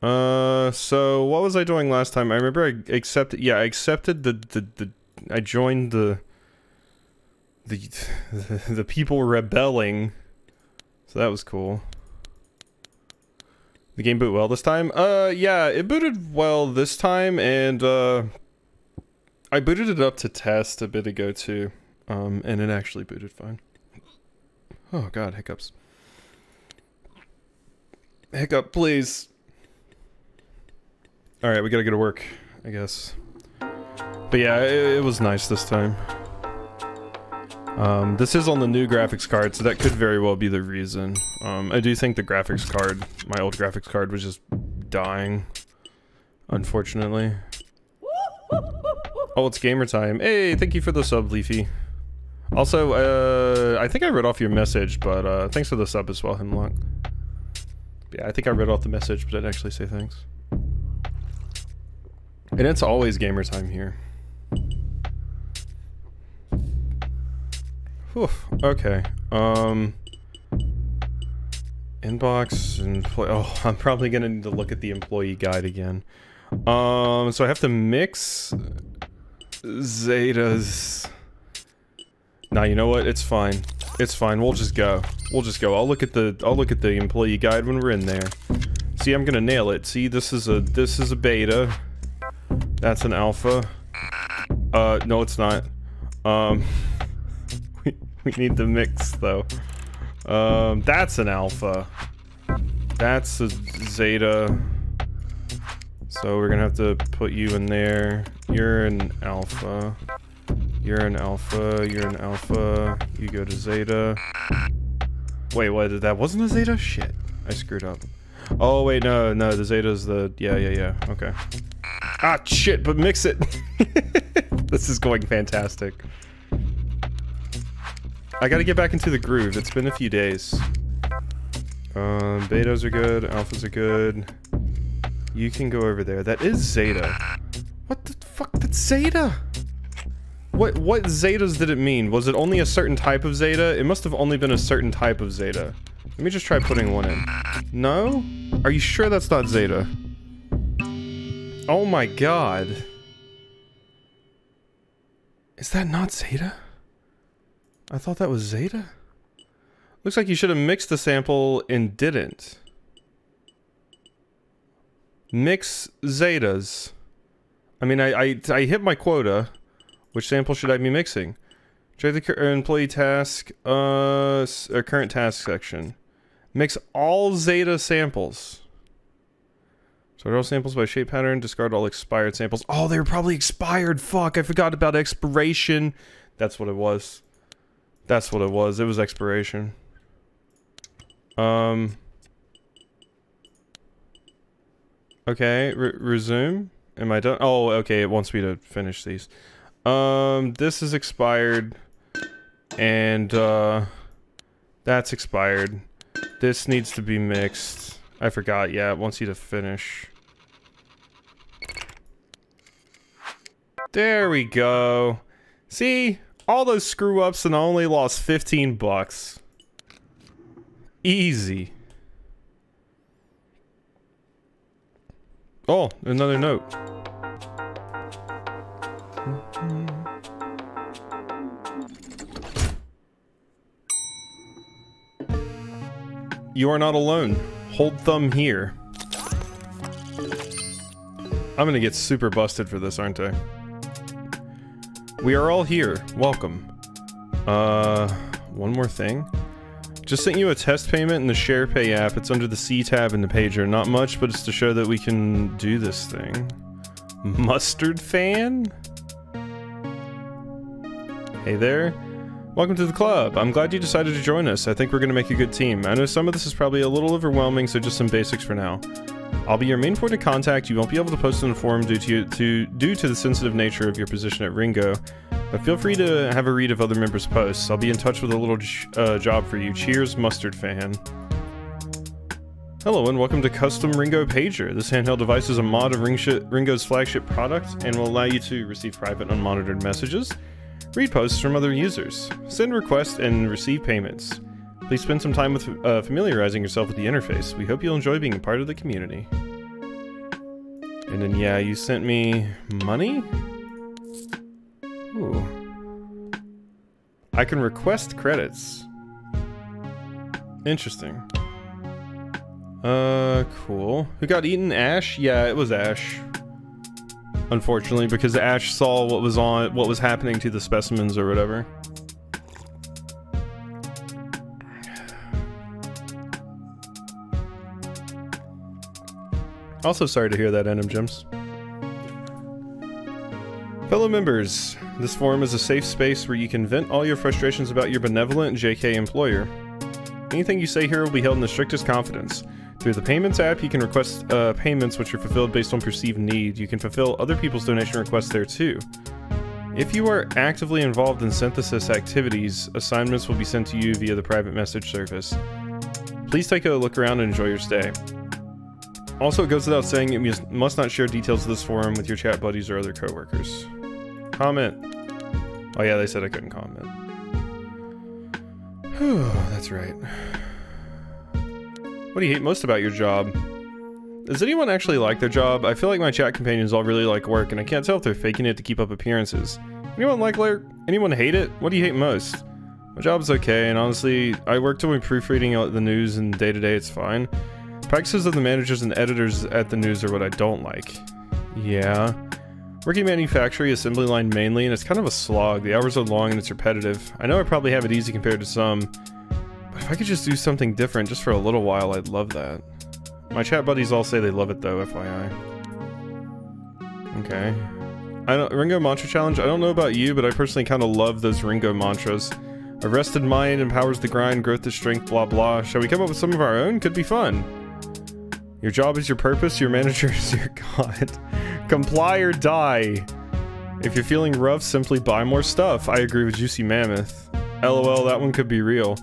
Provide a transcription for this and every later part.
So what was I doing last time? I remember I accepted, yeah, I accepted I joined the people rebelling. So that was cool. The game boot well this time? Yeah, it booted well this time, and, I booted it up to test a bit ago too. And it actually booted fine. Oh god, hiccups. Hiccup, please. Alright, we gotta go to work, I guess. But yeah, it was nice this time. This is on the new graphics card, so that could very well be the reason. I do think the graphics card, my old graphics card, was just dying. Unfortunately. Oh, it's gamer time. Hey, thank you for the sub, Leafy. Also, I think I read off your message, but thanks for the sub as well, Hemlock. Yeah, I think I read off the message, but I didn't actually say thanks. And it's always gamer time here. Whew, okay. Inbox and oh, I'm probably gonna need to look at the employee guide again. So I have to mix Zetas. Nah, you know what? It's fine. It's fine. We'll just go. We'll just go. I'll look at the employee guide when we're in there. See, I'm gonna nail it. See, this is a beta. That's an alpha. No, it's not. We need the mix though. That's an alpha. That's a zeta. So we're gonna have to put you in there. You're an alpha. You're an alpha. You're an alpha. You go to zeta. Wait, what? That wasn't a zeta? Shit. I screwed up. Oh wait, no, the zeta's the yeah. Okay. Ah, shit, but mix it. This is going fantastic. I gotta get back into the groove. It's been a few days. Betas are good. Alphas are good. You can go over there. That is Zeta. What the fuck? That's Zeta? What Zetas did it mean? Was it only a certain type of Zeta? It must have only been a certain type of Zeta. Let me just try putting one in. No? Are you sure that's not Zeta? Oh my god. Is that not Zeta? I thought that was Zeta? Looks like you should have mixed the sample and didn't. Mix Zetas. I mean, I hit my quota. Which sample should I be mixing? Check the employee task, or current task section. Mix all Zeta samples. Sort all samples by shape pattern, discard all expired samples. Oh, they were probably expired, fuck, I forgot about expiration. That's what it was. That's what it was, it was expiration. Okay, resume. Am I done? Oh, okay, it wants me to finish these. This is expired. And, that's expired. This needs to be mixed. I forgot, yeah, it wants you to finish. There we go. See? All those screw-ups and I only lost 15 bucks. Easy. Oh, another note. You are not alone. Hold thumb here. I'm gonna get super busted for this, aren't I? We are all here. Welcome. One more thing. Just sent you a test payment in the SharePay app. It's under the C tab in the pager. Not much, but it's to show that we can do this thing. Mustard fan? Hey there. Welcome to the club. I'm glad you decided to join us. I think we're gonna make a good team. I know some of this is probably a little overwhelming, so just some basics for now. I'll be your main point of contact. You won't be able to post in the forum due to the sensitive nature of your position at Ringo, but feel free to have a read of other members' posts. I'll be in touch with a little job for you. Cheers, Mustard Fan. Hello and welcome to Custom Ringo Pager. This handheld device is a mod of Ringo's flagship product and will allow you to receive private unmonitored messages, read posts from other users, send requests, and receive payments. Please spend some time with familiarizing yourself with the interface. We hope you'll enjoy being a part of the community. And then, yeah, you sent me money? Ooh. I can request credits. Interesting. Cool. Who got eaten? Ash? Yeah, it was Ash. Unfortunately, because Ash saw what was happening to the specimens or whatever. Also sorry to hear that, Enum Gems. Fellow members, this forum is a safe space where you can vent all your frustrations about your benevolent JK employer. Anything you say here will be held in the strictest confidence. Through the Payments app, you can request payments which are fulfilled based on perceived need. You can fulfill other people's donation requests there too. If you are actively involved in synthesis activities, assignments will be sent to you via the private message service. Please take a look around and enjoy your stay. Also, it goes without saying you must not share details of this forum with your chat buddies or other coworkers. Comment. Oh yeah, they said I couldn't comment. Whew, that's right. What do you hate most about your job? Does anyone actually like their job? I feel like my chat companions all really like work, and I can't tell if they're faking it to keep up appearances. Anyone like work? Anyone hate it? What do you hate most? My job's okay, and honestly, I work doing proofreading the news, and day-to-day it's fine. Practices of the managers and editors at the news are what I don't like. Yeah. Working manufacturing assembly line mainly, and it's kind of a slog. The hours are long and it's repetitive. I know I probably have it easy compared to some, but if I could just do something different just for a little while, I'd love that. My chat buddies all say they love it though, FYI. Okay. Ringo Mantra Challenge, I don't know about you, but I personally kind of love those Ringo mantras. A rested mind empowers the grind, growth is strength, blah blah. Shall we come up with some of our own? Could be fun. Your job is your purpose, your manager is your god. Comply or die. If you're feeling rough, simply buy more stuff. I agree with Juicy Mammoth. LOL, that one could be real.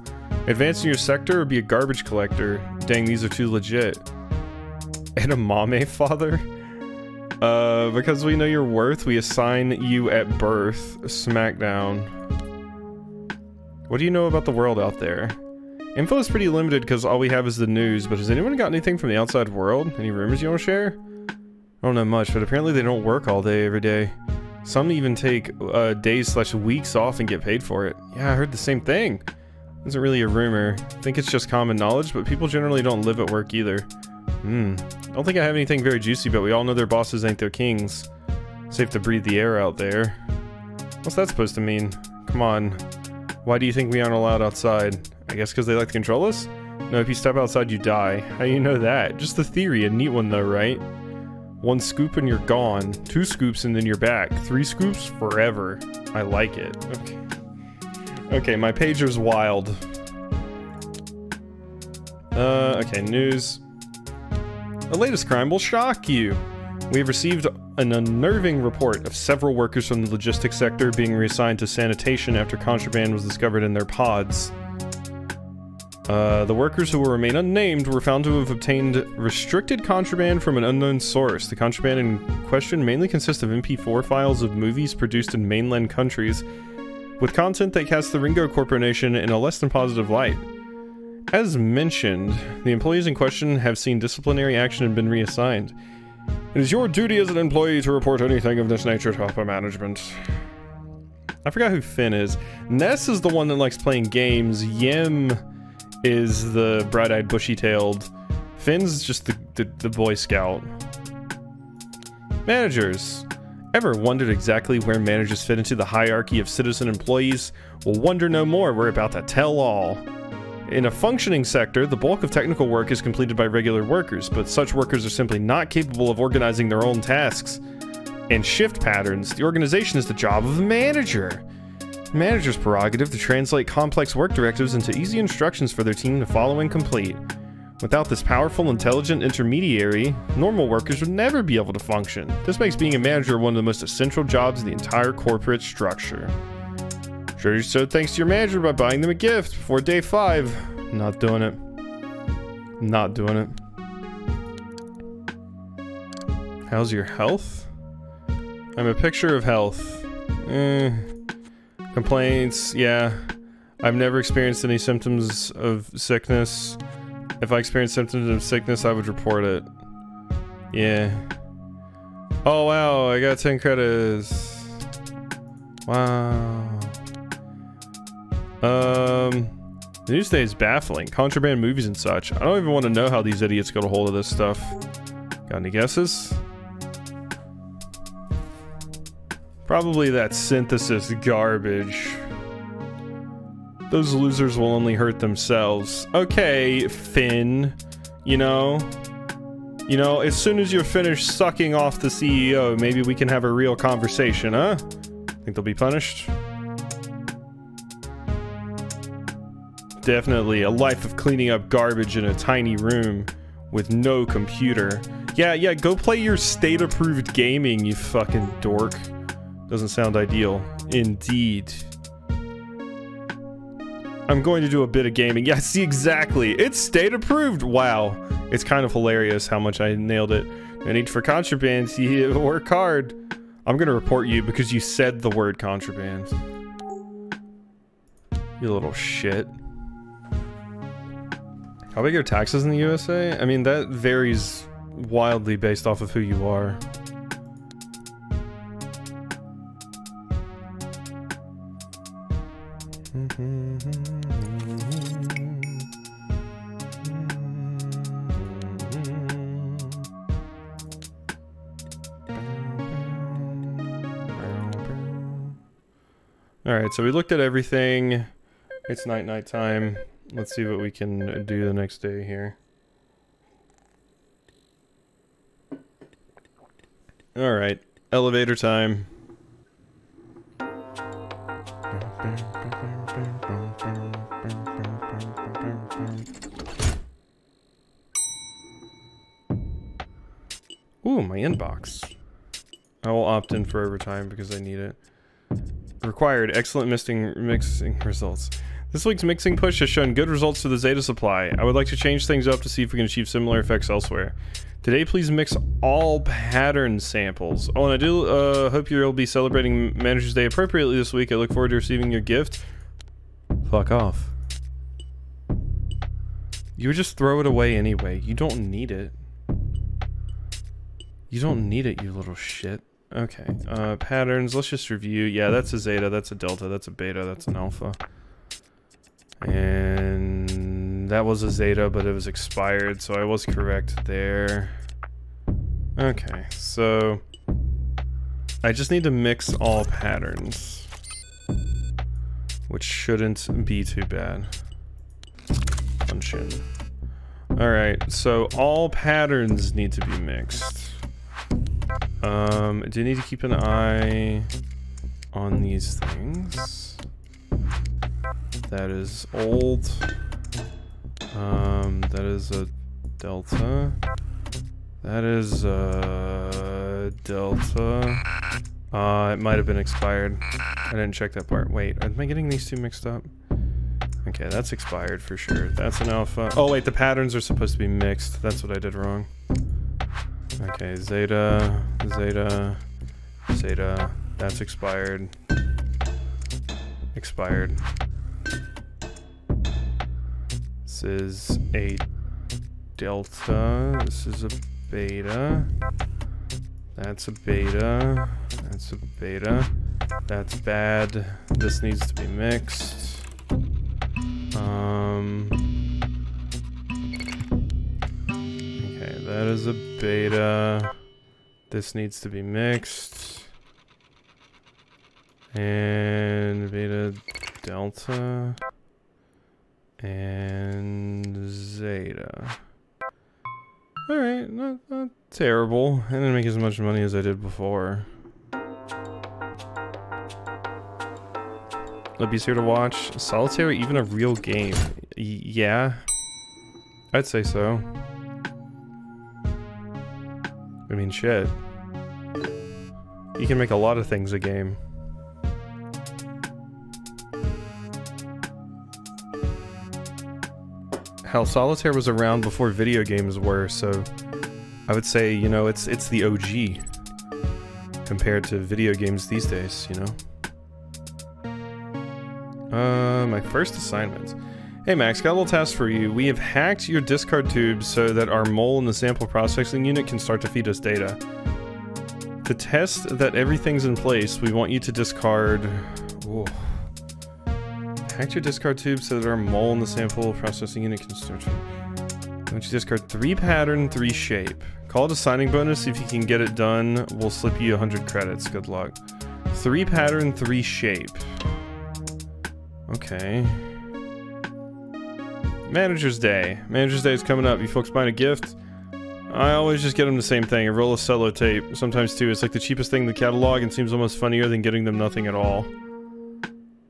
Advance in your sector or be a garbage collector. Dang, these are too legit. Edamame father? Because we know your worth, we assign you at birth. Smackdown. What do you know about the world out there? Info is pretty limited because all we have is the news, but has anyone got anything from the outside world? Any rumors you want to share? I don't know much, but apparently they don't work all day every day. Some even take days/weeks off and get paid for it. Yeah, I heard the same thing. Isn't really a rumor. I think it's just common knowledge, but people generally don't live at work either. Don't think I have anything very juicy, but we all know their bosses ain't their kings. Safe to breathe the air out there. What's that supposed to mean? Come on. Why do you think we aren't allowed outside? I guess because they like to control us? No, if you step outside you die. How do you know that? Just the theory, a neat one though, right? 1 scoop and you're gone. 2 scoops and then you're back. 3 scoops forever. I like it. Okay. Okay, my pager's wild. Okay, news. The latest crime will shock you. We have received an unnerving report of several workers from the logistics sector being reassigned to sanitation after contraband was discovered in their pods. The workers who will remain unnamed were found to have obtained restricted contraband from an unknown source. The contraband in question mainly consists of MP4 files of movies produced in mainland countries, with content that casts the Ringo Corponation in a less than positive light. As mentioned, the employees in question have seen disciplinary action and been reassigned. It is your duty as an employee to report anything of this nature to upper management. I forgot who Finn is. Ness is the one that likes playing games. Yim is the bright-eyed, bushy-tailed. Finn's just the Boy Scout. Managers. Ever wondered exactly where managers fit into the hierarchy of citizen employees? Well, wonder no more. We're about to tell all. In a functioning sector, the bulk of technical work is completed by regular workers, but such workers are simply not capable of organizing their own tasks and shift patterns. The organization is the job of the manager. The manager's prerogative to translate complex work directives into easy instructions for their team to follow and complete. Without this powerful, intelligent intermediary, normal workers would never be able to function. This makes being a manager one of the most essential jobs in the entire corporate structure. Sure you showed thanks to your manager by buying them a gift before day 5. Not doing it. Not doing it. How's your health? I'm a picture of health. Complaints, yeah. I've never experienced any symptoms of sickness. If I experienced symptoms of sickness, I would report it. Yeah. Oh wow, I got 10 credits. Wow. The news today is baffling. Contraband movies and such. I don't even want to know how these idiots got a hold of this stuff. Got any guesses? Probably that synthesis garbage. Those losers will only hurt themselves. Okay, Finn. You know, as soon as you're finished sucking off the CEO, maybe we can have a real conversation, huh? Think they'll be punished? Definitely a life of cleaning up garbage in a tiny room with no computer. Yeah, go play your state-approved gaming, you fucking dork. Doesn't sound ideal. Indeed. I'm going to do a bit of gaming. Yeah, see, exactly. It's state-approved. Wow. It's kind of hilarious how much I nailed it. No need for contraband. You work hard. I'm gonna report you because you said the word contraband. You little shit. How big are taxes in the USA? I mean, that varies wildly based off of who you are. Alright, so we looked at everything. It's night time. Let's see what we can do the next day here. Alright, elevator time. Ooh, my inbox. I will opt in for overtime because I need it. Required excellent mixing results. This week's mixing push has shown good results to the Zeta supply. I would like to change things up to see if we can achieve similar effects elsewhere. Today, please mix all pattern samples. Oh, and I do hope you'll be celebrating Manager's Day appropriately this week. I look forward to receiving your gift. Fuck off. You would just throw it away anyway. You don't need it. You don't need it, you little shit. Okay, patterns, let's just review. Yeah, that's a Zeta, that's a Delta, that's a Beta, that's an Alpha. And that was a Zeta, but it was expired, so I was correct there. Okay, so I just need to mix all patterns, which shouldn't be too bad. Punch in. Alright, so all patterns need to be mixed. Do you need to keep an eye on these things? That is old. That is a Delta. That is a Delta. It might have been expired. I didn't check that part. Wait, am I getting these two mixed up? Okay, that's expired for sure. That's an Alpha. Oh wait, the patterns are supposed to be mixed. That's what I did wrong. Okay, Zeta, Zeta, Zeta, that's expired. Expired. This is a Delta, this is a Beta, that's a Beta, that's a Beta, that's bad, this needs to be mixed. Okay, that is a Beta. This needs to be mixed. And Beta, Delta, and Zeta. Alright, not terrible. I didn't make as much money as I did before. Libby's here to watch. Solitaire, even a real game? Yeah, I'd say so. I mean, shit. You can make a lot of things a game. Hell, Solitaire was around before video games were, so I would say, you know, it's the OG compared to video games these days, you know? My first assignment. Hey Max, got a little task for you. We have hacked your discard tubes so that our mole in the sample processing unit can start to feed us data. To test that everything's in place, we want you to discard... Whoa. Hack your discard tube so that there are mole in the sample processing unit can start. I want you to discard 3 pattern, 3 shape. Call it a signing bonus. If you can get it done, we'll slip you 100 credits. Good luck. 3 pattern, 3 shape. Okay. Manager's Day. Manager's Day is coming up. You folks buying a gift? I always just get them the same thing. A roll of cello tape. Sometimes two. It's like the cheapest thing in the catalog and seems almost funnier than getting them nothing at all.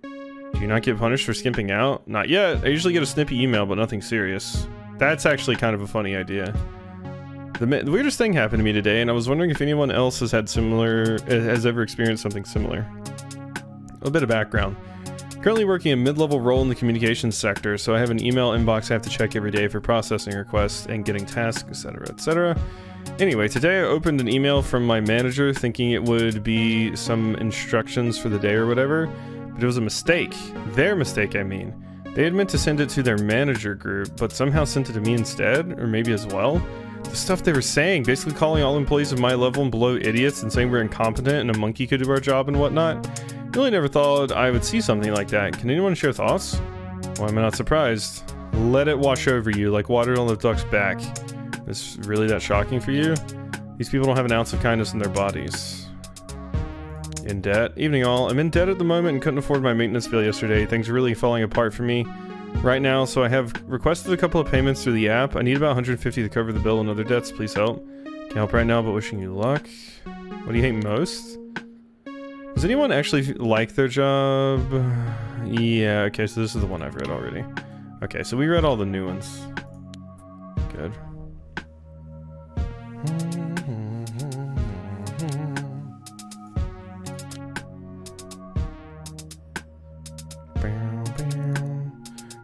Do you not get punished for skimping out? Not yet. I usually get a snippy email, but nothing serious. That's actually kind of a funny idea. The weirdest thing happened to me today, and I was wondering if anyone else has had has ever experienced something similar. A bit of background. Currently working a mid-level role in the communications sector, so I have an email inbox I have to check every day for processing requests and getting tasks, etc., etc. Anyway, today I opened an email from my manager thinking it would be some instructions for the day or whatever, but it was a mistake. Their mistake, I mean. They had meant to send it to their manager group, but somehow sent it to me instead, or maybe as well. The stuff they were saying, basically calling all employees of my level and below idiots and saying we're incompetent and a monkey could do our job and whatnot. Really never thought I would see something like that. Can anyone share thoughts? Why am I not surprised? Let it wash over you like water on the duck's back. Is really that shocking for you? These people don't have an ounce of kindness in their bodies. In debt? Evening all. I'm in debt at the moment and couldn't afford my maintenance bill yesterday. Things are really falling apart for me right now, so I have requested a couple of payments through the app. I need about 150 to cover the bill and other debts. Please help. Can't help right now, but wishing you luck. What do you hate most? Does anyone actually like their job? Yeah, okay, so this is the one I've read already. Okay, so we read all the new ones. Good.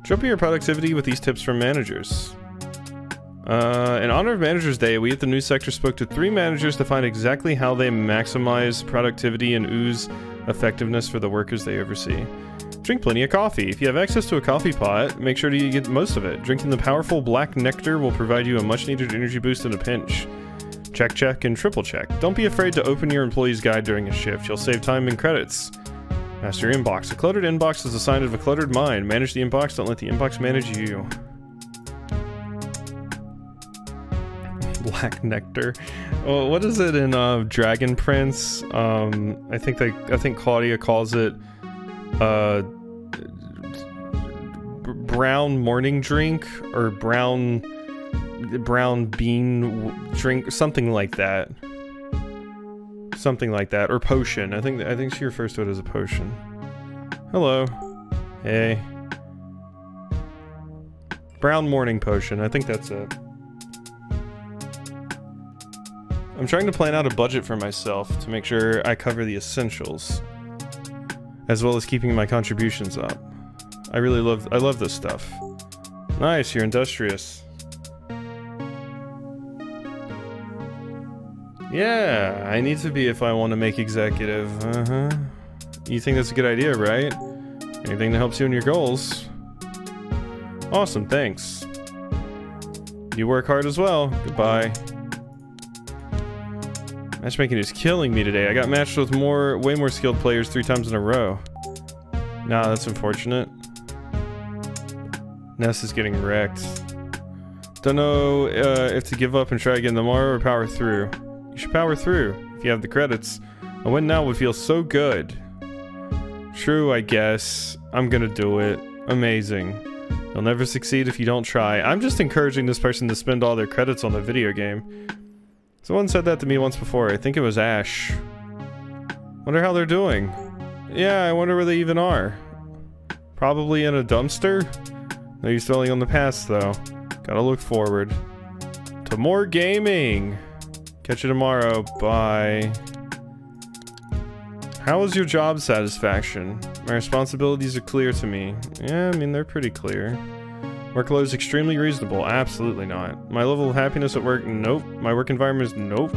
Triple your productivity with these tips from managers. In honor of Manager's Day, we at the news sector spoke to 3 managers to find exactly how they maximize productivity and ooze effectiveness for the workers they oversee. Drink plenty of coffee. If you have access to a coffee pot, make sure to get most of it. Drinking the powerful black nectar will provide you a much-needed energy boost in a pinch. Check, check, and triple check. Don't be afraid to open your employee's guide during a shift. You'll save time and credits. Master your inbox. A cluttered inbox is a sign of a cluttered mind. Manage the inbox, don't let the inbox manage you. Black nectar. Oh, what is it in Dragon Prince? I think Claudia calls it brown morning drink or brown bean drink, something like that. Something like that, or potion. I think she refers to it as a potion. Hello. Hey. Brown morning potion. I think that's it. I'm trying to plan out a budget for myself to make sure I cover the essentials, as well as keeping my contributions up. I love this stuff. Nice, you're industrious. Yeah, I need to be if I want to make executive. You think that's a good idea, right? Anything that helps you in your goals. Awesome, thanks. You work hard as well. Goodbye. Matchmaking is killing me today. I got matched with way more skilled players 3 times in a row. Nah, that's unfortunate. Ness is getting wrecked. Don't know if to give up and try again tomorrow or power through. You should power through if you have the credits. A win now would feel so good. True, I guess. I'm gonna do it. Amazing. You'll never succeed if you don't try. I'm just encouraging this person to spend all their credits on the video game. Someone said that to me once before. I think it was Ash. Wonder how they're doing. Yeah, I wonder where they even are. Probably in a dumpster? No use dwelling on the past, though. Gotta look forward to more gaming. Catch you tomorrow. Bye. How is your job satisfaction? My responsibilities are clear to me. Yeah, I mean, they're pretty clear. Workload is extremely reasonable. Absolutely not. My level of happiness at work? Nope. My work environment is nope.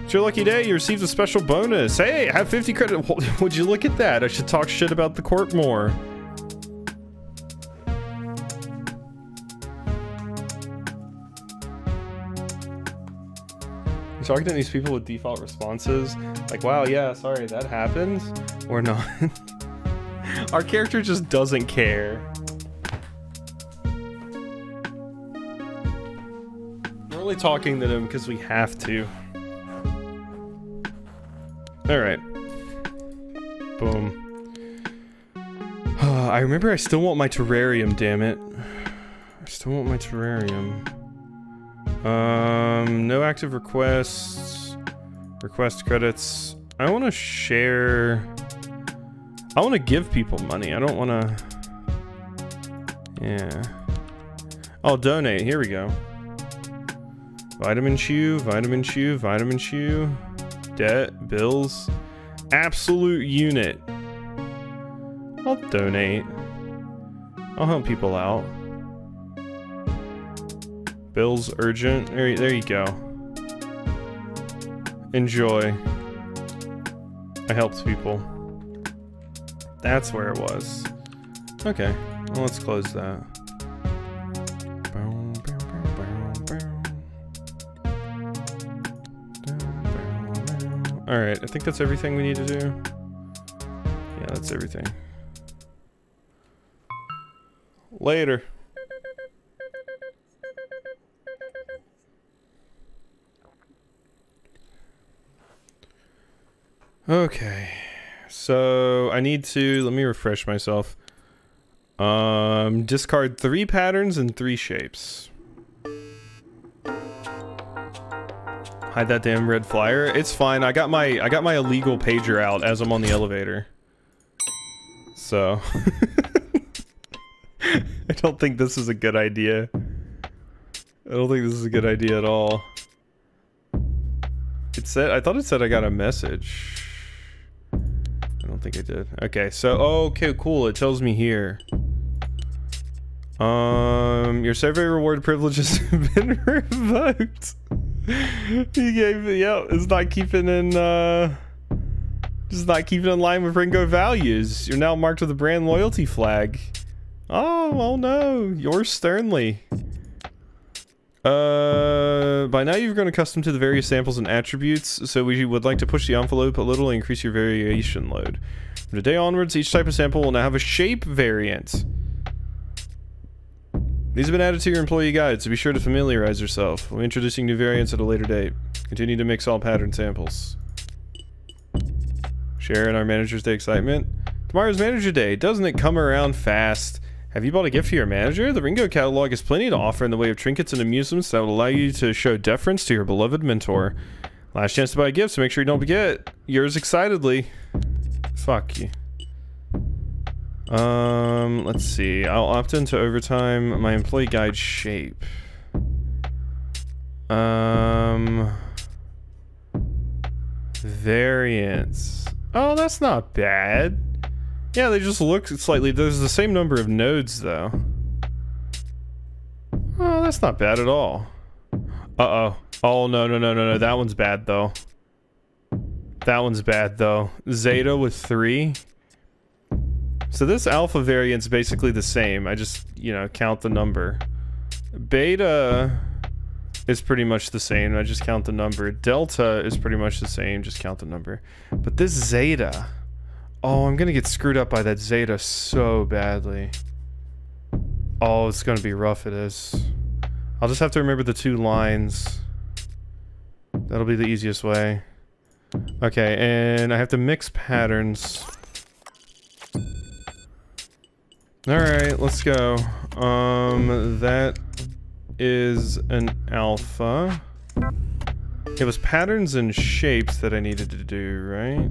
It's your lucky day. You received a special bonus. Hey, I have 50 credit. Would you look at that? I should talk shit about the court more. You're talking to these people with default responses, like, wow, yeah, sorry, that happened, or not. Our character just doesn't care. We're only talking to them because we have to. Alright. Boom. I remember I still want my terrarium, damn it. I still want my terrarium. No active requests. Request credits. I want to share... I want to give people money. I don't want to... Yeah. I'll donate. Here we go. Vitamin shoe, vitamin shoe, vitamin shoe. Debt, bills. Absolute unit. I'll donate. I'll help people out. Bills urgent. There you go. Enjoy. I helped people. That's where it was. Okay. Well, let's close that. Alright, I think that's everything we need to do. Yeah, that's everything. Later. Okay. So I need to, let me refresh myself. Discard 3 patterns and 3 shapes. Hide that damn red flyer. It's fine. I got my illegal pager out as I'm on the elevator. So I don't think this is a good idea. I don't think this is a good idea at all. It said, I thought it said I got a message. I don't think I did. Okay, so okay, cool. It tells me here. Your survey reward privileges have been revoked. He gave me, yeah, it's not keeping in just not keeping in line with Ringo values. You're now marked with a brand loyalty flag. Oh no, yours sternly. By now you've grown accustomed to the various samples and attributes, so we would like to push the envelope a little and increase your variation load. From today onwards, each type of sample will now have a shape variant. These have been added to your employee guide, so be sure to familiarize yourself. We'll be introducing new variants at a later date. Continue to mix all pattern samples. Share in our Manager's Day excitement. Tomorrow's Manager Day. Doesn't it come around fast? Have you bought a gift for your manager? The Ringo catalog has plenty to offer in the way of trinkets and amusements that will allow you to show deference to your beloved mentor. Last chance to buy a gift, so make sure you don't forget. Yours excitedly. Fuck you. Let's see. I'll opt into overtime. My employee guide shape. Variants. Oh, that's not bad. Yeah, they just look slightly. There's the same number of nodes, though. Oh, that's not bad at all. Uh-oh. Oh, no. That one's bad, though. That one's bad, though. Zeta with 3. So this alpha variant's basically the same. I just, you know, count the number. Beta is pretty much the same. I just count the number. Delta is pretty much the same. Just count the number. But this Zeta... Oh, I'm gonna get screwed up by that Zeta so badly. Oh, it's gonna be rough, it is. I'll just have to remember the 2 lines. That'll be the easiest way. Okay, and I have to mix patterns. Alright, let's go. That is an alpha. It was patterns and shapes that I needed to do, right?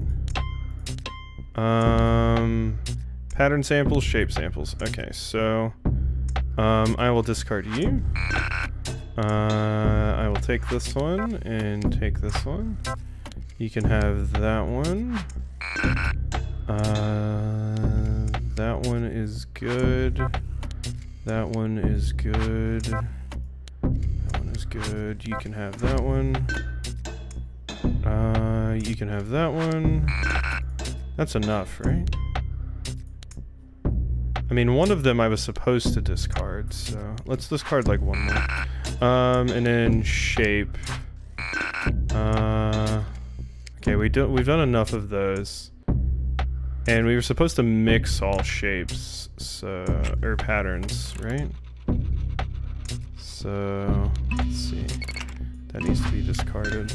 Pattern samples, shape samples. Okay, so I will discard you. I will take this one and take this one. You can have that one. That one is good. That one is good. That one is good. You can have that one. You can have that one. That's enough, right? I mean, one of them I was supposed to discard, so let's discard like one more. And then shape. Okay, we've done enough of those. And we were supposed to mix all shapes, so, or patterns, right? So, let's see. That needs to be discarded.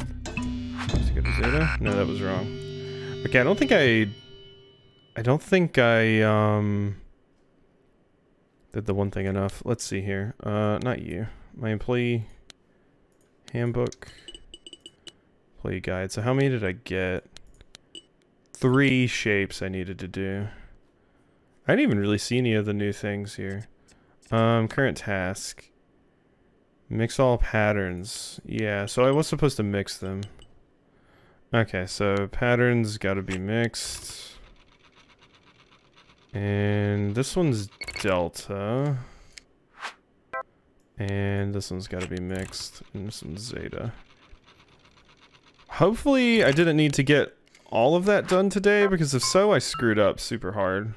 Let's go to Zeta. No, that was wrong. Okay, I don't think I did the one thing enough. Let's see here. Not you. My employee handbook. Employee guide. So how many did I get? 3 shapes I needed to do. I didn't even really see any of the new things here. Current task. Mix all patterns. Yeah, so I was supposed to mix them. Okay, so patterns gotta be mixed. And this one's delta. And this one's gotta be mixed. And this one's zeta. Hopefully I didn't need to get all of that done today, because if so, I screwed up super hard.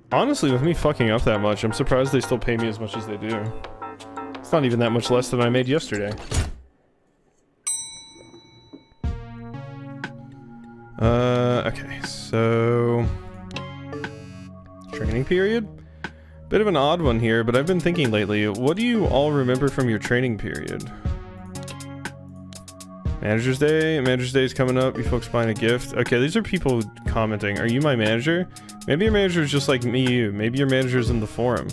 Honestly, with me fucking up that much, I'm surprised they still pay me as much as they do. It's not even that much less than I made yesterday. Okay, so... training period? Bit of an odd one here, but I've been thinking lately, what do you all remember from your training period? Manager's Day? Manager's Day is coming up. You folks buying a gift? Okay, these are people commenting. Are you my manager? Maybe your manager is just like you. Maybe your manager's in the forum.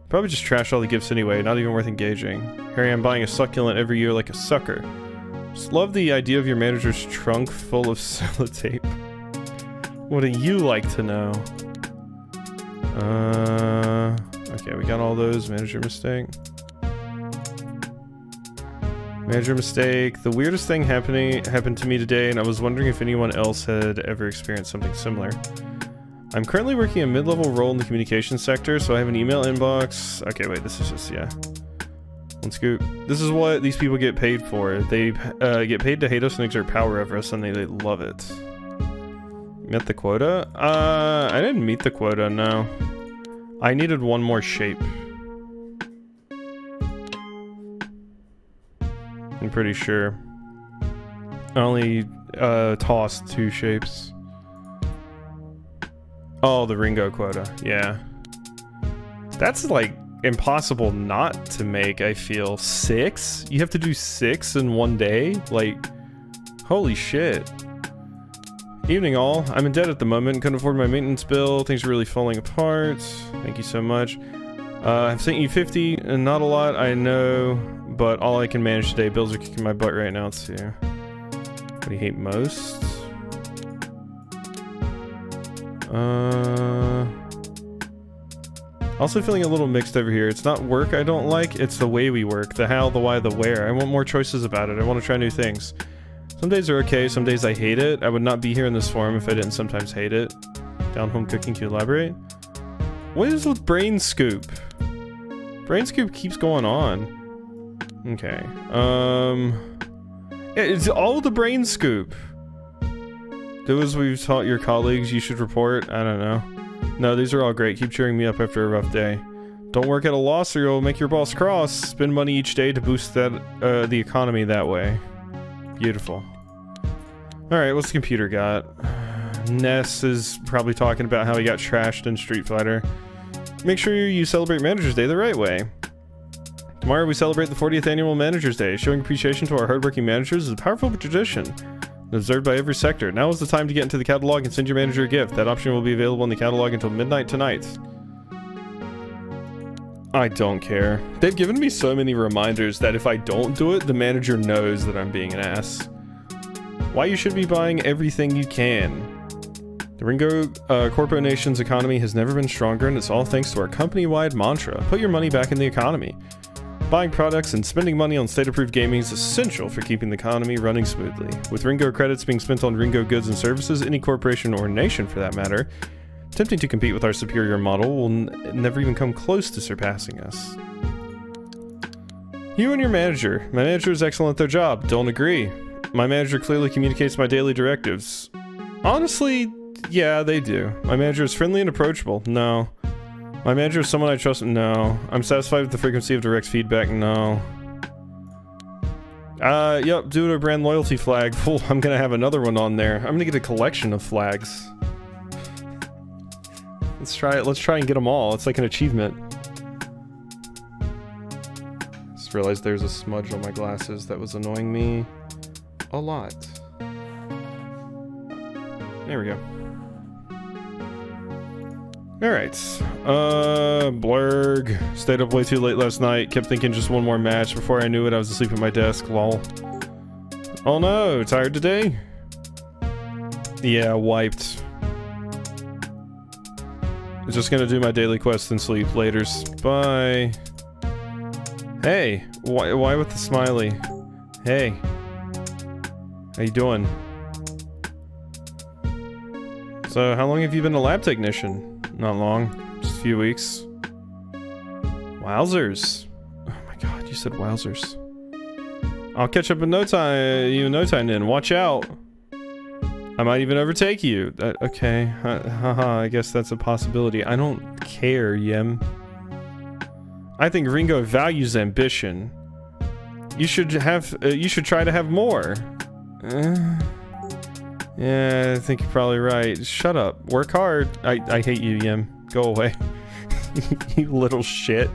Probably just trash all the gifts anyway, not even worth engaging. Here I am buying a succulent every year like a sucker. Just love the idea of your manager's trunk full of sellotape. What do you like to know? Okay, we got all those. Manager mistake. Manager mistake. The weirdest thing happened to me today, and I was wondering if anyone else had ever experienced something similar. I'm currently working a mid-level role in the communications sector, so I have an email inbox. Okay, wait, this is just, yeah. One scoop. This is what these people get paid for. They get paid to hate us and exert power over us, and they love it. Met the quota? I didn't meet the quota, no. I needed one more shape. I'm pretty sure. I only tossed 2 shapes. Oh, the Ringo quota. Yeah. That's like impossible not to make, I feel. 6? You have to do 6 in one day? Like, holy shit. Evening all. I'm in debt at the moment. Couldn't afford my maintenance bill. Things are really falling apart. Thank you so much. I've sent you 50, and not a lot, I know, but all I can manage today. Bills are kicking my butt right now, too. What do you hate most? Also feeling a little mixed over here. It's not work I don't like, it's the way we work. The how, the why, the where. I want more choices about it. I want to try new things. Some days are okay, some days I hate it. I would not be here in this forum if I didn't sometimes hate it. Down home cooking to elaborate. What is with Brain Scoop? Brain Scoop keeps going on. Okay. Yeah, it's all the Brain Scoop. Those we've taught your colleagues you should report. I don't know. No, these are all great. Keep cheering me up after a rough day. Don't work at a loss or you'll make your boss cross. Spend money each day to boost that the economy that way. Beautiful. Alright, what's the computer got? Ness is probably talking about how he got trashed in Street Fighter. Make sure you celebrate Manager's Day the right way. Tomorrow we celebrate the 40th annual Manager's Day. Showing appreciation to our hardworking managers is a powerful tradition observed by every sector. Now is the time to get into the catalog and send your manager a gift. That option will be available in the catalog until midnight tonight. I don't care. They've given me so many reminders that if I don't do it, the manager knows that I'm being an ass. Why you should be buying everything you can. The Ringo Corporation's economy has never been stronger, and it's all thanks to our company-wide mantra. Put your money back in the economy. Buying products and spending money on state-approved gaming is essential for keeping the economy running smoothly. With Ringo credits being spent on Ringo goods and services, any corporation or nation for that matter, attempting to compete with our superior model will never even come close to surpassing us. You and your manager. My manager is excellent at their job. Don't agree. My manager clearly communicates my daily directives. Honestly, yeah, they do. My manager is friendly and approachable. No. My manager is someone I trust. No. I'm satisfied with the frequency of direct feedback. No. Yep, due to a brand loyalty flag. Fool, I'm gonna have another one on there. I'm gonna get a collection of flags. Let's try it. Let's try and get them all. It's like an achievement. Just realized there's a smudge on my glasses that was annoying me a lot. There we go. Alright. Blurg. Stayed up way too late last night. Kept thinking just one more match. Before I knew it, I was asleep at my desk. Lol. Oh no, tired today? Yeah, wiped. Just gonna do my daily quest and sleep. Laters. Bye. Hey, why with the smiley? Hey. How you doing? So, how long have you been a lab technician? Not long. Just a few weeks. Wowzers. Oh my god, you said wowzers. I'll catch up in no time, then. Watch out. I might even overtake you. Okay. Haha, I guess that's a possibility. I don't care, Yem. I think Ringo values ambition. You should try to have more. Yeah, I think you're probably right. Shut up. Work hard. I hate you, Yim. Go away. You little shit.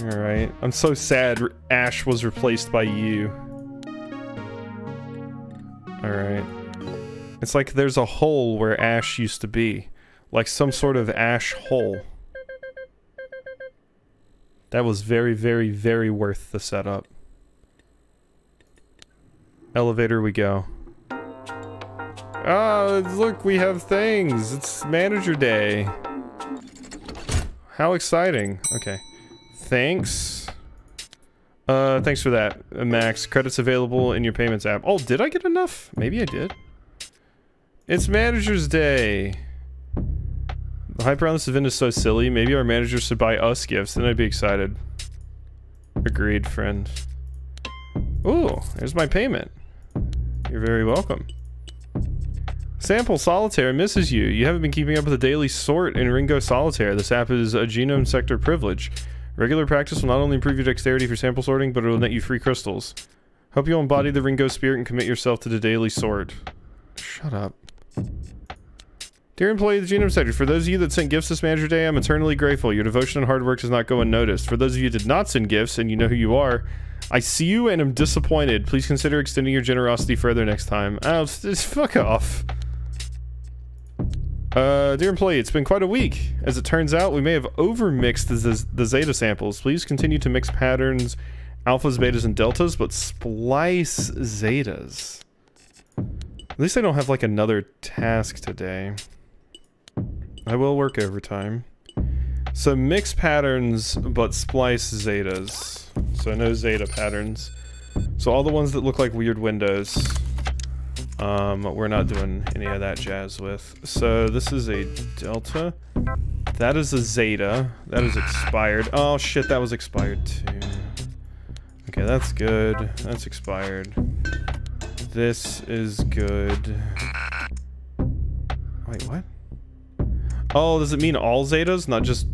Alright. I'm so sad Ash was replaced by you. Alright. It's like there's a hole where Ash used to be. Like some sort of Ash hole. That was very, very, very worth the setup. Elevator we go. Oh, look, we have things. It's manager day. How exciting. Okay. Thanks. Thanks for that, Max. Credits available in your payments app. Oh, did I get enough? Maybe I did. It's manager's day. The hype around this event is so silly. Maybe our managers should buy us gifts, then I'd be excited. Agreed, friend. Ooh, there's my payment. You're very welcome. Sample Solitaire misses you. You haven't been keeping up with the daily sort in Ringo Solitaire. This app is a genome sector privilege. Regular practice will not only improve your dexterity for sample sorting, but it will net you free crystals. Hope you'll embody the Ringo spirit and commit yourself to the daily sort. Shut up. Dear employee of the genome sector, for those of you that sent gifts this manager day, I'm eternally grateful. Your devotion and hard work does not go unnoticed. For those of you who did not send gifts, and you know who you are, I see you and am disappointed. Please consider extending your generosity further next time. Oh, just fuck off. Dear employee, it's been quite a week. As it turns out, we may have overmixed the Zeta samples. Please continue to mix patterns, alphas, betas, and deltas, but splice zetas. At least I don't have like another task today. I will work overtime. So mix patterns, but splice zetas. So no zeta patterns. So all the ones that look like weird windows. We're not doing any of that jazz with. So this is a delta. That is a zeta. That is expired. Oh shit, that was expired too. Okay, that's good. That's expired. This is good. Wait, what? Oh, does it mean all zetas? Not just...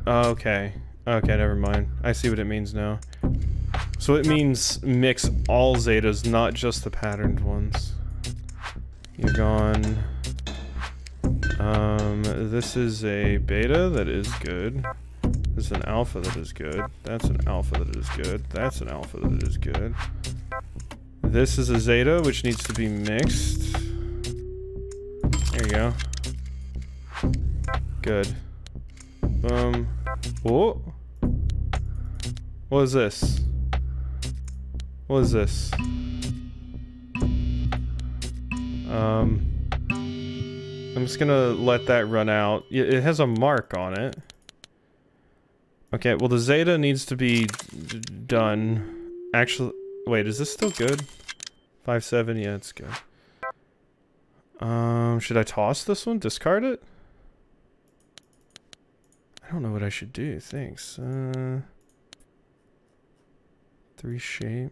Oh, okay. Okay, never mind. I see what it means now. So it means mix all zetas, not just the patterned ones. You're gone. This is a beta that is good. This is an alpha that is good. That's an alpha that is good. That's an alpha that is good. This is a zeta, which needs to be mixed. There you go. Good. Whoa. What is this? What is this? I'm just gonna let that run out. It has a mark on it. Okay, well the zeta needs to be done. Actually, wait, is this still good? 5.7, yeah, it's good. Should I toss this one? Discard it? I don't know what I should do, thanks. 3 shape.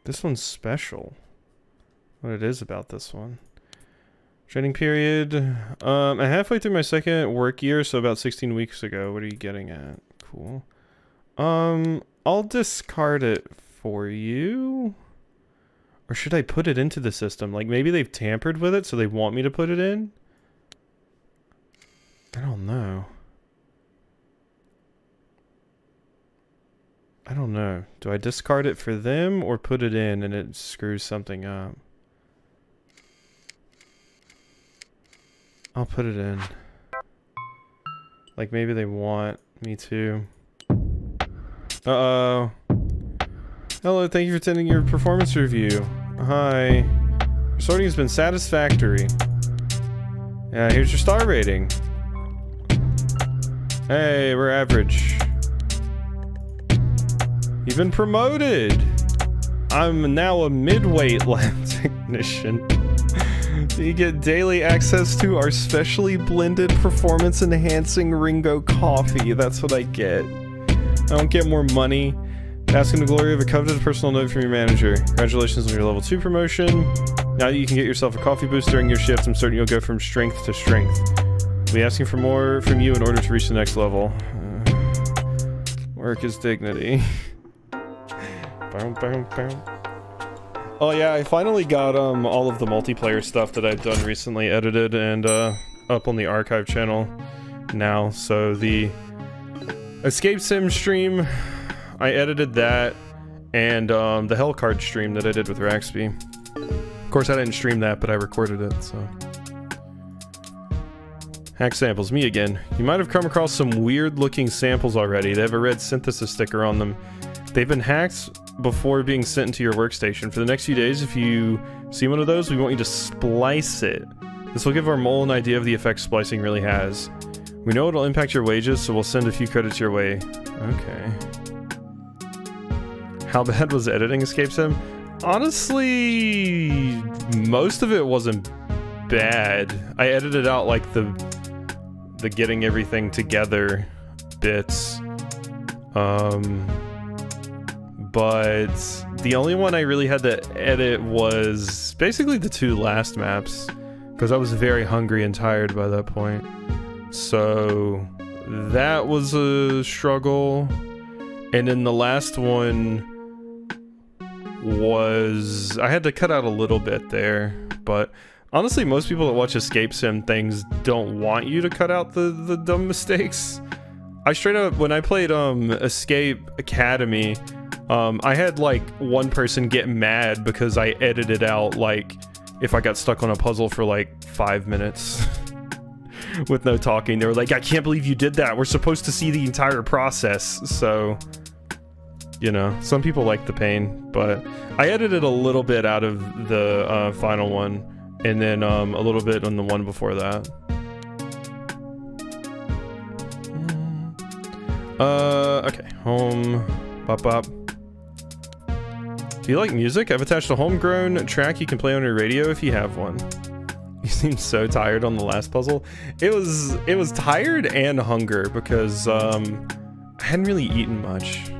This one's special. What it is about this one. Training period. I'm halfway through my second work year, so about 16 weeks ago. What are you getting at? Cool. I'll discard it for you. Or should I put it into the system? Like, maybe they've tampered with it, so they want me to put it in? I don't know. I don't know. Do I discard it for them or put it in and it screws something up? I'll put it in. Like, maybe they want me to. Uh-oh. Hello, thank you for attending your performance review. Hi. Your sorting has been satisfactory. Yeah, here's your star rating. Hey, we're average. You've been promoted! I'm now a mid-weight lab technician. You get daily access to our specially blended performance-enhancing Ringo coffee. That's what I get. I don't get more money. Asking the glory of a coveted personal note from your manager. Congratulations on your level 2 promotion. Now that you can get yourself a coffee boost during your shift, I'm certain you'll go from strength to strength. We'll be asking for more from you in order to reach the next level. Work is dignity. Oh yeah, I finally got all of the multiplayer stuff that I've done recently edited and up on the archive channel now. So the Escape Sim stream, I edited that, and the Hellcard stream that I did with Raxby. Of course I didn't stream that, but I recorded it, so. Hack samples, me again. You might have come across some weird looking samples already. They have a red synthesis sticker on them. They've been hacked before being sent into your workstation. For the next few days, if you see one of those, we want you to splice it. This will give our mole an idea of the effect splicing really has. We know it'll impact your wages, so we'll send a few credits your way. Okay. How bad was editing Escape Sim? Honestly, most of it wasn't bad. I edited out like the getting everything together bits. But the only one I really had to edit was basically the 2 last maps, because I was very hungry and tired by that point. So that was a struggle. And then the last one was, I had to cut out a little bit there, but honestly most people that watch Escape Sim things don't want you to cut out the dumb mistakes. I straight up, when I played Escape Academy, I had like one person get mad because I edited out like if I got stuck on a puzzle for like 5 minutes with no talking. They were like, I can't believe you did that, we're supposed to see the entire process. So, you know, some people like the pain, but I edited a little bit out of the final one, and then a little bit on the one before that. Okay, home, bop bop. Do you like music? I've attached a homegrown track you can play on your radio if you have one. You seem so tired on the last puzzle. It was tired and hunger because I hadn't really eaten much.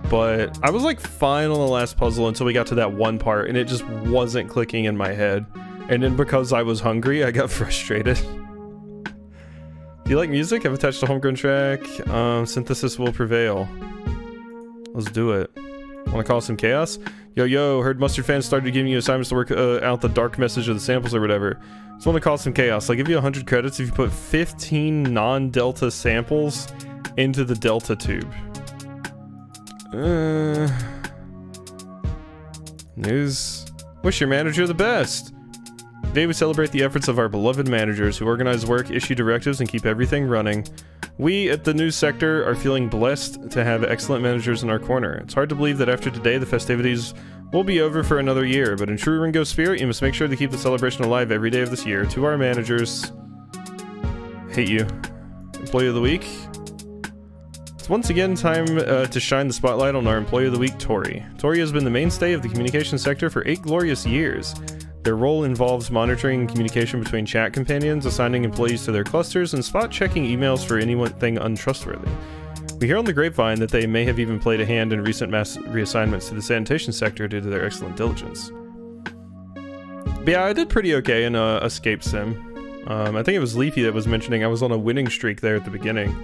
But I was like fine on the last puzzle until we got to that one part and it just wasn't clicking in my head. And then because I was hungry, I got frustrated. Do you like music? I've attached a homegrown track. Synthesis will prevail. Let's do it. Want to cause some chaos? Yo, heard Mustard fans started giving you assignments to work out the dark message of the samples or whatever. Just want to cause some chaos. I'll give you 100 credits if you put 15 non-delta samples into the delta tube. News. Wish your manager the best. Today we celebrate the efforts of our beloved managers who organize work, issue directives, and keep everything running. We at the news sector are feeling blessed to have excellent managers in our corner. It's hard to believe that after today the festivities will be over for another year, but in true Ringo spirit, you must make sure to keep the celebration alive every day of this year. To our managers, hate you. Employee of the Week. It's once again time to shine the spotlight on our Employee of the Week, Tori. Tori has been the mainstay of the communication sector for 8 glorious years. Their role involves monitoring communication between chat companions, assigning employees to their clusters, and spot-checking emails for anything untrustworthy. We hear on the grapevine that they may have even played a hand in recent mass reassignments to the sanitation sector due to their excellent diligence. But yeah, I did pretty okay in Escape Sim. I think it was Leafy that was mentioning I was on a winning streak there at the beginning,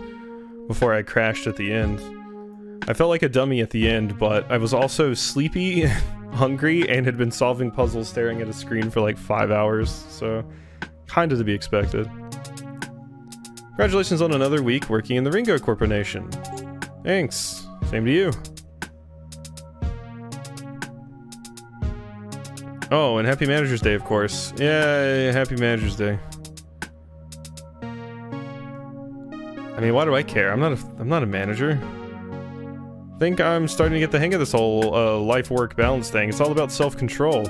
before I crashed at the end. I felt like a dummy at the end, but I was also sleepy, hungry, and had been solving puzzles staring at a screen for like 5 hours, so kinda to be expected. Congratulations on another week working in the Ringo Corponation. Thanks. Same to you. Oh, and Happy Manager's Day, of course. Yeah, Happy Manager's Day. I mean, why do I care? I'm not a manager. I think I'm starting to get the hang of this whole life-work balance thing. It's all about self-control.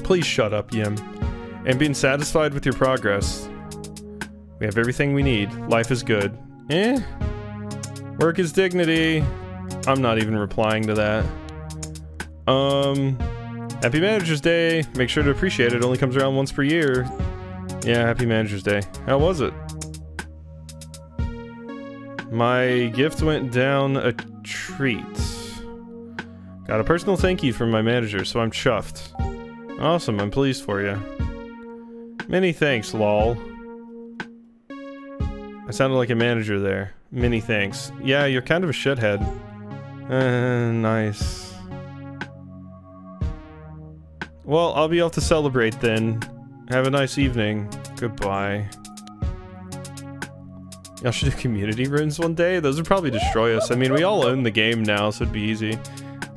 Please shut up, Yim. And being satisfied with your progress. We have everything we need. Life is good. Eh? Work is dignity. I'm not even replying to that. Happy Manager's Day. Make sure to appreciate it. It only comes around once per year. Yeah, Happy Manager's Day. How was it? My gift went down a treat. Got a personal thank you from my manager, so I'm chuffed. Awesome, I'm pleased for you. Many thanks, lol. I sounded like a manager there. Many thanks. Yeah, you're kind of a shithead. Nice. Well, I'll be off to celebrate then. Have a nice evening. Goodbye. Y'all should do community runes one day? Those would probably destroy us. I mean, we all own the game now, so it'd be easy.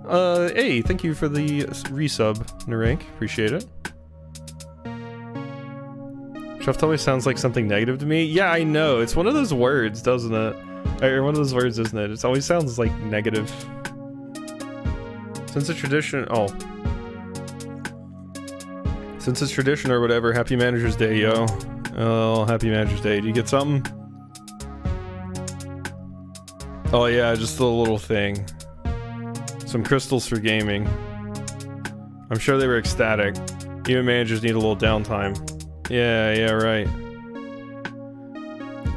Hey, thank you for the resub, Narank. Appreciate it. Chuffed always sounds like something negative to me. Yeah, I know. It's one of those words, doesn't it? Or one of those words, isn't it? It always sounds like negative. Since it's tradition... Oh. Since it's tradition or whatever, Happy Manager's Day, yo. Oh, Happy Manager's Day. Do you get something? Oh yeah, just a little thing. Some crystals for gaming. I'm sure they were ecstatic. Even managers need a little downtime. Yeah, right.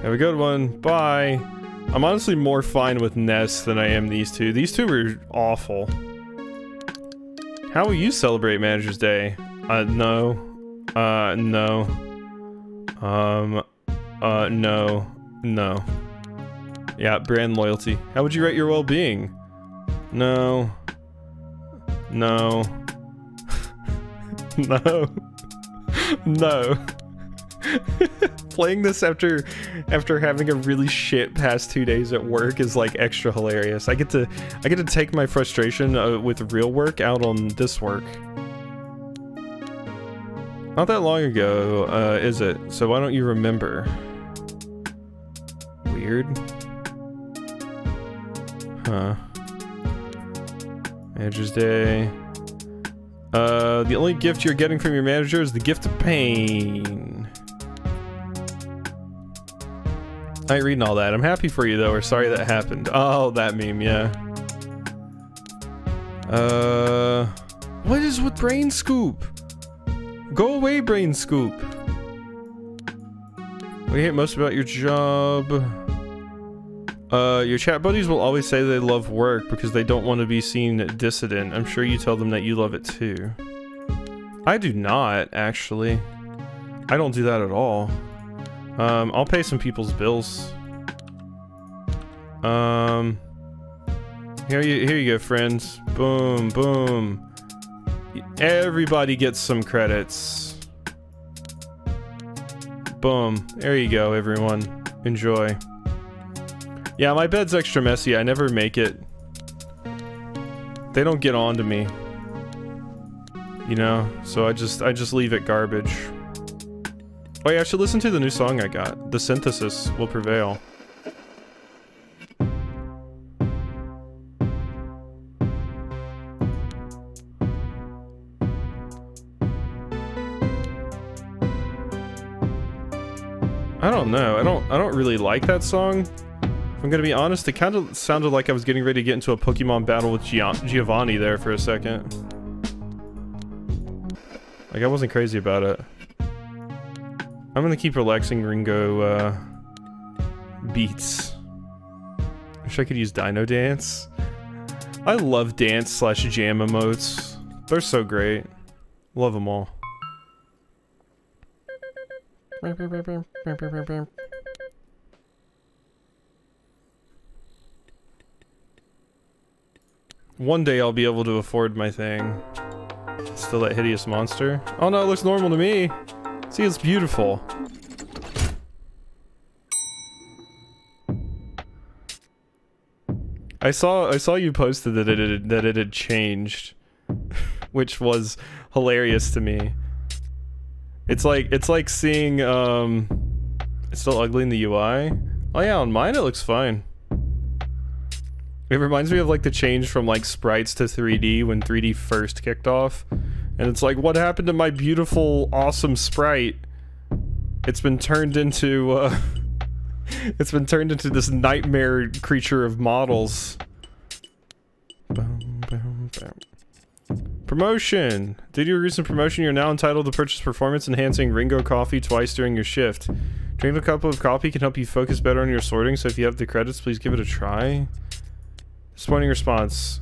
Have a good one. Bye. I'm honestly more fine with Ness than I am these two. These two were awful. How will you celebrate Manager's Day? No. No. No. Yeah, brand loyalty. How would you rate your well-being? No. No. No. No. Playing this after having a really shit past 2 days at work is like extra hilarious. I get to take my frustration with real work out on this work. Not that long ago, is it? So why don't you remember? Weird. Huh. Manager's Day. The only gift you're getting from your manager is the gift of pain. I ain't reading all that. I'm happy for you though, or sorry that happened. Oh, that meme, yeah. What is with Brain Scoop? Go away, Brain Scoop. What do you hate most about your job? Your chat buddies will always say they love work because they don't want to be seen dissident. I'm sure you tell them that you love it too. I do not, actually. I don't do that at all. I'll pay some people's bills. Here you go, friends. Boom, boom. Everybody gets some credits. Boom. There you go, everyone. Enjoy. Yeah, my bed's extra messy. I never make it. They don't get on to me. You know? So I just leave it garbage. Oh yeah, I should listen to the new song I got. The synthesis will prevail. I don't know. I don't really like that song. If I'm gonna be honest, it kind of sounded like I was getting ready to get into a Pokemon battle with Giovanni there for a second. Like, I wasn't crazy about it. I'm gonna keep relaxing Ringo, beats. Wish I could use Dino Dance. I love dance/jam emotes. They're so great. Love them all. One day I'll be able to afford my thing. Still that hideous monster. Oh no, it looks normal to me. See, it's beautiful. I saw you posted that it had changed, which was hilarious to me. It's like seeing it's still ugly in the UI. Oh yeah, on mine it looks fine. It reminds me of like the change from like sprites to 3D when 3D first kicked off. And it's like, what happened to my beautiful, awesome sprite? It's been turned into it's been turned into this nightmare creature of models. Promotion! Due to your recent promotion, you're now entitled to purchase performance-enhancing Ringo coffee twice during your shift. Drinking a cup of coffee can help you focus better on your sorting, so if you have the credits, please give it a try. Disappointing response.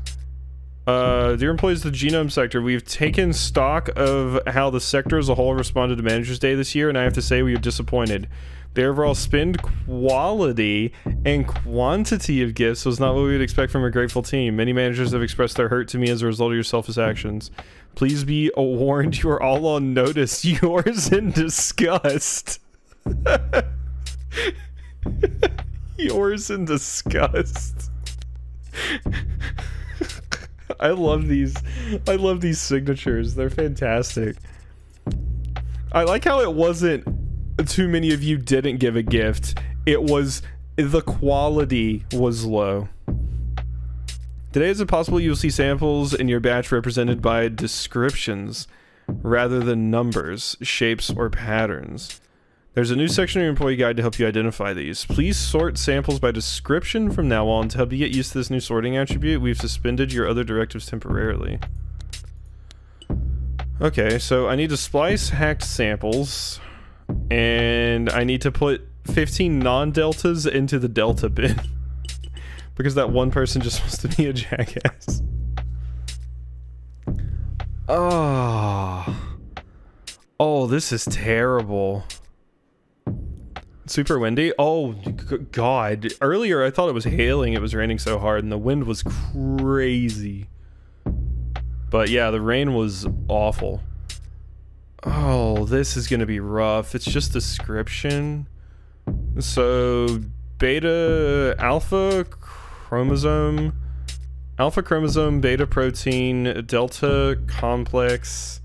Dear employees of the genome sector, we've taken stock of how the sector as a whole responded to Manager's Day this year, and I have to say we are disappointed. The overall spend, quality, and quantity of gifts was not what we would expect from a grateful team. Many managers have expressed their hurt to me as a result of your selfless actions. Please be warned, you are all on notice. Yours in disgust. Yours in disgust. I love these signatures. They're fantastic. I like how it wasn't too many of you didn't give a gift. It was the quality was low. Today, is it possible you'll see samples in your batch represented by descriptions rather than numbers, shapes, or patterns? There's a new section of your employee guide to help you identify these. Please sort samples by description from now on. To help you get used to this new sorting attribute, we've suspended your other directives temporarily. Okay, so I need to splice hacked samples, and I need to put 15 non-deltas into the delta bin. Because that one person just wants to be a jackass. Oh. Oh, this is terrible. Super windy? Oh, God. Earlier I thought it was hailing, it was raining so hard, and the wind was crazy. But yeah, the rain was awful. Oh, this is gonna be rough. It's just description. So, alpha chromosome, beta protein, delta complex,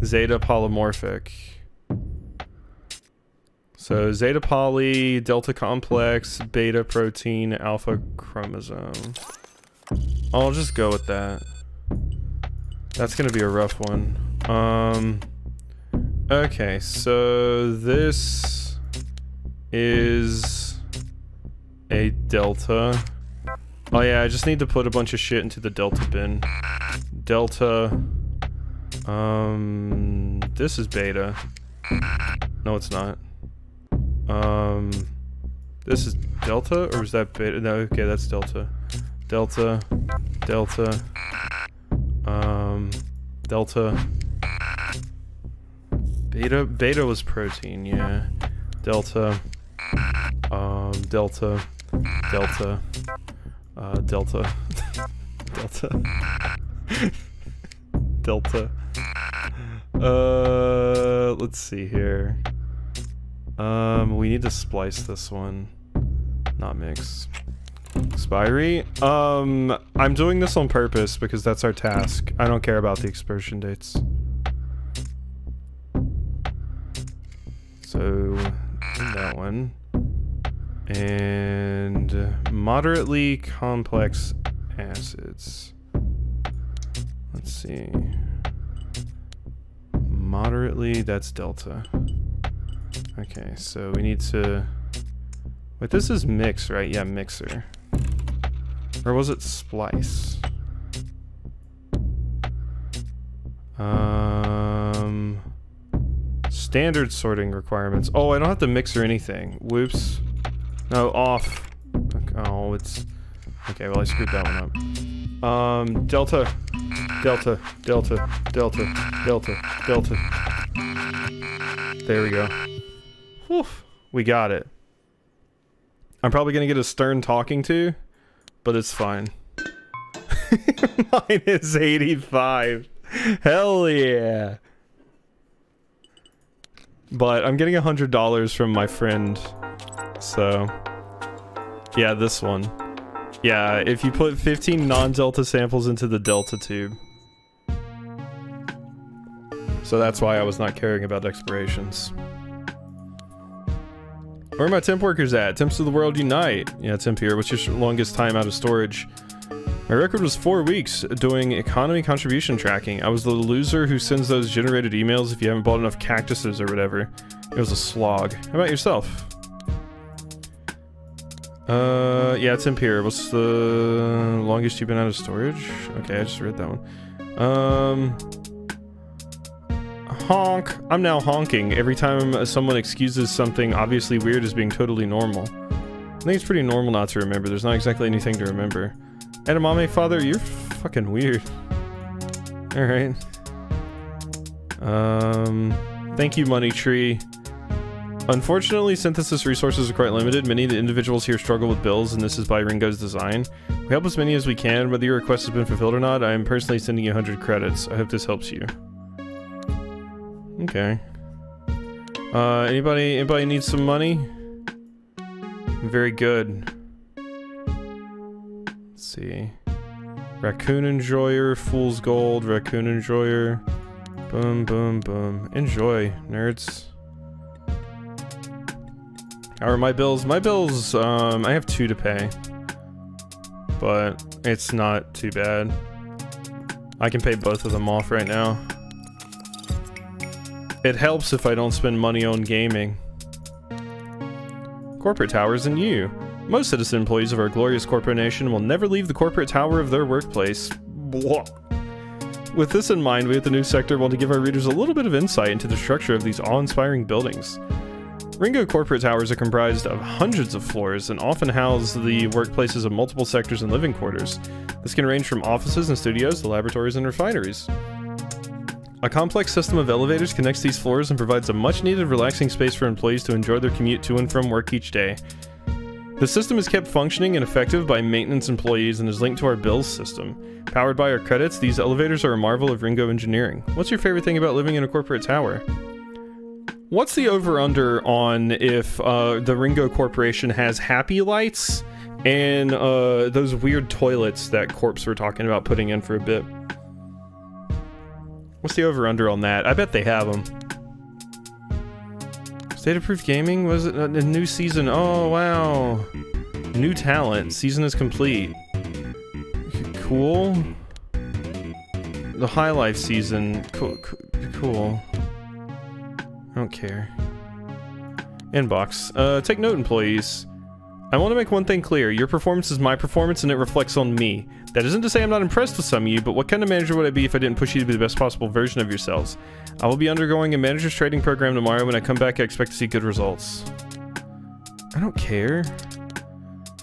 zeta polymorphic. So zeta poly, delta complex, beta protein, alpha chromosome. I'll just go with that. That's gonna be a rough one. Okay, so this is a delta. Oh yeah, I just need to put a bunch of shit into the delta bin. Delta. This is beta. No, it's not. This is delta, or is that beta? No, okay, that's delta. Delta. Delta. Delta. Beta was protein, yeah. Delta. Delta. Delta. Delta. Delta. Delta. Let's see here. We need to splice this one. Not mix. Expiry? I'm doing this on purpose because that's our task. I don't care about the expiration dates. So, that one. And moderately complex acids. Let's see. Moderately, that's delta. Okay, so we need to... Wait, this is mix, right? Yeah, mixer. Or was it splice? Standard sorting requirements. Oh, I don't have to mix or anything. Whoops. No, off. Okay, oh, it's... Okay, well I screwed that one up. Delta. Delta. Delta. Delta. Delta. Delta. There we go. Whew. We got it. I'm probably gonna get a stern talking to, but it's fine. Mine is 85. Hell yeah. But I'm getting $100 from my friend. So, yeah, this one. Yeah, if you put 15 non-delta samples into the delta tube. So that's why I was not caring about expirations. Where are my temp workers at? Temps of the world unite. Yeah, temp here. What's your longest time out of storage? My record was 4 weeks doing economy contribution tracking. I was the loser who sends those generated emails if you haven't bought enough cactuses or whatever. It was a slog. How about yourself? Yeah, temp here. What's the longest you've been out of storage? Okay, I just read that one. Honk. I'm now honking every time someone excuses something obviously weird as being totally normal. I think it's pretty normal not to remember. There's not exactly anything to remember. Edamame father, you're fucking weird. Alright. Thank you, Money Tree. Unfortunately, synthesis resources are quite limited. Many of the individuals here struggle with bills, and this is by Ringo's design. We help as many as we can. Whether your request has been fulfilled or not, I am personally sending you 100 credits. I hope this helps you. Okay. Anybody need some money? Very good. Let's see. Raccoon Enjoyer, Fool's Gold, Raccoon Enjoyer. Boom, boom, boom. Enjoy, nerds. How are my bills? My bills, I have 2 to pay. But it's not too bad. I can pay both of them off right now. It helps if I don't spend money on gaming. Corporate towers and you. Most citizen employees of our glorious Corponation will never leave the corporate tower of their workplace. Blah. With this in mind, we at the news sector want to give our readers a little bit of insight into the structure of these awe-inspiring buildings. Ringo corporate towers are comprised of hundreds of floors and often house the workplaces of multiple sectors and living quarters. This can range from offices and studios to laboratories and refineries. A complex system of elevators connects these floors and provides a much-needed relaxing space for employees to enjoy their commute to and from work each day. The system is kept functioning and effective by maintenance employees and is linked to our bills system. Powered by our credits, these elevators are a marvel of Ringo engineering. What's your favorite thing about living in a corporate tower? What's the over-under on if the Ringo Corporation has happy lights and those weird toilets that Corps were talking about putting in for a bit? What's the over-under on that? I bet they have them. State-approved gaming? Was it a new season? Oh, wow. New talent. Season is complete. Cool. The High Life season. Cool. I don't care. Inbox. Take note, employees. I want to make one thing clear. Your performance is my performance and it reflects on me. That isn't to say I'm not impressed with some of you, but what kind of manager would I be if I didn't push you to be the best possible version of yourselves? I will be undergoing a manager's training program tomorrow. When I come back, I expect to see good results. I don't care.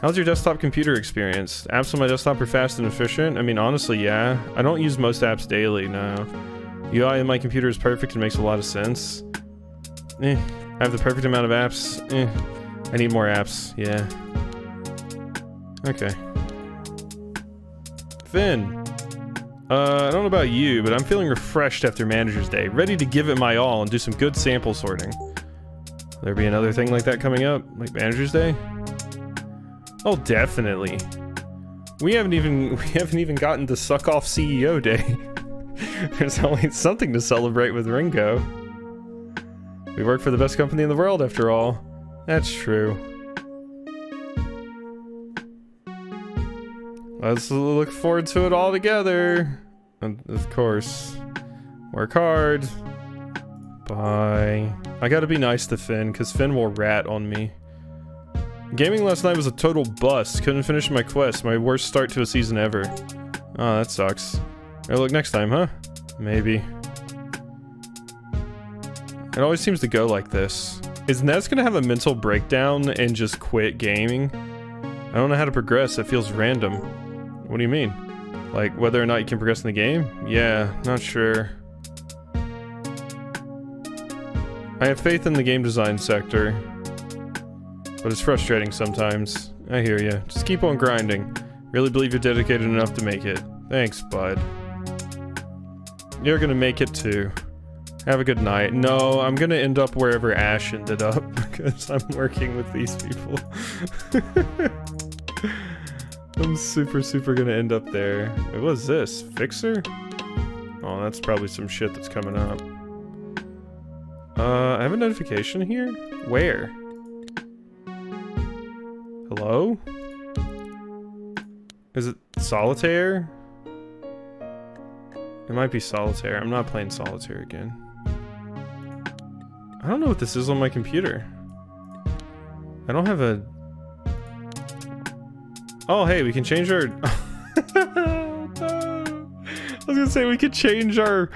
How's your desktop computer experience? Apps on my desktop are fast and efficient? I mean, honestly, yeah. I don't use most apps daily, no. UI on my computer is perfect and makes a lot of sense. I have the perfect amount of apps. I need more apps, yeah. Okay. Finn. I don't know about you, but I'm feeling refreshed after Manager's Day, ready to give it my all and do some good sample sorting. Will there be another thing like that coming up? Like Manager's Day? Oh, definitely. We haven't even gotten to suck off CEO Day. There's always something to celebrate with Ringo. We work for the best company in the world, after all. That's true. Let's look forward to it all together. And of course. Work hard. Bye. I gotta be nice to Finn, because Finn will rat on me. Gaming last night was a total bust. Couldn't finish my quest. My worst start to a season ever. Oh, that sucks. Hey, look next time, huh? Maybe. It always seems to go like this. Is Nez gonna have a mental breakdown and just quit gaming? I don't know how to progress. It feels random. What do you mean? Like, whether or not you can progress in the game? Yeah, not sure. I have faith in the game design sector. But it's frustrating sometimes. I hear you. Just keep on grinding. Really believe you're dedicated enough to make it. Thanks, bud. You're gonna make it too. Have a good night. No, I'm gonna end up wherever Ash ended up because I'm working with these people. I'm super gonna end up there. Wait, what is this? Fixer? Oh, that's probably some shit that's coming up. I have a notification here? Where? Hello? Is it Solitaire? It might be Solitaire. I'm not playing Solitaire again. I don't know what this is on my computer. I don't have a... Oh, hey, we can change our... I was gonna say we could change our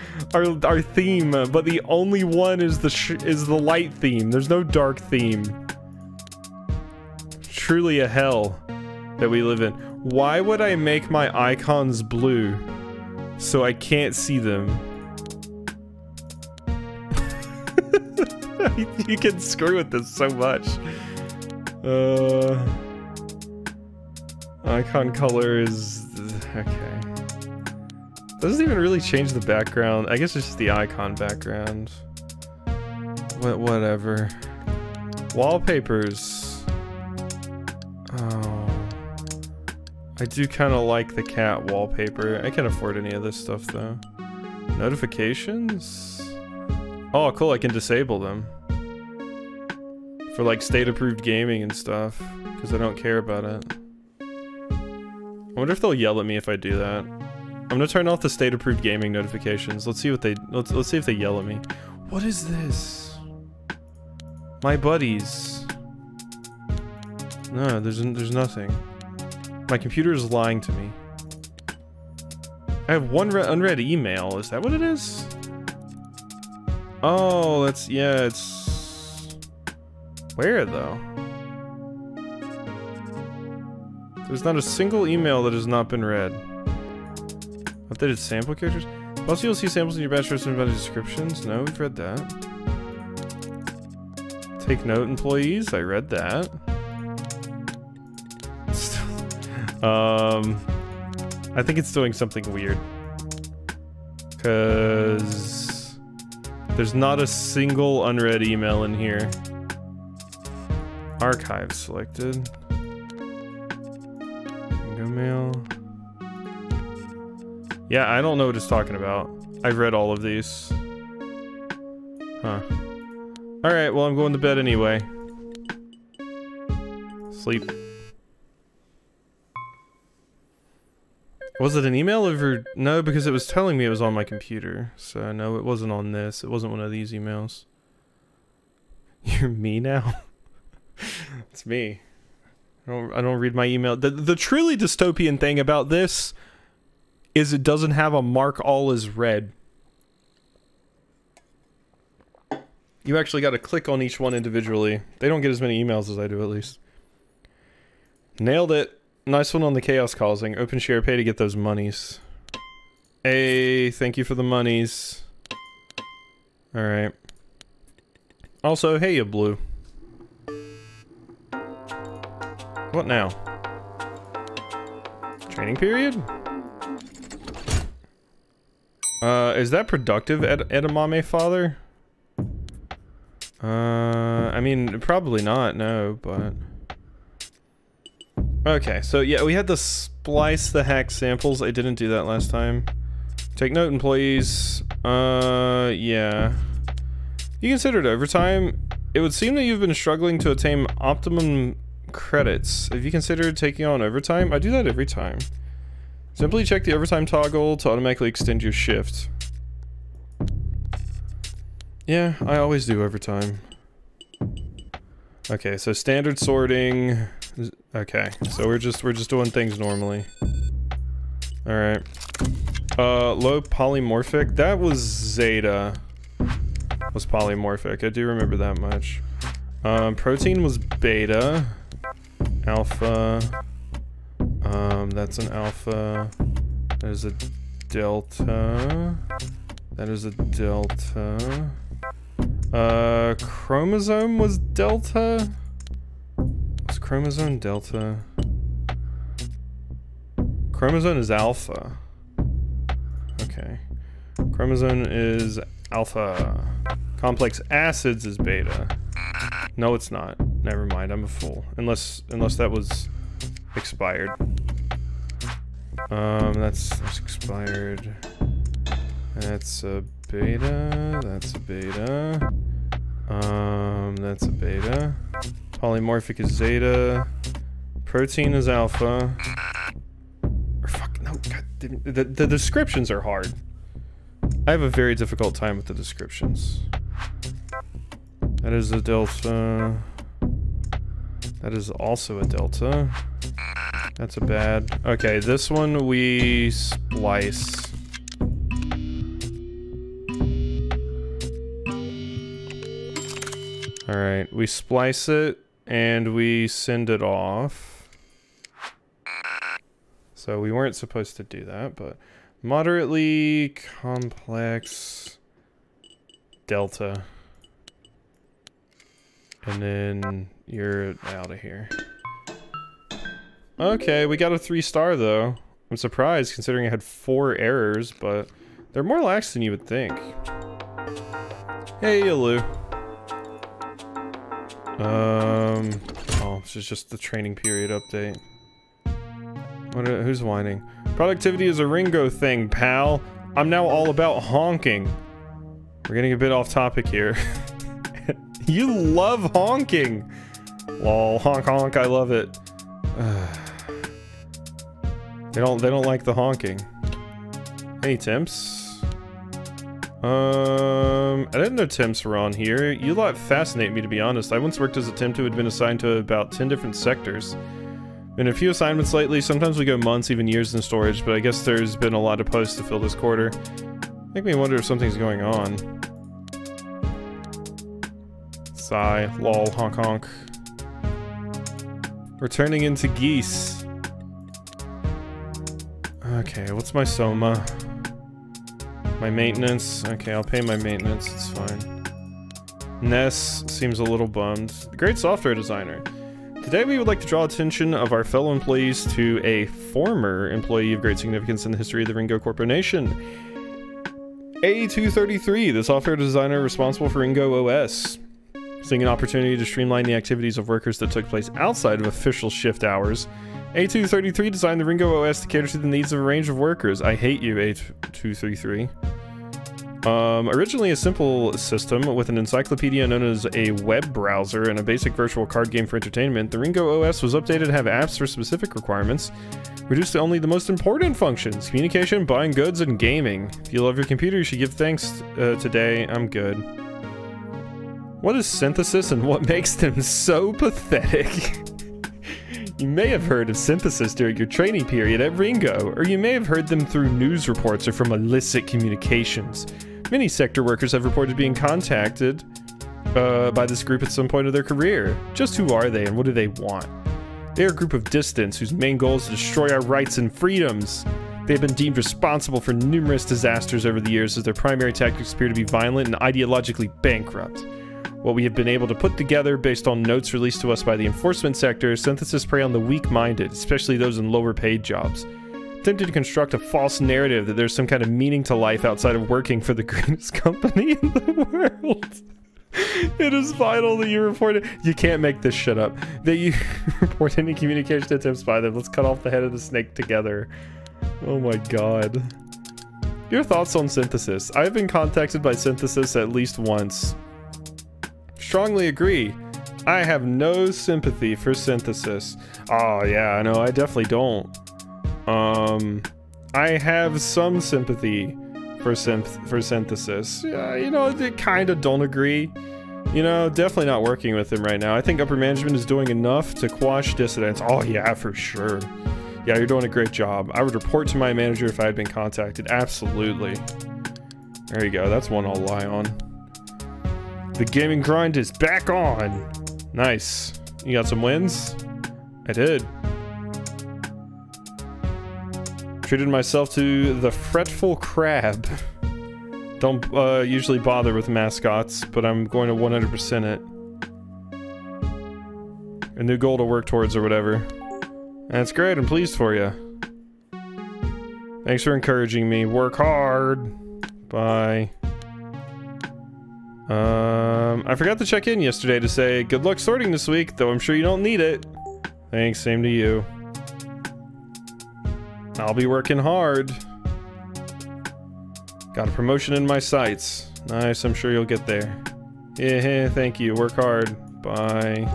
theme, but the only one is the light theme. There's no dark theme. Truly a hell that we live in. Why would I make my icons blue so I can't see them? You can screw with this so much. Icon color is okay. Doesn't even really change the background. I guess it's just the icon background. Whatever. Wallpapers. Oh. I do kind of like the cat wallpaper. I can't afford any of this stuff though. Notifications? Oh, cool. I can disable them. For like state approved gaming and stuff. Because I don't care about it. I wonder if they'll yell at me if I do that. I'm gonna turn off the state approved gaming notifications. Let's see what they let's see if they yell at me. What is this? My buddies. No, there's nothing. My computer is lying to me. I have one unread email. Is that what it is? Oh, that's yeah. It's where though? There's not a single email that has not been read. Updated sample characters? Also, you'll see samples in your bachelor's and descriptions. No, we've read that. Take note, employees. I read that. I think it's doing something weird. Cause there's not a single unread email in here. Archive selected. Bingo mail. Yeah, I don't know what it's talking about. I've read all of these. Huh. Alright, well I'm going to bed anyway. Sleep. Was it an email over? No, because it was telling me it was on my computer. So no, it wasn't on this. It wasn't one of these emails. You're me now? It's me. I don't read my email. The truly dystopian thing about this is it doesn't have a mark all as read. You actually got to click on each one individually. They don't get as many emails as I do, at least. Nailed it. Nice one on the chaos causing. Open share pay to get those monies. Hey, thank you for the monies. Alright. Also, hey, you blue. What now? Training period? Is that productive, edamame father? I mean, probably not, no, but... Okay, so yeah, we had to splice the hack samples. I didn't do that last time. Take note, employees. Yeah. You considered overtime? It would seem that you've been struggling to attain optimum credits. Have you considered taking on overtime? I do that every time. Simply check the overtime toggle to automatically extend your shift. Yeah, I always do overtime. Okay, so standard sorting. Okay, so we're just doing things normally. Alright. Low polymorphic. That was Zeta. Was polymorphic. I do remember that much. Protein was beta. Alpha. That's an alpha. That is a delta. That is a delta. Chromosome was delta? Was chromosome delta? Chromosome is alpha. Okay. Chromosome is alpha. Complex acids is beta. No, it's not. Never mind, I'm a fool. Unless that was expired. That's expired. That's a beta. That's a beta. That's a beta. Polymorphic is zeta. Protein is alpha. Or fuck, no, god, the descriptions are hard. I have a very difficult time with the descriptions. That is a delta. That is also a delta. That's a bad. Okay, this one we splice. Alright, we splice it and we send it off. So we weren't supposed to do that, but moderately complex delta. And then you're out of here. Okay, we got a 3-star though. I'm surprised considering I had 4 errors, but they're more lax than you would think. Hey, Lou. Oh, this is just the training period update. Who's whining? Productivity is a Ringo thing, pal. I'm now all about honking. We're getting a bit off topic here. You love honking! Lol, honk honk, I love it. They don't like the honking. Any temps? I didn't know temps were on here. You lot fascinate me, to be honest. I once worked as a temp who had been assigned to about 10 different sectors. Been a few assignments lately. Sometimes we go months, even years in storage, but I guess there's been a lot of posts to fill this quarter. Make me wonder if something's going on. Sigh. Lol. Honk honk. We're turning into geese. Okay, what's my soma? My maintenance. Okay, I'll pay my maintenance. It's fine. Ness seems a little bummed. Great software designer. Today we would like to draw attention of our fellow employees to a former employee of great significance in the history of the Ringo Corponation. A233, the software designer responsible for Ringo OS. Seeing an opportunity to streamline the activities of workers that took place outside of official shift hours, A233 designed the Ringo OS to cater to the needs of a range of workers. I hate you, A233. Originally a simple system with an encyclopedia known as a web browser and a basic virtual card game for entertainment, the Ringo OS was updated to have apps for specific requirements, reduced to only the most important functions: communication, buying goods, and gaming. If you love your computer, you should give thanks today. I'm good. What is synthesis and what makes them so pathetic? You may have heard of synthesis during your training period at Ringo, or you may have heard them through news reports or from illicit communications. Many sector workers have reported being contacted by this group at some point of their career. Just who are they and what do they want? They are a group of dissidents whose main goal is to destroy our rights and freedoms. They have been deemed responsible for numerous disasters over the years as their primary tactics appear to be violent and ideologically bankrupt. What we have been able to put together based on notes released to us by the enforcement sector, synthesis prey on the weak-minded, especially those in lower-paid jobs. Attempted to construct a false narrative that there's some kind of meaning to life outside of working for the greatest company in the world. It is vital that you report it. You can't make this shit up. That you report any communication attempts by them. Let's cut off the head of the snake together. Oh my god. Your thoughts on synthesis? I've been contacted by synthesis at least once. Strongly agree. I have no sympathy for synthesis. Oh yeah, no, I definitely don't. I have some sympathy for synthesis. Yeah, you know, I kind of don't agree. You know, definitely not working with him right now. I think upper management is doing enough to quash dissidents. Oh yeah, for sure. Yeah, you're doing a great job. I would report to my manager if I had been contacted. Absolutely. There you go. That's one I'll lie on. The gaming grind is back on. Nice. You got some wins? I did. Treated myself to the fretful crab. Don't usually bother with mascots, but I'm going to 100% it. A new goal to work towards or whatever. That's great, I'm pleased for you. Thanks for encouraging me. Work hard. Bye. I forgot to check in yesterday to say good luck sorting this week, though I'm sure you don't need it. Thanks, same to you. I'll be working hard. Got a promotion in my sights. Nice, I'm sure you'll get there. Yeah, thank you. Work hard. Bye.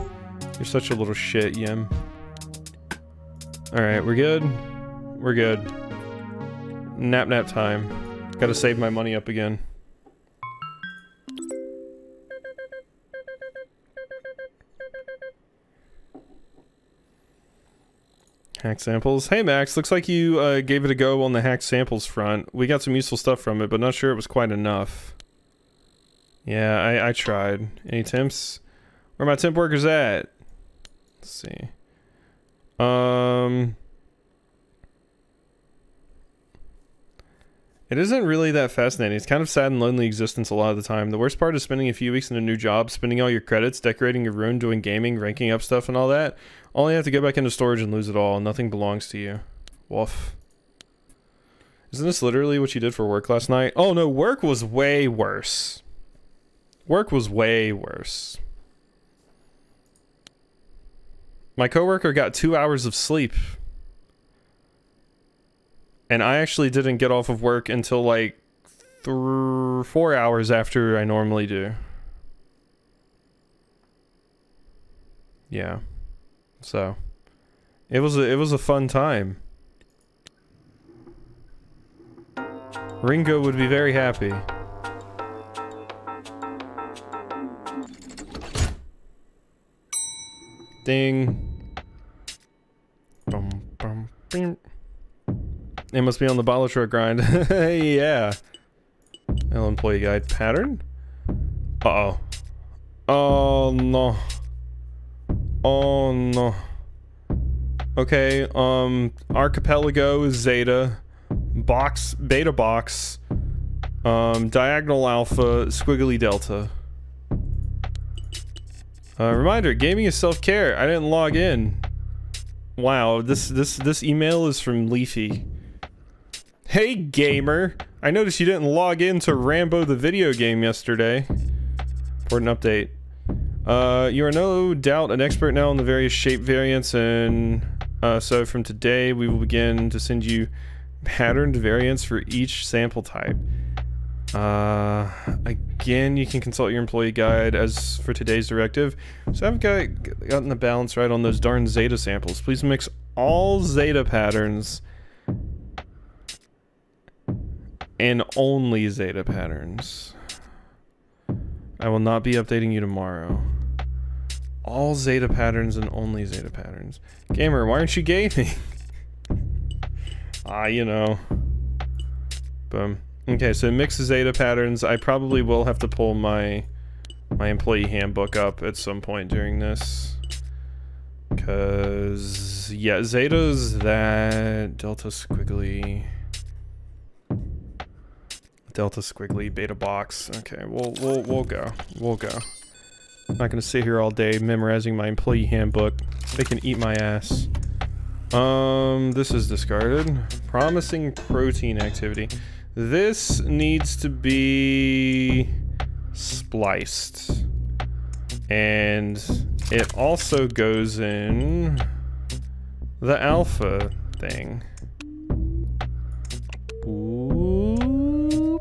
You're such a little shit, Yim. Alright, we're good? We're good. Nap time. Gotta save my money up again. Hack samples. Hey Max, looks like you gave it a go on the hack samples front. We got some useful stuff from it, but not sure it was quite enough. Yeah, I tried. Any temps? Where are my temp workers at? Let's see. It isn't really that fascinating. It's kind of sad and lonely existence a lot of the time. The worst part is spending a few weeks in a new job, spending all your credits, decorating your room, doing gaming, ranking up stuff and all that. Only have to go back into storage and lose it all. Nothing belongs to you. Woof. Isn't this literally what you did for work last night? Oh no, work was way worse. Work was way worse. My coworker got 2 hours of sleep. And I actually didn't get off of work until like 4 hours after I normally do. Yeah. So it was a fun time. Ringo would be very happy. Ding. Bum, bum, bing. It must be on the bottle truck grind. Yeah. L employee guide pattern. Uh-oh. Oh no. Oh no. Okay, Archipelago is Zeta. Box, Beta box. Diagonal Alpha, Squiggly Delta. Reminder, gaming is self-care. I didn't log in. Wow, this email is from Leafy. Hey gamer, I noticed you didn't log in to Rambo the video game yesterday. Important update. You are no doubt an expert now on the various shape variants, and so from today we will begin to send you patterned variants for each sample type. Again, you can consult your employee guide as for today's directive. So I haven't gotten the balance right on those darn Zeta samples. Please mix all Zeta patterns and only Zeta patterns. I will not be updating you tomorrow. All Zeta patterns and only Zeta patterns. Gamer, why aren't you gaming? You know. Boom. Okay, so mix Zeta patterns. I probably will have to pull my employee handbook up at some point during this. Cause yeah, Zeta's that Delta Squiggly. Delta Squiggly Beta box. Okay, we'll go. We'll go. I'm not gonna sit here all day memorizing my employee handbook. They can eat my ass. This is discarded. Promising protein activity. This needs to be spliced. And it also goes in the alpha thing. Ooh.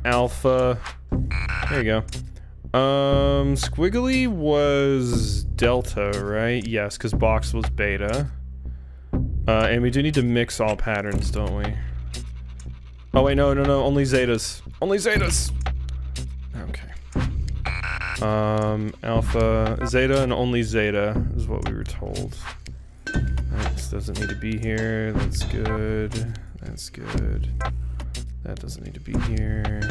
Alpha. There you go. Squiggly was delta, right? Yes, because box was beta. And we do need to mix all patterns, don't we? Oh wait, no, only Zetas. Only Zetas! Okay. Alpha, Zeta, and only Zeta is what we were told. This doesn't need to be here. That's good. That's good. That doesn't need to be here.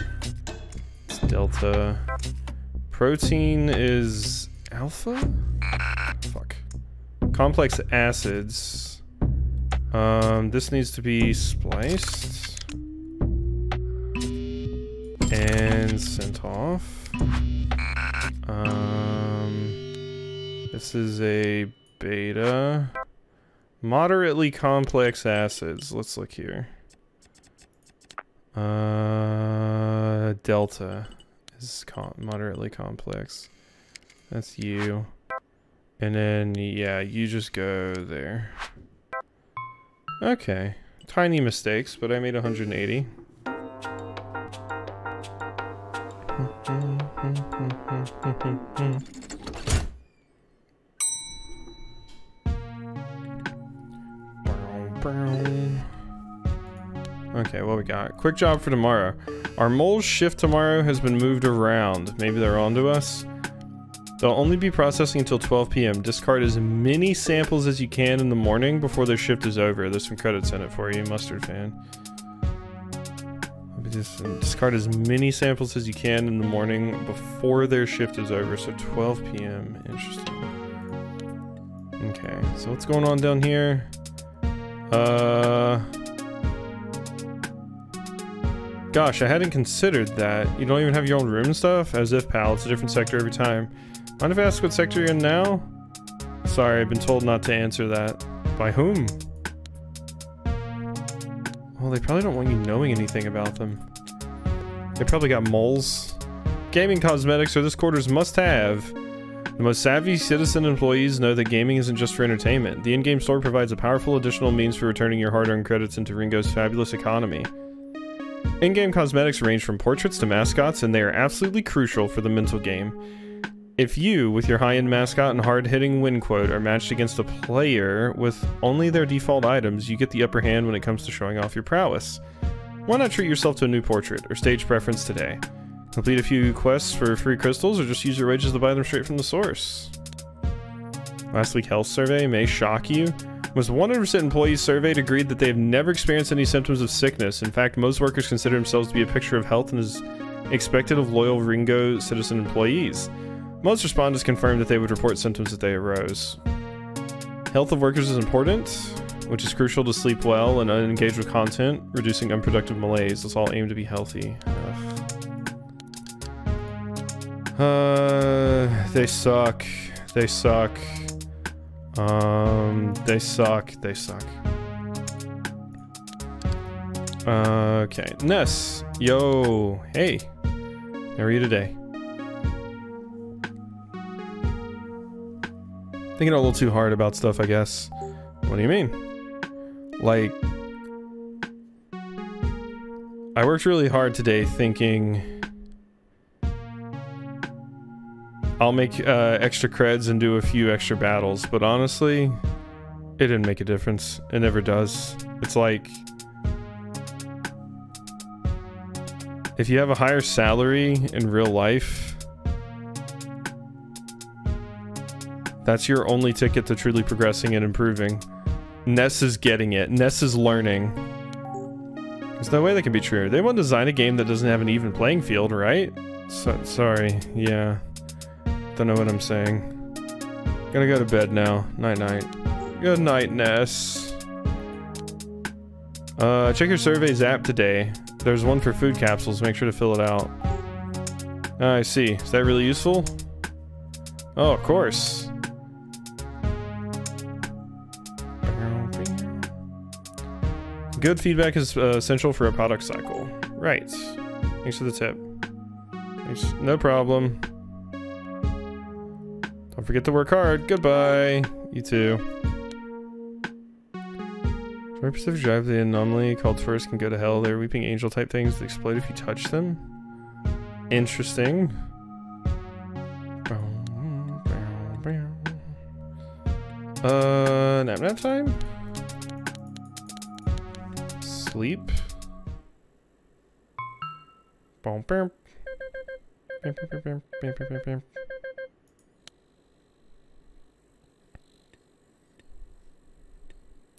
It's Delta. Protein is Alpha? Fuck. Complex acids. This needs to be spliced. And sent off. This is a beta. Moderately complex acids. Let's look here. Delta is moderately complex. That's you. And then, yeah, you just go there. Okay. Tiny mistakes, but I made 180. Okay, what we got? Quick job for tomorrow. Our mole's shift tomorrow has been moved around. Maybe they're onto us. They'll only be processing until 12 p.m. Discard as many samples as you can in the morning before their shift is over. There's some credits in it for you, Mustard Fan. Just discard as many samples as you can in the morning before their shift is over. So 12 p.m. Interesting. Okay, so what's going on down here? Gosh, I hadn't considered that. You don't even have your own room and stuff? As if, pal, it's a different sector every time. Mind if I ask what sector you're in now? Sorry, I've been told not to answer that. By whom? Well, they probably don't want you knowing anything about them. They probably got moles. Gaming cosmetics are this quarter's must-have. The most savvy citizen employees know that gaming isn't just for entertainment. The in-game store provides a powerful additional means for returning your hard-earned credits into Ringo's fabulous economy. In-game cosmetics range from portraits to mascots, and they are absolutely crucial for the mental game. If you, with your high-end mascot and hard-hitting win quote, are matched against a player with only their default items, you get the upper hand when it comes to showing off your prowess. Why not treat yourself to a new portrait or stage preference today? Complete a few quests for free crystals or just use your wages to buy them straight from the source. Last week's health survey may shock you. Most 100% employees surveyed agreed that they have never experienced any symptoms of sickness. In fact, most workers consider themselves to be a picture of health and is expected of loyal Ringo citizen employees. Most respondents confirmed that they would report symptoms if they arose. Health of workers is important, which is crucial to sleep well and engage with content, reducing unproductive malaise. Let's all aim to be healthy. They suck. They suck. They suck. They suck. Okay. Ness. Yo. Hey. How are you today? Thinking a little too hard about stuff, I guess. What do you mean? Like, I worked really hard today thinking I'll make extra creds and do a few extra battles, but honestly, it didn't make a difference. It never does. It's like, if you have a higher salary in real life, that's your only ticket to truly progressing and improving. Ness is getting it. Ness is learning. There's no way that can be true. They won't design a game that doesn't have an even playing field, right? Sorry. Yeah. Don't know what I'm saying. Gonna go to bed now. Night-night. Good night, Ness. Check your surveys app today. There's one for food capsules. Make sure to fill it out. I see. Is that really useful? Oh, of course. Good feedback is essential for a product cycle. Right. Thanks for the tip. Thanks. No problem. Don't forget to work hard. Goodbye. You too. Very Pacific Drive, the anomaly called first can go to hell. They're weeping angel type things that explode if you touch them. Interesting. Nap time? Sleep.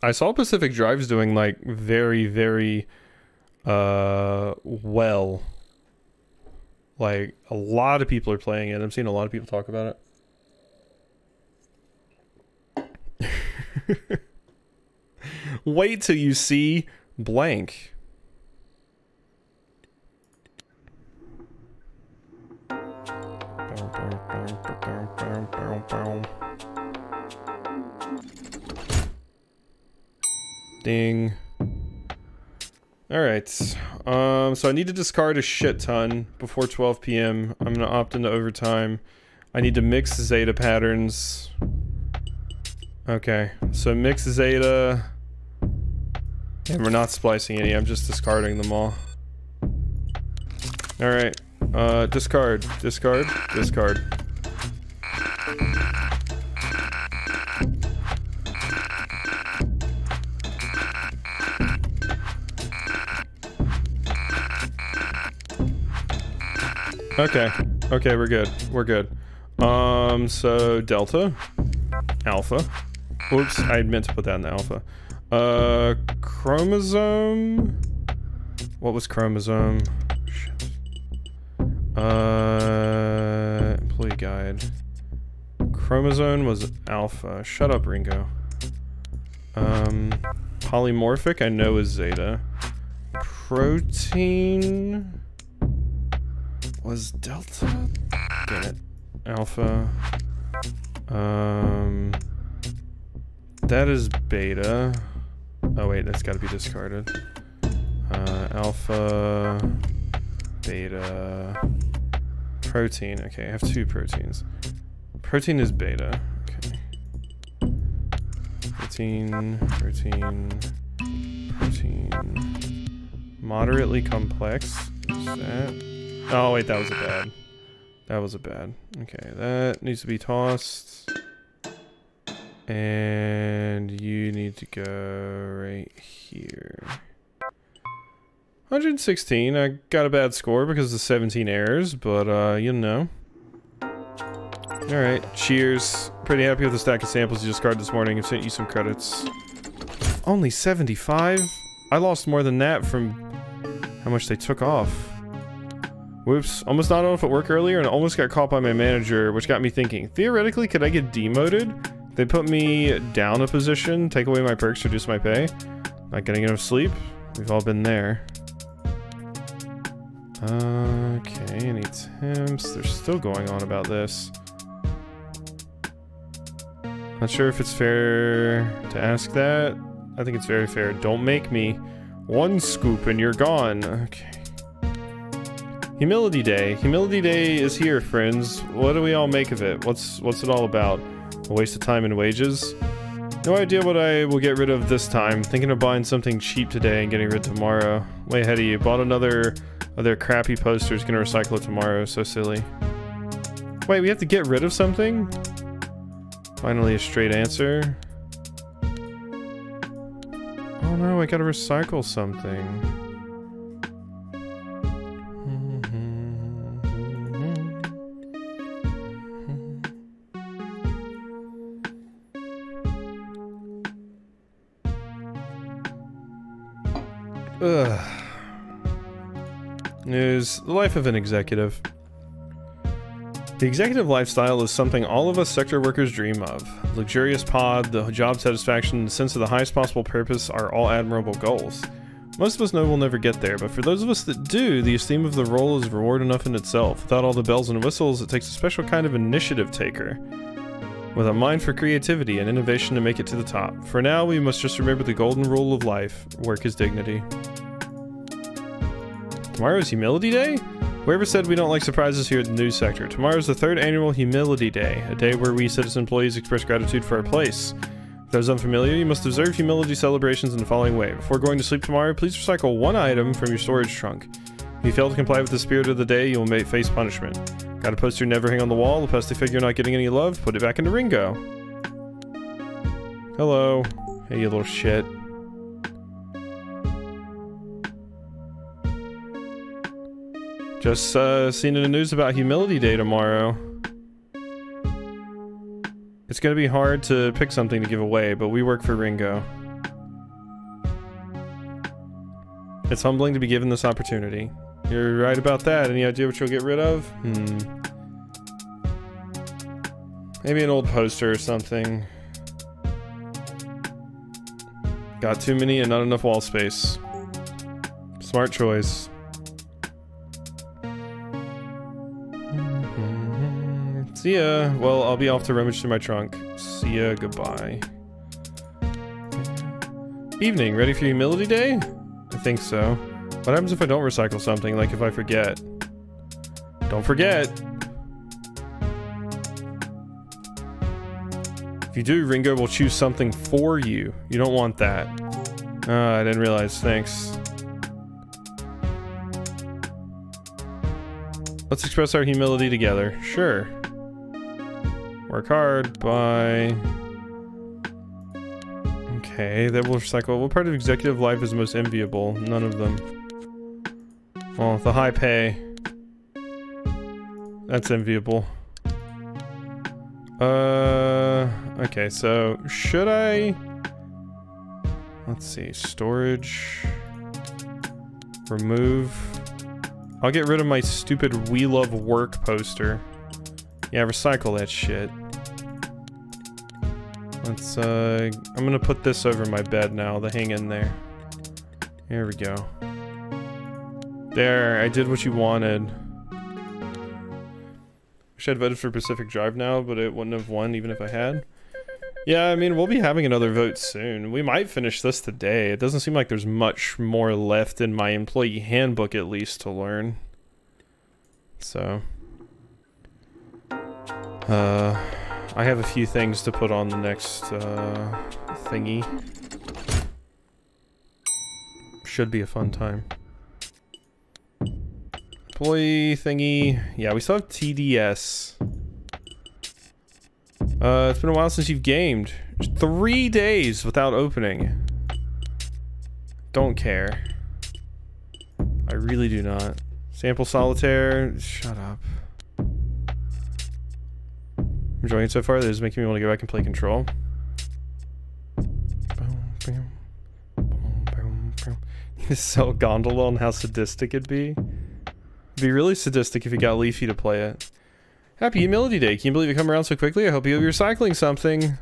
I saw Pacific Drive's doing like very well. Like a lot of people are playing it. I'm seeing a lot of people talk about it. Wait till you see blank. Ding. Alright. So I need to discard a shit ton before 12 p.m. I'm gonna opt into overtime. I need to mix Zeta patterns. Okay, so mix Zeta. And we're not splicing any, I'm just discarding them all. Alright. Discard. Discard. Discard. Okay. Okay, we're good. We're good. So Delta. Alpha. Oops, I meant to put that in the alpha. Chromosome. What was chromosome? Shit. Employee guide. Chromosome was alpha. Shut up, Ringo. Polymorphic I know is Zeta. Protein was Delta. Damn it. Alpha. That is Beta. Oh wait, that's gotta be discarded. Alpha, Beta, Protein. Okay, I have two proteins. Protein is Beta. Okay. Protein, Protein, Protein. Moderately complex. Is that? Oh wait, that was a bad. That was a bad. Okay, that needs to be tossed. And you need to go right here. 116. I got a bad score because of 17 errors, but you know. Alright, cheers. Pretty happy with the stack of samples you discarded this morning. I've sent you some credits. Only 75? I lost more than that from how much they took off. Whoops, almost not enough at work earlier and almost got caught by my manager, which got me thinking, theoretically, could I get demoted? They put me down a position, take away my perks, reduce my pay. Not getting enough sleep? We've all been there. Okay, any temps? They're still going on about this. Not sure if it's fair to ask that. I think it's very fair. Don't make me. One scoop and you're gone. Okay. Humility Day. Humility Day is here, friends. What do we all make of it? What's it all about? A waste of time and wages? No idea what I will get rid of this time. Thinking of buying something cheap today and getting rid tomorrow. Way ahead of you. Bought another of their crappy posters. Gonna recycle it tomorrow. So silly. Wait, we have to get rid of something? Finally a straight answer. Oh no, I gotta recycle something. Ugh. News. The life of an executive. The executive lifestyle is something all of us sector workers dream of. Luxurious pod, the job satisfaction, the sense of the highest possible purpose are all admirable goals. Most of us know we'll never get there, but for those of us that do, the esteem of the role is reward enough in itself. Without all the bells and whistles, it takes a special kind of initiative taker, with a mind for creativity and innovation to make it to the top. For now, we must just remember the golden rule of life. Work is dignity. Tomorrow's Humility Day? Whoever said we don't like surprises here at the news sector? Tomorrow's the 3rd annual Humility Day, a day where we citizen employees express gratitude for our place. For those unfamiliar, you must observe humility celebrations in the following way. Before going to sleep tomorrow, please recycle one item from your storage trunk. If you fail to comply with the spirit of the day, you will face punishment. Got a poster never hang on the wall, the pesty figure not getting any love, put it back into Ringo. Hello. Hey, you little shit. Just seen in the news about Humility Day tomorrow. It's gonna be hard to pick something to give away, but we work for Ringo. It's humbling to be given this opportunity. You're right about that. Any idea what you'll get rid of? Maybe an old poster or something. Got too many and not enough wall space. Smart choice. See ya. Well, I'll be off to rummage through my trunk. See ya. Goodbye. Evening, ready for humility day? I think so. What happens if I don't recycle something, like if I forget? Don't forget! If you do, Ringo will choose something for you. You don't want that. I didn't realize. Thanks. Let's express our humility together. Sure. Work hard. Bye. Okay, that will recycle. What part of executive life is most enviable? None of them. Well, the high pay. That's enviable. Okay, so should I... Let's see, storage... Remove... I'll get rid of my stupid We Love Work poster. Yeah, recycle that shit. Let's, I'm gonna put this over my bed now, to hang in there. Here we go. There, I did what you wanted. Wish I'd voted for Pacific Drive now, but it wouldn't have won even if I had. Yeah, I mean, we'll be having another vote soon. We might finish this today. It doesn't seem like there's much more left in my employee handbook, at least, to learn. So... I have a few things to put on the next, thingy. Should be a fun time. Employee thingy. Yeah, we still have TDS. It's been a while since you've gamed. 3 days without opening. Don't care. I really do not. Sample solitaire. Shut up. Enjoying it so far. This is making me want to go back and play Control. Need to sell Gondola on how sadistic it'd be. It'd be really sadistic if you got Leafy to play it. Happy Humility Day. Can you believe it come around so quickly? I hope you'll be recycling something.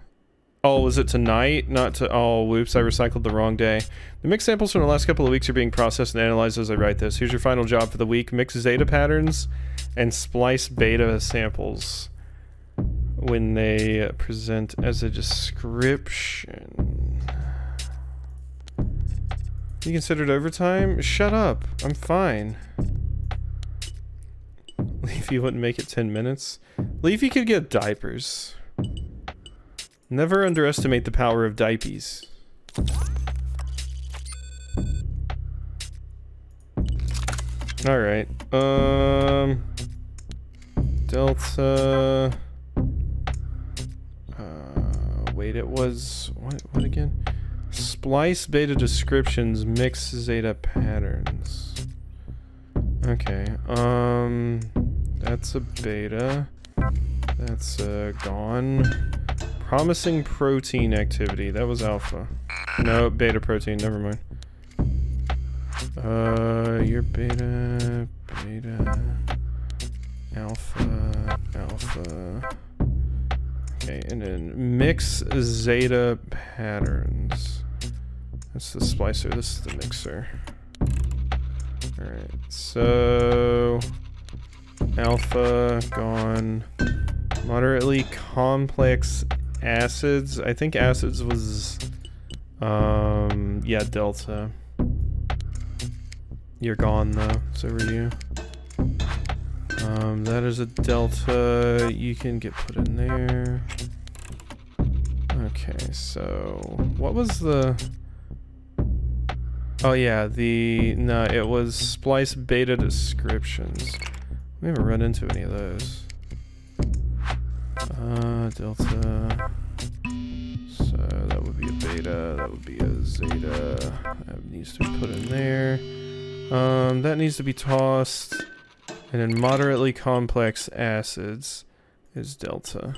Oh, was it tonight? Not to... Oh, whoops, I recycled the wrong day. The mix samples from the last couple of weeks are being processed and analyzed as I write this. Here's your final job for the week. Mix Zeta patterns and splice Beta samples when they present as a description. You considered overtime? Shut up. I'm fine. Leafy wouldn't make it 10 minutes. Leafy could get diapers. Never underestimate the power of diapies. Alright. Delta... wait, it was... What again? Splice beta descriptions, mix zeta patterns. Okay, that's a beta. That's gone. Promising protein activity. That was alpha. No, beta protein. Never mind. You're beta, beta, alpha, alpha. Okay, and then mix zeta patterns. That's the splicer. This is the mixer. Alright, so alpha gone. Moderately complex acids. I think acids was yeah, delta. You're gone though, so were you. That is a delta. You can get put in there. Okay, so what was the... Oh yeah, no, it was splice beta descriptions. We haven't run into any of those. Delta. So that would be a beta, that would be a zeta. That needs to be put in there. That needs to be tossed. And then moderately complex acids is delta.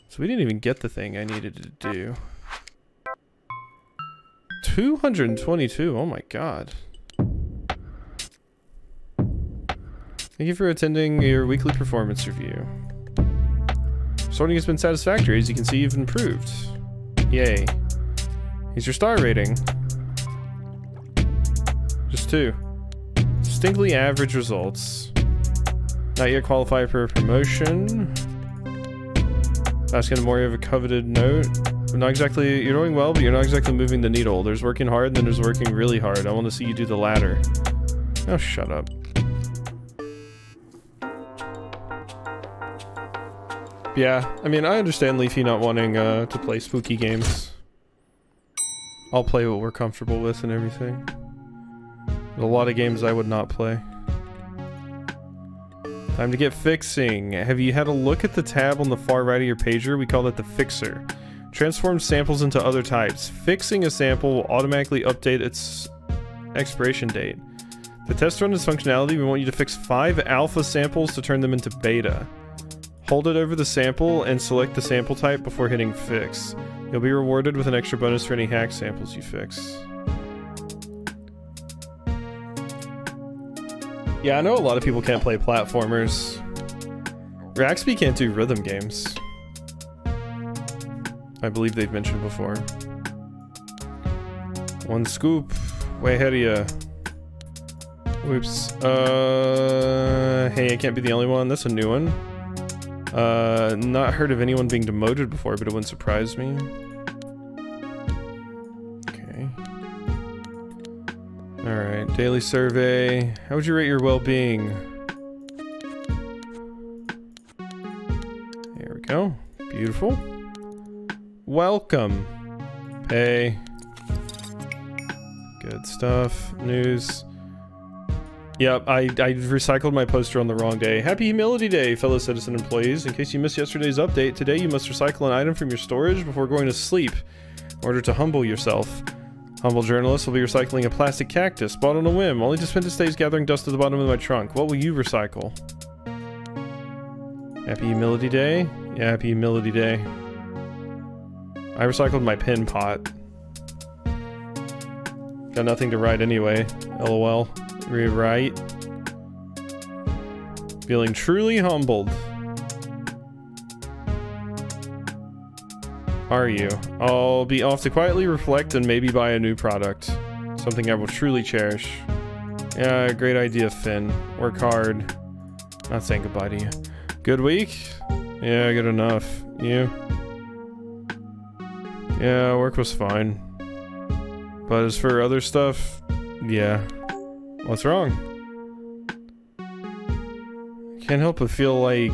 So we didn't even get the thing I needed to do. 222, oh my god. Thank you for attending your weekly performance review. Sorting has been satisfactory. As you can see, you've improved. Yay. Here's your star rating. Just 2. Distinctly average results. Not yet qualified for a promotion. Asking more of a coveted note. not exactly, you're doing well, but you're not exactly moving the needle. There's working hard, and then there's working really hard. I want to see you do the latter. Oh, shut up. Yeah, I mean, I understand Leafy not wanting to play spooky games. I'll play what we're comfortable with and everything. There's a lot of games I would not play. Time to get fixing. Have you had a look at the tab on the far right of your pager? We call that the fixer. Transform samples into other types. Fixing a sample will automatically update its expiration date. To test run this functionality, we want you to fix 5 alpha samples to turn them into beta. Hold it over the sample and select the sample type before hitting fix. You'll be rewarded with an extra bonus for any hack samples you fix. Yeah, I know a lot of people can't play platformers. Raxby can't do rhythm games. I believe they've mentioned before. One scoop. Way ahead of ya. Whoops. Hey, I can't be the only one. That's a new one. Not heard of anyone being demoted before, but it wouldn't surprise me. Okay. Alright, daily survey. How would you rate your well-being? There we go. Beautiful. Welcome. Pay. Good stuff. News. Yep, I recycled my poster on the wrong day. Happy Humility Day, fellow citizen employees. In case you missed yesterday's update, today you must recycle an item from your storage before going to sleep in order to humble yourself. Humble journalists will be recycling a plastic cactus bought on a whim, only to spend its days gathering dust at the bottom of my trunk. What will you recycle? Happy Humility Day? Yeah, Happy Humility Day. I recycled my pin pot. Got nothing to write anyway. LOL. Rewrite. Feeling truly humbled. Are you? I'll be off to quietly reflect and maybe buy a new product. Something I will truly cherish. Yeah, great idea, Finn. Work hard. Not saying goodbye to you. Good week? Yeah, good enough. You? Yeah, work was fine. But as for other stuff, yeah. What's wrong? Can't help but feel like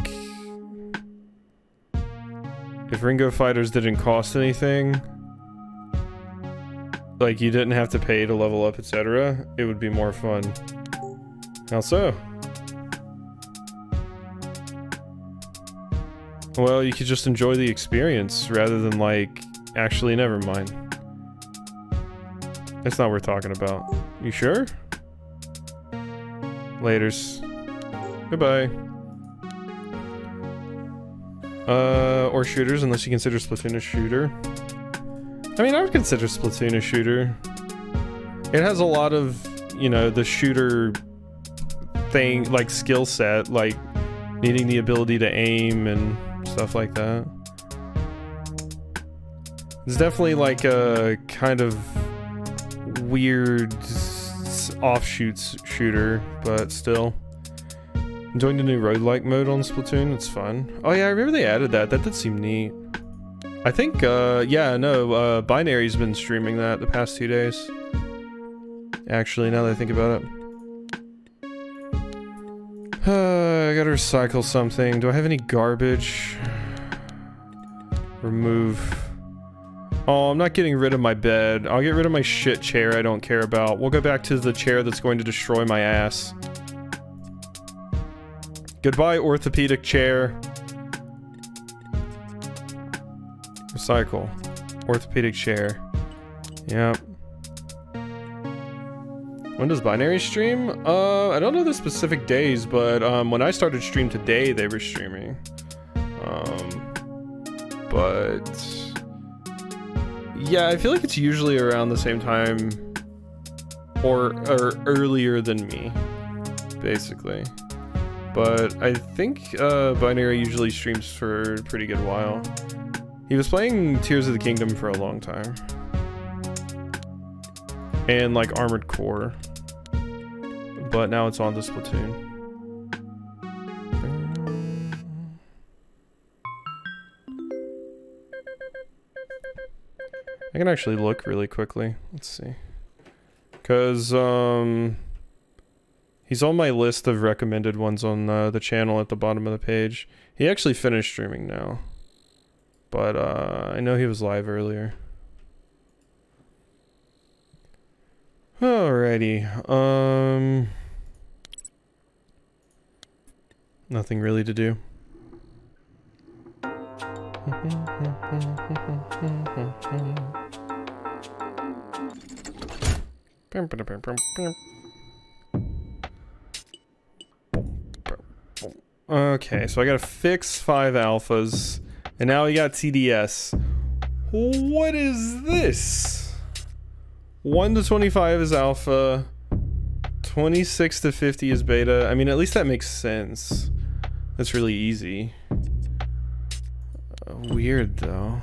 if Ringo Fighters didn't cost anything, like you didn't have to pay to level up, etc., it would be more fun. How so? Well, you could just enjoy the experience rather than like, actually, never mind. It's not worth talking about. You sure? Laters. Goodbye. Or shooters, unless you consider Splatoon a shooter. I mean, I would consider Splatoon a shooter. It has a lot of, you know, the shooter thing, like skill set, like needing the ability to aim and stuff like that. It's definitely like a kind of weird offshoots shooter, but still. Enjoying the new roguelike mode on Splatoon, it's fun. Oh yeah, I remember they added that. That did seem neat. I think, yeah, no, Binary's been streaming that the past 2 days. Actually, now that I think about it. I gotta recycle something. Do I have any garbage? Remove. Oh, I'm not getting rid of my bed. I'll get rid of my shit chair I don't care about. We'll go back to the chair that's going to destroy my ass. Goodbye, orthopedic chair. Recycle. Orthopedic chair. Yep. When does Binary stream? I don't know the specific days, but when I started stream today, they were streaming. But yeah, I feel like it's usually around the same time or earlier than me, basically. But I think Binary usually streams for a pretty good while. He was playing Tears of the Kingdom for a long time. And like Armored Core. But now it's on the Splatoon. can actually look really quickly. Let's see. Because, he's on my list of recommended ones on the channel at the bottom of the page. He actually finished streaming now. But, I know he was live earlier. Alrighty. Nothing really to do. Okay, so I gotta fix 5 alphas, and now we got TDS. What is this? 1 to 25 is alpha, 26 to 50 is beta. I mean, at least that makes sense. That's really easy. Weird though.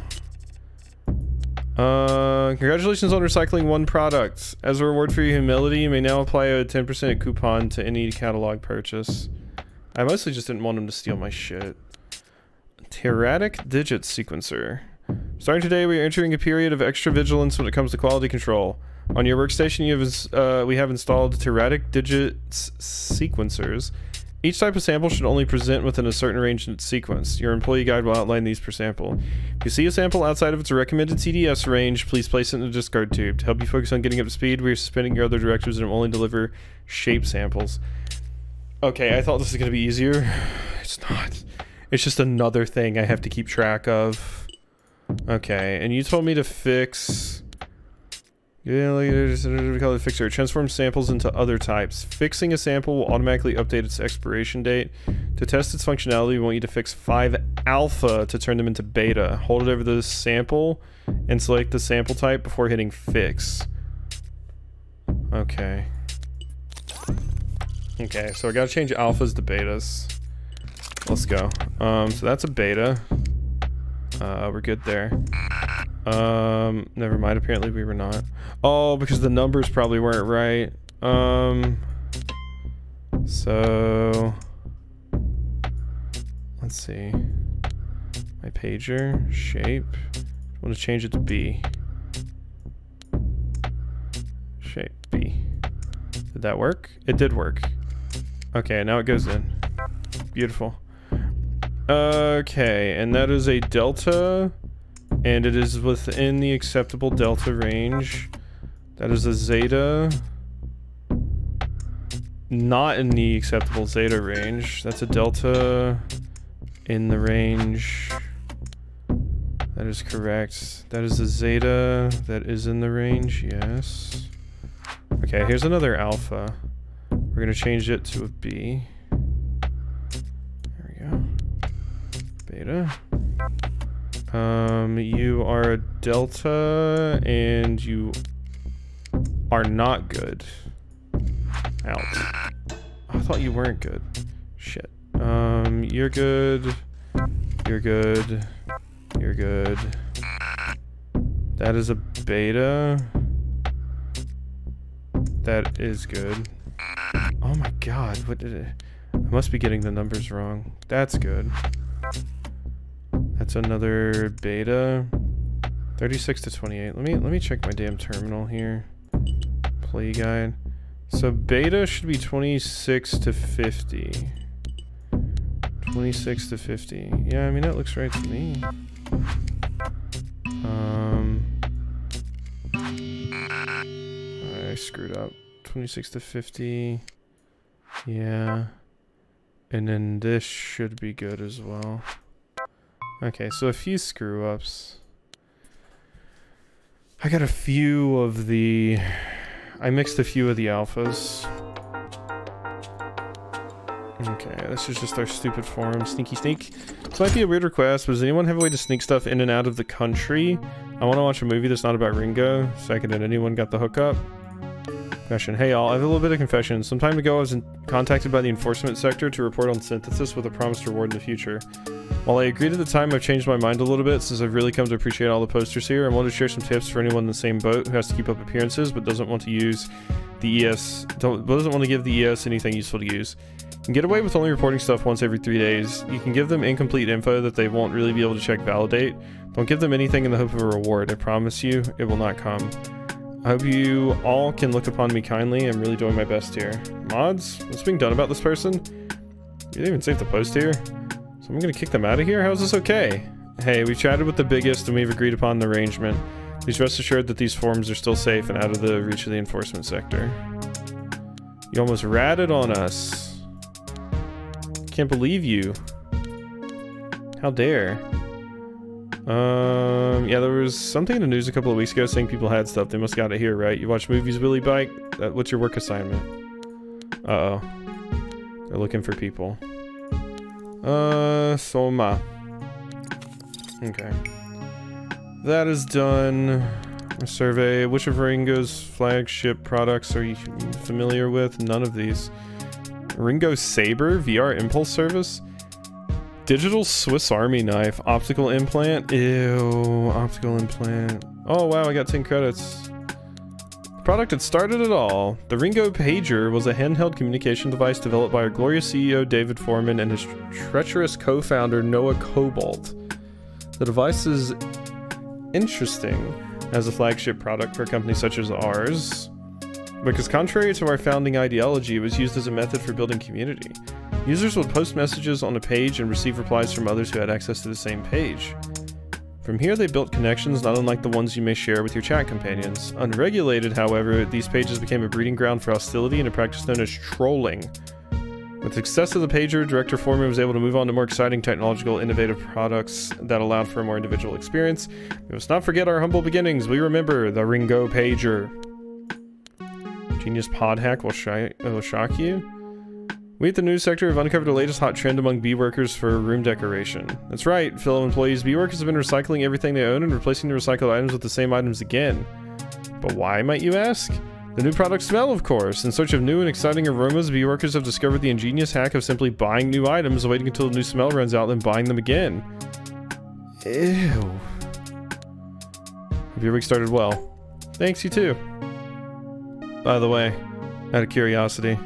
Congratulations on recycling 1 product. As a reward for your humility, you may now apply a 10% coupon to any catalog purchase. I mostly just didn't want him to steal my shit. Terratic digit sequencer. Starting today, we are entering a period of extra vigilance when it comes to quality control. On your workstation, we have installed Terratic digits sequencers. Each type of sample should only present within a certain range in its sequence. Your employee guide will outline these per sample. If you see a sample outside of its recommended TDS range, please place it in a discard tube. To help you focus on getting up to speed, we are suspending your other directives and will only deliver shape samples. Okay, I thought this was going to be easier. It's not. It's just another thing I have to keep track of. Okay, and you told me to fix... Yeah, we call it fixer. Transform samples into other types. Fixing a sample will automatically update its expiration date. To test its functionality, we want you to fix 5 alpha to turn them into beta. Hold it over the sample and select the sample type before hitting fix. Okay. Okay, so I gotta change alphas to betas. Let's go. So that's a beta. We're good there. Never mind, apparently we were not. Oh, because the numbers probably weren't right. So... let's see. My pager, shape. I want to change it to B. Shape, B. Did that work? It did work. Okay, now it goes in. Beautiful. Okay, and that is a delta, and it is within the acceptable delta range. That is a zeta. Not in the acceptable zeta range. That's a delta in the range. That is correct. That is a zeta that is in the range, yes. Okay, here's another alpha. We're gonna change it to a B. There we go. Beta. You are a delta, and you are not good. Out. I thought you weren't good. Shit. You're good. You're good. You're good. That is a beta. That is good. Oh my god, what did it... I must be getting the numbers wrong. That's good. That's another beta. 36 to 28. Let me check my damn terminal here. Play guide. So beta should be 26 to 50. 26 to 50. Yeah, I mean that looks right to me. I screwed up. 26 to 50. Yeah. And then this should be good as well. Okay, so a few screw ups. I got a few of the... I mixed a few of the alphas. Okay, this is just our stupid forum. Sneaky sneak. This might be a weird request, but does anyone have a way to sneak stuff in and out of the country? I want to watch a movie that's not about Ringo. Second, and anyone got the hookup? Confession. Hey all, I have a little bit of confession. Some time ago I was contacted by the enforcement sector to report on synthesis with a promised reward in the future. While I agreed at the time, I've changed my mind a little bit since I've really come to appreciate all the posters here. I wanted to share some tips for anyone in the same boat who has to keep up appearances but doesn't want to use the ES, doesn't want to give the ES anything useful to use. You can get away with only reporting stuff once every 3 days. You can give them incomplete info that they won't really be able to check validate. Don't give them anything in the hope of a reward. I promise you, it will not come. I hope you all can look upon me kindly. I'm really doing my best here. Mods? What's being done about this person? You didn't even save the post here? So I'm gonna kick them out of here? How is this okay? Hey, we chatted with the biggest and we've agreed upon the arrangement. Please rest assured that these forms are still safe and out of the reach of the enforcement sector. You almost ratted on us. Can't believe you. How dare. Yeah, there was something in the news a couple of weeks ago saying people had stuff. They must got it here, right? You watch movies, Willy Bike? What's your work assignment? Uh-oh. They're looking for people. Soma. Okay. That is done. A survey. Which of Ringo's flagship products are you familiar with? None of these. Ringo Saber? VR impulse service? Digital Swiss Army knife. Optical implant? Ew. Optical implant. Oh wow, I got 10 credits. The product that started it all. The Ringo Pager was a handheld communication device developed by our glorious CEO David Foreman and his treacherous co-founder Noah Cobalt. The device is interesting as a flagship product for a company such as ours, because contrary to our founding ideology, it was used as a method for building community. Users would post messages on a page and receive replies from others who had access to the same page. From here they built connections not unlike the ones you may share with your chat companions. Unregulated, however, these pages became a breeding ground for hostility and a practice known as trolling. With the success of the pager, Director Foreman was able to move on to more exciting technological, innovative products that allowed for a more individual experience. We must not forget our humble beginnings. We remember the Ringo Pager. Genius pod hack will shock you. We at the news sector have uncovered the latest hot trend among bee workers for room decoration. That's right, fellow employees, bee workers have been recycling everything they own and replacing the recycled items with the same items again. But why, might you ask? The new products smell, of course. In search of new and exciting aromas, bee workers have discovered the ingenious hack of simply buying new items, waiting until the new smell runs out, then buying them again. Ew. Hope your week started well. Thanks, you too. By the way, out of curiosity,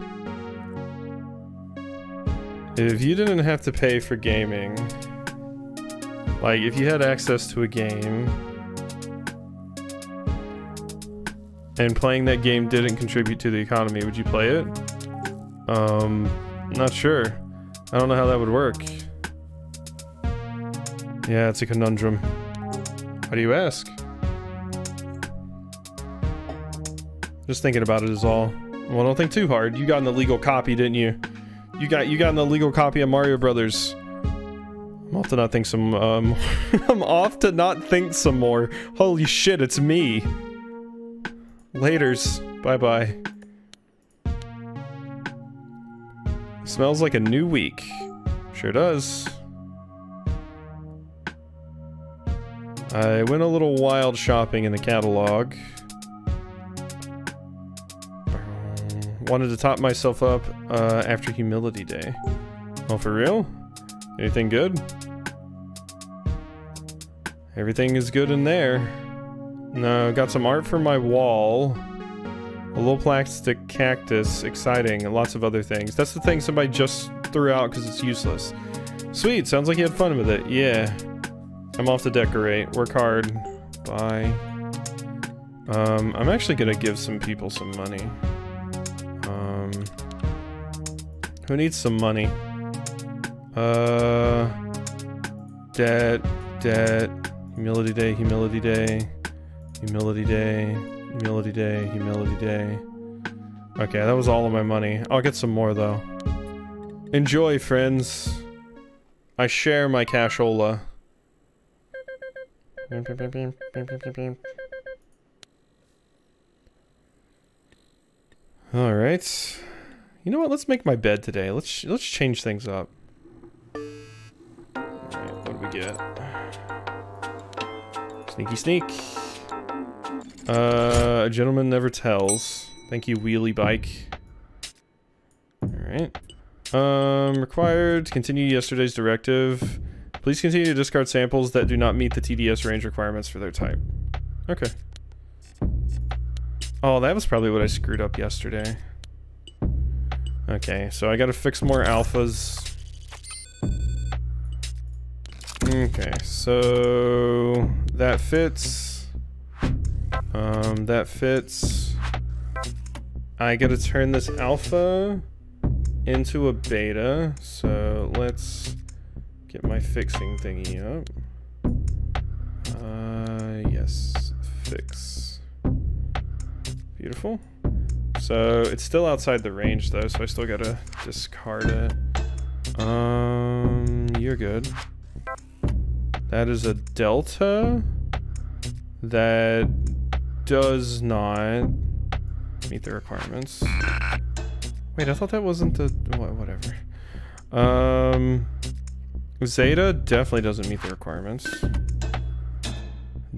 if you didn't have to pay for gaming, like if you had access to a game, and playing that game didn't contribute to the economy, would you play it? Not sure. I don't know how that would work. Yeah, it's a conundrum. How do you ask? Just thinking about it is all. Well, don't think too hard. You got an illegal copy, didn't you? You got an illegal copy of Mario Brothers. I'm off to not think some, I'm off to not think some more. Holy shit, it's me. Laters. Bye-bye. Smells like a new week. Sure does. I went a little wild shopping in the catalog. Wanted to top myself up after Humility Day. Oh, for real? Anything good? Everything is good in there. No, got some art for my wall. A little plastic cactus. Exciting. And lots of other things. That's the thing somebody just threw out because it's useless. Sweet. Sounds like you had fun with it. Yeah. I'm off to decorate. Work hard. Bye. I'm actually gonna give some people some money. Who needs some money? Debt, Humility Day, Humility Day, Humility Day, Humility Day, Humility Day. Okay, that was all of my money. I'll get some more though. Enjoy, friends. I share my cashola. All right. You know what? Let's make my bed today. Let's change things up. Alright, what do we get? Sneaky sneak. A gentleman never tells. Thank you, wheelie bike. Alright. Required to continue yesterday's directive. Please continue to discard samples that do not meet the TDS range requirements for their type. Okay. Oh, that was probably what I screwed up yesterday. Okay, so I gotta fix more alphas. Okay, so that fits. That fits. I gotta turn this alpha into a beta, so let's get my fixing thingy up. Yes, fix. Beautiful. So it's still outside the range though, so I still gotta discard it. You're good. That is a delta that does not meet the requirements. Wait, I thought that wasn't the whatever. Zeta definitely doesn't meet the requirements.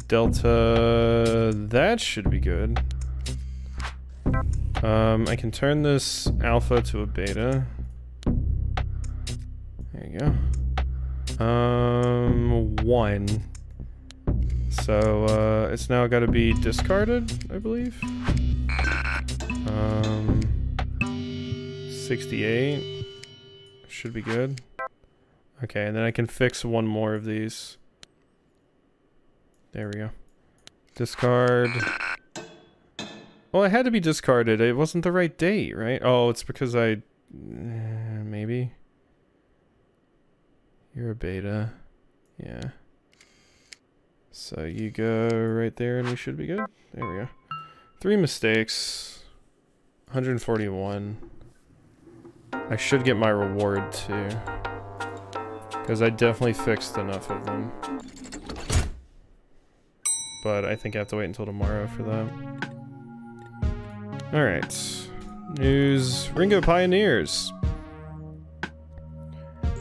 Delta, that should be good. I can turn this alpha to a beta. There you go. 1. So, it's now got to be discarded, I believe. 68. Should be good. Okay, and then I can fix one more of these. There we go. Discard. Well, it had to be discarded. It wasn't the right date, right? Oh, it's because I... maybe. You're a beta. Yeah. So you go right there and we should be good. There we go. 3 mistakes. 141. I should get my reward too. Because I definitely fixed enough of them. But I think I have to wait until tomorrow for that. Alright. News. Ringo Pioneers.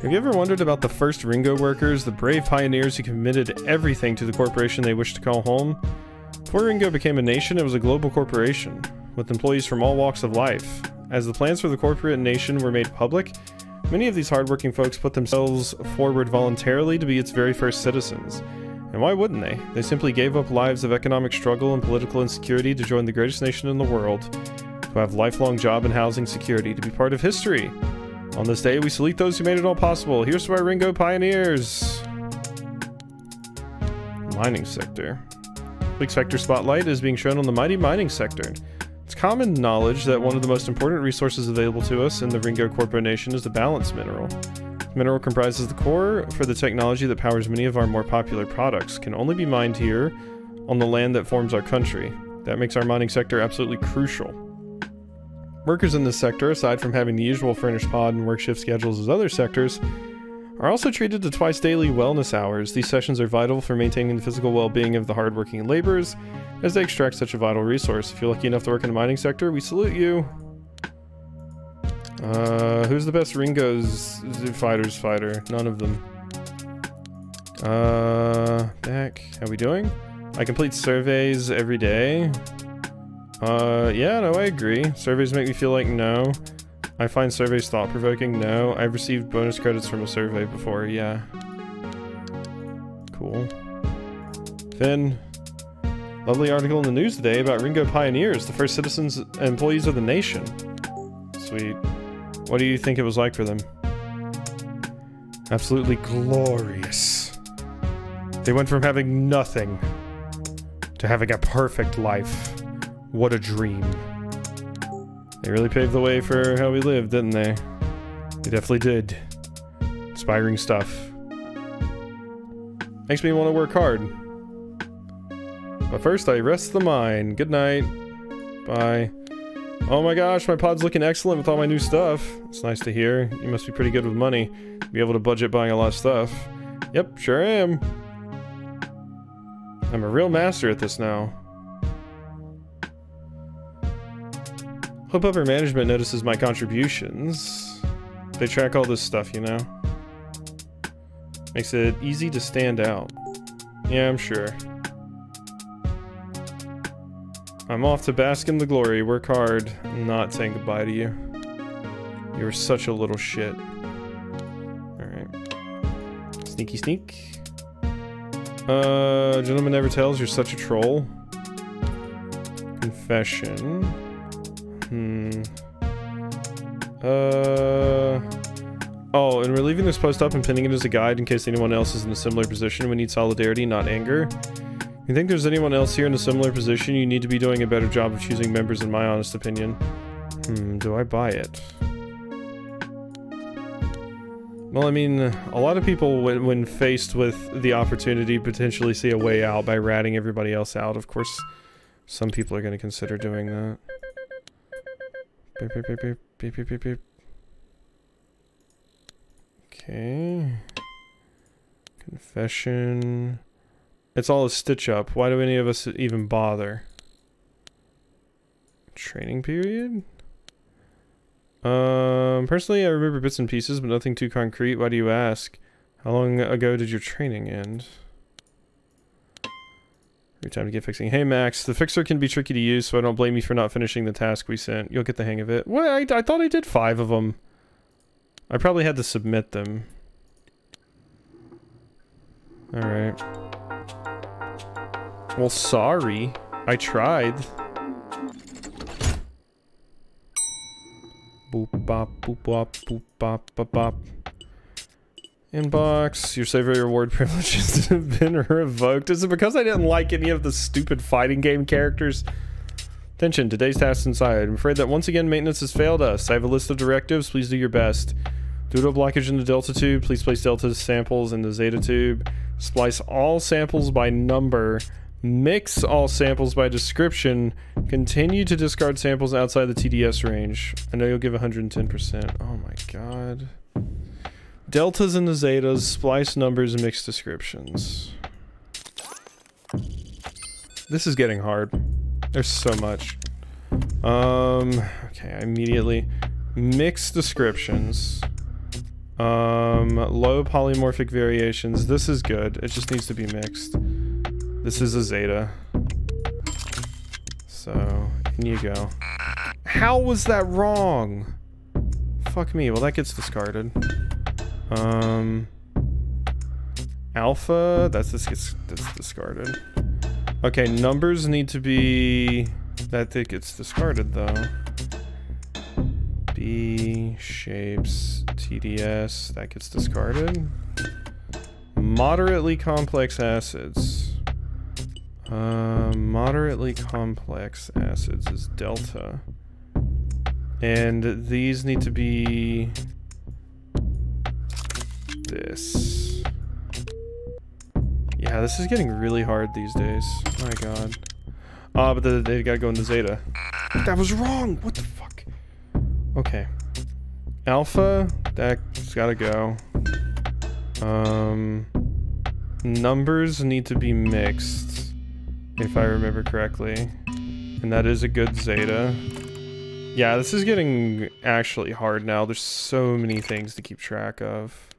Have you ever wondered about the first Ringo workers, the brave pioneers who committed everything to the corporation they wished to call home? Before Ringo became a nation, it was a global corporation, with employees from all walks of life. As the plans for the corporate nation were made public, many of these hardworking folks put themselves forward voluntarily to be its very first citizens. And why wouldn't they? They simply gave up lives of economic struggle and political insecurity to join the greatest nation in the world, to have lifelong job and housing security, to be part of history. On this day, we salute those who made it all possible. Here's to our Ringo pioneers. Mining sector. This week's Vector Spotlight is being shown on the mighty mining sector. It's common knowledge that one of the most important resources available to us in the Ringo Corponation is the balance mineral. The mineral comprises the core for the technology that powers many of our more popular products, can only be mined here on the land that forms our country. That makes our mining sector absolutely crucial. Workers in this sector, aside from having the usual furnished pod and work shift schedules as other sectors, are also treated to twice daily wellness hours. These sessions are vital for maintaining the physical well-being of the hardworking laborers as they extract such a vital resource. If you're lucky enough to work in the mining sector, we salute you. Who's the best Ringo's fighters fighter? None of them. Back. How we doing? I complete surveys every day. Yeah, no, I agree. Surveys make me feel like no. I find surveys thought-provoking, no. I've received bonus credits from a survey before, yeah. Cool. Finn. Lovely article in the news today about Ringo Pioneers, the first citizens and employees of the nation. Sweet. What do you think it was like for them? Absolutely glorious. They went from having nothing to having a perfect life. What a dream. They really paved the way for how we lived, didn't they? They definitely did. Inspiring stuff. Makes me want to work hard. But first, I rest the mind. Good night. Bye. Oh my gosh, my pod's looking excellent with all my new stuff. It's nice to hear. You must be pretty good with money. Be able to budget buying a lot of stuff. Yep, sure am. I'm a real master at this now. Hope upper management notices my contributions. They track all this stuff, you know. Makes it easy to stand out. Yeah, I'm sure. I'm off to bask in the glory, work hard, and not saying goodbye to you. You're such a little shit. Alright. Sneaky sneak. Gentleman never tells you're such a troll. Confession. Oh, and we're leaving this post up and pinning it as a guide in case anyone else is in a similar position. We need solidarity, not anger. You think there's anyone else here in a similar position? You need to be doing a better job of choosing members, in my honest opinion. Do I buy it? Well, I mean, a lot of people, when faced with the opportunity, potentially see a way out by ratting everybody else out. Of course, some people are going to consider doing that. Beep, beep, beep, beep, beep, beep, beep, beep. Okay. Confession. It's all a stitch up. Why do any of us even bother? Training period? Personally, I remember bits and pieces, but nothing too concrete. Why do you ask? How long ago did your training end? Every time to get fixing. Hey Max, the fixer can be tricky to use, so I don't blame you for not finishing the task we sent. You'll get the hang of it. What? I thought I did 5 of them. I probably had to submit them. Alright. Well, sorry. I tried. Boop bop boop bop boop bop bop bop. Inbox. Your save reward privileges have been revoked. Is it because I didn't like any of the stupid fighting game characters? Attention, today's task inside. I'm afraid that once again maintenance has failed us. I have a list of directives. Please do your best. Due to a blockage in the delta tube, please place delta samples in the zeta tube. Splice all samples by number. Mix all samples by description. Continue to discard samples outside the TDS range. I know you'll give 110%. Oh my god. Deltas and the zetas, splice numbers, and mix descriptions. This is getting hard. There's so much. Okay, I immediately mix descriptions. Low polymorphic variations. This is good. It just needs to be mixed. This is a zeta. So, in you go. How was that wrong? Fuck me. Well, that gets discarded. Alpha. That's discarded. Okay, numbers need to be... That thing gets discarded, though. B, shapes, TDS. That gets discarded. Moderately complex acids. Moderately complex acids is delta. And these need to be... this. Yeah, this is getting really hard these days. Oh my god. But they gotta go into zeta. That was wrong! What the fuck? Okay. Alpha, that's gotta go. Numbers need to be mixed, if I remember correctly. And that is a good zeta. Yeah, this is getting actually hard now. There's so many things to keep track of.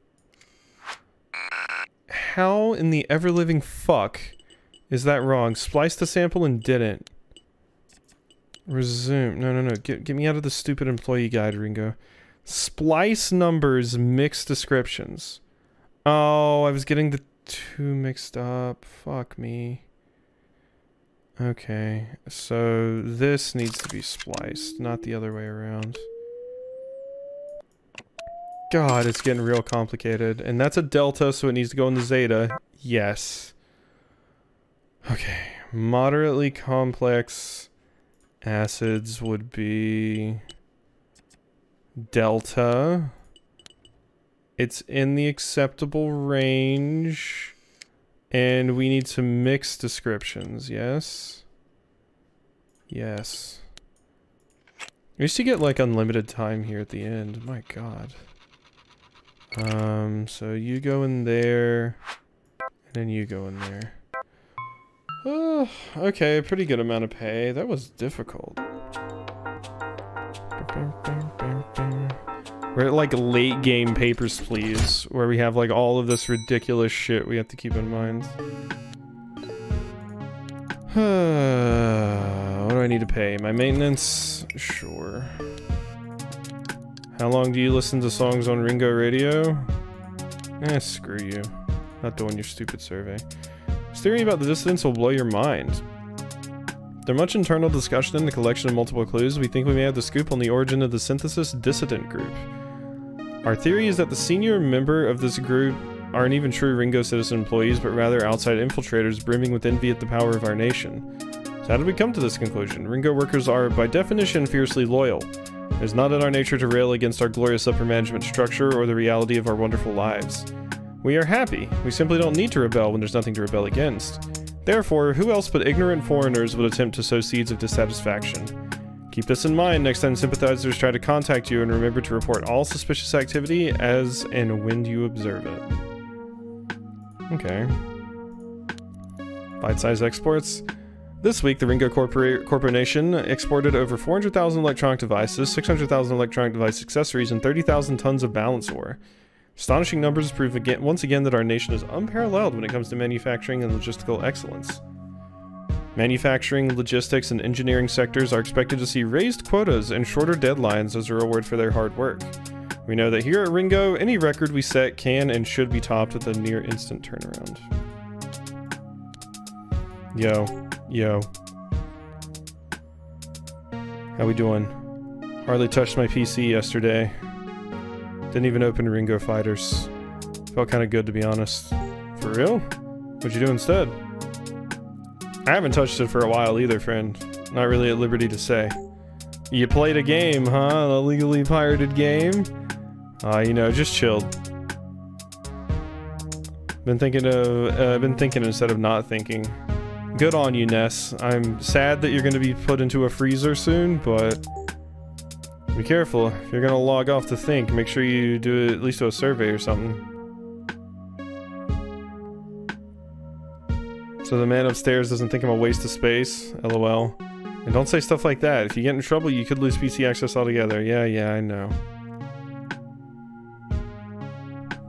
How in the ever-living fuck is that wrong? Spliced the sample and didn't. Resume. No. Get me out of the stupid employee guide, Ringo. Splice numbers, mix descriptions. Oh, I was getting the two mixed up. Fuck me. Okay, so this needs to be spliced, not the other way around. God, it's getting real complicated. And that's a delta, so it needs to go in the zeta. Yes. Okay, moderately complex acids would be delta. It's in the acceptable range. And we need to mix descriptions, yes? Yes. We used to get like unlimited time here at the end. My god. So you go in there, and then you go in there. Oh, okay, a pretty good amount of pay. That was difficult. We're at like late game Papers, Please, where we have like all of this ridiculous shit we have to keep in mind. What do I need to pay? My maintenance? Sure. How long do you listen to songs on Ringo Radio? Screw you. Not doing your stupid survey. This theory about the dissidents will blow your mind. After much internal discussion and the collection of multiple clues, we think we may have the scoop on the origin of the Synthesis Dissident Group. Our theory is that the senior member of this group aren't even true Ringo citizen employees, but rather outside infiltrators brimming with envy at the power of our nation. So how did we come to this conclusion? Ringo workers are, by definition, fiercely loyal. It is not in our nature to rail against our glorious upper management structure or the reality of our wonderful lives. We are happy. We simply don't need to rebel when there's nothing to rebel against. Therefore, who else but ignorant foreigners would attempt to sow seeds of dissatisfaction? Keep this in mind next time sympathizers try to contact you, and remember to report all suspicious activity as and when you observe it. Okay. Bite-size exports. This week, the Ringo Corponation exported over 400,000 electronic devices, 600,000 electronic device accessories, and 30,000 tons of balance ore. Astonishing numbers prove once again that our nation is unparalleled when it comes to manufacturing and logistical excellence. Manufacturing, logistics, and engineering sectors are expected to see raised quotas and shorter deadlines as a reward for their hard work. We know that here at Ringo, any record we set can and should be topped with a near instant turnaround. Yo. How we doing? Hardly touched my PC yesterday. Didn't even open Ringo Fighters. Felt kind of good, to be honest. For real? What'd you do instead? I haven't touched it for a while either, friend. Not really at liberty to say. You played a game, huh? A legally pirated game? You know, just chilled. Been thinking instead of not thinking. Good on you, Ness. I'm sad that you're going to be put into a freezer soon, but be careful. If you're going to log off to think, make sure you do at least do a survey or something. So the man upstairs doesn't think I'm a waste of space? LOL. And don't say stuff like that. If you get in trouble, you could lose PC access altogether. Yeah, I know.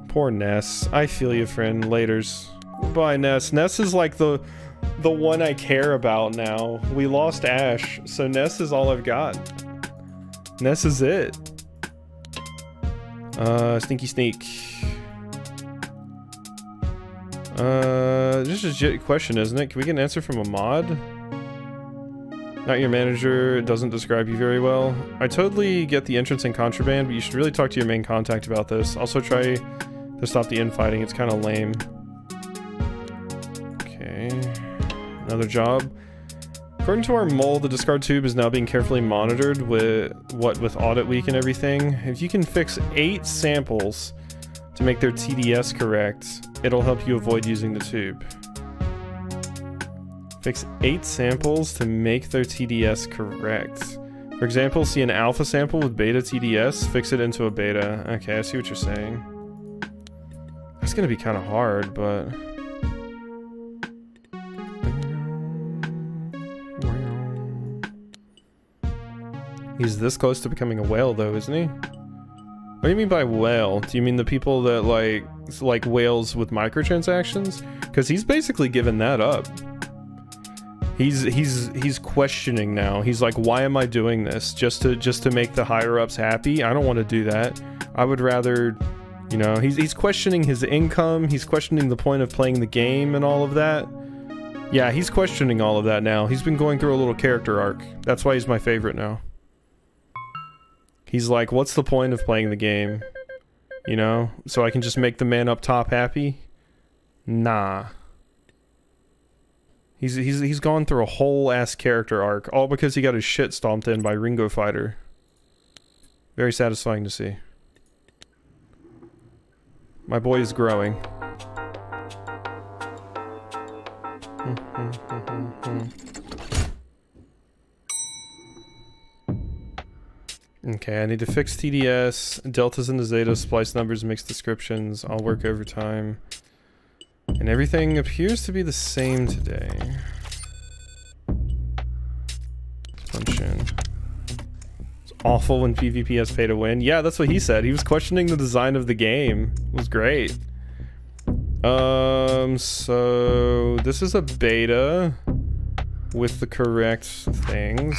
Poor Ness. I feel you, friend. Laters. Bye, Ness. Ness is like the one I care about now. We lost Ash, so Ness is all I've got. Ness is it. Sneaky sneak. Just a legit question, isn't it? Can we get an answer from a mod? Not your manager, doesn't describe you very well. I totally get the entrance in contraband, but you should really talk to your main contact about this. Also try to stop the infighting, it's kind of lame. Okay. Another job. According to our mole, the discard tube is now being carefully monitored with audit week and everything. If you can fix 8 samples to make their TDS correct, it'll help you avoid using the tube. Fix 8 samples to make their TDS correct. For example, see an alpha sample with beta TDS, fix it into a beta. Okay, I see what you're saying. That's gonna be kind of hard, but... He's this close to becoming a whale, though, isn't he? What do you mean by whale? Do you mean the people that like whales with microtransactions? Because he's basically given that up. He's questioning now. He's like, why am I doing this? Just to make the higher ups happy? I don't want to do that. I would rather, you know, he's questioning his income. He's questioning the point of playing the game and all of that. Yeah, he's questioning all of that now. He's been going through a little character arc. That's why he's my favorite now. He's like, what's the point of playing the game? You know? So I can just make the man up top happy? Nah. He's gone through a whole ass character arc, all because he got his shit stomped in by Ringo Fighter. Very satisfying to see. My boy is growing. Okay, I need to fix TDS, deltas into zetas, splice numbers, mixed descriptions. I'll work overtime. And everything appears to be the same today. Let's punch in. It's awful when PvP has pay to win. Yeah, that's what he said. He was questioning the design of the game. It was great. So this is a beta with the correct things.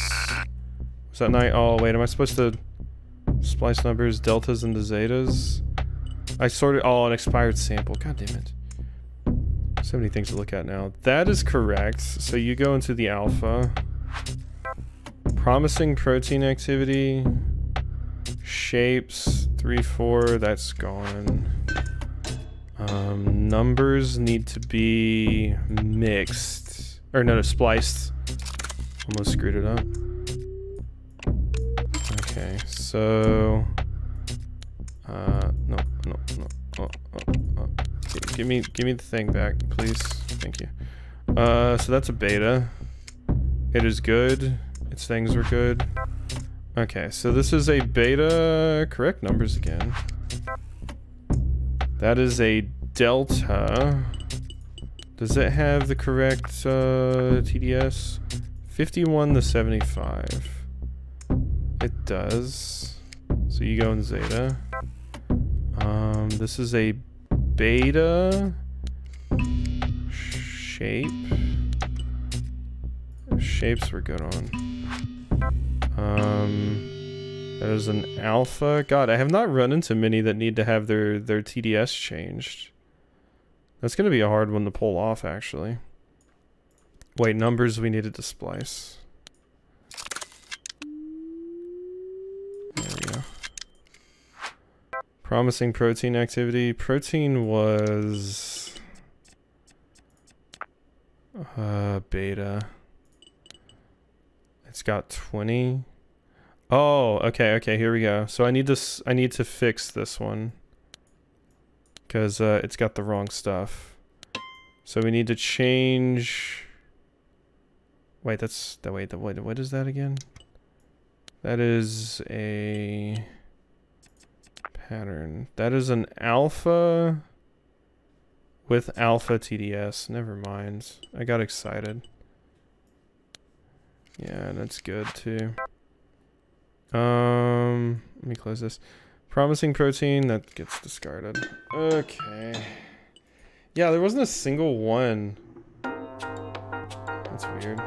Was that night? Oh wait, am I supposed to splice numbers, deltas into zetas? I sorted an expired sample. God damn it. So many things to look at now. That is correct. So you go into the alpha. Promising protein activity. Shapes 3, 4. That's gone. Numbers need to be mixed. Or no, spliced. Almost screwed it up. Okay, so... no. Give me the thing back, please. Thank you. So that's a beta. It is good. Its things were good. Okay, so this is a beta. Correct numbers again. That is a delta. Does it have the correct TDS? 51 to 75. It does. So you go in Zeta. This is a beta. Shape. Shapes we're good on. That is an alpha. God, I have not run into many that need to have their TDS changed. That's gonna be a hard one to pull off, actually. Wait, numbers we needed to splice. There we go. Promising protein activity. Protein was... beta. It's got 20. Oh, okay, here we go. So I need to fix this one. Because it's got the wrong stuff. So we need to change... Wait, wait, what is that again? That is a pattern. That is an alpha with alpha TDS. Never mind. I got excited. Yeah, that's good too. Let me close this. Promising protein, that gets discarded. Okay. Yeah, there wasn't a single one. That's weird.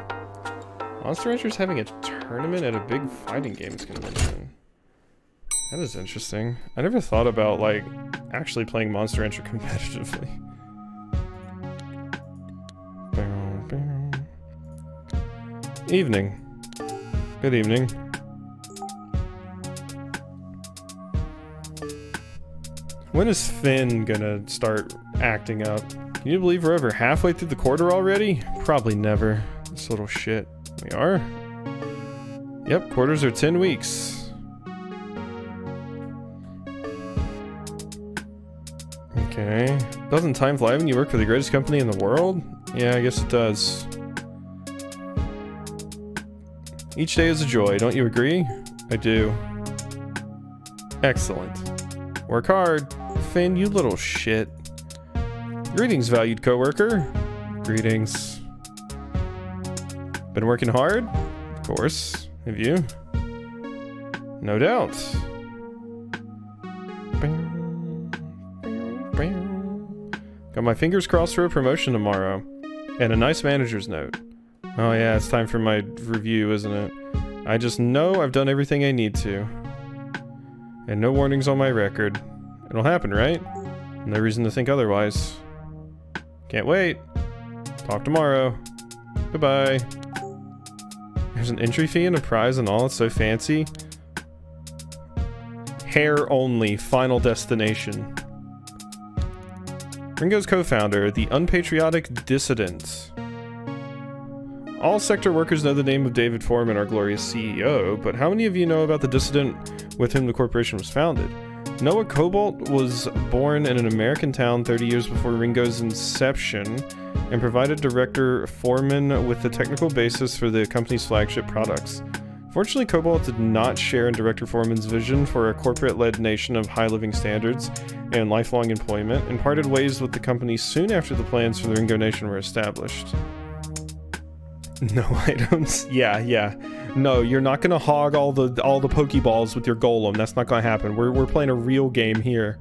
Monster Rancher's having a tournament at a big fighting games convention. That is interesting. I never thought about, like, actually playing Monster Rancher competitively. Evening. Good evening. When is Finn gonna start acting up? Can you believe we're over halfway through the quarter already? Probably never. This little shit. We are? Yep, quarters are 10 weeks. Okay. Doesn't time fly when you work for the greatest company in the world? Yeah, I guess it does. Each day is a joy, don't you agree? I do. Excellent. Work hard. Finn, you little shit. Greetings, valued coworker. Greetings. Been working hard? Of course. Have you? No doubt. Got my fingers crossed for a promotion tomorrow. And a nice manager's note. Oh yeah, it's time for my review, isn't it? I just know I've done everything I need to. And no warnings on my record. It'll happen, right? No reason to think otherwise. Can't wait. Talk tomorrow. Goodbye. There's an entry fee and a prize and all. It's so fancy. Hair only. Final destination. Ringo's co-founder, the unpatriotic dissident. All sector workers know the name of David Foreman, our glorious CEO, but how many of you know about the dissident with whom the corporation was founded? Noah Cobalt was born in an American town 30 years before Ringo's inception and provided Director Foreman with the technical basis for the company's flagship products. Fortunately, Cobalt did not share in Director Foreman's vision for a corporate-led nation of high living standards and lifelong employment, and parted ways with the company soon after the plans for the Ringo Nation were established. No items? Yeah. No, you're not gonna hog all the Pokeballs with your golem. That's not gonna happen. We're playing a real game here.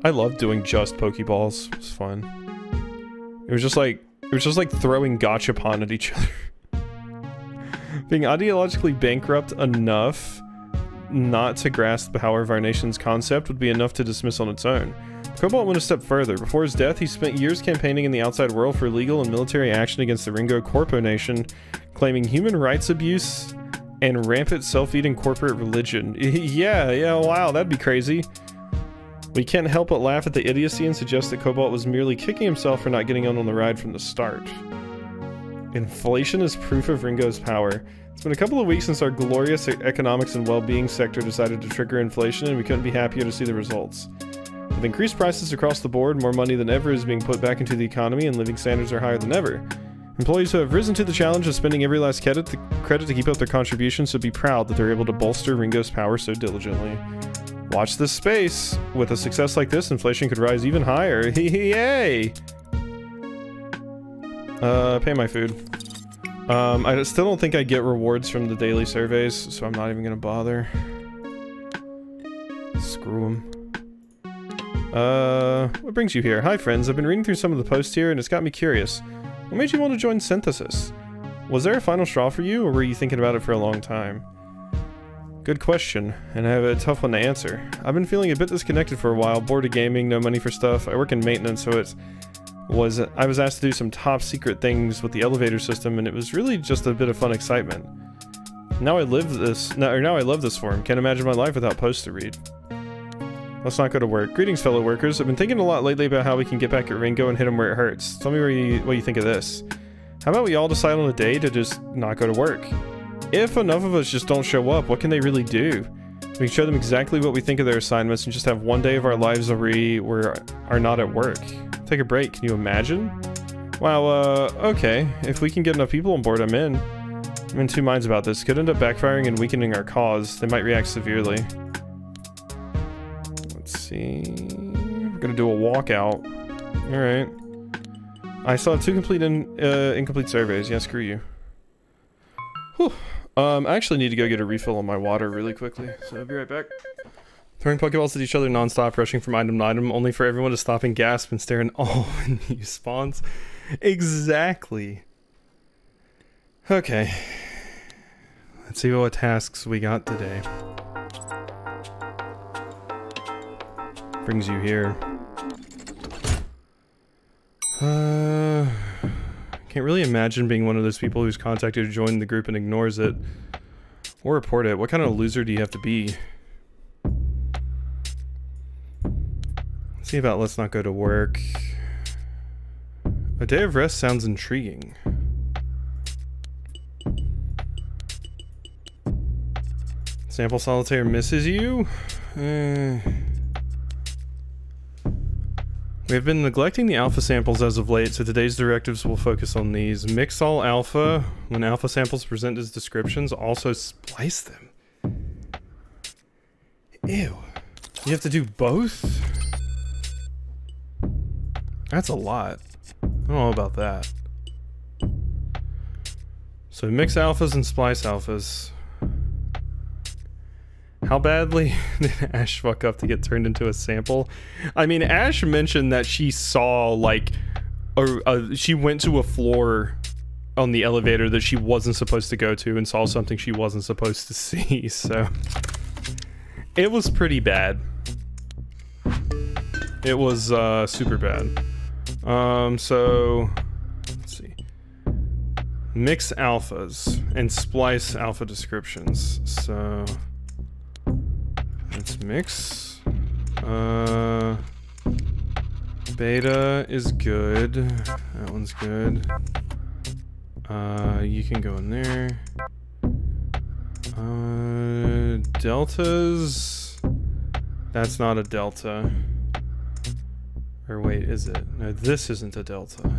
I love doing just Pokeballs. It's fun. It was just like throwing Gachapon at each other. Being ideologically bankrupt enough not to grasp the power of our nation's concept would be enough to dismiss on its own. Cobalt went a step further. Before his death, he spent years campaigning in the outside world for legal and military action against the Ringo Corponation, claiming human rights abuse and rampant self-eating corporate religion. Yeah, wow, that'd be crazy. We can't help but laugh at the idiocy and suggest that Cobalt was merely kicking himself for not getting on the ride from the start. Inflation is proof of Ringo's power. It's been a couple of weeks since our glorious economics and well-being sector decided to trigger inflation, and we couldn't be happier to see the results. With increased prices across the board, more money than ever is being put back into the economy, and living standards are higher than ever. Employees who have risen to the challenge of spending every last credit to keep up their contributions should be proud that they're able to bolster Ringo's power so diligently. Watch this space. With a success like this, inflation could rise even higher. Yay! Pay my food. I still don't think I get rewards from the daily surveys, so I'm not even gonna bother. Screw them. What brings you here? Hi friends, I've been reading through some of the posts here and it's got me curious. What made you want to join Synthesis? Was there a final straw for you, or were you thinking about it for a long time? Good question, and I have a tough one to answer. I've been feeling a bit disconnected for a while, bored of gaming, no money for stuff. I work in maintenance, so I was asked to do some top secret things with the elevator system, and it was really just a bit of fun excitement. Now I love this forum. Can't imagine my life without posts to read. Let's not go to work. Greetings, fellow workers. I've been thinking a lot lately about how we can get back at Ringo and hit him where it hurts. Tell me what you think of this. How about we all decide on a day to just not go to work? If enough of us just don't show up, what can they really do? We can show them exactly what we think of their assignments and just have one day of our lives where we are not at work. Take a break, can you imagine? Wow, okay. If we can get enough people on board, I'm in. I'm in two minds about this. Could end up backfiring and weakening our cause. They might react severely. Let's see... We're gonna do a walkout. Alright. I saw 2 incomplete surveys. Yeah, screw you. Whew. I actually need to go get a refill on my water really quickly, so I'll be right back. Throwing Pokeballs at each other non-stop, rushing from item to item, only for everyone to stop and gasp and stare in awe when new spawns. Exactly. Okay. Let's see what tasks we got today. Brings you here. Can't really imagine being one of those people who's contacted to join the group and ignores it. Or report it. What kind of loser do you have to be? Let's see about let's not go to work. A day of rest sounds intriguing. Sample Solitaire misses you? We have been neglecting the alpha samples as of late, so today's directives will focus on these. Mix all alpha. When alpha samples present as descriptions, also splice them. Ew. You have to do both? That's a lot. I don't know about that. So mix alphas and splice alphas. How badly did Ash fuck up to get turned into a sample? I mean, Ash mentioned that she saw, like, she went to a floor on the elevator that she wasn't supposed to go to and saw something she wasn't supposed to see, so... It was pretty bad. It was, super bad. So... Let's see. Mix alphas and splice alpha descriptions, so... Let's mix. Beta is good. That one's good. You can go in there. Deltas. That's not a delta. Or wait, is it? No, this isn't a delta.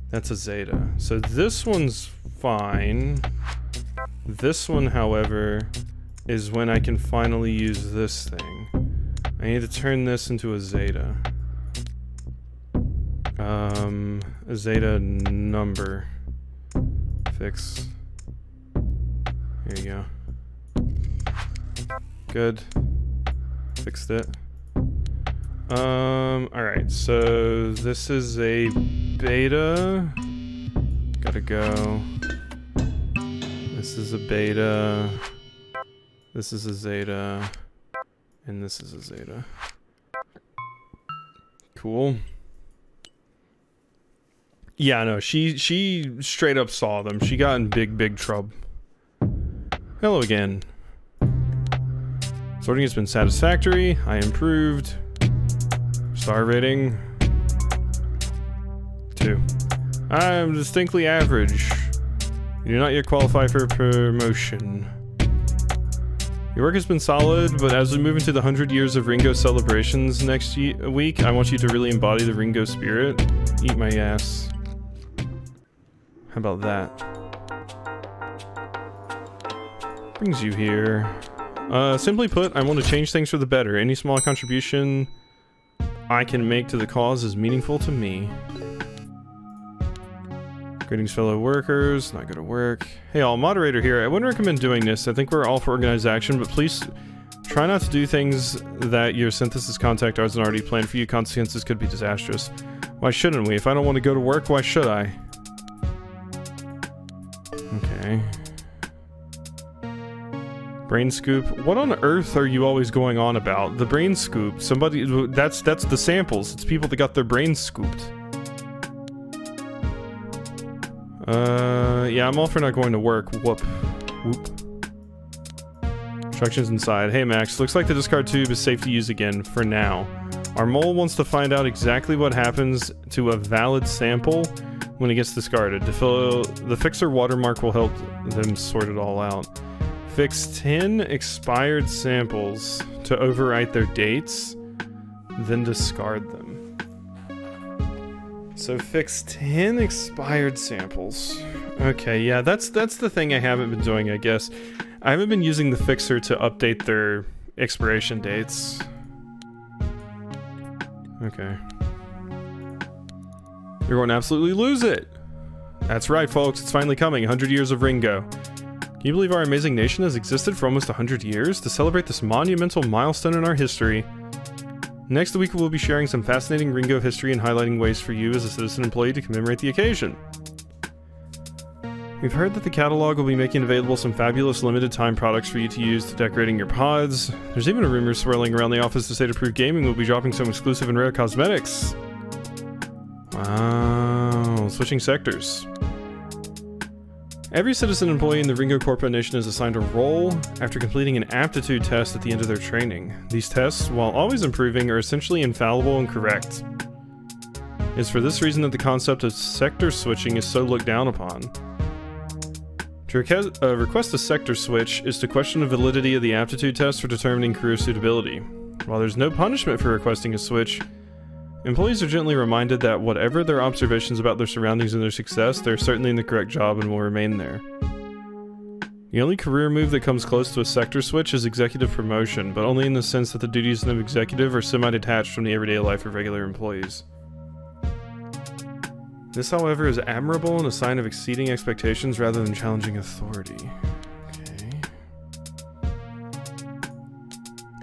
That's a zeta. So this one's fine. This one, however, is when I can finally use this thing. I need to turn this into a zeta. A zeta number. Fix. Here you go. Good. Fixed it. Alright, so this is a beta. Gotta go. This is a beta. This is a zeta, and this is a zeta. Cool. Yeah, no, she straight up saw them. She got in big trouble. Hello again. Sorting has been satisfactory. I improved. Star rating 2. I am distinctly average. You do not yet qualify for promotion. Your work has been solid, but as we move into the 100 years of Ringo celebrations next week, I want you to really embody the Ringo spirit. Eat my ass. How about that? Brings you here. Simply put, I want to change things for the better. Any small contribution I can make to the cause is meaningful to me. Greetings, fellow workers. Not good at work. Hey all, moderator here. I wouldn't recommend doing this. I think we're all for organized action, but please try not to do things that your synthesis contact hasn't already planned for you. Consequences could be disastrous. Why shouldn't we? If I don't want to go to work, why should I? Okay. Brain scoop. What on earth are you always going on about? The brain scoop. Somebody. That's the samples. It's people that got their brains scooped. Yeah, I'm all for not going to work. Whoop. Instructions inside. Hey Max, looks like the discard tube is safe to use again, for now. Our mole wants to find out exactly what happens to a valid sample when it gets discarded. The fixer watermark will help them sort it all out. Fix 10 expired samples to overwrite their dates, then discard them. So fix 10 expired samples. Okay, yeah, that's the thing I haven't been doing, I guess. I haven't been using the fixer to update their expiration dates. Okay. You're going to absolutely lose it! That's right, folks, it's finally coming. 100 years of Ringo. Can you believe our amazing nation has existed for almost 100 years? To celebrate this monumental milestone in our history, next week we'll be sharing some fascinating Ringo history and highlighting ways for you as a citizen employee to commemorate the occasion. We've heard that the catalog will be making available some fabulous limited time products for you to use to decorating your pods. There's even a rumor swirling around the office to State Approved Gaming will be dropping some exclusive and rare cosmetics. Wow, switching sectors. Every citizen employee in the Ringo Corponation is assigned a role after completing an aptitude test at the end of their training. These tests, while always improving, are essentially infallible and correct. It's for this reason that the concept of sector switching is so looked down upon. To request a sector switch is to question the validity of the aptitude test for determining career suitability. While there's no punishment for requesting a switch, employees are gently reminded that whatever their observations about their surroundings and their success, they're certainly in the correct job and will remain there. The only career move that comes close to a sector switch is executive promotion, but only in the sense that the duties of an executive are semi-detached from the everyday life of regular employees. This, however, is admirable and a sign of exceeding expectations rather than challenging authority. Okay.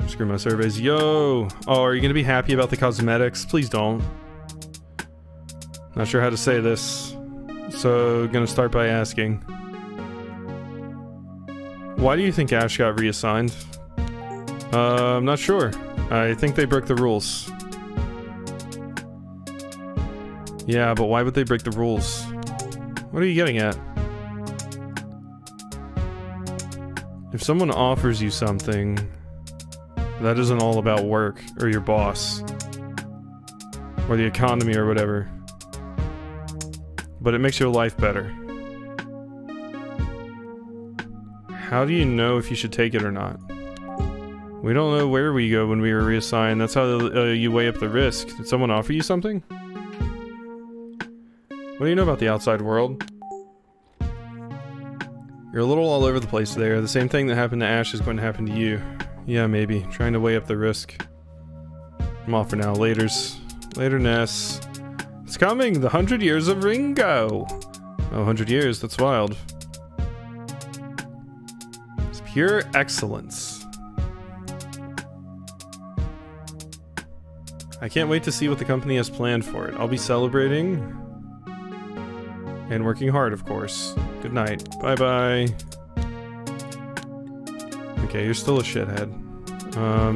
Screw my surveys. Yo! Oh, are you gonna be happy about the cosmetics? Please don't. Not sure how to say this, so gonna start by asking. Why do you think Ash got reassigned? I'm not sure. I think they broke the rules. Yeah, but why would they break the rules? What are you getting at? If someone offers you something, that isn't all about work, or your boss, or the economy, or whatever. But it makes your life better. How do you know if you should take it or not? We don't know where we go when we are reassigned. That's how you weigh up the risk. Did someone offer you something? What do you know about the outside world? You're a little all over the place there. The same thing that happened to Ash is going to happen to you. Yeah, maybe. Trying to weigh up the risk. I'm off for now. Laters. Later, Ness. It's coming! The 100 years of Ringo! Oh, 100 years. That's wild. It's pure excellence. I can't wait to see what the company has planned for it. I'll be celebrating... and working hard, of course. Good night. Bye-bye. Okay, you're still a shithead.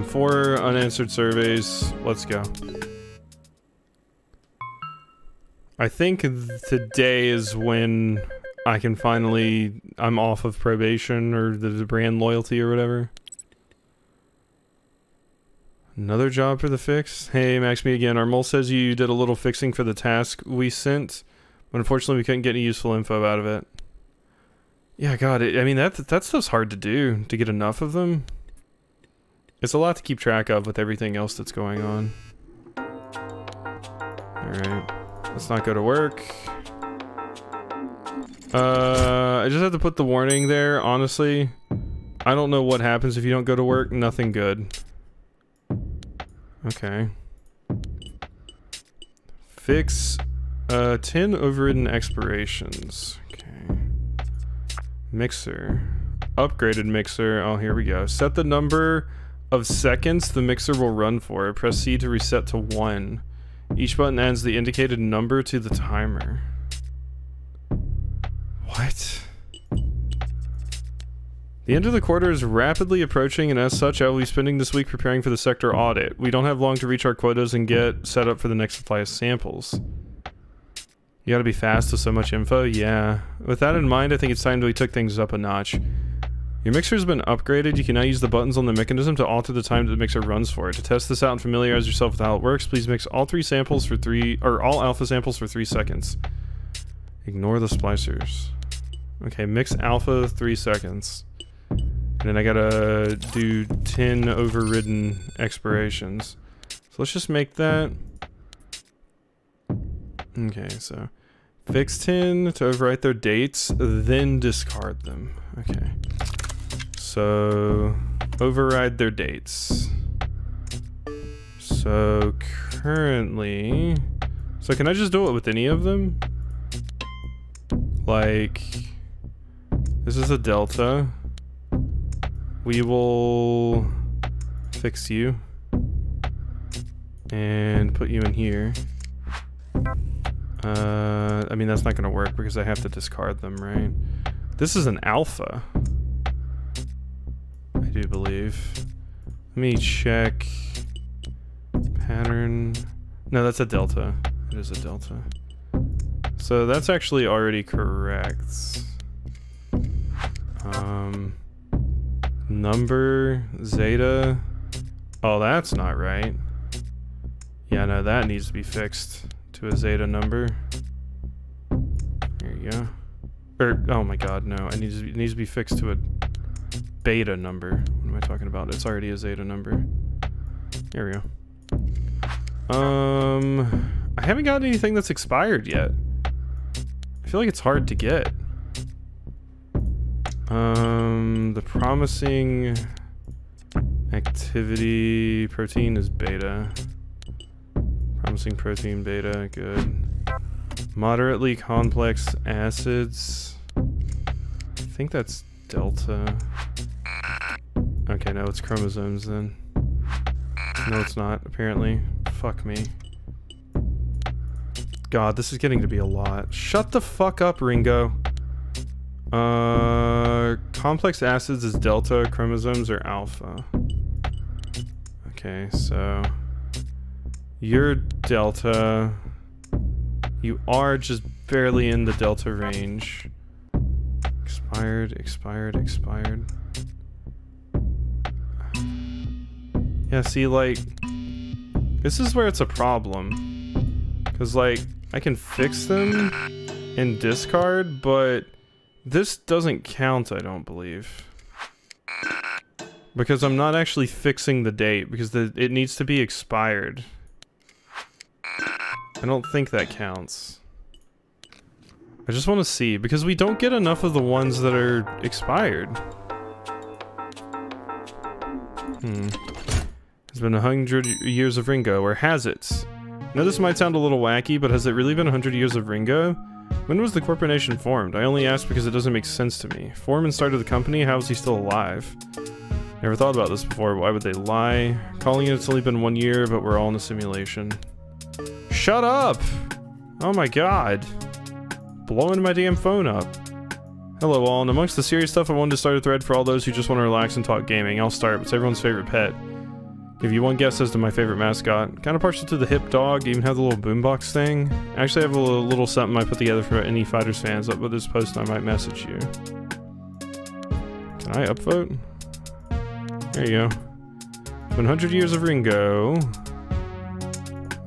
4 unanswered surveys. Let's go. I think today is when I can finally... I'm off of probation or the brand loyalty or whatever. Another job for the fix? Hey, Max, me again. Our mole says you did a little fixing for the task we sent, but unfortunately we couldn't get any useful info out of it. Yeah, God, I mean, that stuff's hard to do, to get enough of them. It's a lot to keep track of with everything else that's going on. Alright, let's not go to work. I just have to put the warning there, honestly. I don't know what happens if you don't go to work, nothing good. Okay. Fix 10 overridden expirations. Okay. Mixer. Upgraded mixer. Oh, here we go. Set the number of seconds the mixer will run for. Press C to reset to 1. Each button adds the indicated number to the timer. What? The end of the quarter is rapidly approaching, and as such, I will be spending this week preparing for the sector audit. We don't have long to reach our quotas and get set up for the next supply of samples. You gotta be fast with so much info? Yeah. With that in mind, I think it's time that we took things up a notch. Your mixer has been upgraded. You can now use the buttons on the mechanism to alter the time that the mixer runs for. To test this out and familiarize yourself with how it works, please mix all alpha samples for 3 seconds. Ignore the splicers. Okay, mix alpha 3 seconds. And then I gotta do 10 overridden expirations. So let's just make that. Okay, so fix 10 to overwrite their dates, then discard them. Okay. So override their dates. So currently... So can I just do it with any of them? Like... This is a delta. We will fix you and put you in here. I mean, that's not gonna work because I have to discard them, right? This is an alpha, I do believe. Let me check pattern. No, that's a delta. It is a delta. So that's actually already correct. Number, zeta. Oh, that's not right. Yeah, no, that needs to be fixed to a zeta number. There you go. Or, oh my god, no. It needs to be fixed to a beta number. What am I talking about? It's already a zeta number. There we go. I haven't got anything that's expired yet. I feel like it's hard to get. The promising activity protein is beta. Promising protein beta, good. Moderately complex acids. I think that's delta. Okay, no, it's chromosomes then. No, it's not, apparently. Fuck me. God, this is getting to be a lot. Shut the fuck up, Ringo. Complex acids is delta, chromosomes are alpha. Okay, so you're delta. You are just barely in the delta range. Expired, expired, expired. Yeah, see, like, this is where it's a problem. 'Cause, like, I can fix them and discard, but this doesn't count, I don't believe. Because I'm not actually fixing the date, because it needs to be expired. I don't think that counts. I just want to see, because we don't get enough of the ones that are expired. It's been 100 years of Ringo, or has it? Now this might sound a little wacky, but has it really been 100 years of Ringo? When was the Corponation formed? I only ask because it doesn't make sense to me. Foreman started the company, how is he still alive? Never thought about this before, why would they lie? Calling it it's only been 1 year, but we're all in a simulation. Shut up! Oh my god. Blowing my damn phone up. Hello all, and amongst the serious stuff I wanted to start a thread for all those who just want to relax and talk gaming. I'll start, what's everyone's favorite pet? Give you one guess as to my favorite mascot. Kind of partial to the hip dog, even have the little boombox thing. I actually have a little something I put together for any Fighters fans. Up with this post and I might message you. Can I upvote? There you go. 100 years of Ringo.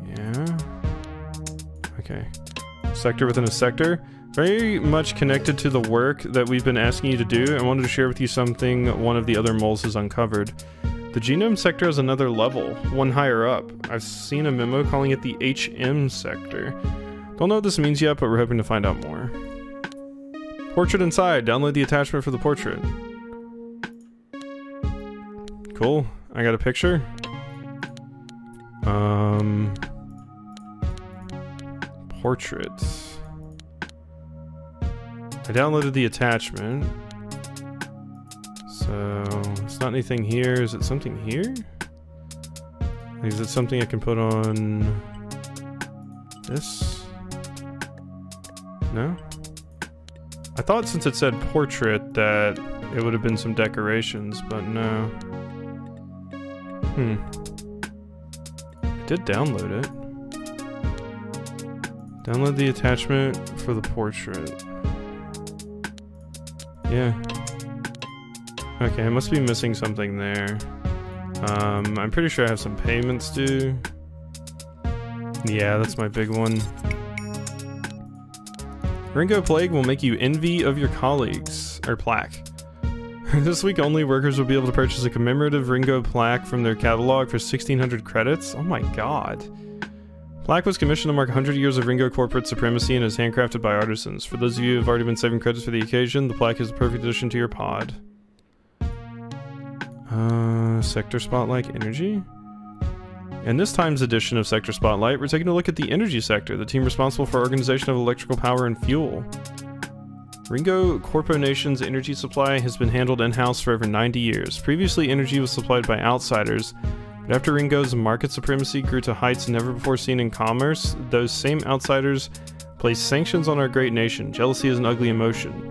Yeah. Okay. Sector within a sector. Very much connected to the work that we've been asking you to do. I wanted to share with you something one of the other moles has uncovered. The genome sector is another level, one higher up. I've seen a memo calling it the HM sector. Don't know what this means yet, but we're hoping to find out more. Portrait inside. Download the attachment for the portrait. Cool. I got a picture. Portrait. I downloaded the attachment. So, it's not anything here. Is it something here? Is it something I can put on this? No? I thought since it said portrait that it would have been some decorations, but no. I did download it. Download the attachment for the portrait. Yeah. Okay, I must be missing something there. I'm pretty sure I have some payments due. Yeah, that's my big one. Ringo Plague will make you envy of your colleagues. Or plaque. This week only, workers will be able to purchase a commemorative Ringo plaque from their catalog for 1,600 credits. Oh my god. Plaque was commissioned to mark 100 years of Ringo corporate supremacy and is handcrafted by artisans. For those of you who have already been saving credits for the occasion, the plaque is a perfect addition to your pod. Sector Spotlight Energy? In this time's edition of Sector Spotlight, we're taking a look at the energy sector, the team responsible for organization of electrical power and fuel. Ringo Corponation's energy supply has been handled in-house for over 90 years. Previously, energy was supplied by outsiders, but after Ringo's market supremacy grew to heights never before seen in commerce, those same outsiders placed sanctions on our great nation. Jealousy is an ugly emotion.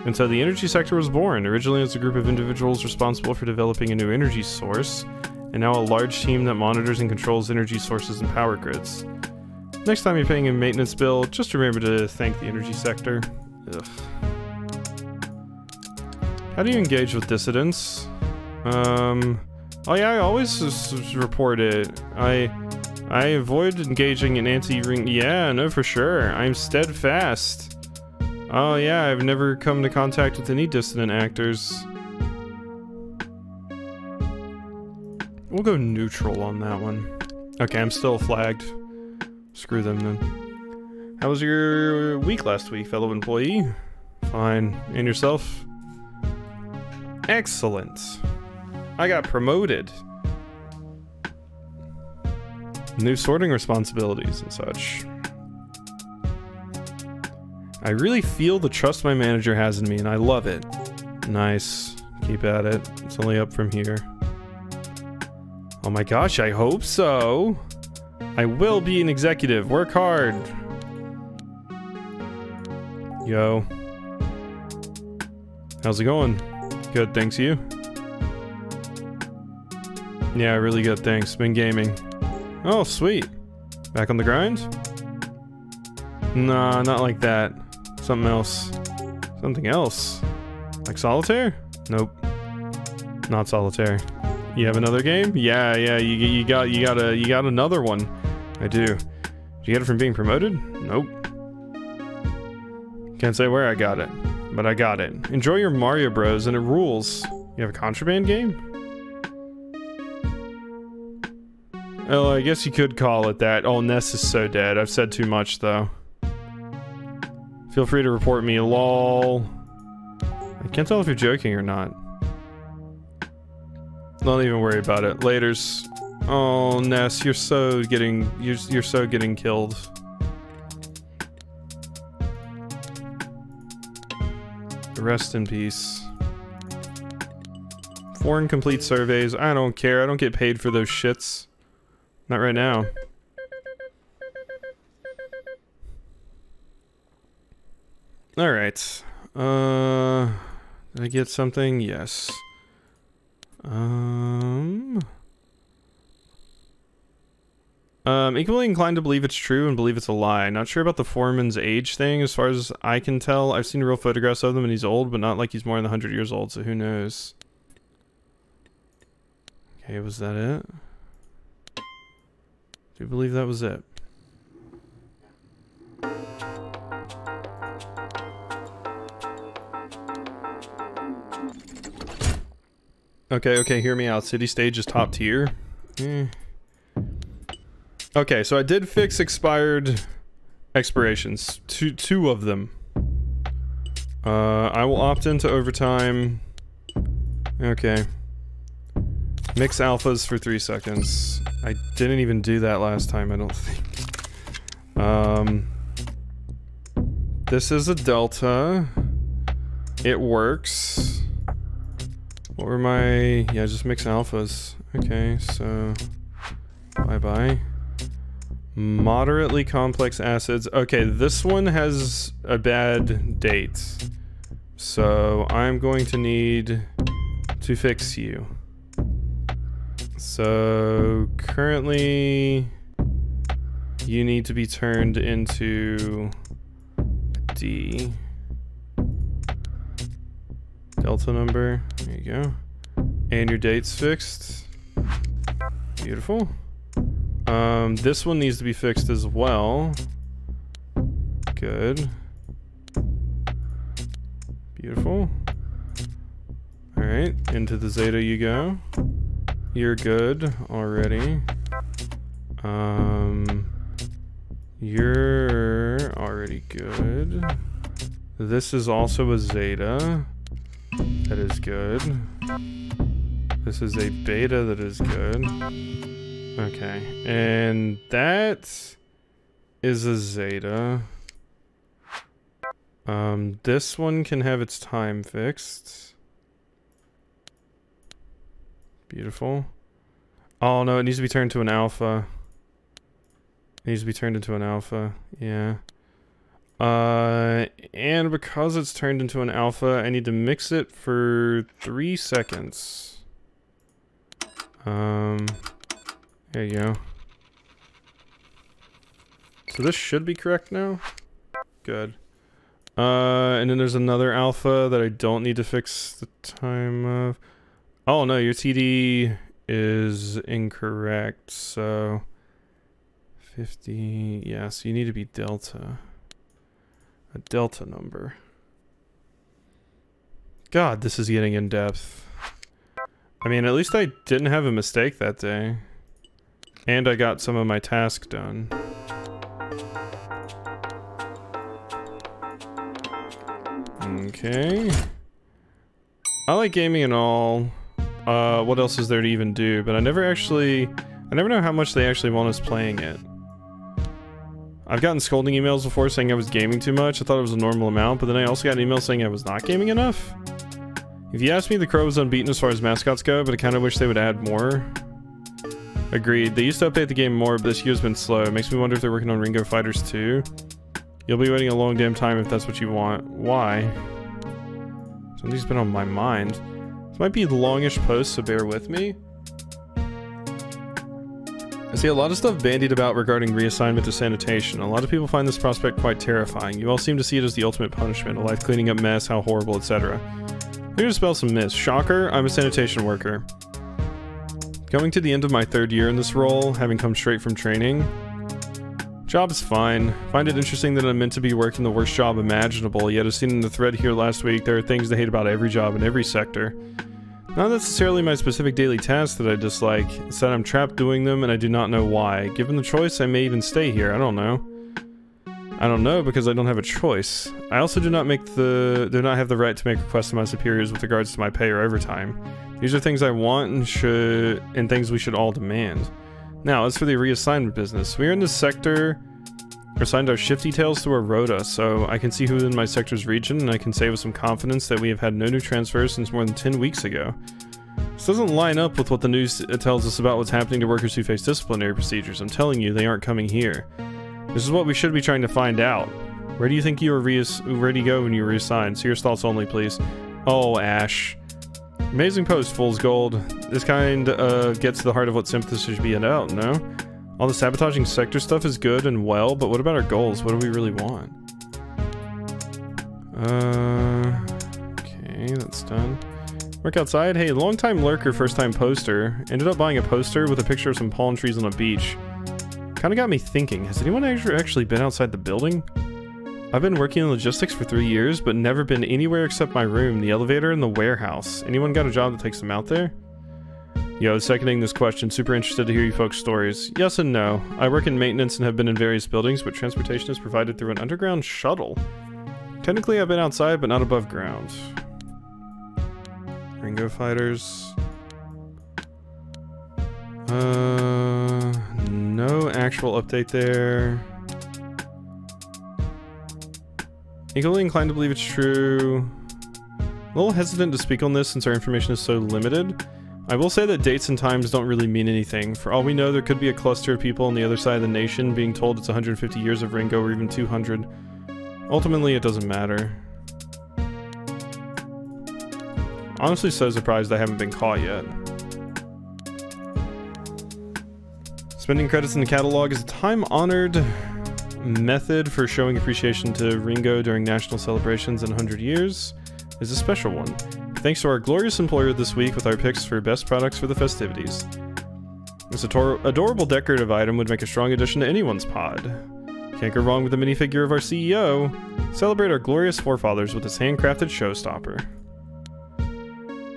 And so the energy sector was born, originally as a group of individuals responsible for developing a new energy source, and now a large team that monitors and controls energy sources and power grids. Next time you're paying a maintenance bill, just remember to thank the energy sector. Ugh. How do you engage with dissidents? Oh yeah, I always report it. I avoid engaging in anti-ring. Yeah, no, for sure. I'm steadfast. Oh yeah, I've never come to contact with any dissident actors. We'll go neutral on that one. Okay, I'm still flagged. Screw them then. How was your week last week, fellow employee? Fine. And yourself? Excellent. I got promoted. New sorting responsibilities and such. I really feel the trust my manager has in me, and I love it. Nice. Keep at it. It's only up from here. Oh my gosh, I hope so. I will be an executive. Work hard. Yo. How's it going? Good, thanks. You? Yeah, really good, thanks. Been gaming. Oh, sweet. Back on the grind? Nah, not like that. Something else. Something else. Like solitaire? Nope. Not solitaire. You have another game? Yeah, you got another one. I do. Did you get it from being promoted? Nope. Can't say where I got it, but I got it. Enjoy your Mario Bros. And it rules. You have a contraband game? Oh, I guess you could call it that. Oh, Ness is so dead. I've said too much, though. Feel free to report me, lol. I can't tell if you're joking or not. Don't even worry about it. Laters. Oh, Ness, you're so getting killed. Rest in peace. Foreign complete surveys. I don't care. I don't get paid for those shits. Not right now. Alright. Did I get something? Yes. Equally inclined to believe it's true and believe it's a lie. Not sure about the foreman's age thing. As far as I can tell, I've seen real photographs of him and he's old, but not like he's more than 100 years old, so who knows. Okay, was that it? Do you believe that was it? Okay, hear me out. City stage is top tier. Okay, so I did fix expired expirations. Two of them. I will opt into overtime. Okay. Mix alphas for 3 seconds. I didn't even do that last time, I don't think. This is a delta. It works. What were my... yeah, just mix alphas. Okay, so... bye-bye. Moderately complex acids. Okay, this one has a bad date. So, I'm going to need to fix you. So, currently... you need to be turned into... D. Delta number, there you go. And your date's fixed. Beautiful. This one needs to be fixed as well. Good. Beautiful. Alright, into the Zeta you go. You're good already. You're already good. This is also a Zeta. That is good. This is a beta that is good. Okay, and that is a Zeta. This one can have its time fixed. Beautiful. Oh no, it needs to be turned to an alpha. It needs to be turned into an alpha, yeah. And because it's turned into an alpha, I need to mix it for 3 seconds. There you go. So this should be correct now? Good. And then there's another alpha that I don't need to fix the time of. Oh no, your TD is incorrect, so... 50, yeah, so you need to be delta. A delta number. God, this is getting in depth. I mean, at least I didn't have a mistake that day. And I got some of my task done. Okay. I like gaming and all. What else is there to even do? But I never know how much they actually want us playing it. I've gotten scolding emails before saying I was gaming too much. I thought it was a normal amount, but then I also got an email saying I was not gaming enough. If you ask me, the Crow was unbeaten as far as mascots go, but I kind of wish they would add more. Agreed. They used to update the game more, but this year's been slow. It makes me wonder if they're working on Ringo Fighters too. You'll be waiting a long damn time if that's what you want. Why? Something's been on my mind. This might be the longish post, so bear with me. I see a lot of stuff bandied about regarding reassignment to sanitation. A lot of people find this prospect quite terrifying. You all seem to see it as the ultimate punishment, a life cleaning up mess, how horrible, etc. Here to spell some myths. Shocker, I'm a sanitation worker. Coming to the end of my 3rd year in this role, having come straight from training. Job is fine. Find it interesting that I'm meant to be working the worst job imaginable, yet as seen in the thread here last week, there are things to hate about every job in every sector. Not necessarily my specific daily tasks that I dislike, it's that I'm trapped doing them and I do not know why. Given the choice, I may even stay here, I don't know. I don't know because I don't have a choice. I also do not have the right to make requests to my superiors with regards to my pay or overtime. These are things I want and things we should all demand. Now, as for the reassignment business, we are in this sector, assigned our shift details through a rota, so I can see who's in my sector's region, and I can say with some confidence that we have had no new transfers since more than 10 weeks ago. This doesn't line up with what the news tells us about what's happening to workers who face disciplinary procedures. I'm telling you, they aren't coming here. This is what we should be trying to find out. Where do you think you were where do you go when you were reassigned? Serious thoughts only, please. Oh, Ash. Amazing post, Fool's Gold. This kind gets to the heart of what sympathy should be about, no? All the sabotaging sector stuff is good and well, but what about our goals? What do we really want? Okay, that's done. Work outside. Hey, long-time lurker, first-time poster. Ended up buying a poster with a picture of some palm trees on a beach. Kinda got me thinking, has anyone actually been outside the building? I've been working in logistics for 3 years, but never been anywhere except my room, the elevator, and the warehouse. Anyone got a job that takes them out there? Yo, seconding this question, super interested to hear you folks' stories. Yes and no. I work in maintenance and have been in various buildings, but transportation is provided through an underground shuttle. Technically, I've been outside, but not above ground. Ringo fighters. No actual update there. Equally inclined to believe it's true. A little hesitant to speak on this since our information is so limited. I will say that dates and times don't really mean anything. For all we know, there could be a cluster of people on the other side of the nation being told it's 150 years of Ringo or even 200. Ultimately, it doesn't matter. Honestly, so surprised I haven't been caught yet. Spending credits in the catalog is a time-honored method for showing appreciation to Ringo during national celebrations in 100 years. Is a special one. Thanks to our glorious employer this week with our picks for best products for the festivities. This adorable decorative item would make a strong addition to anyone's pod. Can't go wrong with the minifigure of our CEO. Celebrate our glorious forefathers with this handcrafted showstopper.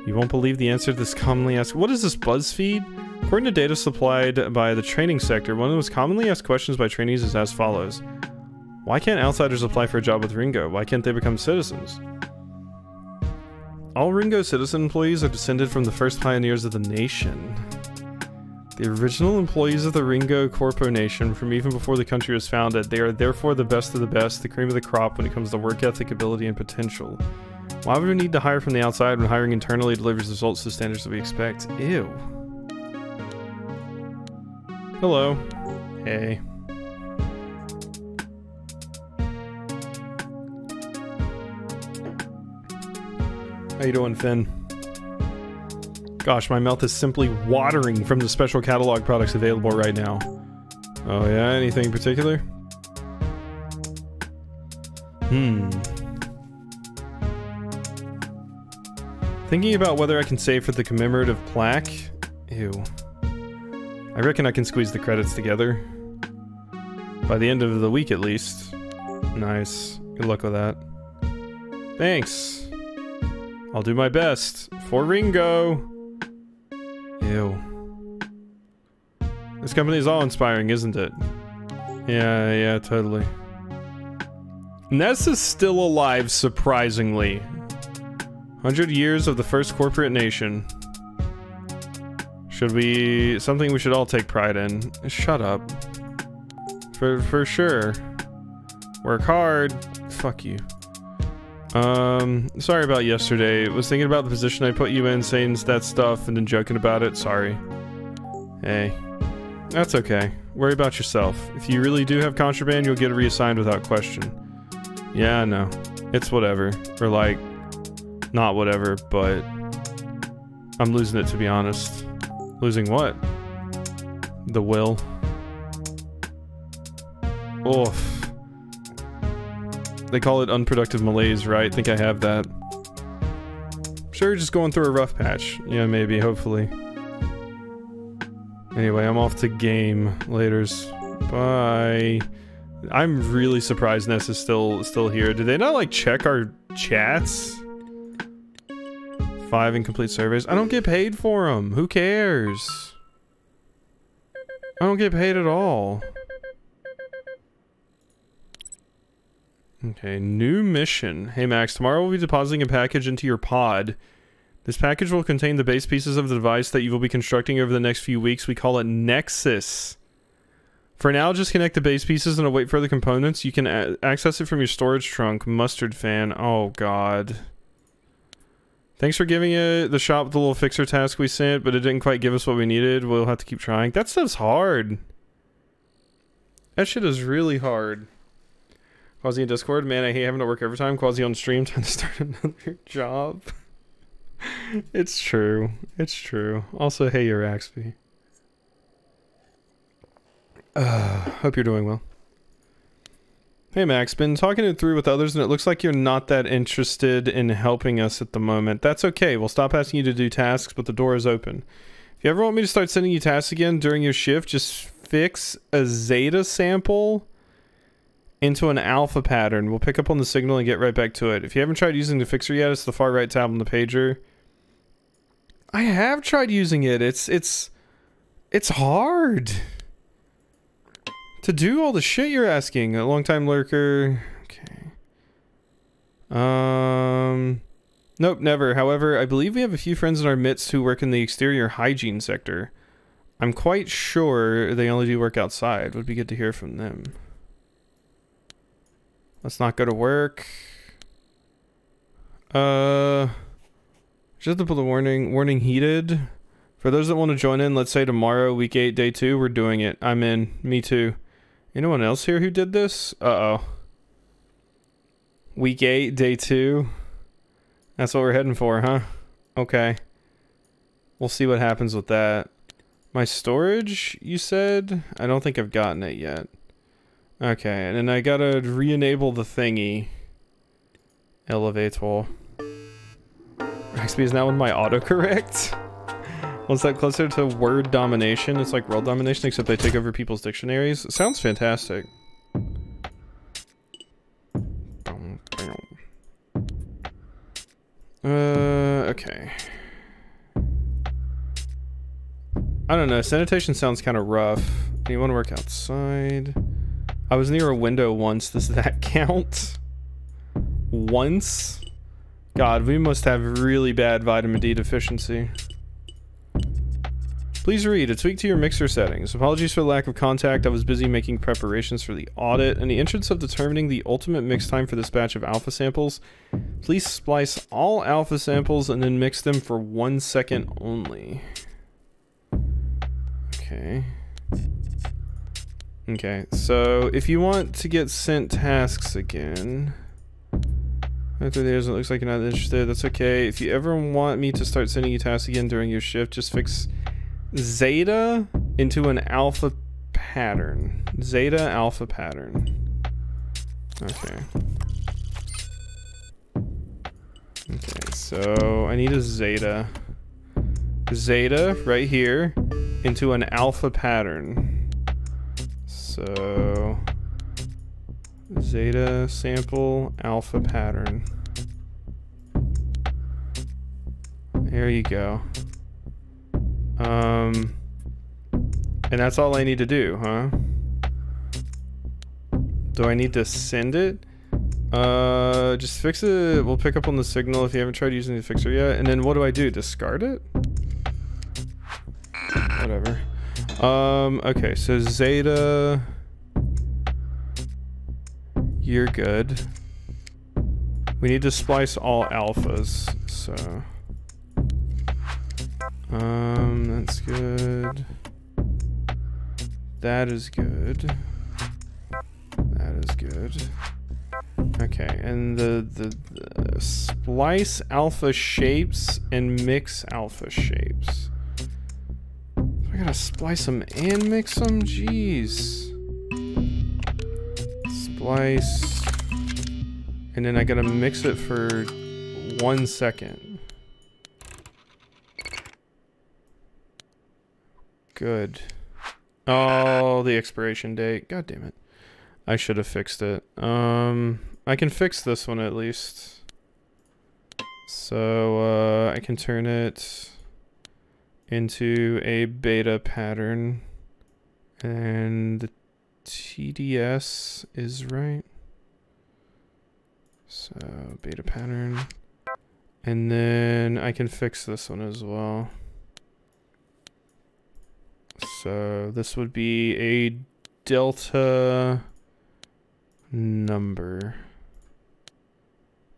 You won't believe the answer to this commonly asked... What is this, BuzzFeed? According to data supplied by the training sector, one of the most commonly asked questions by trainees is as follows. Why can't outsiders apply for a job with Ringo? Why can't they become citizens? All Ringo citizen employees are descended from the first pioneers of the nation. The original employees of the Ringo Corponation from even before the country was founded. They are therefore the best of the best, the cream of the crop when it comes to work ethic, ability, and potential. Why would we need to hire from the outside when hiring internally delivers results to the standards that we expect? Ew. Hello. Hey. How you doing, Finn? Gosh, my mouth is simply watering from the special catalog products available right now. Oh yeah, anything in particular? Thinking about whether I can save for the commemorative plaque? Ew. I reckon I can squeeze the credits together. By the end of the week, at least. Nice. Good luck with that. Thanks. I'll do my best. For Ringo! Ew. This company is awe-inspiring, isn't it? Yeah, totally. Ness is still alive, surprisingly. 100 years of the first corporate nation. Something we should all take pride in. Shut up. For sure. Work hard. Fuck you. Sorry about yesterday. Was thinking about the position I put you in, saying that stuff, and then joking about it. Sorry. Hey. That's okay. Worry about yourself. If you really do have contraband, you'll get reassigned without question. Yeah, I know. It's whatever. Or like, not whatever, but I'm losing it, to be honest. Losing what? The will. Oof. They call it unproductive malaise, right? Think I have that. Sure, you're just going through a rough patch. Yeah, maybe, hopefully. Anyway, I'm off to game. Laters. Bye. I'm really surprised Ness is still here. Did they not, like, check our chats? 5 incomplete surveys. I don't get paid for them. Who cares? I don't get paid at all. Okay, new mission. Hey Max, tomorrow we'll be depositing a package into your pod. This package will contain the base pieces of the device that you will be constructing over the next few weeks. We call it Nexus. For now, just connect the base pieces and await further components. You can access it from your storage trunk. Mustard fan. Oh god. Thanks for giving it the shop the little fixer task we sent, but it didn't quite give us what we needed. We'll have to keep trying. That stuff's hard. That shit is really hard. Quasi in Discord, man, I hate having to work overtime. Quasi on stream, trying to start another job. It's true. It's true. Also, hey, you're Axby. Hope you're doing well. Hey Max, been talking it through with others and it looks like you're not that interested in helping us at the moment. That's okay, we'll stop asking you to do tasks, but the door is open. If you ever want me to start sending you tasks again during your shift, just fix a Zeta sample into an alpha pattern. We'll pick up on the signal and get right back to it. If you haven't tried using the fixer yet, it's the far right tab on the pager. I have tried using it. It's hard to do all the shit you're asking. A long time lurker. Okay. Nope, never. However, I believe we have a few friends in our midst who work in the exterior hygiene sector. I'm quite sure they only do work outside. Would be good to hear from them. Let's not go to work. Just to put the warning heated. For those that want to join in, let's say tomorrow, week 8, day 2, we're doing it. I'm in. Me too. Anyone else here who did this? Uh-oh. Week 8, day 2. That's what we're heading for, huh? Okay. We'll see what happens with that. My storage, you said? I don't think I've gotten it yet. Okay, and then I gotta re-enable the thingy. Elevator. XP is now in my autocorrect. One step closer to word domination. It's like world domination, except they take over people's dictionaries. It sounds fantastic. Okay. I don't know. Sanitation sounds kind of rough. You want to work outside? I was near a window once. Does that count? Once? God, we must have really bad vitamin D deficiency. Please read. A tweak to your mixer settings. Apologies for the lack of contact. I was busy making preparations for the audit. In the interest of determining the ultimate mix time for this batch of alpha samples, please splice all alpha samples and then mix them for 1 second only. Okay. Okay, so if you want to get sent tasks again... After there's, it looks like you're not interested. That's okay. If you ever want me to start sending you tasks again during your shift, just fix Zeta into an alpha pattern. Zeta alpha pattern. Okay. Okay, so I need a Zeta. Zeta right here into an alpha pattern. So Zeta sample alpha pattern. There you go. And that's all I need to do, huh? Do I need to send it? Just fix it. We'll pick up on the signal if you haven't tried using the fixer yet. And then what do I do? Discard it? Whatever. Okay, so Zeta... You're good. We need to splice all alphas, so... that's good. That is good. That is good. Okay, and the splice alpha shapes and mix alpha shapes. I gotta splice them and mix them? Jeez. Splice. And then I gotta mix it for 1 second. Good. Oh, the expiration date. God damn it. I should have fixed it. I can fix this one at least. So, I can turn it into a beta pattern. And the TDS is right. So, beta pattern. And then I can fix this one as well. So this would be a delta number.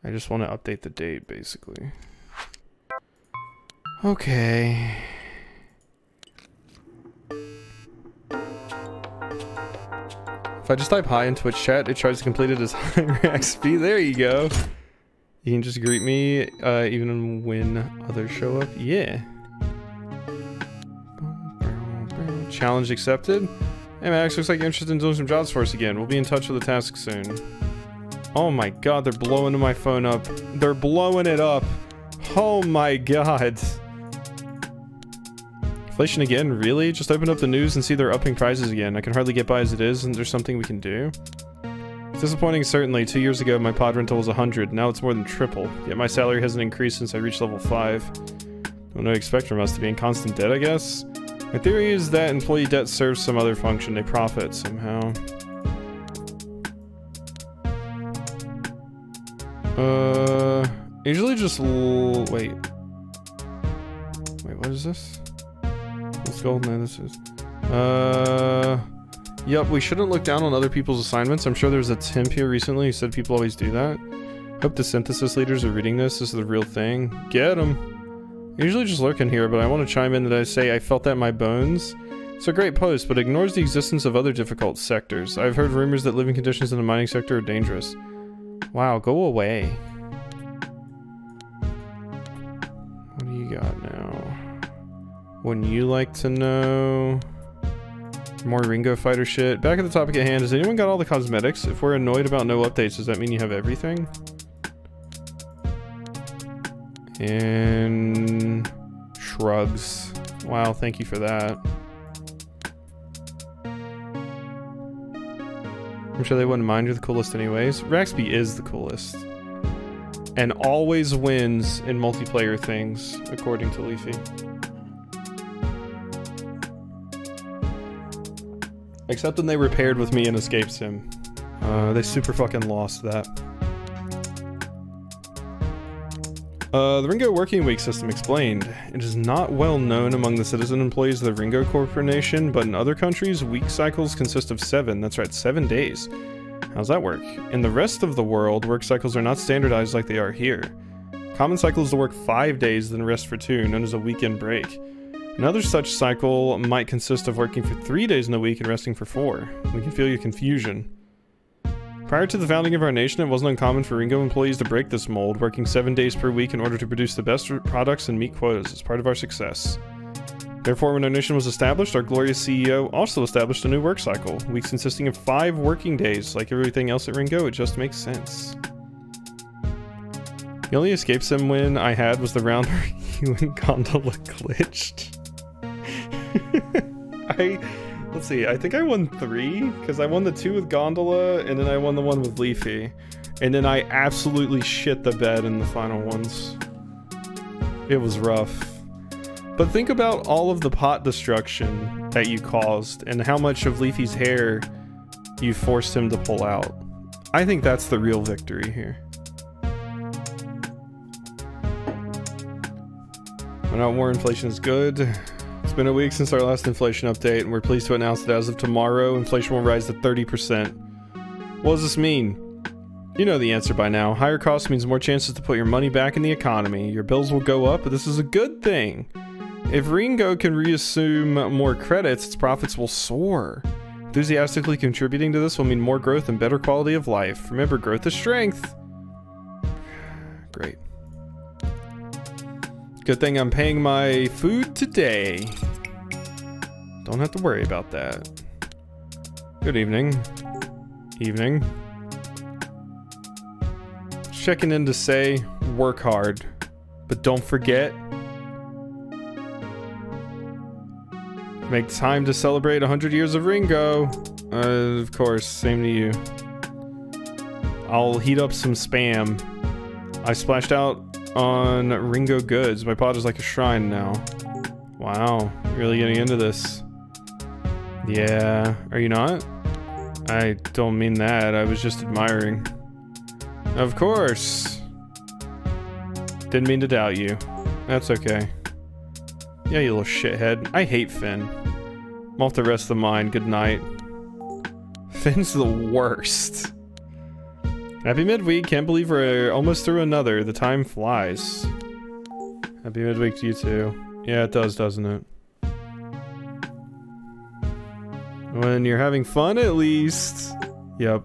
I just want to update the date, basically. Okay. If I just type hi in Twitch chat, it tries to complete it as high XP. There you go. You can just greet me even when others show up. Yeah. Challenge accepted. Hey Max, looks like you're interested in doing some jobs for us again. We'll be in touch with the task soon. Oh my god, they're blowing my phone up. They're blowing it up. Oh my god. Inflation again? Really? Just open up the news and see they're upping prices again. I can hardly get by as it is. Isn't there something we can do? It's disappointing, certainly. 2 years ago, my pod rental was 100. Now it's more than triple. Yet my salary hasn't increased since I reached level 5. Don't know what to expect from us, to be in constant debt, I guess? My theory is that employee debt serves some other function. They profit somehow. Usually just wait. Wait, what is this? What's gold? No, this is... Yep, we shouldn't look down on other people's assignments. I'm sure there was a temp here recently who said people always do that. Hope the synthesis leaders are reading this. This is the real thing. Get them. I usually just lurk in here, but I want to chime in that I say I felt that in my bones. It's a great post, but ignores the existence of other difficult sectors. I've heard rumors that living conditions in the mining sector are dangerous. Wow, go away. What do you got now? Wouldn't you like to know? More Ringo fighter shit. Back at the topic at hand, has anyone got all the cosmetics? If we're annoyed about no updates, does that mean you have everything? And shrugs. Wow, thank you for that. I'm sure they wouldn't mind. You're the coolest anyways. Raxby is the coolest. And always wins in multiplayer things, according to Leafy. Except when they repaired with me and escaped him. They super fucking lost that. The Ringo Working Week system explained. It is not well known among the citizen employees of the Ringo Corponation, but in other countries, week cycles consist of 7. That's right, 7 days. How's that work? In the rest of the world, work cycles are not standardized like they are here. Common cycle is to work 5 days, then rest for 2, known as a weekend break. Another such cycle might consist of working for 3 days in a week and resting for 4. We can feel your confusion. Prior to the founding of our nation, it wasn't uncommon for Ringo employees to break this mold, working 7 days per week in order to produce the best products and meet quotas as part of our success. Therefore, when our nation was established, our glorious CEO also established a new work cycle, weeks consisting of 5 working days. Like everything else at Ringo, it just makes sense. The only escape sim win I had was the round where you and Gondola glitched. Let's see, I think I won 3, because I won the 2 with Gondola, and then I won the 1 with Leafy. And then I absolutely shit the bed in the final ones. It was rough. But think about all of the pot destruction that you caused, and how much of Leafy's hair you forced him to pull out. I think that's the real victory here. When out war inflation is good. It's been a week since our last inflation update, and we're pleased to announce that as of tomorrow, inflation will rise to 30%. What does this mean? You know the answer by now. Higher costs means more chances to put your money back in the economy. Your bills will go up, but this is a good thing. If Ringo can reassume more credits, its profits will soar. Enthusiastically contributing to this will mean more growth and better quality of life. Remember, growth is strength. Great. Good thing I'm paying my food today. Don't have to worry about that. Good evening. Evening. Checking in to say, work hard. But don't forget, make time to celebrate 100 years of Ringo. Of course, same to you. I'll heat up some spam. I splashed out on Ringo goods. My pod is like a shrine now. Wow, really getting into this. Yeah, are you not? I don't mean that, I was just admiring. Of course. Didn't mean to doubt you. That's okay. Yeah, you little shithead. I hate Finn. I'm off the rest of the mine. Good night. Finn's the worst. Happy midweek. Can't believe we're almost through another. The time flies. Happy midweek to you too. Yeah, it does, doesn't it? When you're having fun, at least. Yep.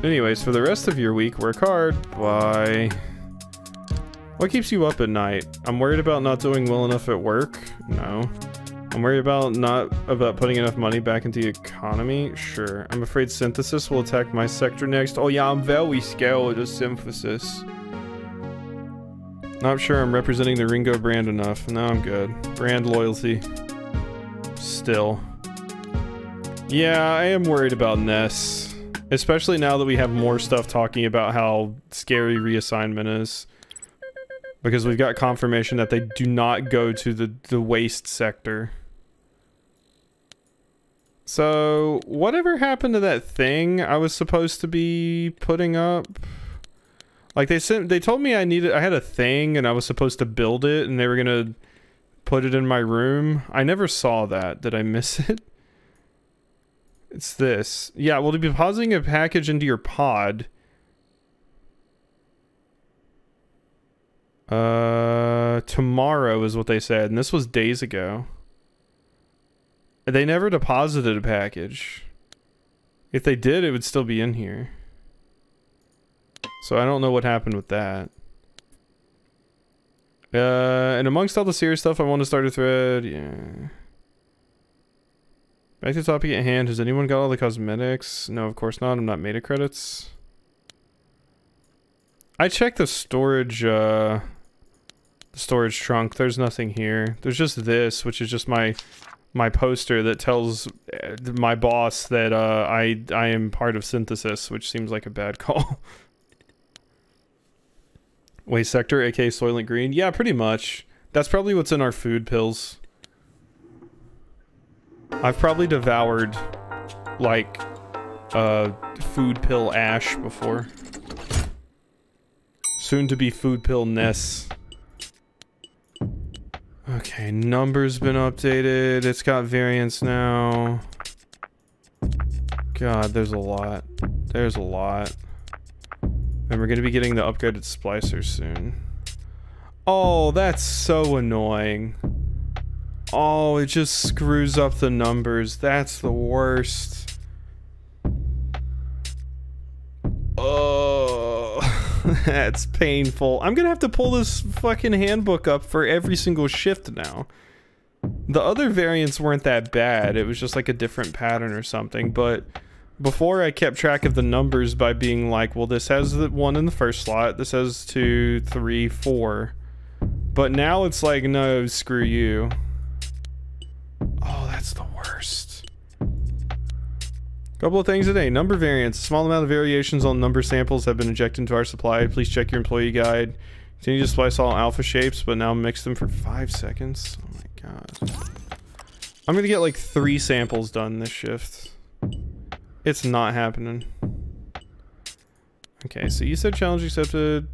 Anyways, for the rest of your week, work hard. Bye. What keeps you up at night? I'm worried about not doing well enough at work? No. I'm worried about putting enough money back into the economy? Sure. I'm afraid synthesis will attack my sector next. Oh yeah, I'm very scared of synthesis. Not sure I'm representing the Ringo brand enough. No, I'm good. Brand loyalty. Still. Yeah, I am worried about Ness. Especially now that we have more stuff talking about how scary reassignment is. Because we've got confirmation that they do not go to the waste sector. So, whatever happened to that thing I was supposed to be putting up? Like they told me I had a thing and I was supposed to build it and they were gonna put it in my room. I never saw that. Did I miss it? It's this. Yeah, we'll be depositing a package into your pod. Tomorrow is what they said, and this was days ago. They never deposited a package. If they did, it would still be in here. So I don't know what happened with that. And amongst all the serious stuff, I want to start a thread. Yeah. Back to the topic at hand. Has anyone got all the cosmetics? No, of course not. I'm not meta credits. I checked the storage trunk. There's nothing here. There's just this, which is just my poster that tells my boss that I am part of synthesis, which seems like a bad call. Waste sector, aka Soylent Green. Yeah, pretty much. That's probably what's in our food pills. I've probably devoured like food pill ash before. Soon to be food pill Ness. Okay, number's been updated. It's got variants now. God, there's a lot. There's a lot. And we're gonna be getting the upgraded splicer soon. Oh, that's so annoying. Oh, it just screws up the numbers. That's the worst. Oh, that's painful. I'm gonna have to pull this fucking handbook up for every single shift now. The other variants weren't that bad. It was just like a different pattern or something, but before I kept track of the numbers by being like, well, this has the 1 in the first slot, this has 2, 3, 4. But now it's like, no, screw you. Oh, that's the worst. Couple of things today. Number variants. A small amount of variations on number samples have been injected into our supply. Please check your employee guide. Continue to splice all alpha shapes, but now mix them for 5 seconds. Oh my god. I'm gonna get like 3 samples done this shift. It's not happening. Okay, so you said challenge accepted.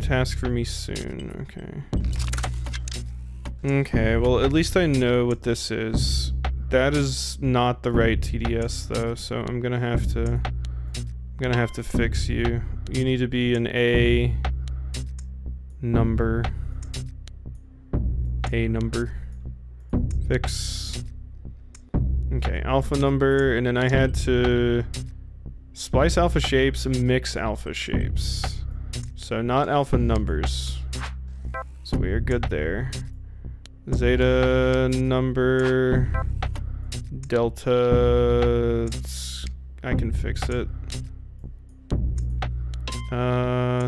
Task for me soon. Okay. Okay, well at least I know what this is. That is not the right TDS though, so I'm gonna have to fix you. You need to be an A number. A number. Fix. Okay, alpha number, and then I had to splice alpha shapes and mix alpha shapes. So not alpha numbers. So we are good there. Zeta number, delta, I can fix it.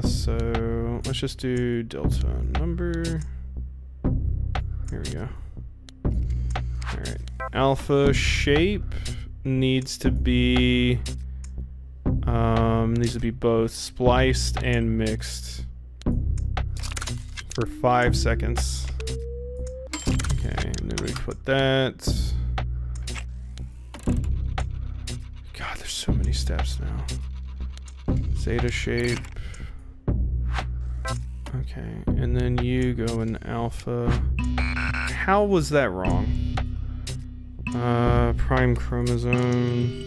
So let's just do delta number. Here we go. Alright. Alpha shape needs to be both spliced and mixed for 5 seconds. Okay, and then we put that. God, there's so many steps now. Zeta shape. Okay, and then you go in alpha. How was that wrong? Prime chromosome.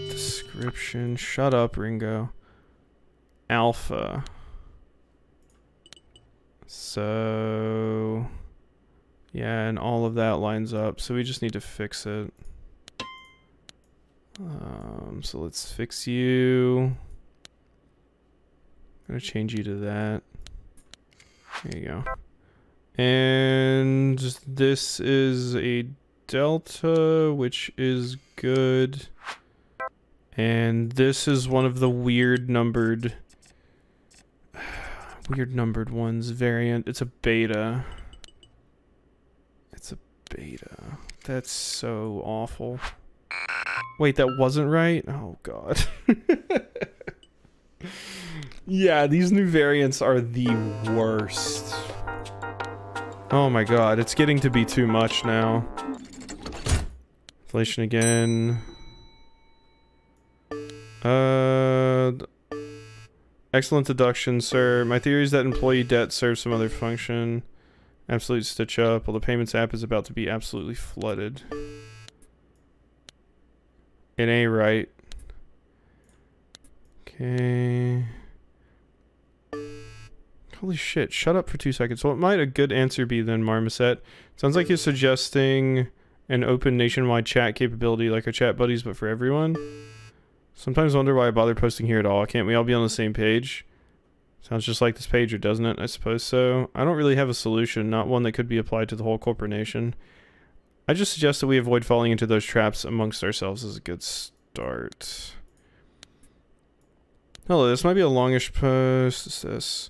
Description. Shut up, Ringo. Alpha. So yeah, and all of that lines up, so we just need to fix it. So let's fix you. I'm gonna change you to that. There you go. And this is a delta, which is good. And this is one of the weird numbered ones. Variant. It's a beta. It's a beta. That's so awful. Wait, that wasn't right? Oh god. Yeah, these new variants are the worst. Oh my god, it's getting to be too much now. Inflation again. Excellent deduction, sir. My theory is that employee debt serves some other function. Absolute stitch up. Well, the payments app is about to be absolutely flooded. It ain't right. Okay. Holy shit, shut up for 2 seconds. What might a good answer be then, Marmoset? Sounds like you're suggesting an open nationwide chat capability like our chat buddies, but for everyone? Sometimes wonder why I bother posting here at all. Can't we all be on the same page? Sounds just like this pager, doesn't it? I suppose so. I don't really have a solution, not one that could be applied to the whole corporation. I just suggest that we avoid falling into those traps amongst ourselves as a good start. Hello, this might be a longish post. What's this?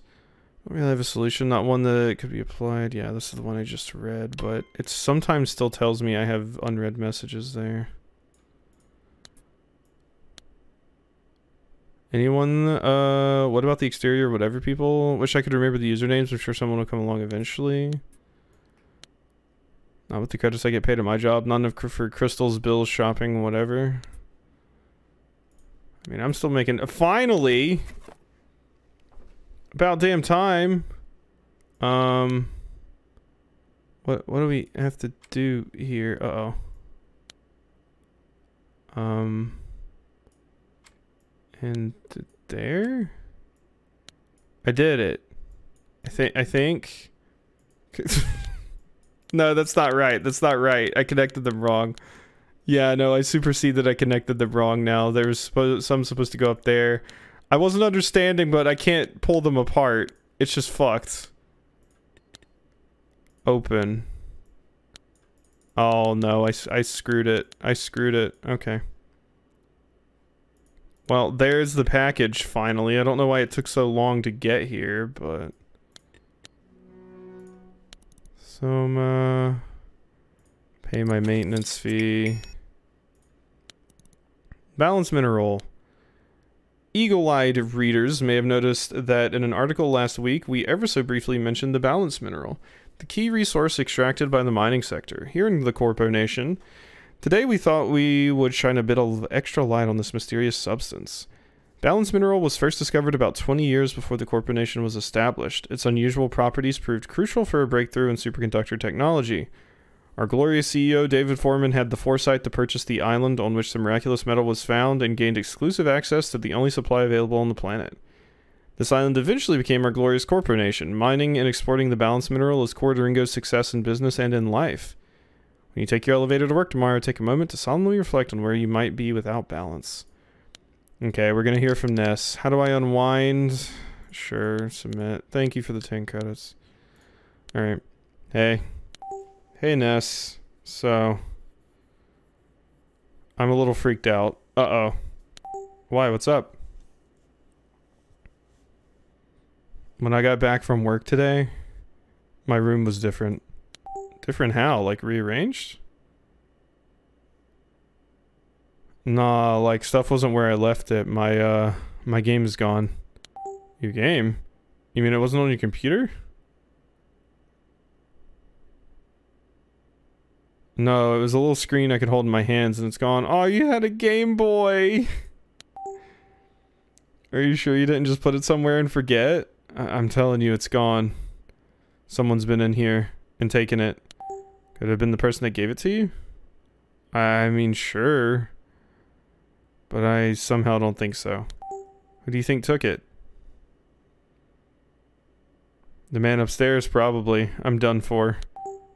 I don't really have a solution, not one that could be applied. Yeah, this is the one I just read, but it sometimes still tells me I have unread messages there. Anyone, what about the exterior, whatever people? Wish I could remember the usernames. I'm sure someone will come along eventually. Not with the credits I get paid at my job. Not enough for crystals, bills, shopping, whatever. I mean, I'm still making... finally! About damn time. What do we have to do here? Uh-oh. And there? I did it. I think. No, that's not right. That's not right. I connected them wrong. Yeah, no, I supersede that I connected them wrong now. There was some supposed to go up there. I wasn't understanding, but I can't pull them apart. It's just fucked. Open. Oh no, I screwed it. I screwed it. Okay. Well, there's the package finally. I don't know why it took so long to get here, but... Soma... Pay my maintenance fee. Balance mineral. Eagle-eyed readers may have noticed that in an article last week, we ever so briefly mentioned the balance mineral, the key resource extracted by the mining sector, here in the Corponation. Today we thought we would shine a bit of extra light on this mysterious substance. Balance mineral was first discovered about 20 years before the Corponation was established. Its unusual properties proved crucial for a breakthrough in superconductor technology. Our glorious CEO, David Foreman, had the foresight to purchase the island on which the miraculous metal was found and gained exclusive access to the only supply available on the planet. This island eventually became our glorious Corponation. Mining and exporting the balance mineral is core to Ringo's success in business and in life. When you take your elevator to work tomorrow, take a moment to solemnly reflect on where you might be without balance. Okay, we're going to hear from Ness. How do I unwind? Sure, submit. Thank you for the 10 credits. Alright. Hey. Hey, Ness. So, I'm a little freaked out. Uh-oh. Why? What's up? When I got back from work today, my room was different. Different how? Like rearranged? Nah, like stuff wasn't where I left it. My game is gone. Your game? You mean it wasn't on your computer? No, it was a little screen I could hold in my hands and it's gone. Oh, you had a Game Boy! Are you sure you didn't just put it somewhere and forget? I'm telling you, it's gone. Someone's been in here and taken it. Could it have been the person that gave it to you? I mean, sure. But I somehow don't think so. Who do you think took it? The man upstairs, probably. I'm done for.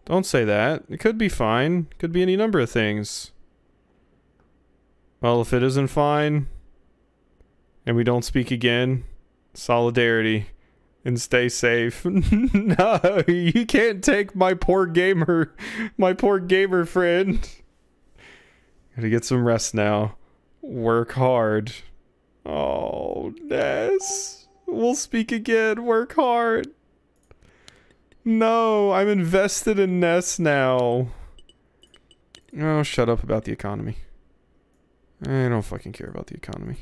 Don't say that. It could be fine. Could be any number of things. Well, if it isn't fine, and we don't speak again, solidarity. and stay safe. No, you can't take my poor gamer friend. Gotta get some rest now. Work hard. Oh, Ness. We'll speak again. Work hard. No, I'm invested in Ness now. Oh, shut up about the economy. I don't fucking care about the economy.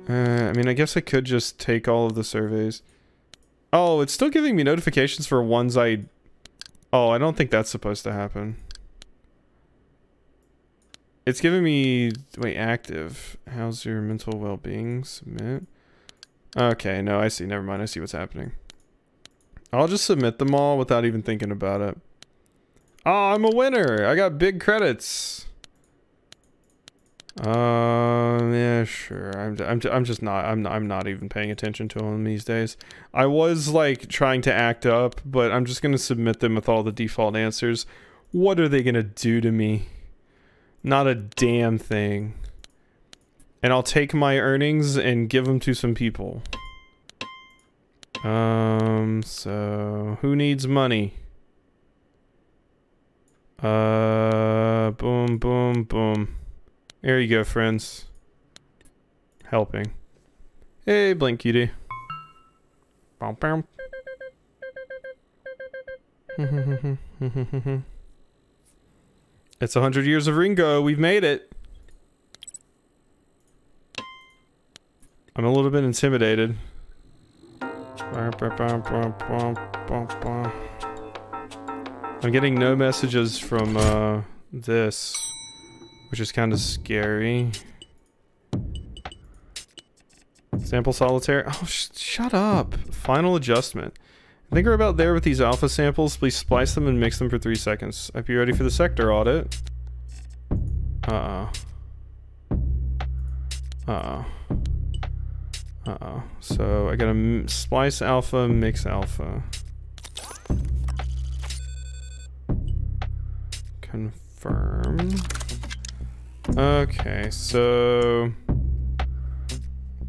I mean, I guess I could just take all of the surveys. Oh, it's still giving me notifications for ones I... Oh, I don't think that's supposed to happen. It's giving me... Wait, active. How's your mental well-being? Submit. Okay, no, I see. Never mind. I see what's happening. I'll just submit them all without even thinking about it. Oh, I'm a winner! I got big credits! Yeah, sure. I'm not even paying attention to them these days. I was, like, trying to act up, but I'm just gonna submit them with all the default answers. What are they gonna do to me? Not a damn thing. And I'll take my earnings and give them to some people. So who needs money? Boom, boom, boom. There you go, friends. Helping. Hey, Blink Cutie. It's 100 years of Ringo. We've made it. I'm a little bit intimidated. I'm getting no messages from this, which is kind of scary. Sample solitaire. Oh, shut up. Final adjustment. I think we're about there with these alpha samples. Please splice them and mix them for 3 seconds. I'd be ready for the sector audit. Uh-oh. Uh-oh. Uh-oh. So I gotta splice alpha, mix alpha. Confirm. Okay, so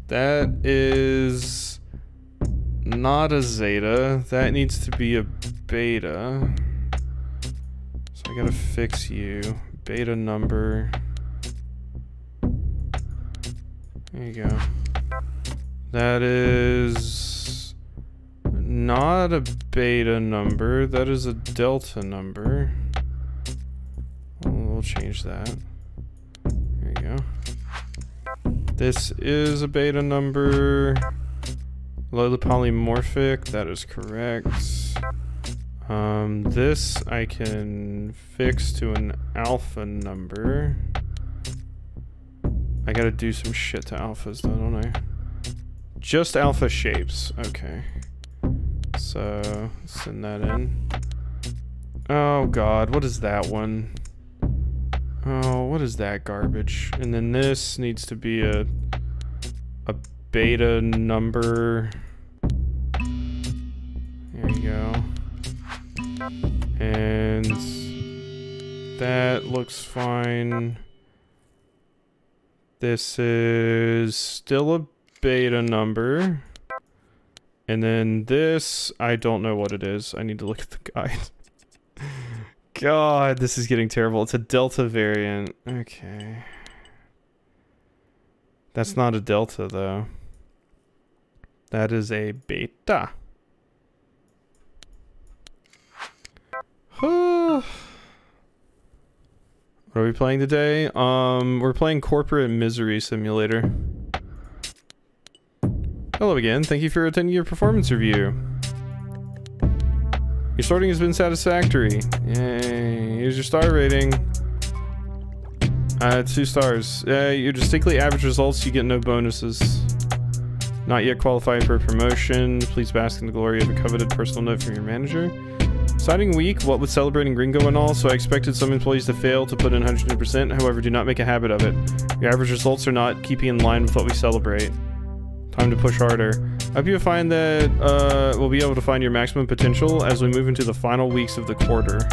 that is not a zeta. That needs to be a beta. So I gotta fix you. Beta number. There you go. That is not a beta number. That is a delta number. We'll change that. There you go. This is a beta number. Lowly polymorphic. That is correct. This I can fix to an alpha number. I gotta do some shit to alphas though, don't I? Just alpha shapes. Okay. So, send that in. Oh god, what is that one? Oh, what is that garbage? And then this needs to be a beta number. There you go. And that looks fine. This is still a beta number. And then this, I don't know what it is. I need to look at the guide. God, this is getting terrible. It's a delta variant. Okay. That's not a delta, though. That is a beta. What are we playing today? We're playing Corporate Misery Simulator. Hello again. Thank you for attending your performance review. Your sorting has been satisfactory. Yay. Here's your star rating. 2 stars. Your distinctly average results, you get no bonuses. Not yet qualified for a promotion. Please bask in the glory of a coveted personal note from your manager. Signing week, what with celebrating Ringo and all, so I expected some employees to fail to put in 100%. However, do not make a habit of it. Your average results are not keeping in line with what we celebrate. Time to push harder. I hope you find that we'll be able to find your maximum potential as we move into the final weeks of the quarter.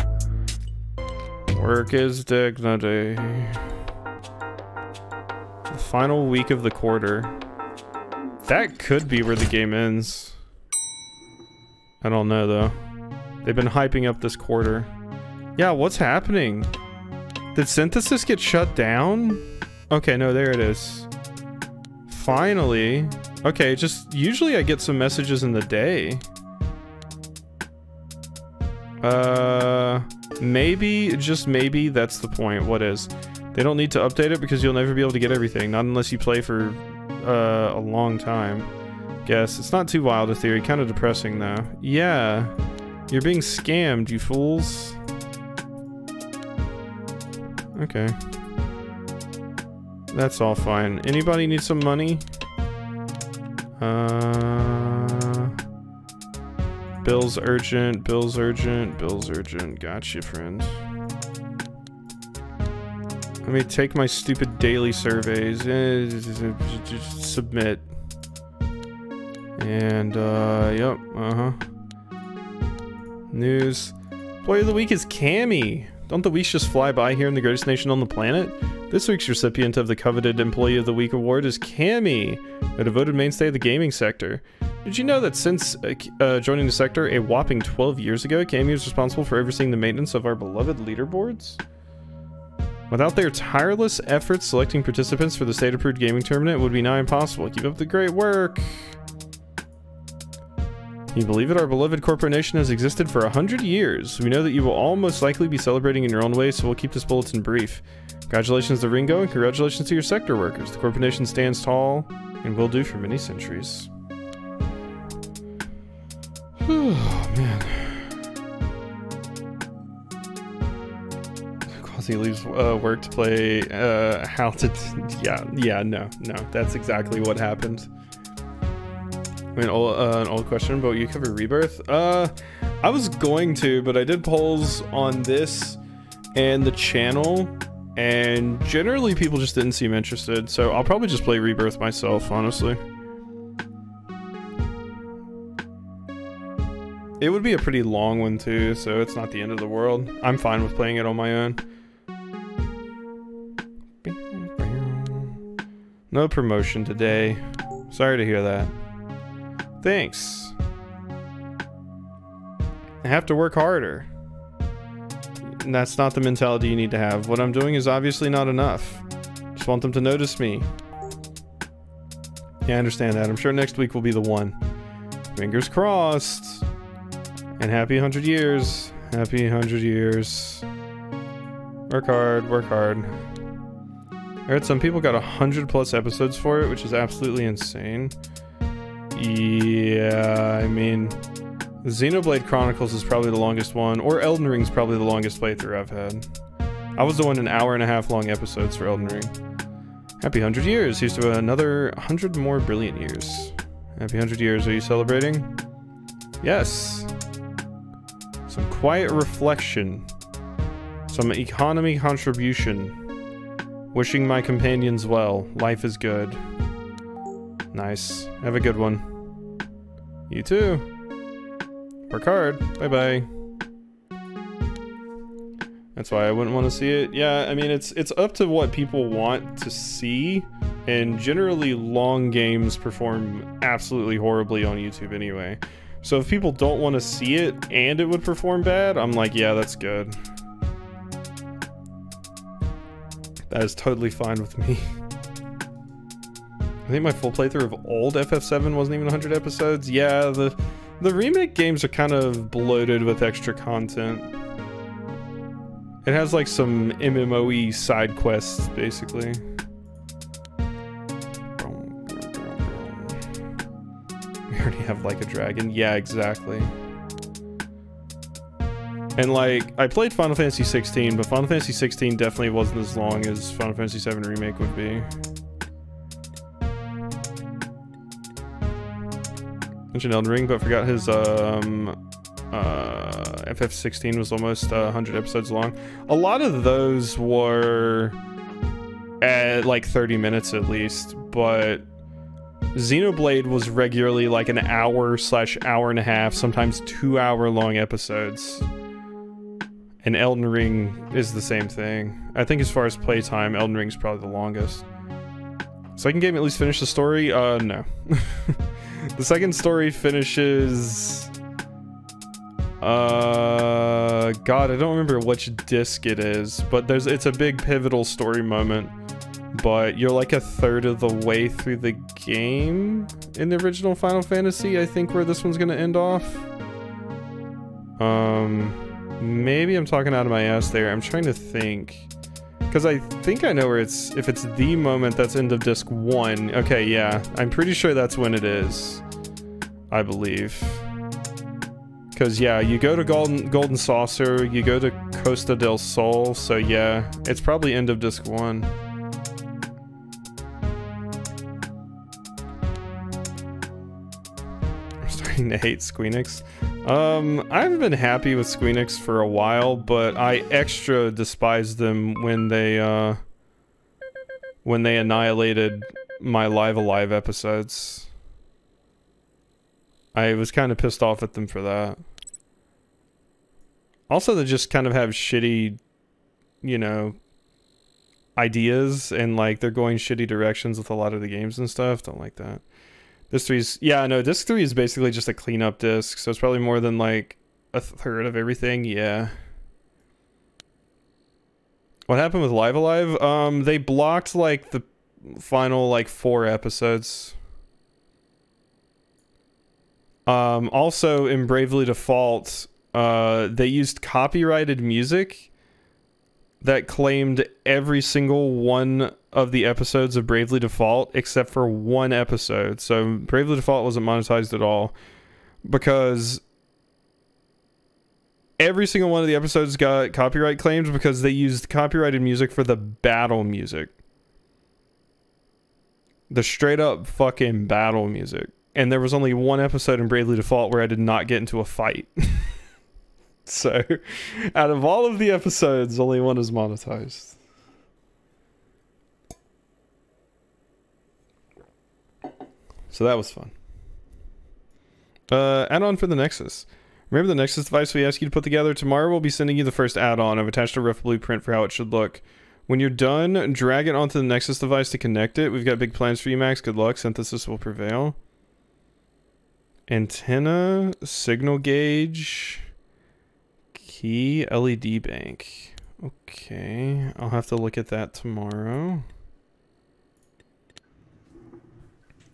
Work is dignity. The final week of the quarter. That could be where the game ends. I don't know though. They've been hyping up this quarter. Yeah, what's happening? Did synthesis get shut down? Okay, no, there it is. Finally. Okay, just usually I get some messages in the day. Maybe, just maybe that's the point. What is? They don't need to update it because you'll never be able to get everything. Not unless you play for a long time. Guess. It's not too wild a theory. Kind of depressing though. Yeah. You're being scammed, you fools. Okay. That's all fine. Anybody need some money? Bills urgent, bills urgent, bills urgent. Gotcha, friend. Let me take my stupid daily surveys. Just submit. And, yep, News. Employee of the week is Cammy. Don't the weeks just fly by here in the greatest nation on the planet? This week's recipient of the coveted Employee of the Week award is Cammy, a devoted mainstay of the gaming sector. Did you know that since joining the sector a whopping 12 years ago, Cammy was responsible for overseeing the maintenance of our beloved leaderboards? Without their tireless efforts selecting participants for the state-approved gaming tournament, it would be nigh impossible. Keep up the great work! Can you believe it? Our beloved Corponation has existed for 100 years. We know that you will all most likely be celebrating in your own way, so we'll keep this bulletin brief. Congratulations to Ringo, and congratulations to your sector workers. The Corponation stands tall, and will do for many centuries. Oh, man. Quasi leaves work to play how to... no. That's exactly what happened. I mean, an old question, but you cover Rebirth? I was going to, but I did polls on this and the channel, and generally people just didn't seem interested, so I'll probably just play Rebirth myself, honestly. It would be a pretty long one too, so it's not the end of the world. I'm fine with playing it on my own. No promotion today. Sorry to hear that. Thanks. I have to work harder. And that's not the mentality you need to have. What I'm doing is obviously not enough. Just want them to notice me. Yeah, I understand that. I'm sure next week will be the one. Fingers crossed. And happy 100 years. Happy 100 years. Work hard, work hard. I heard some people got 100+ episodes for it, which is absolutely insane. Yeah, I mean, Xenoblade Chronicles is probably the longest one, or Elden Ring's probably the longest playthrough I've had. I was doing an 1.5-hour long episodes for Elden Ring. Happy 100 years. Here's to another 100 more brilliant years. Happy 100 years. Are you celebrating? Yes. Some quiet reflection. Some economy contribution. Wishing my companions well. Life is good. Nice. Have a good one. You too. Work hard. Bye-bye. That's why I wouldn't want to see it. Yeah, I mean, it's up to what people want to see, and generally long games perform absolutely horribly on YouTube anyway. So if people don't want to see it and it would perform bad, I'm like, yeah, that's good. That is totally fine with me. I think my full playthrough of old FF7 wasn't even 100 episodes. Yeah, the remake games are kind of bloated with extra content. It has like some MMO-y side quests, basically. We already have like a dragon. Yeah, exactly. And like, I played Final Fantasy 16, but Final Fantasy 16 definitely wasn't as long as Final Fantasy 7 Remake would be. Mentioned Elden Ring, but forgot his FF16 was almost 100 episodes long. A lot of those were at like 30 minutes at least, but Xenoblade was regularly like an hour/hour-and-a-half, sometimes 2-hour long episodes. And Elden Ring is the same thing. I think as far as playtime, Elden Ring's probably the longest. Second game at least finished the story? No. The second story finishes God, I don't remember which disc it is, but it's a big pivotal story moment. But you're like a third of the way through the game in the original Final Fantasy, I think, where this one's gonna end off. Maybe I'm talking out of my ass there. I'm trying to think. Because I think I know where if it's the moment that's end of disc 1. Okay, yeah. I'm pretty sure that's when it is. I believe. Because, yeah, you go to Golden Saucer, you go to Costa del Sol, so yeah, it's probably end of disc 1. I'm starting to hate Squeenix. I haven't been happy with Squeenix for a while, but I extra despised them when they annihilated my Live Alive episodes. I was kind of pissed off at them for that. Also, they just kind of have shitty, you know, ideas, and like they're going shitty directions with a lot of the games and stuff. Don't like that. Disc 3's, yeah, no, disc 3 is basically just a cleanup disc, so it's probably more than like a third of everything, yeah. What happened with Live Alive? They blocked like the final like 4 episodes. Also in Bravely Default, they used copyrighted music that claimed every single one of the episodes of Bravely Default except for 1 episode. So Bravely Default wasn't monetized at all because every single one of the episodes got copyright claims because they used copyrighted music for the battle music. The straight up fucking battle music. And there was only 1 episode in Bravely Default where I did not get into a fight. So, out of all of the episodes, only 1 is monetized. So that was fun. Add-on for the Nexus. Remember the Nexus device we asked you to put together? Tomorrow we'll be sending you the first add-on. I've attached a rough blueprint for how it should look. When you're done, drag it onto the Nexus device to connect it. We've got big plans for you, Max. Good luck. Synthesis will prevail. Antenna, signal gauge, key, LED bank. Okay, I'll have to look at that tomorrow.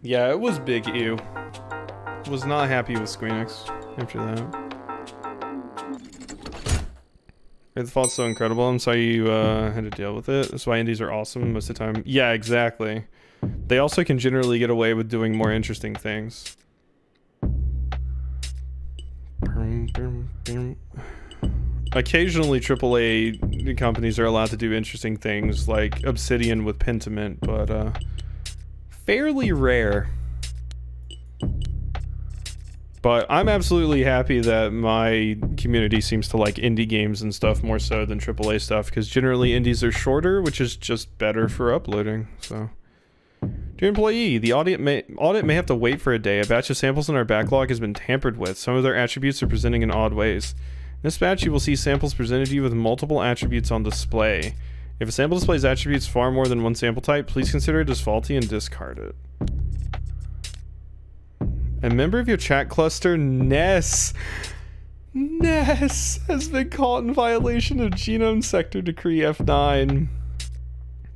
Yeah, it was big ew. Was not happy with Squeenix after that. The Default's so incredible. I'm sorry you had to deal with it. That's why indies are awesome most of the time. Yeah, exactly. They also can generally get away with doing more interesting things. Occasionally AAA companies are allowed to do interesting things like Obsidian with Pentiment, but fairly rare. But I'm absolutely happy that my community seems to like indie games and stuff more so than AAA stuff, because generally indies are shorter, which is just better for uploading. So, dear employee, the audit may have to wait for a day. A batch of samples in our backlog has been tampered with. Some of their attributes are presenting in odd ways. In this batch, you will see samples presented to you with multiple attributes on display. If a sample displays attributes far more than 1 sample type, please consider it as faulty and discard it. A member of your chat cluster, Ness, has been caught in violation of Genome Sector Decree F9.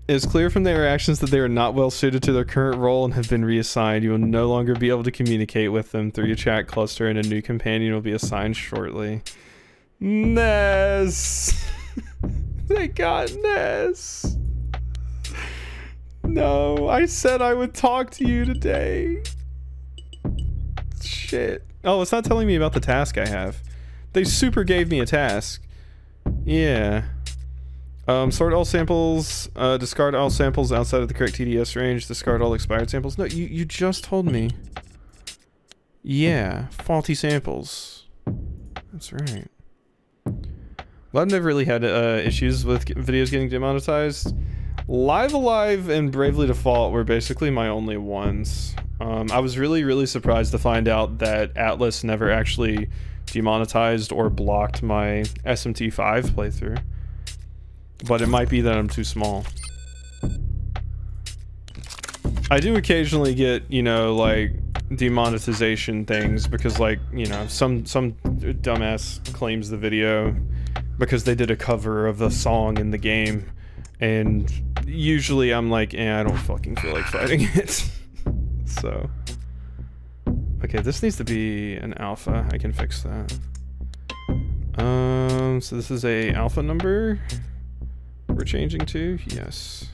It is clear from their actions that they are not well suited to their current role and have been reassigned. You will no longer be able to communicate with them through your chat cluster, and a new companion will be assigned shortly. Ness! They got Ness! No, I said I would talk to you today. Shit. Oh, it's not telling me about the task I have. They super gave me a task. Yeah. Sort all samples, discard all samples outside of the correct TDS range, discard all expired samples. No, you just told me. Yeah, faulty samples. That's right. Well, I've never really had issues with videos getting demonetized. Live Alive and Bravely Default were basically my only ones. I was really surprised to find out that Atlas never actually demonetized or blocked my SMT5 playthrough. But it might be that I'm too small. I do occasionally get, you know, like demonetization things because, like, you know, some dumbass claims the video because they did a cover of a song in the game, and usually I'm like, I don't fucking feel like fighting it. So, okay, this needs to be an alpha. I can fix that. So this is a alpha number we're changing to? Yes.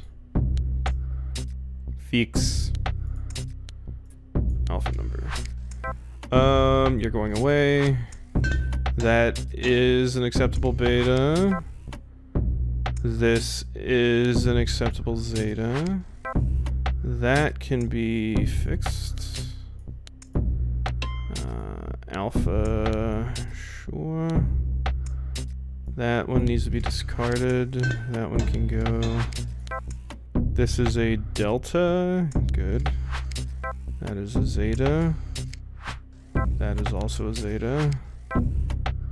Fix. Alpha number. You're going away. That is an acceptable beta. This is an acceptable zeta. That can be fixed. Alpha, sure. That one needs to be discarded. That one can go. This is a delta. Good. That is a zeta. That is also a zeta.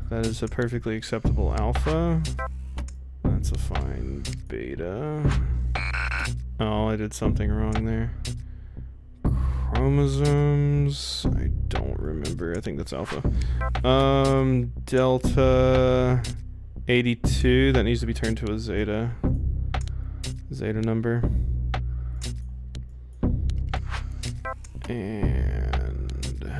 That is a perfectly acceptable alpha. That's a fine beta. Oh, I did something wrong there. Chromosomes. I don't remember. I think that's alpha. Delta 82. That needs to be turned to a zeta. Zeta number. And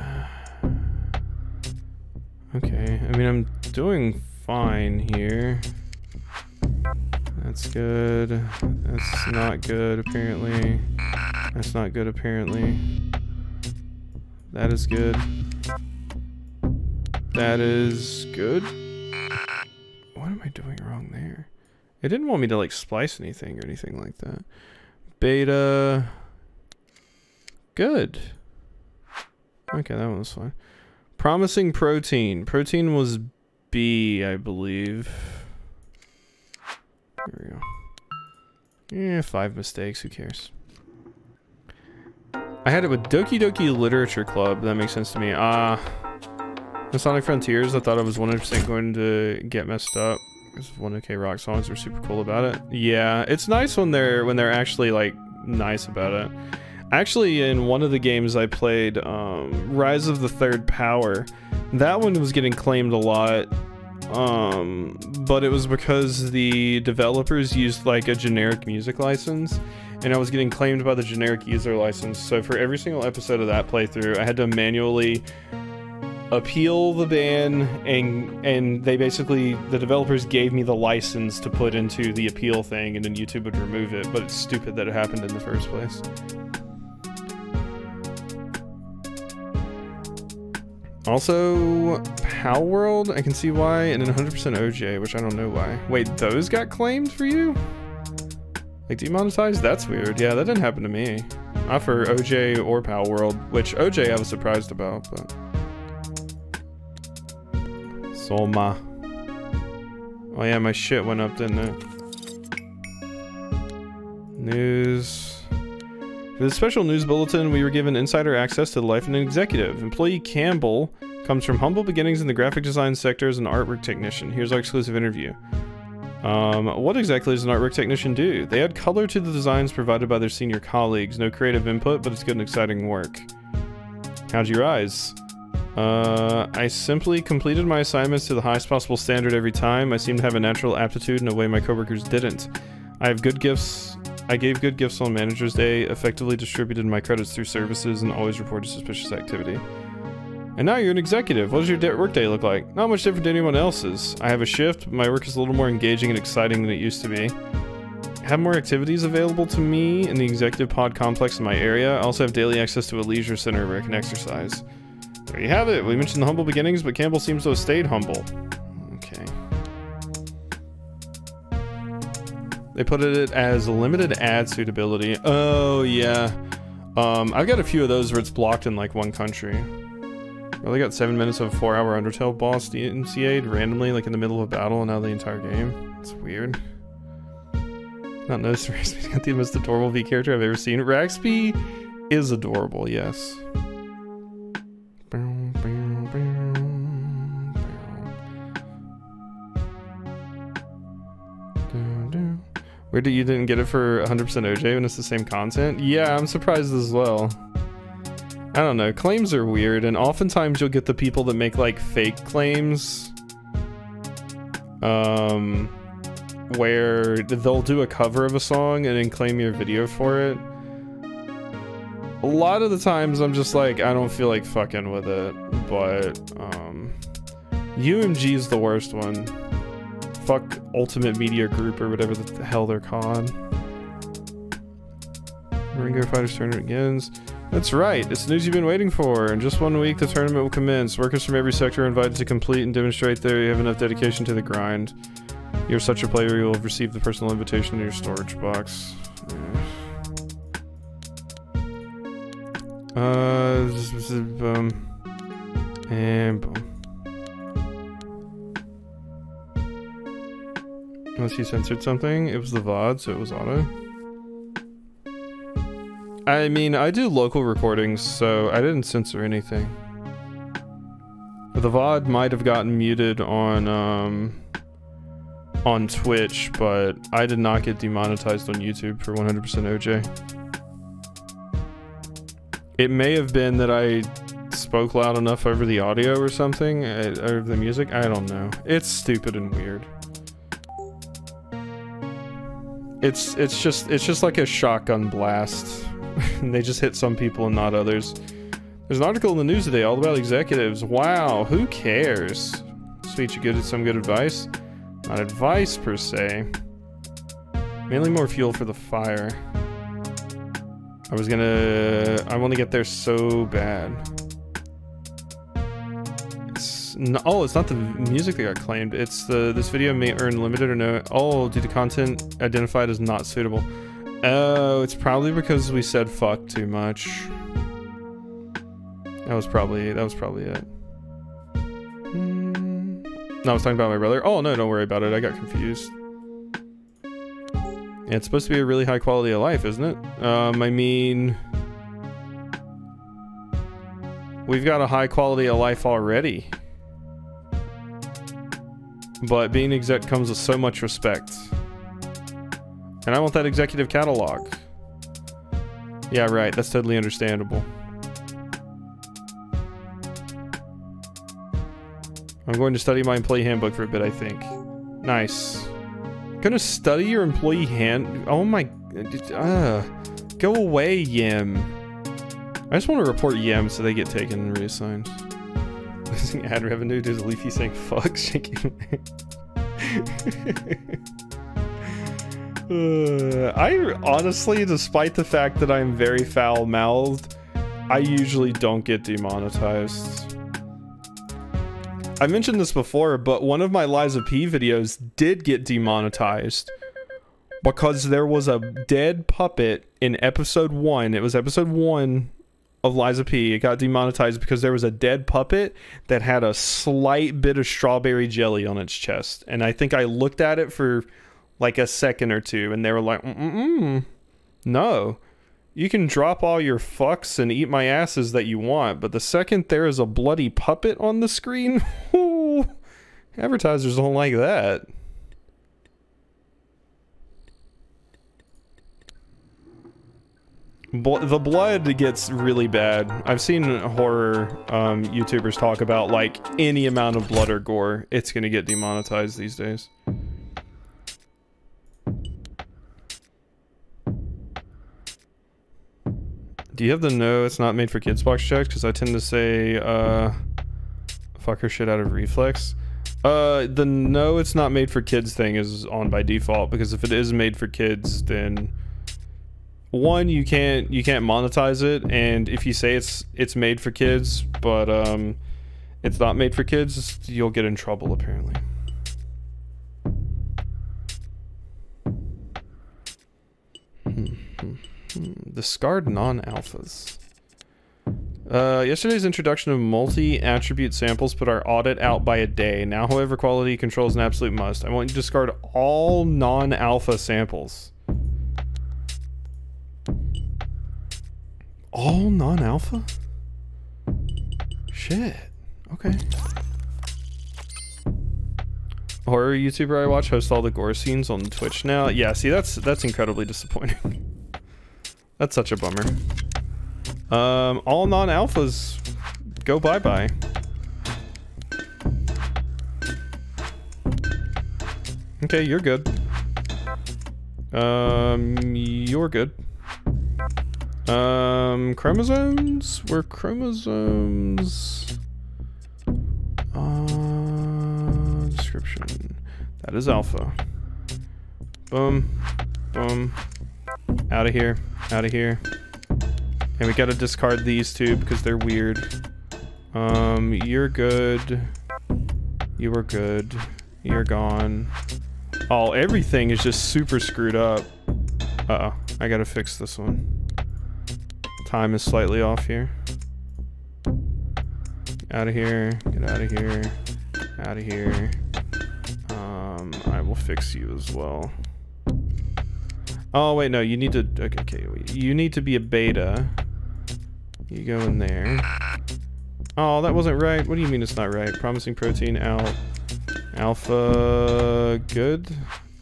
okay. I mean, I'm doing fine here. That's good. That's not good, apparently. That's not good, apparently. That is good. That is good. What am I doing wrong there? It didn't want me to, like, splice anything or anything like that. Beta. Good. Okay, that one was fine. Promising protein. Protein was B, I believe. Here we go. 5 mistakes, who cares? I had it with Doki Doki Literature Club. That makes sense to me. The Sonic Frontiers, I thought I was 100% going to get messed up. Because one of K-Rock songs were super cool about it. Yeah, it's nice when they're actually, like, nice about it. Actually, in one of the games I played, Rise of the Third Power, that one was getting claimed a lot. But it was because the developers used, like, a generic music license, and I was getting claimed by the generic user license. So for every single episode of that playthrough, I had to manually appeal the ban, and they basically, the developers gave me the license to put into the appeal thing, and then YouTube would remove it. But it's stupid that it happened in the first place. Also, Pal World, I can see why, and then 100% OJ, which I don't know why. Wait, those got claimed for you? Like, demonetized? That's weird. Yeah, that didn't happen to me. Not for OJ or Pal World, which OJ I was surprised about, but... Solma. Oh yeah, my shit went up, didn't it? News. For the special news bulletin, we were given insider access to the life of an executive. Employee Campbell comes from humble beginnings in the graphic design sector as an artwork technician. Here's our exclusive interview. What exactly does an artwork technician do? They add color to the designs provided by their senior colleagues. No creative input, but it's good and exciting work. How'd you rise? I simply completed my assignments to the highest possible standard every time. I seem to have a natural aptitude in a way my coworkers didn't. I have good gifts. I gave good gifts on Manager's Day, effectively distributed my credits through services, and always reported suspicious activity. And now you're an executive. What does your workday look like? Not much different than anyone else's. I have a shift, but my work is a little more engaging and exciting than it used to be. I have more activities available to me in the executive pod complex in my area. I also have daily access to a leisure center where I can exercise. There you have it. We mentioned the humble beginnings, but Campbell seems to have stayed humble. Okay. They put it as limited ad suitability. Oh, yeah. I've got a few of those where it's blocked in, like, one country. Really got 7 minutes of a 4-hour Undertale boss DNCA'd randomly, like, in the middle of a battle, and now the entire game. It's weird. Not noticed Raxby's got the most adorable V character I've ever seen. Raxby is adorable, yes. Weird that you didn't get it for 100% OJ when it's the same content? Yeah, I'm surprised as well. I don't know, claims are weird, and oftentimes you'll get the people that make like fake claims, where they'll do a cover of a song and then claim your video for it. A lot of the times I'm just like, I don't feel like fucking with it, but UMG is the worst one. Fuck Ultimate Media Group or whatever the hell they're called. Ringo Fighters tournament begins. That's right, it's the news you've been waiting for. In just 1 week, the tournament will commence. Workers from every sector are invited to complete and demonstrate that you have enough dedication to the grind. You're such a player, you will have received the personal invitation in your storage box. And boom. Unless you censored something, it was the VOD, so it was auto. I mean, I do local recordings, so I didn't censor anything. The VOD might have gotten muted on Twitch, but I did not get demonetized on YouTube for 100% OJ. It may have been that I spoke loud enough over the audio or something, over the music. I don't know. It's stupid and weird. It's just like a shotgun blast. They just hit some people and not others. There's an article in the news today all about executives. Wow, who cares? Sweet, you get some good advice? Not advice per se. Mainly more fuel for the fire. I want to get there so bad. It's not the music that got claimed. It's this video may earn limited or no. Oh, due to content identified as not suitable. Oh, it's probably because we said fuck too much. That was probably it. No, I was talking about my brother. Oh no, don't worry about it. I got confused. Yeah, it's supposed to be a really high quality of life, isn't it? I mean, we've got a high quality of life already. But being exec comes with so much respect. And I want that executive catalog. Yeah, right. That's totally understandable. I'm going to study my employee handbook for a bit, I think. Nice. Gonna study your employee oh my... go away, Yim. I just want to report Yim so they get taken and reassigned. Losing ad revenue due to Leafy saying fuck, shaking I honestly, despite the fact that I'm very foul-mouthed, I usually don't get demonetized. I mentioned this before, but one of my Liza P videos did get demonetized because there was a dead puppet in episode 1. It was episode 1 of Liza P. It got demonetized because there was a dead puppet that had a slight bit of strawberry jelly on its chest. And I think I looked at it for like a second or two, and they were like, no. You can drop all your fucks and eat my asses that you want, but the second there is a bloody puppet on the screen, advertisers don't like that. The blood gets really bad. I've seen horror YouTubers talk about like any amount of blood or gore, it's gonna get demonetized these days. Do you have the no, it's not made for kids box checked? Because I tend to say, fuck her shit out of reflex. The no, it's not made for kids thing is on by default, because if it is made for kids, then one, you can't monetize it, and if you say it's made for kids, but it's not made for kids, you'll get in trouble apparently. Discard non-alphas. Yesterday's introduction of multi-attribute samples put our audit out by a day. Now, however, quality control is an absolute must. I want you to discard all non-alpha samples. All non-alpha? Shit. Okay. Horror YouTuber I watch hosts all the gore scenes on Twitch now. Yeah, see, that's incredibly disappointing. That's such a bummer. All non-alphas go bye-bye. Okay, you're good. You're good. Chromosomes? Were chromosomes... description. That is alpha. Boom. Boom. Out of here. Out of here. And we gotta discard these two because they're weird. You're good. You are good. You're gone. Oh, everything is just super screwed up. Uh-oh. I gotta fix this one. Time is slightly off here. Out of here. Get out of here. Out of here. I will fix you as well. Oh, wait, no. You need to... Okay, wait. You need to be a beta. You go in there. Oh, that wasn't right. What do you mean it's not right? Promising protein out. Alpha, good.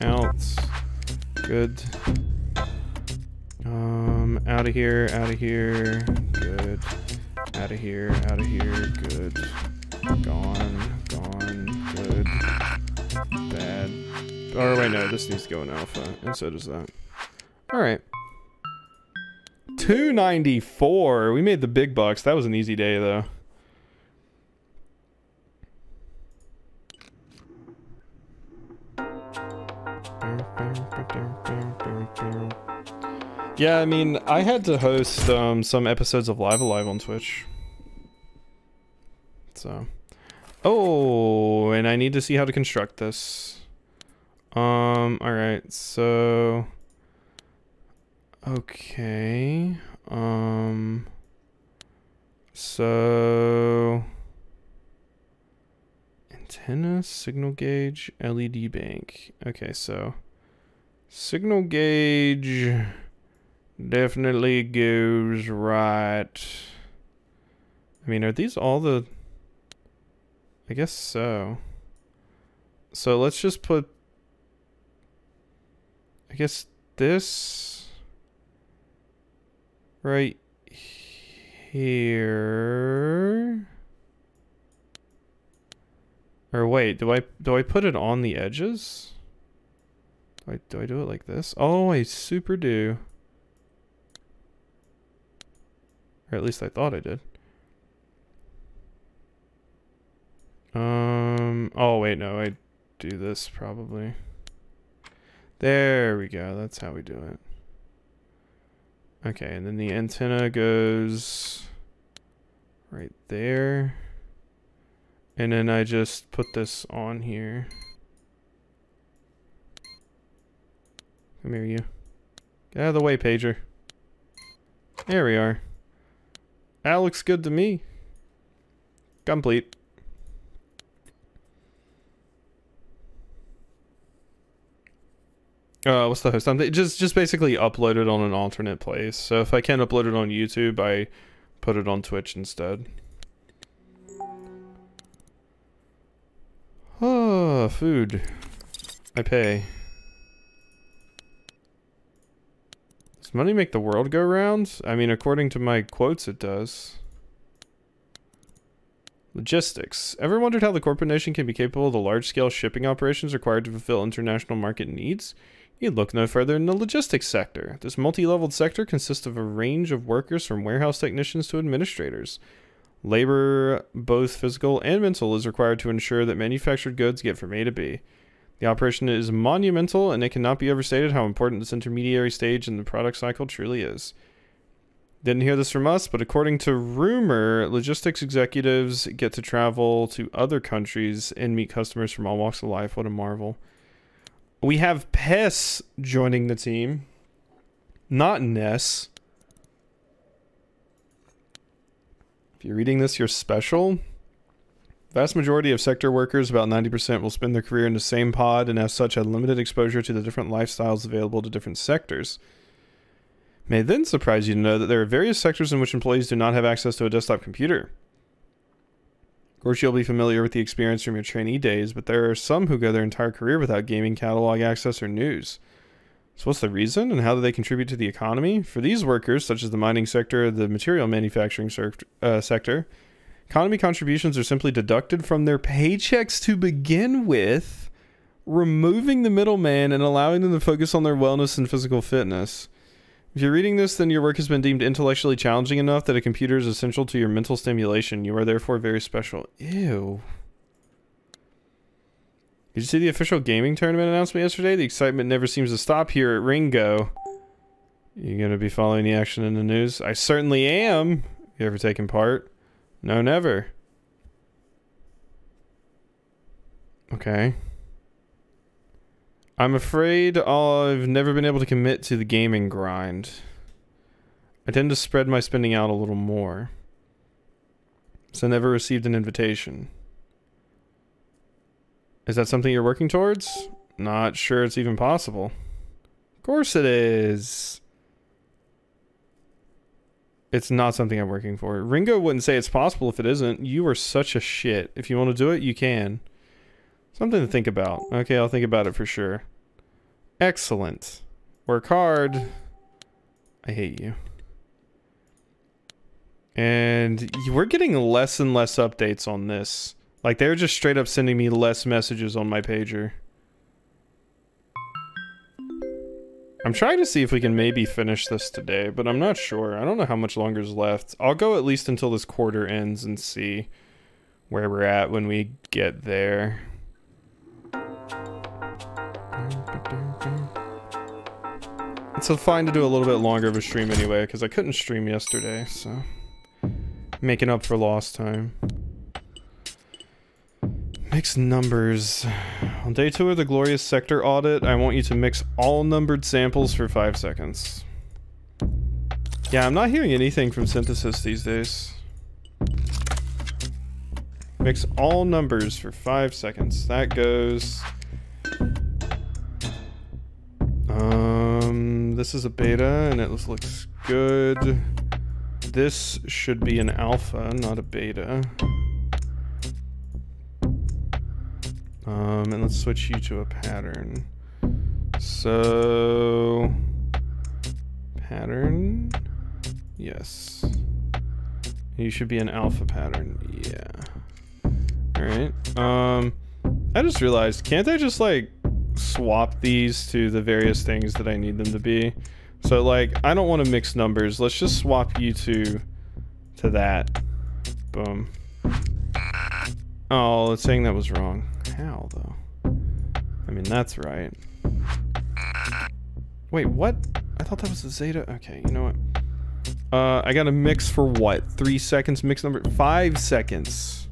Out, good. Out of here, good. Out of here, good. Gone, good. Bad. Oh, wait, no, this needs to go in alpha, and so does that. Alright. 294. We made the big bucks. That was an easy day, though. Yeah, I mean, I had to host some episodes of Live Alive on Twitch. So. Oh, and I need to see how to construct this. Alright, so... Okay. So... Antenna, signal gauge, LED bank. Okay, so... Signal gauge... Definitely goes right. I mean, are these all the... I guess so. So let's just put... I guess this... right here... Or wait, do I put it on the edges? Do I do it like this? Oh, I super do. Or at least I thought I did. Oh wait, no, I do this probably. There we go, that's how we do it. Okay, and then the antenna goes right there. And then I just put this on here. Come here, you. Get out of the way, pager. There we are. That looks good to me. Complete. What's the host? Just basically upload it on an alternate place. So if I can't upload it on YouTube, I put it on Twitch instead. Oh, food. I pay. Does money make the world go round? I mean, according to my quotes, it does. Logistics. Ever wondered how the Corponation can be capable of the large-scale shipping operations required to fulfill international market needs? You'd look no further than the logistics sector. This multi-leveled sector consists of a range of workers from warehouse technicians to administrators. Labor, both physical and mental, is required to ensure that manufactured goods get from A to B. The operation is monumental, and it cannot be overstated how important this intermediary stage in the product cycle truly is. Didn't hear this from us, but according to rumor, logistics executives get to travel to other countries and meet customers from all walks of life. What a marvel. We have Pess joining the team, not Ness. If you're reading this, you're special. Vast majority of sector workers, about 90%, will spend their career in the same pod and as such have limited exposure to the different lifestyles available to different sectors. May then surprise you to know that there are various sectors in which employees do not have access to a desktop computer. Of course, you'll be familiar with the experience from your trainee days, but there are some who go their entire career without gaming, catalog access, or news. So what's the reason and how do they contribute to the economy? For these workers, such as the mining sector, the material manufacturing sector, economy contributions are simply deducted from their paychecks to begin with, removing the middleman and allowing them to focus on their wellness and physical fitness. If you're reading this, then your work has been deemed intellectually challenging enough that a computer is essential to your mental stimulation. You are therefore very special. Ew. Did you see the official gaming tournament announcement yesterday? The excitement never seems to stop here at Ringo. You gonna be following the action in the news? I certainly am. You ever taken part? No, never. Okay. I'm afraid I've never been able to commit to the gaming grind. I tend to spread my spending out a little more. So I never received an invitation. Is that something you're working towards? Not sure it's even possible. Of course it is. It's not something I'm working for. Ringo wouldn't say it's possible if it isn't. You are such a shit. If you want to do it, you can. Something to think about. Okay, I'll think about it for sure. Excellent. Work hard. I hate you. And we're getting less and less updates on this. Like, they're just straight up sending me less messages on my pager. I'm trying to see if we can maybe finish this today, but I'm not sure. I don't know how much longer is left. I'll go at least until this quarter ends and see where we're at when we get there. It's fine to do a little bit longer of a stream anyway, because I couldn't stream yesterday, so... making up for lost time. Mix numbers. On day 2 of the Glorious Sector audit, I want you to mix all numbered samples for 5 seconds. Yeah, I'm not hearing anything from Synthesis these days. Mix all numbers for 5 seconds. That goes... this is a beta, and it looks good. This should be an alpha, not a beta. And let's switch you to a pattern. So... pattern? Yes. You should be an alpha pattern. Yeah. Alright. I just realized, can't I just, like, swap these to the various things that I need them to be? So, like, I don't want to mix numbers. Let's just swap you to that. Boom. Oh, it's saying that was wrong. How, though? I mean, that's right. Wait, what? I thought that was the Zeta. Okay, you know what? I got a mix for what? 3 seconds? Mix number... 5 seconds.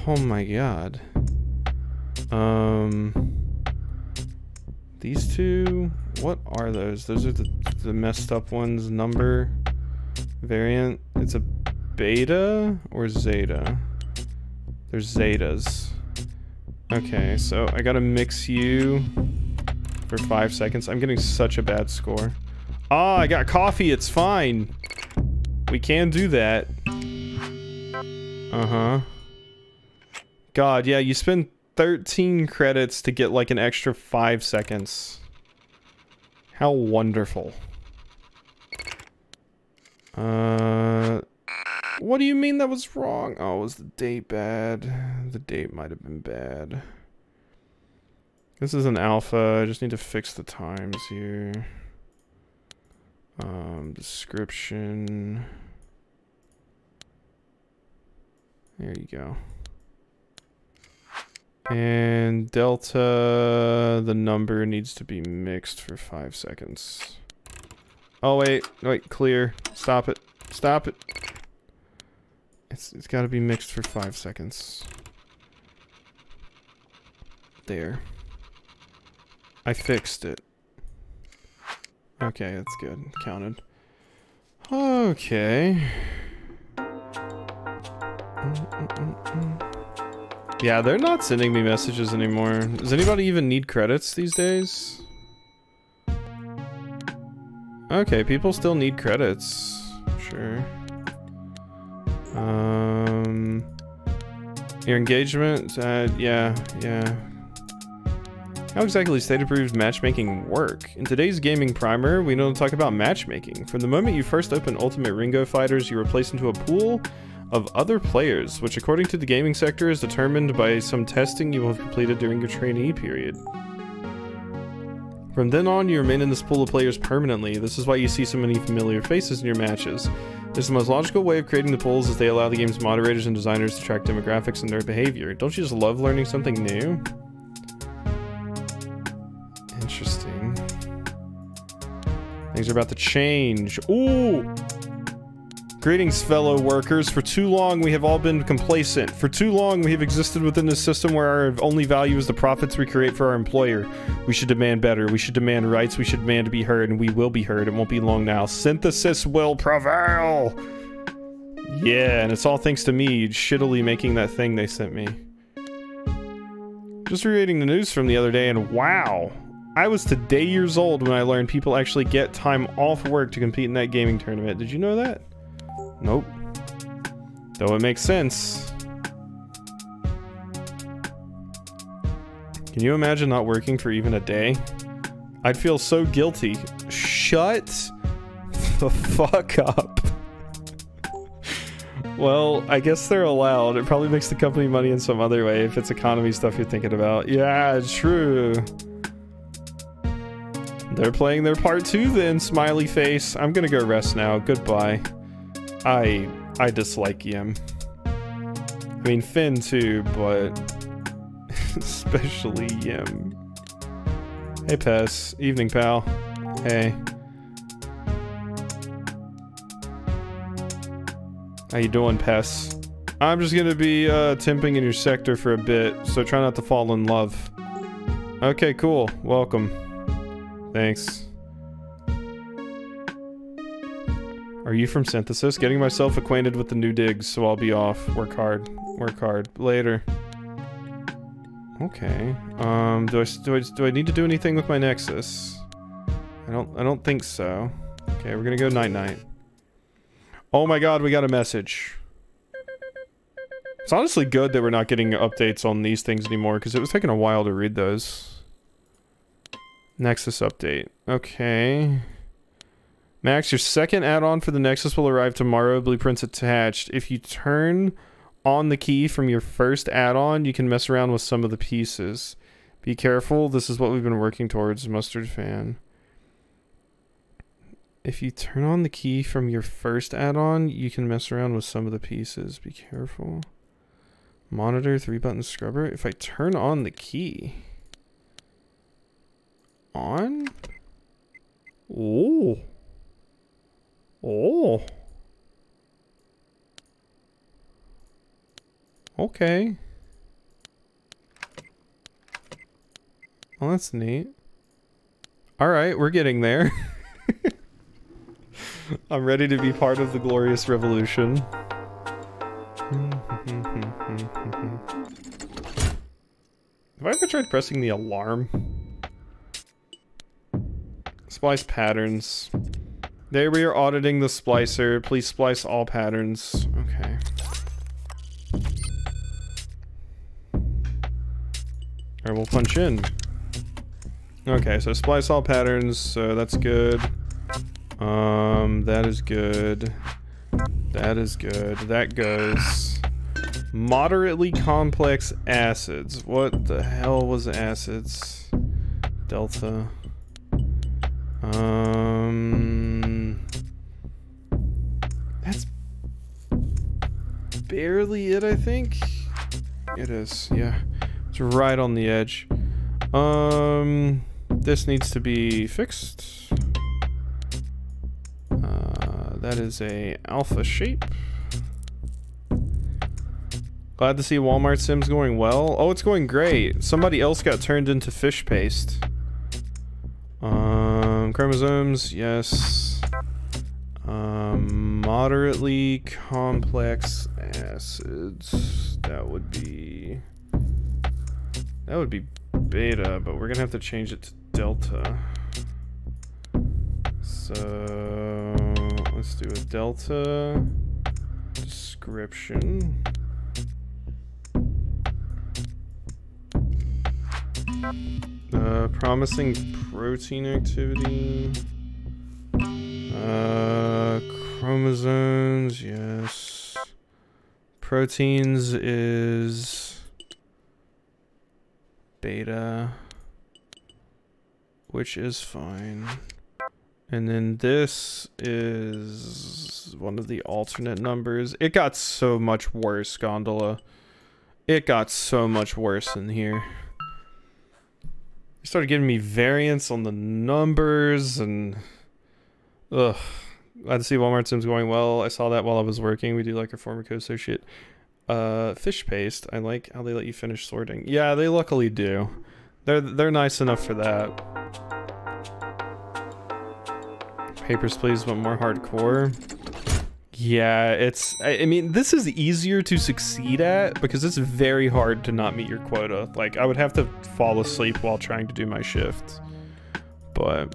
Oh my god. These two... what are those? Those are the messed up ones. Number... variant. It's a beta or zeta? They're zetas. Okay, so I gotta mix you for 5 seconds. I'm getting such a bad score. Ah, I got coffee. It's fine. We can do that. Uh-huh. God, yeah, you spend 13 credits to get like an extra 5 seconds. How wonderful. What do you mean that was wrong? Oh, was the date bad? The date might have been bad. This is an alpha. I just need to fix the times here. Description. There you go. And delta, the number needs to be mixed for 5 seconds. Oh, wait, clear. Stop it. Stop it. It's got to be mixed for 5 seconds. There. I fixed it. Okay, that's good. Counted. Okay. Yeah, they're not sending me messages anymore. Does anybody even need credits these days? Okay, people still need credits. Sure. Your engagement? Yeah. How exactly state-approved matchmaking work? In today's gaming primer, we know to talk about matchmaking. From the moment you first open Ultimate Ringo Fighters, you are placed into a pool of other players, which according to the gaming sector is determined by some testing you will have completed during your trainee period. From then on, you remain in this pool of players permanently. This is why you see so many familiar faces in your matches. This is the most logical way of creating the pools, as they allow the game's moderators and designers to track demographics and their behavior. Don't you just love learning something new? Interesting. Things are about to change. Ooh! Greetings, fellow workers. For too long, we have all been complacent. For too long, we have existed within a system where our only value is the profits we create for our employer. We should demand better. We should demand rights. We should demand to be heard, and we will be heard. It won't be long now. Synthesis will prevail! Yeah, and it's all thanks to me shittily making that thing they sent me. Just reading the news from the other day, and wow! I was today years old when I learned people actually get time off work to compete in that gaming tournament. Did you know that? Nope. Though it makes sense. Can you imagine not working for even a day? I'd feel so guilty. Shut the fuck up. Well, I guess they're allowed. It probably makes the company money in some other way if it's economy stuff you're thinking about. Yeah, true. They're playing their part too then, smiley face. I'm gonna go rest now. Goodbye. I dislike Yim. I mean, Finn too, but especially Yim. Hey, Pess. Evening, pal. Hey. How you doing, Pess? I'm just gonna be temping in your sector for a bit, so try not to fall in love. Okay, cool. Welcome. Thanks. Are you from Synthesis? Getting myself acquainted with the new digs, so I'll be off. Work hard. Work hard. Later. Okay. Do I need to do anything with my Nexus? I don't think so. Okay, we're gonna go night-night. Oh my god, we got a message. It's honestly good that we're not getting updates on these things anymore, because it was taking a while to read those. Nexus update. Okay. Max, your second add-on for the Nexus will arrive tomorrow. Blueprints attached. If you turn on the key from your first add-on, you can mess around with some of the pieces. Be careful. This is what we've been working towards. Mustard fan. If you turn on the key from your first add-on, you can mess around with some of the pieces. Be careful. Monitor, 3-button scrubber. If I turn on the key... On? Oh. Oh. Okay. Well, that's neat. Alright, we're getting there. I'm ready to be part of the glorious revolution. Have I ever tried pressing the alarm? Splice patterns. There we are auditing the splicer. Please splice all patterns. Okay. Alright, we'll punch in. Okay, so splice all patterns, so that's good. That is good. That is good. That goes. Moderately complex acids. What the hell was acids? Delta. That's barely it, I think. It is, yeah. It's right on the edge. This needs to be fixed. That is a alpha shape. Glad to see Walmart Sim's going well. Oh, it's going great. Somebody else got turned into fish paste. Chromosomes, yes. Moderately complex acids. That would be beta, but we're gonna have to change it to delta. So let's do a delta description. Promising protein activity. Chromosomes, yes. Proteins is beta, which is fine. And then this is one of the alternate numbers. It got so much worse, Gondola. It got so much worse in here. They started giving me variants on the numbers and... Ugh. Glad to see Walmart Sim's going well. I saw that while I was working. We do like our former co-associate. Fish paste. I like how they let you finish sorting. Yeah, they luckily do. They're nice enough for that. Papers, please, but more hardcore. Yeah, it's... I mean, this is easier to succeed at because it's very hard to not meet your quota. Like, I would have to fall asleep while trying to do my shift. But...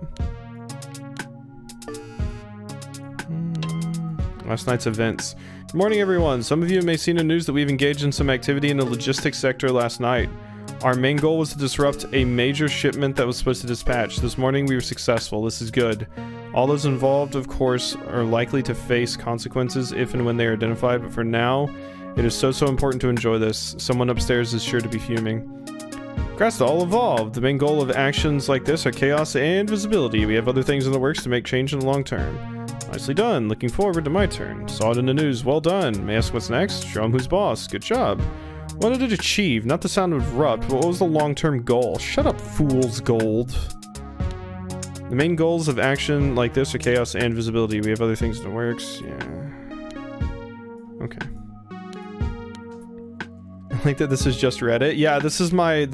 Last night's events. Good morning, everyone. Some of you may have seen in the news that we've engaged in some activity in the logistics sector last night. Our main goal was to disrupt a major shipment that was supposed to dispatch. This morning we were successful. This is good. All those involved, of course, are likely to face consequences if and when they are identified, but for now, it is so important to enjoy this. Someone upstairs is sure to be fuming. Congrats to all involved. The main goal of actions like this are chaos and visibility. We have other things in the works to make change in the long term. Nicely done. Looking forward to my turn. Saw it in the news. Well done. May I ask what's next? Show 'em who's boss. Good job. What did it achieve? Not the sound of erupt, but what was the long-term goal? Shut up, fool's gold. The main goals of action like this are chaos and visibility. We have other things in the works. Yeah. Okay. I like that this is just Reddit. Yeah, this is my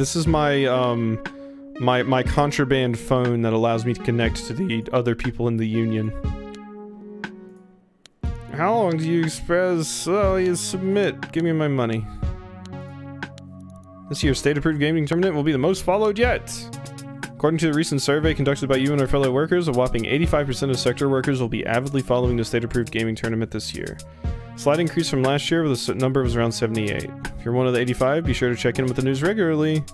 my contraband phone that allows me to connect to the other people in the union. How long do you expect? Oh, you submit. Give me my money. This year's state-approved gaming tournament will be the most followed yet. According to the recent survey conducted by you and our fellow workers, a whopping 85% of sector workers will be avidly following the state-approved gaming tournament this year. Slight increase from last year, with a number was around 78. If you're one of the 85, be sure to check in with the news regularly.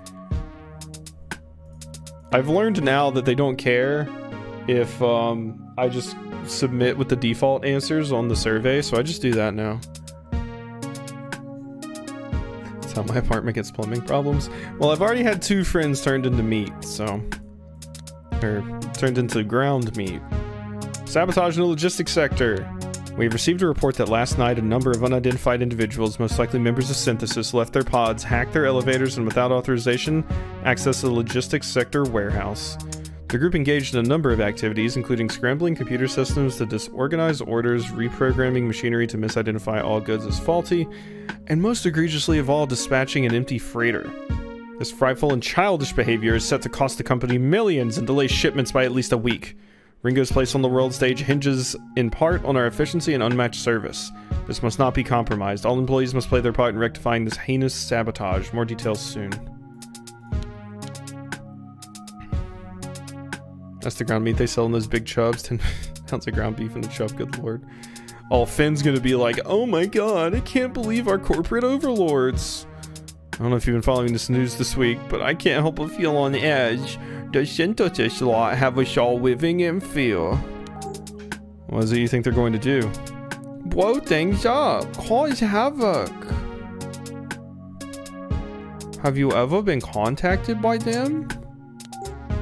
I've learned now that they don't care if I just submit with the default answers on the survey, so I just do that now. That's how my apartment gets plumbing problems. Well, I've already had 2 friends turned into meat, so... Or, turned into ground meat. Sabotage in the logistics sector. We have received a report that last night a number of unidentified individuals, most likely members of Synthesis, left their pods, hacked their elevators, and without authorization, accessed the logistics sector warehouse. The group engaged in a number of activities, including scrambling computer systems to disorganize orders, reprogramming machinery to misidentify all goods as faulty, and most egregiously of all, dispatching an empty freighter. This frightful and childish behavior is set to cost the company millions and delay shipments by at least a week. Ringo's place on the world stage hinges in part on our efficiency and unmatched service. This must not be compromised. All employees must play their part in rectifying this heinous sabotage. More details soon. That's the ground meat they sell in those big chubs. 10 pounds of ground beef in a chub, good lord. Oh, Finn's gonna be like, oh my god, I can't believe our corporate overlords. I don't know if you've been following this news this week, but I can't help but feel on edge. The Synthesis lot have us all living in fear. What is it you think they're going to do? Blow things up, cause havoc. Have you ever been contacted by them?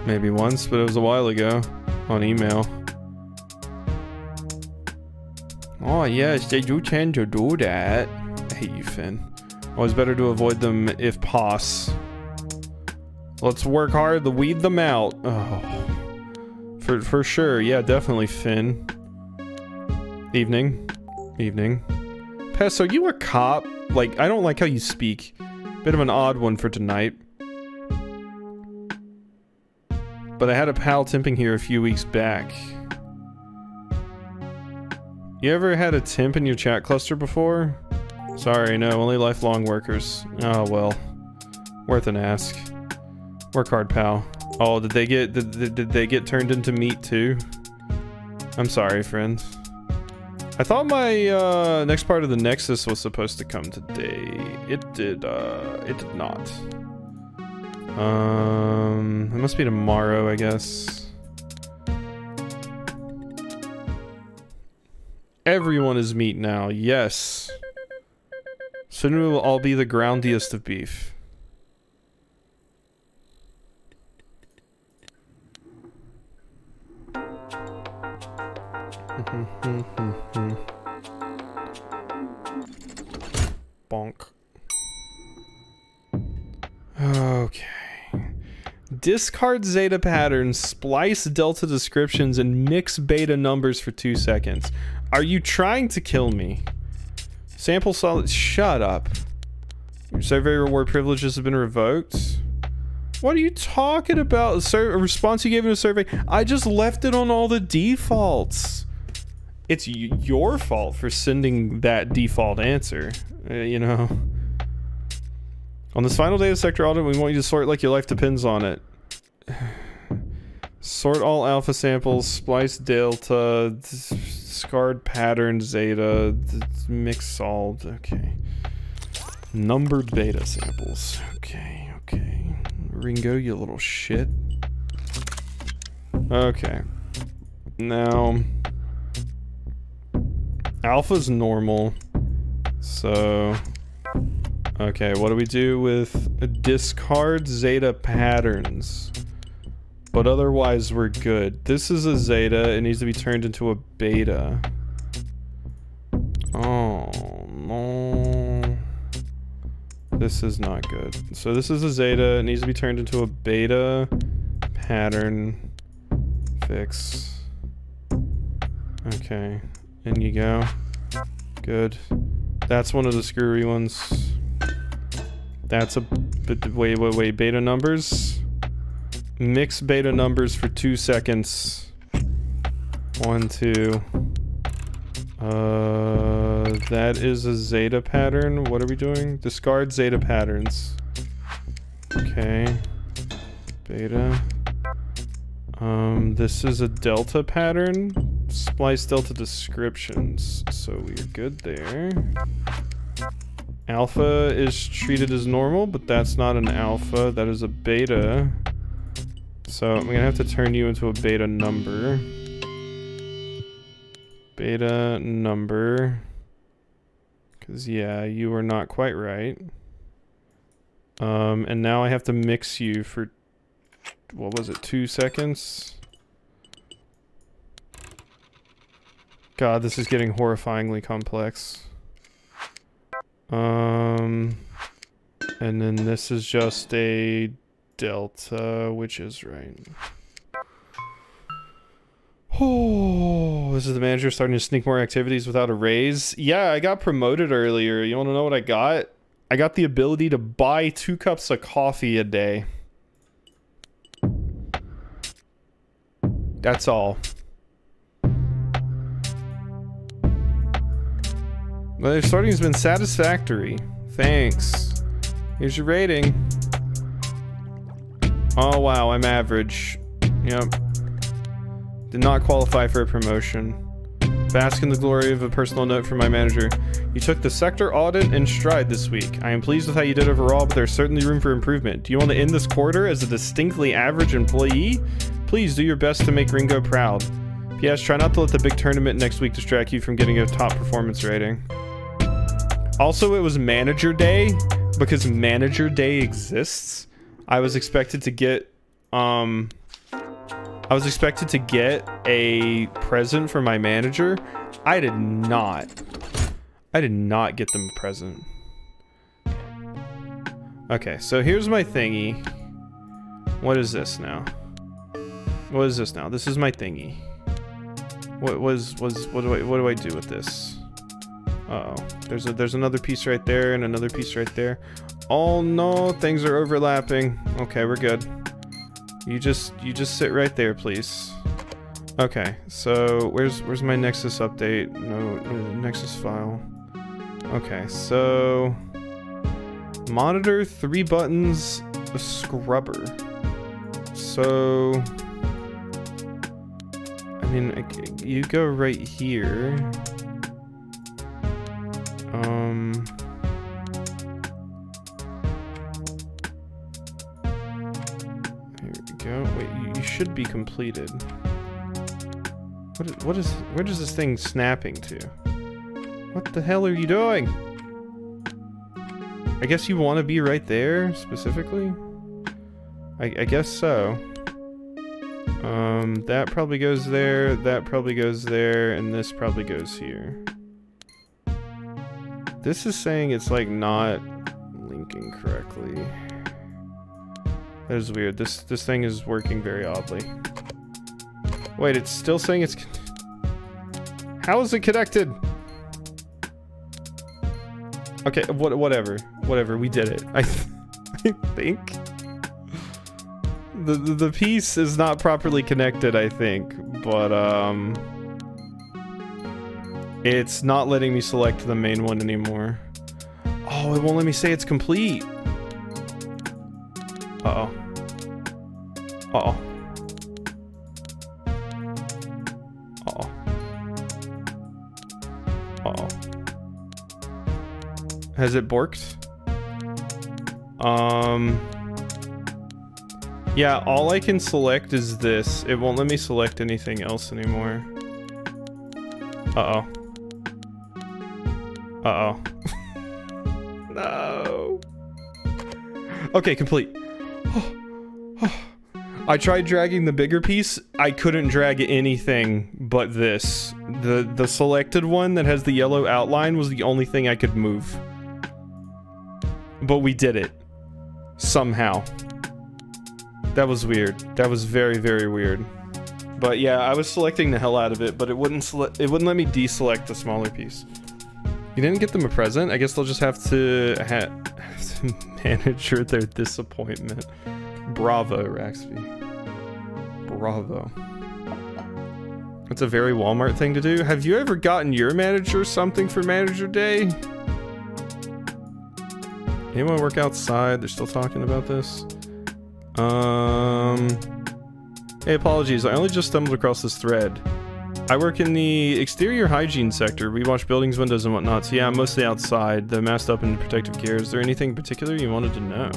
Maybe once, but it was a while ago. On email. Oh yes, they do tend to do that. I hate you, Finn. Always better to avoid them if pos. Let's work hard to weed them out. Oh. For sure, yeah, definitely, Finn. Evening. Evening. Pess, are you a cop? Like, I don't like how you speak. Bit of an odd one for tonight. But I had a pal temping here a few weeks back. You ever had a temp in your chat cluster before? Sorry, no, only lifelong workers. Oh well. Worth an ask. Work hard, pal. Oh, did they get turned into meat too? I'm sorry, friend. I thought my next part of the Nexus was supposed to come today. It did not. Let must be tomorrow, I guess. Everyone is meat now, yes. Soon we will all be the groundiest of beef. Bonk. Okay. Discard zeta patterns, splice delta descriptions, and mix beta numbers for 2 seconds. Are you trying to kill me? Sample solid. Shut up. Your survey reward privileges have been revoked. What are you talking about? A response you gave in a survey. I just left it on all the defaults. It's your fault for sending that default answer. You know. On this final day of sector audit, we want you to sort like your life depends on it. Sort all alpha samples, splice delta, discard pattern zeta, mix solved. Okay. Numbered beta samples. Okay, okay. Ringo, you little shit. Okay. Now, alpha's normal. So, okay, what do we do with discard zeta patterns? But otherwise, we're good. This is a zeta. It needs to be turned into a beta. Oh, no. This is not good. So this is a zeta. It needs to be turned into a beta pattern fix. Okay. In you go. Good. That's one of the screwy ones. That's a... Wait. Beta numbers? Mix beta numbers for 2 seconds. 1, 2. That is a zeta pattern. What are we doing? Discard zeta patterns. Okay. Beta. This is a delta pattern. Splice delta descriptions. So we're good there. Alpha is treated as normal, but that's not an alpha. That is a beta. So I'm gonna have to turn you into a beta number. Beta number. Because, yeah, you are not quite right. And now I have to mix you for, what was it, 2 seconds? God, this is getting horrifyingly complex. And then this is just a delta, which is right. Oh, this is the manager starting to sneak more activities without a raise. Yeah, I got promoted earlier. You want to know what I got? I got the ability to buy 2 cups of coffee a day. That's all. Well, your starting has been satisfactory. Thanks. Here's your rating. Oh wow, I'm average. Yep. Did not qualify for a promotion. Bask in the glory of a personal note from my manager. You took the sector audit in stride this week. I am pleased with how you did overall, but there's certainly room for improvement. Do you want to end this quarter as a distinctly average employee? Please do your best to make Ringo proud. P.S. Try not to let the big tournament next week distract you from getting a top performance rating. Also, it was manager day. Because manager day exists, I was expected to get a present for my manager. I did not get them a present. Okay, so here's my thingy. What is this now? What is this now? This is my thingy. What do I do with this? Uh-oh. There's another piece right there and another piece right there. Oh no, things are overlapping. Okay, we're good. You just sit right there, please. Okay, so where's my Nexus update? No, Nexus file. Okay, so monitor, 3 buttons, a scrubber. So I mean, you go right here. go. Wait, you should be completed. Where is this thing snapping to? What the hell are you doing? I guess you want to be right there, specifically? I guess so. That probably goes there, that probably goes there, and this probably goes here. This is saying it's like not linking correctly. That is weird. This thing is working very oddly. Wait, it's still saying it's... How is it connected? Okay, whatever. Whatever, we did it. I think. The piece is not properly connected, I think. But, it's not letting me select the main one anymore. Oh, it won't let me say it's complete. Uh-oh. Uh-oh. Uh-oh. Uh-oh. Has it borked? Yeah, all I can select is this. It won't let me select anything else anymore. Uh-oh. Uh-oh. No. Okay, complete. I tried dragging the bigger piece. I couldn't drag anything but this. The selected one that has the yellow outline was the only thing I could move. But we did it. Somehow. That was weird. That was very, very weird. But yeah, I was selecting the hell out of it, but it wouldn't let me deselect the smaller piece. You didn't get them a present? I guess they'll just have to manage their disappointment. Bravo, Raxby. Bravo. That's a very Walmart thing to do. Have you ever gotten your manager something for Manager Day? Anyone work outside? They're still talking about this. Hey, apologies. I only just stumbled across this thread. I work in the exterior hygiene sector. We wash buildings, windows, and whatnot. So yeah, I'm mostly outside. The masked up in protective gear. Is there anything in particular you wanted to know?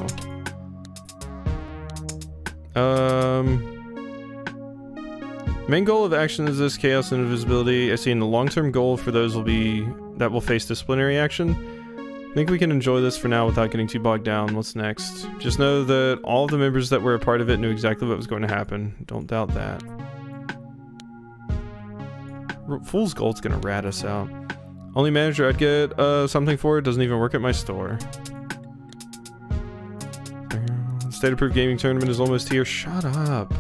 Main goal of action is this: chaos and invisibility. I see in the long-term goal for those that will face disciplinary action. I think we can enjoy this for now without getting too bogged down. What's next? Just know that all of the members that were a part of it knew exactly what was going to happen. Don't doubt that. Fool's Gold's gonna rat us out. Only manager I'd get something for doesn't even work at my store. State approved gaming tournament is almost here. Shut up.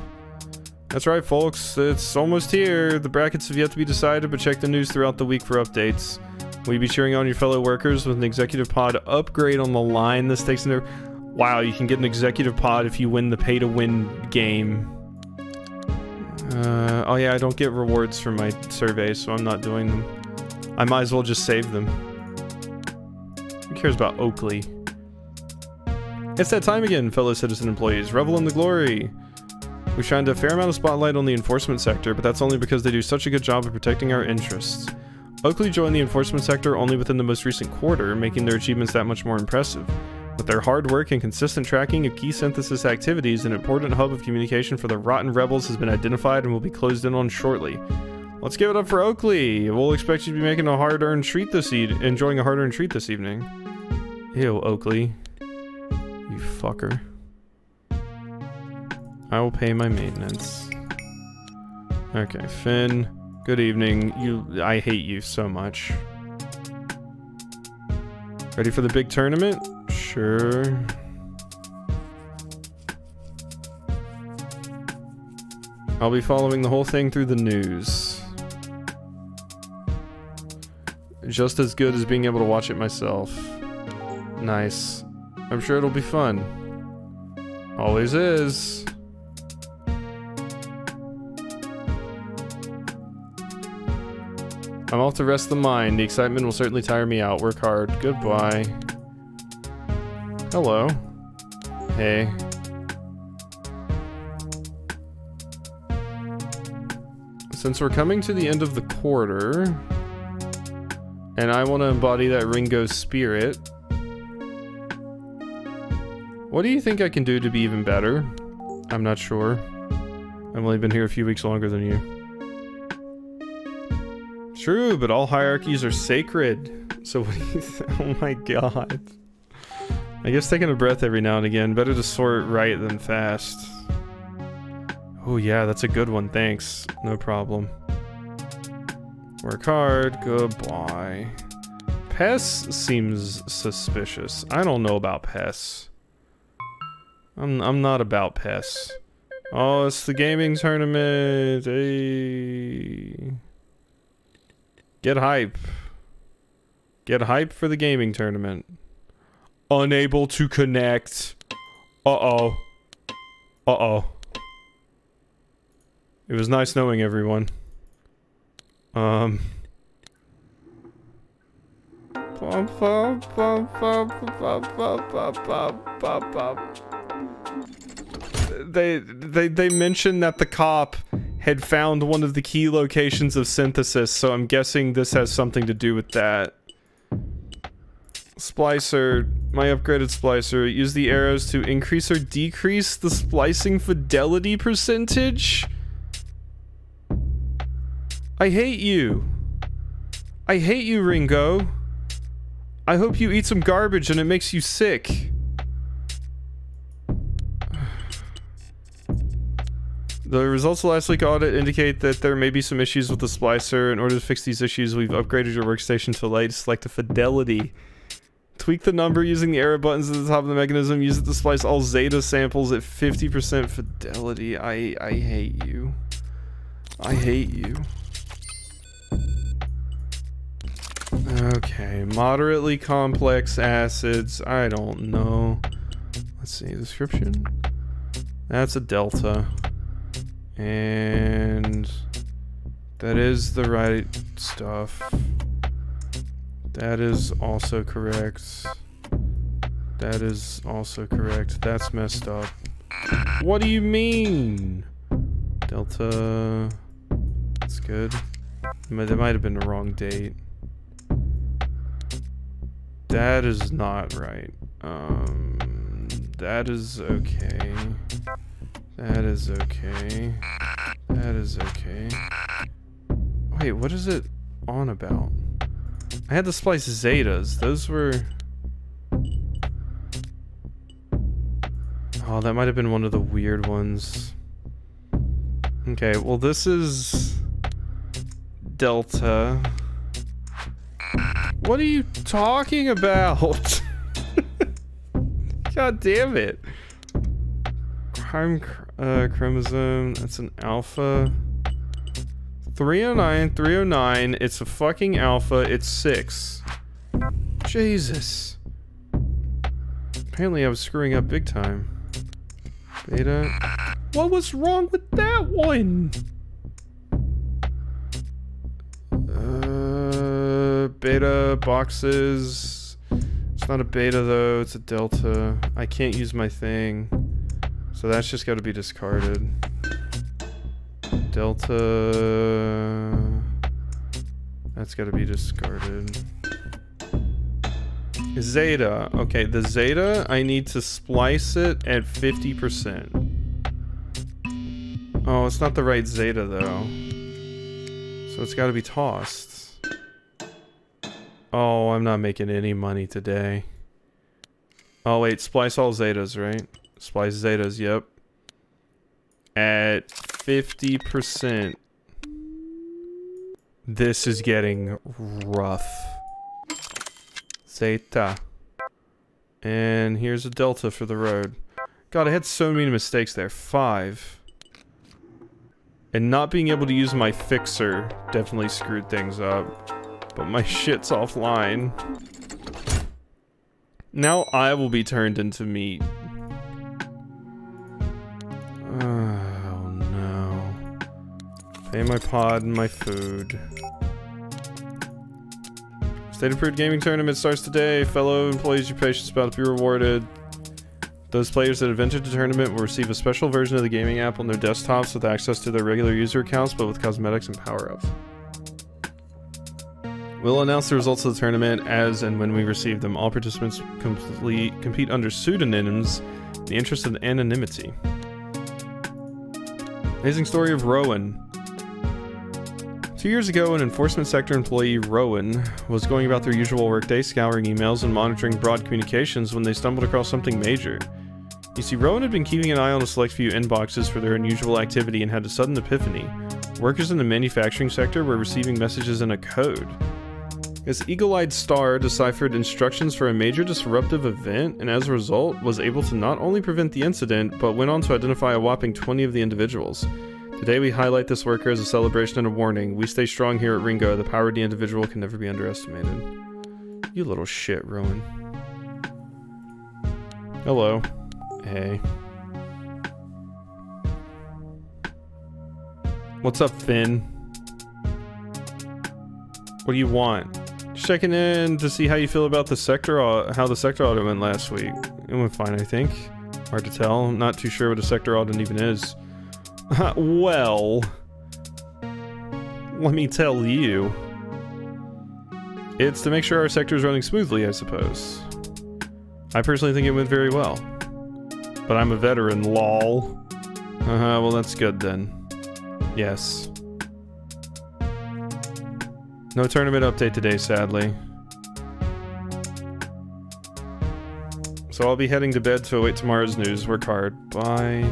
That's right, folks. It's almost here. The brackets have yet to be decided, but check the news throughout the week for updates. Will you be cheering on your fellow workers with an executive pod upgrade on the line? This takes into... Wow, you can get an executive pod if you win the pay-to-win game. Oh yeah, I don't get rewards from my surveys, so I'm not doing them. I might as well just save them. Who cares about Oakley? It's that time again, fellow citizen employees. Revel in the glory. We shined a fair amount of spotlight on the enforcement sector, but that's only because they do such a good job of protecting our interests. Oakley joined the enforcement sector only within the most recent quarter, making their achievements that much more impressive. With their hard work and consistent tracking of key synthesis activities, an important hub of communication for the rotten rebels has been identified and will be closed in on shortly. Let's give it up for Oakley! We'll expect you to be making a hard-earned treat enjoying a hard-earned treat this evening. Ew, Oakley. You fucker. I will pay my maintenance. Okay, Finn. Good evening. I hate you so much. Ready for the big tournament? Sure. I'll be following the whole thing through the news. Just as good as being able to watch it myself. Nice. I'm sure it'll be fun. Always is. I'm off to rest the mind. The excitement will certainly tire me out. Work hard. Goodbye. Hello. Hey. Since we're coming to the end of the quarter, and I want to embody that Ringo spirit, what do you think I can do to be even better? I'm not sure. I've only been here a few weeks longer than you. True, but all hierarchies are sacred. So what do you think? Oh my god. I guess taking a breath every now and again. Better to sort right than fast. Oh yeah, that's a good one. Thanks. No problem. Work hard. Goodbye. Pess seems suspicious. I don't know about Pess. I'm not about Pess. Oh, it's the gaming tournament. Hey. Get hype. Get hype for the gaming tournament. Unable to connect. Uh-oh. Uh-oh. It was nice knowing everyone. They mentioned that the cop had found one of the key locations of synthesis, so I'm guessing this has something to do with that. Splicer, my upgraded splicer, use the arrows to increase or decrease the splicing fidelity percentage? I hate you. I hate you, Ringo. I hope you eat some garbage and it makes you sick. The results of last week's audit indicate that there may be some issues with the splicer. In order to fix these issues, we've upgraded your workstation to allow you to select a fidelity. Tweak the number using the arrow buttons at the top of the mechanism. Use it to splice all Zeta samples at 50% fidelity. I hate you. I hate you. Okay, moderately complex acids. I don't know. Let's see, description. That's a delta. And that is the right stuff. That is also correct. That is also correct. That's messed up. What do you mean? Delta. That's good. That might have been the wrong date. That is not right. That is okay. That is okay. That is okay. Wait, what is it on about? I had to splice Zetas. Those were... Oh, that might have been one of the weird ones. Okay, well this is... Delta. What are you talking about? God damn it. Prime chromosome, that's an alpha. 309, 309, it's a fucking alpha, it's 6. Jesus. Apparently I was screwing up big time. Beta. What was wrong with that one? Beta boxes. It's not a beta though, it's a delta. I can't use my thing. So that's just got to be discarded. Delta. That's got to be discarded. Zeta. Okay, the Zeta, I need to splice it at 50%. Oh, it's not the right Zeta though. So it's got to be tossed. Oh, I'm not making any money today. Oh wait, splice all Zetas, right? Splice Zetas, yep. At 50%. This is getting rough. Zeta. And here's a delta for the road. God, I had so many mistakes there. 5. And not being able to use my fixer definitely screwed things up. But my shit's offline. Now I will be turned into meat. Oh no. Pay my pod and my food. State Approved Gaming Tournament starts today. Fellow employees, your patience is about to be rewarded. Those players that have entered the tournament will receive a special version of the gaming app on their desktops with access to their regular user accounts, but with cosmetics and power-ups. We'll announce the results of the tournament as and when we receive them. All participants compete under pseudonyms in the interest of anonymity. Amazing story of Rowan. 2 years ago, an enforcement sector employee, Rowan, was going about their usual workday, scouring emails and monitoring broad communications when they stumbled across something major. You see, Rowan had been keeping an eye on a select few inboxes for their unusual activity and had a sudden epiphany. Workers in the manufacturing sector were receiving messages in a code. This eagle-eyed star deciphered instructions for a major disruptive event, and as a result, was able to not only prevent the incident, but went on to identify a whopping 20 of the individuals. Today we highlight this worker as a celebration and a warning. We stay strong here at Ringo. The power of the individual can never be underestimated. You little shit, Rowan. Hello. Hey. What's up, Finn? What do you want? Just checking in to see how you feel about the sector, how the sector audit went last week. It went fine, I think. Hard to tell. I'm not too sure what a sector audit even is. Well, let me tell you. It's to make sure our sector is running smoothly, I suppose. I personally think it went very well. But I'm a veteran, lol. Well that's good then. Yes. No tournament update today, sadly. So I'll be heading to bed to await tomorrow's news. Work hard. Bye.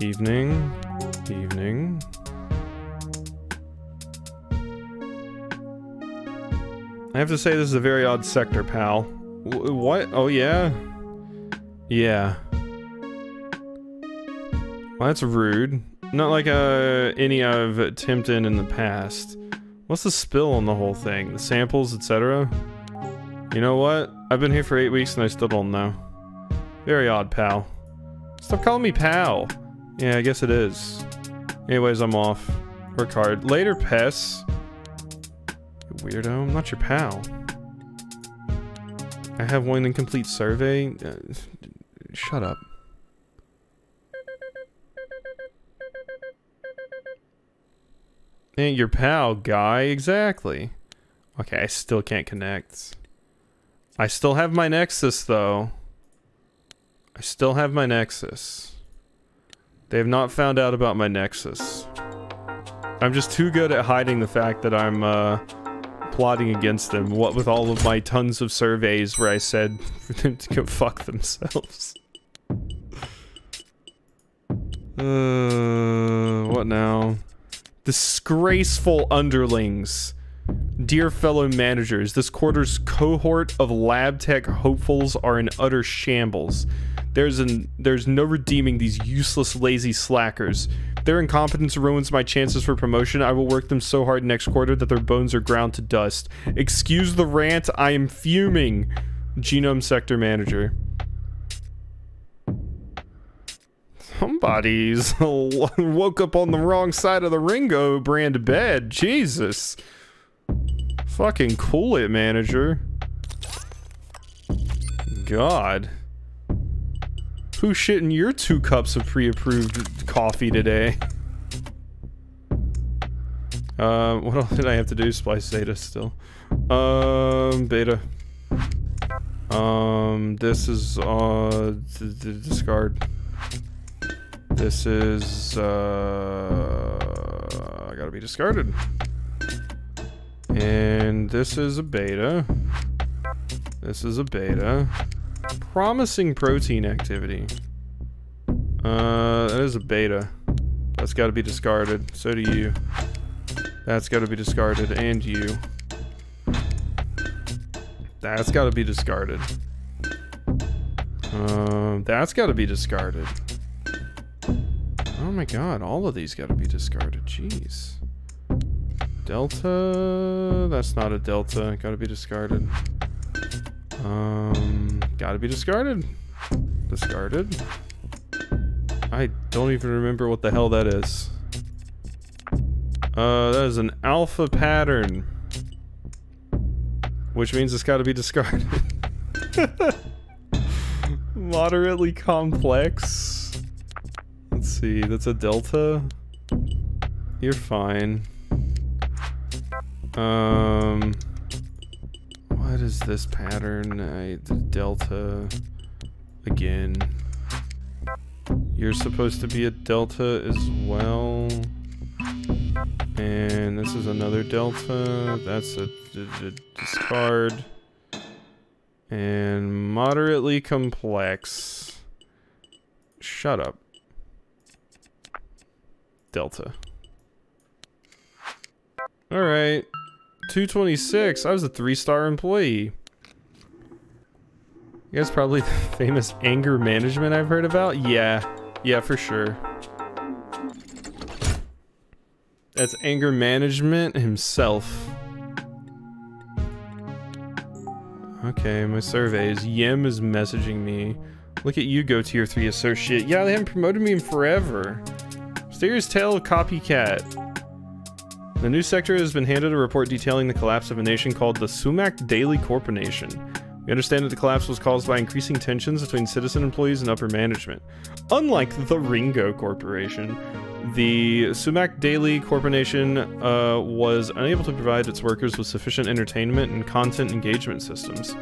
Evening. Evening. I have to say this is a very odd sector, pal. What? Oh yeah? Yeah. Well, that's rude. Not like any I've attempted in the past. What's the spill on the whole thing? The samples, etc.? You know what? I've been here for 8 weeks and I still don't know. Very odd, pal. Stop calling me pal. Yeah, I guess it is. Anyways, I'm off. Work hard. Later, Pess. You weirdo. I'm not your pal. I have one incomplete survey. Shut up. Ain't your pal, guy. Exactly. Okay, I still can't connect. I still have my Nexus, though. I still have my Nexus. They have not found out about my Nexus. I'm just too good at hiding the fact that I'm, plotting against them. What with all of my tons of surveys where I said for them to go fuck themselves. What now? Disgraceful underlings. Dear fellow managers, this quarter's cohort of lab tech hopefuls are in utter shambles. There's no redeeming these useless, lazy slackers. Their incompetence ruins my chances for promotion. I will work them so hard next quarter that their bones are ground to dust. Excuse the rant, I am fuming. Genome Sector Manager. Somebody's woke up on the wrong side of the Ringo brand bed. Jesus. Fucking cool it, manager. God. Who's shitting your 2 cups of pre-approved coffee today? What else did I have to do? Splice Zeta still. Beta. This is, discard. This is, gotta be discarded. And this is a beta. This is a beta. Promising protein activity. That is a beta. That's gotta be discarded. So do you. That's gotta be discarded. And you. That's gotta be discarded. That's gotta be discarded. Oh my god, all of these gotta be discarded. Jeez. Delta. That's not a delta. Gotta be discarded. Gotta be discarded. Discarded. I don't even remember what the hell that is. That is an alpha pattern. Which means it's gotta be discarded. Moderately complex. Let's see, that's a delta. You're fine. What is this pattern? The delta again. You're supposed to be a Delta as well. And this is another Delta. That's a discard. And moderately complex. Shut up. Delta. Alright. 226. I was a 3-star employee. You guys probably the famous anger management I've heard about? Yeah. Yeah, for sure. That's anger management himself. Okay, my surveys. Yim is messaging me. Look at you go tier 3 associate. Yeah, they haven't promoted me in forever. Mysterious tale of copycat. The new sector has been handed a report detailing the collapse of a nation called the Sumac Daily Corponation. We understand that the collapse was caused by increasing tensions between citizen employees and upper management. Unlike the Ringo Corporation, the Sumac Daily Corporation was unable to provide its workers with sufficient entertainment and content engagement systems.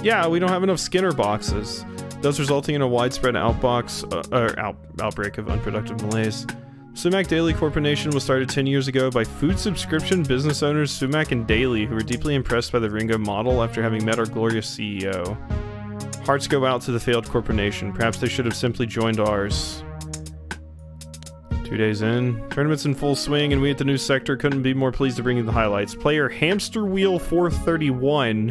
Yeah, we don't have enough Skinner boxes, thus resulting in a widespread outbreak of unproductive malaise. Sumac Daily Corporation was started 10 years ago by food subscription business owners Sumac and Daily, who were deeply impressed by the Ringo model after having met our glorious CEO. Hearts go out to the failed corporation. Perhaps they should have simply joined ours. 2 days in. Tournament's in full swing, and we at the new sector couldn't be more pleased to bring you the highlights. Player Hamster Wheel 431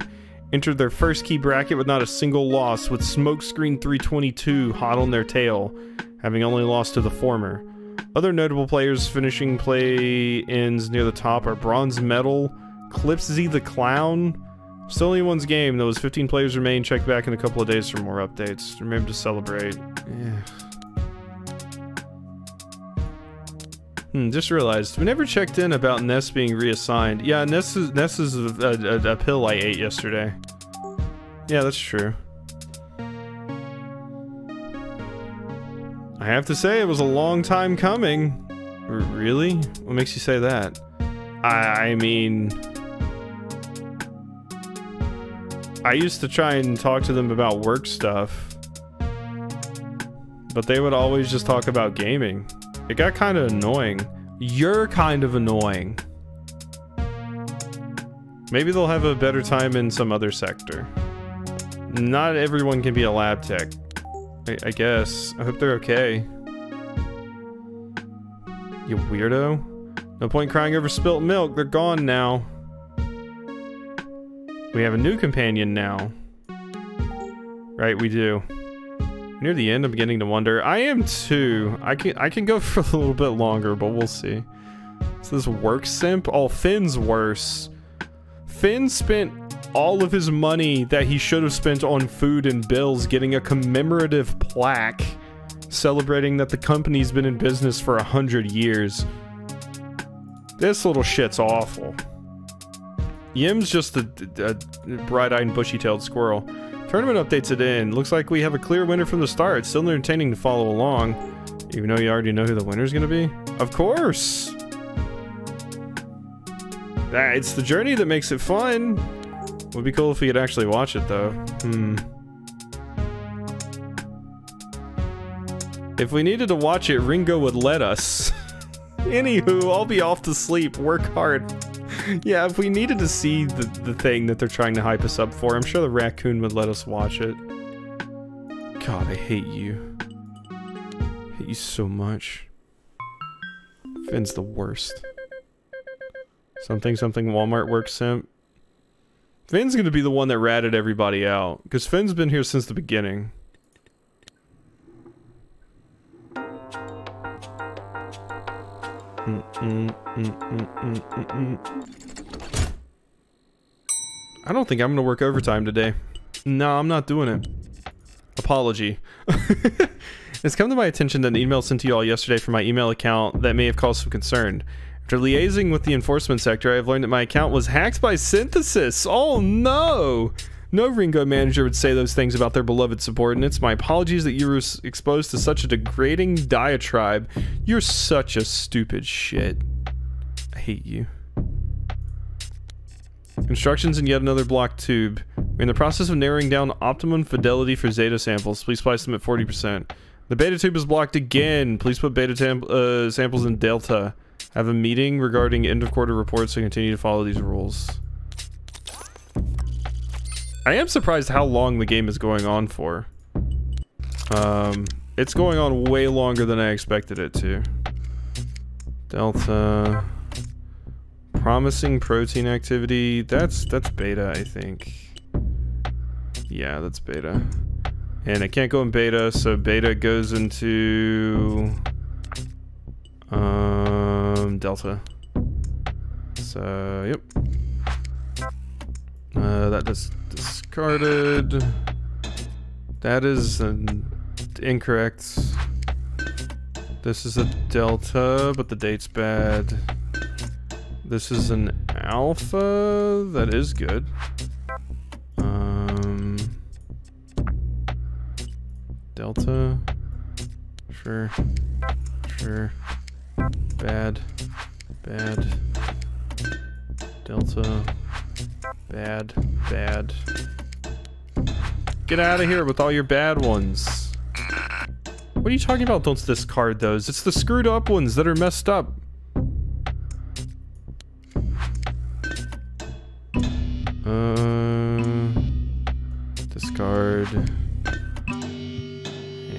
entered their first key bracket with not a single loss, with Smokescreen 322 hot on their tail, having only lost to the former. Other notable players finishing play-ins near the top are Bronze Medal, Clipsy the Clown. Still only one's game, though as 15 players remain. Check back in a couple of days for more updates. Remember to celebrate. Yeah. Just realized, we never checked in about Ness being reassigned. Yeah, Ness is a pill I ate yesterday. Yeah, that's true. I have to say, it was a long time coming. Really? What makes you say that? I mean... I used to try and talk to them about work stuff, but they would always just talk about gaming. It got kind of annoying. You're kind of annoying. Maybe they'll have a better time in some other sector. Not everyone can be a lab tech. I guess. I hope they're okay. You weirdo. No point crying over spilt milk. They're gone now. We have a new companion now. Right, we do. Near the end, I'm beginning to wonder. I am too. I can go for a little bit longer, but we'll see. So this work simp? Oh, Finn's worse. Finn spent all of his money that he should have spent on food and bills getting a commemorative plaque celebrating that the company's been in business for 100 years. This little shit's awful. Yim's just a bright-eyed and bushy-tailed squirrel. Tournament updates it in. Looks like we have a clear winner from the start. Still entertaining to follow along, even though you already know who the winner's gonna be. Of course! It's the journey that makes it fun. Would be cool if we could actually watch it, though. If we needed to watch it, Ringo would let us. Anywho, I'll be off to sleep. Work hard. Yeah, if we needed to see the thing that they're trying to hype us up for, I'm sure the raccoon would let us watch it. God, I hate you. I hate you so much. Finn's the worst. Something Walmart work simp. Finn's gonna be the one that ratted everybody out, because Finn's been here since the beginning. I don't think I'm gonna work overtime today. No, I'm not doing it. Apology. It's come to my attention that an email sent to you all yesterday from my email account that may have caused some concern. After liaising with the enforcement sector, I have learned that my account was hacked by Synthesis. Oh no! No Ringo manager would say those things about their beloved subordinates. My apologies that you were exposed to such a degrading diatribe. You're such a stupid shit. I hate you. Instructions in yet another block tube. We're in the process of narrowing down optimum fidelity for Zeta samples. Please splice them at 40%. The beta tube is blocked again. Please put beta samples in Delta. Have a meeting regarding end of quarter reports to continue to follow these rules. I am surprised how long the game is going on for. It's going on way longer than I expected it to. Delta. Promising protein activity. That's beta, I think. Yeah, that's beta. And I can't go in beta, so beta goes into Delta. So, yep. That is discarded. That is incorrect. This is a Delta, but the date's bad. This is an Alpha. That is good. Delta. Sure. Sure. Bad. Bad. Delta. Bad. Bad. Get out of here with all your bad ones. What are you talking about? Don't discard those. It's the screwed up ones that are messed up. Discard.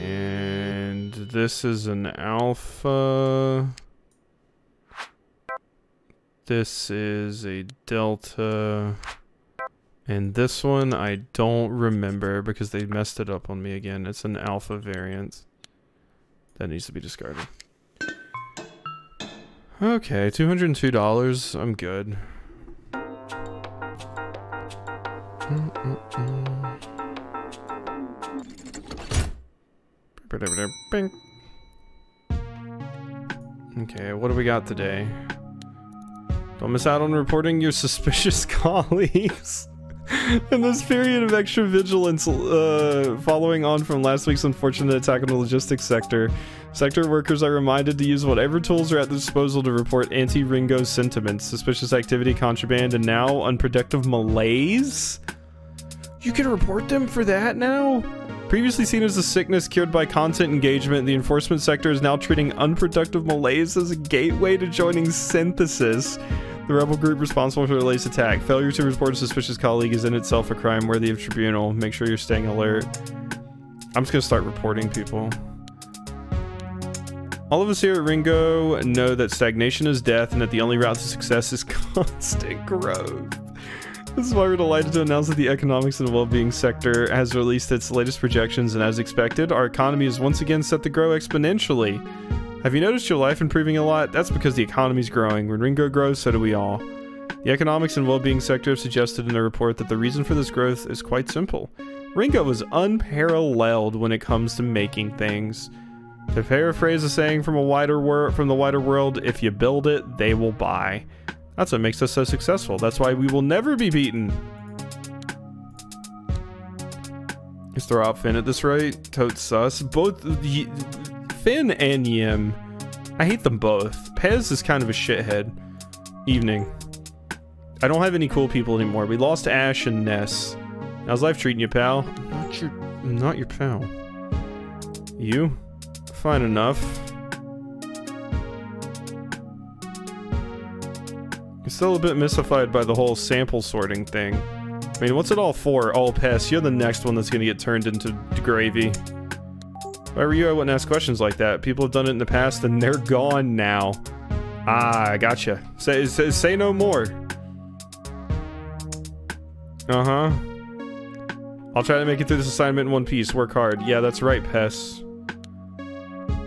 And this is an Alpha. This is a Delta. And this one I don't remember because they messed it up on me again. It's an Alpha variant. That needs to be discarded. Okay, $202. I'm good. Okay, what do we got today? Don't miss out on reporting your suspicious colleagues. In this period of extra vigilance, following on from last week's unfortunate attack on the logistics sector, sector workers are reminded to use whatever tools are at their disposal to report anti-Ringo sentiments, suspicious activity, contraband, and now unproductive malaise? You can report them for that now? Previously seen as a sickness cured by content engagement, the enforcement sector is now treating unproductive malaise as a gateway to joining Synthesis, the rebel group responsible for the latest attack. Failure to report a suspicious colleague is in itself a crime worthy of tribunal. Make sure you're staying alert. I'm just gonna start reporting people. All of us here at Ringo know that stagnation is death and that the only route to success is constant growth. This is why we're delighted to announce that the economics and well-being sector has released its latest projections, and as expected, our economy is once again set to grow exponentially. Have you noticed your life improving a lot? That's because the economy's growing. When Ringo grows, so do we all. The economics and well-being sector have suggested in a report that the reason for this growth is quite simple. Ringo is unparalleled when it comes to making things. To paraphrase a saying from the wider world, if you build it, they will buy. That's what makes us so successful. That's why we will never be beaten. Let's throw out Finn at this rate. Totes sus. Both Finn and Yim. I hate them both. Pez is kind of a shithead. Evening. I don't have any cool people anymore. We lost Ash and Ness. How's life treating you, pal? Not your pal. You? Fine enough. I'm still a bit mystified by the whole sample sorting thing. I mean, what's it all for? Oh, Pess, you're the next one that's gonna get turned into gravy. If I were you, I wouldn't ask questions like that. People have done it in the past and they're gone now. Ah, I gotcha. Say no more. Uh-huh. I'll try to make it through this assignment in one piece. Work hard. Yeah, that's right, Pess.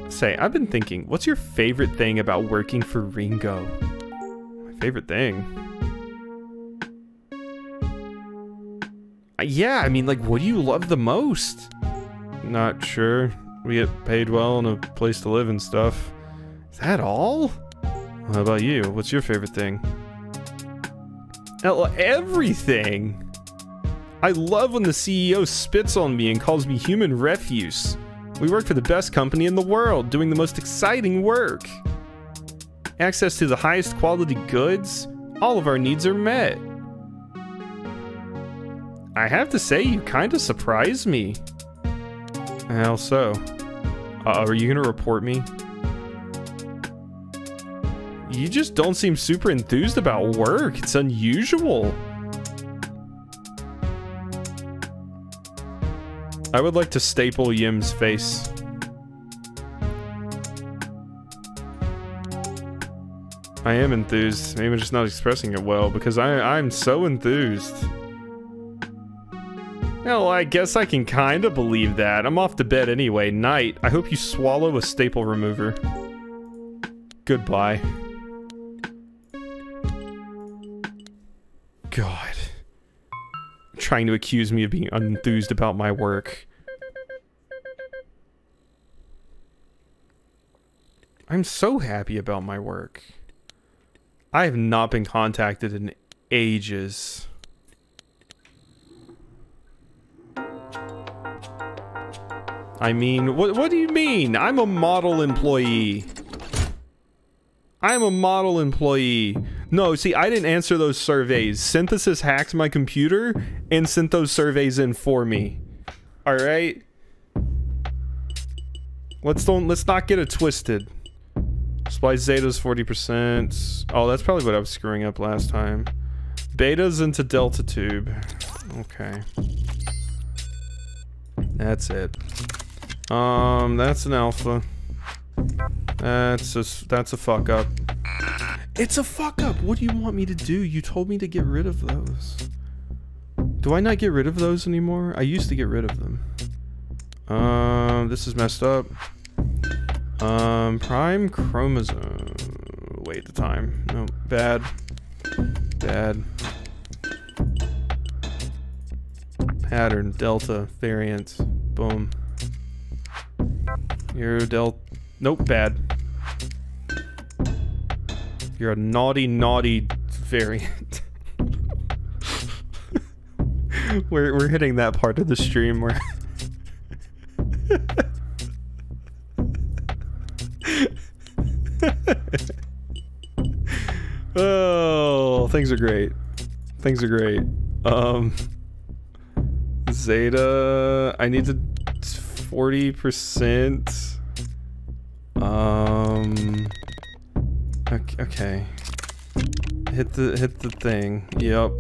Say, I've been thinking, what's your favorite thing about working for Ringo? Favorite thing? Yeah, I mean, like, what do you love the most? Not sure. We get paid well and a place to live and stuff. Is that all? How about you? What's your favorite thing? Everything! I love when the CEO spits on me and calls me human refuse. We work for the best company in the world, doing the most exciting work. Access to the highest quality goods, all of our needs are met. I have to say, you kind of surprised me. How so? Are you gonna report me? You just don't seem super enthused about work. It's unusual. I would like to staple Yim's face. I am enthused. Maybe I'm just not expressing it well because I'm so enthused. Well, I guess I can kind of believe that. I'm off to bed anyway. Night. I hope you swallow a staple remover. Goodbye. God. Trying to accuse me of being unenthused about my work. I'm so happy about my work. I have not been contacted in ages. I mean, what do you mean? I'm a model employee. I'm a model employee. No, see, I didn't answer those surveys. Synthesis hacked my computer and sent those surveys in for me. All right? Let's not get it twisted. Splice Zeta's 40%. Oh, that's probably what I was screwing up last time. Beta's into Delta Tube. Okay. That's it. That's an alpha. That's a fuck up. It's a fuck up. What do you want me to do? You told me to get rid of those. Do I not get rid of those anymore? I used to get rid of them. This is messed up. Prime chromosome. Wait, the time. No, bad. Bad. Pattern, delta, variant. Boom. You're nope, bad. You're a naughty, naughty variant. We're hitting that part of the stream where oh, things are great. Things are great. Zeta, I need to 40%. Okay. Hit the thing. Yep.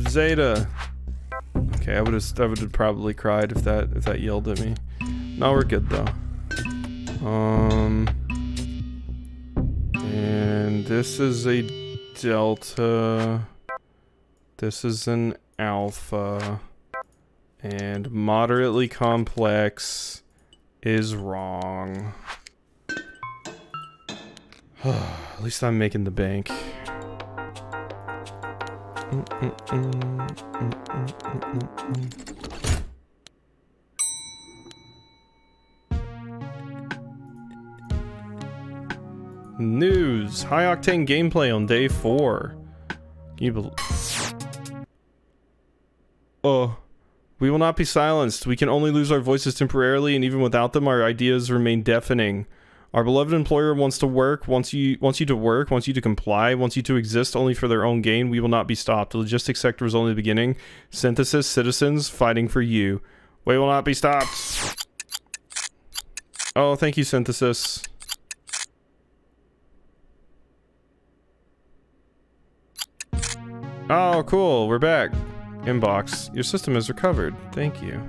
Zeta. Okay, I would have probably cried if that yelled at me. No, we're good though. And this is a delta. This is an alpha. And moderately complex is wrong. At least I'm making the bank. News. High octane gameplay on day 4. Can you believe? Oh. We will not be silenced. We can only lose our voices temporarily, and even without them, our ideas remain deafening. Our beloved employer wants to work, wants you to work, wants you to comply, wants you to exist only for their own gain. We will not be stopped. The logistics sector is only the beginning. Synthesis, citizens, fighting for you. We will not be stopped. Oh, thank you, Synthesis. Oh, cool. We're back. Inbox. Your system is recovered. Thank you.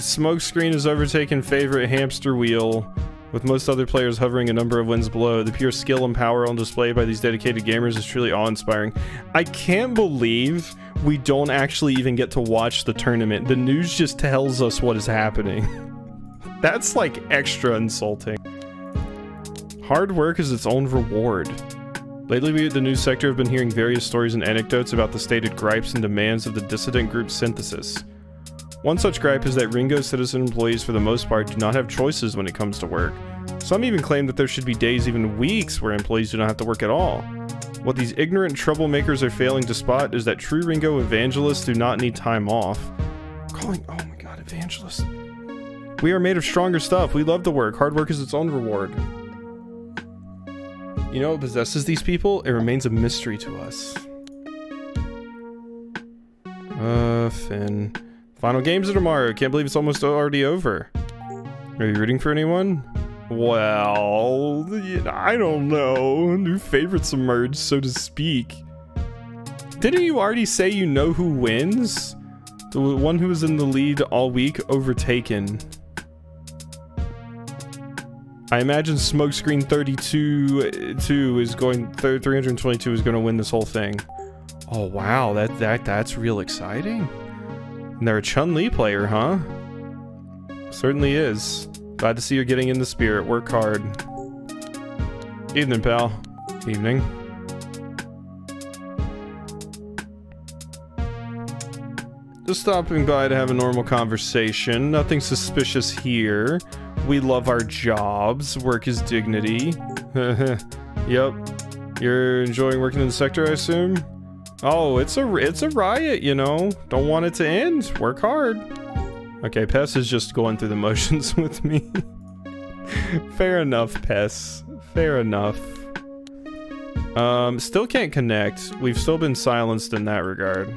Smoke screen has overtaken favorite hamster wheel, with most other players hovering a number of wins below. The pure skill and power on display by these dedicated gamers is truly awe-inspiring. I can't believe we don't actually even get to watch the tournament. The news just tells us what is happening. That's like extra insulting. Hard work is its own reward. Lately, we at the news sector have been hearing various stories and anecdotes about the stated gripes and demands of the dissident group Synthesis. One such gripe is that Ringo citizen employees for the most part do not have choices when it comes to work. Some even claim that there should be days, even weeks, where employees do not have to work at all. What these ignorant troublemakers are failing to spot is that true Ringo evangelists do not need time off. Oh my god, evangelists. We are made of stronger stuff. We love to work. Hard work is its own reward. You know what possesses these people? It remains a mystery to us. Finn. Final games are tomorrow. Can't believe it's almost already over. Are you rooting for anyone? Well, I don't know. New favorites emerged, so to speak. Didn't you already say you know who wins? The one who was in the lead all week, overtaken. I imagine Smokescreen 32 is going 322 is going to win this whole thing. Oh wow, that's real exciting. And they're a Chun-Li player, huh? Certainly is. Glad to see you're getting in the spirit. Work hard. Evening, pal. Evening. Just stopping by to have a normal conversation. Nothing suspicious here. We love our jobs. Work is dignity. Yep. You're enjoying working in the sector, I assume? Oh, it's a riot, you know. Don't want it to end. Work hard. Okay, Pess is just going through the motions with me. Fair enough, Pess. Fair enough. Still can't connect. We've still been silenced in that regard.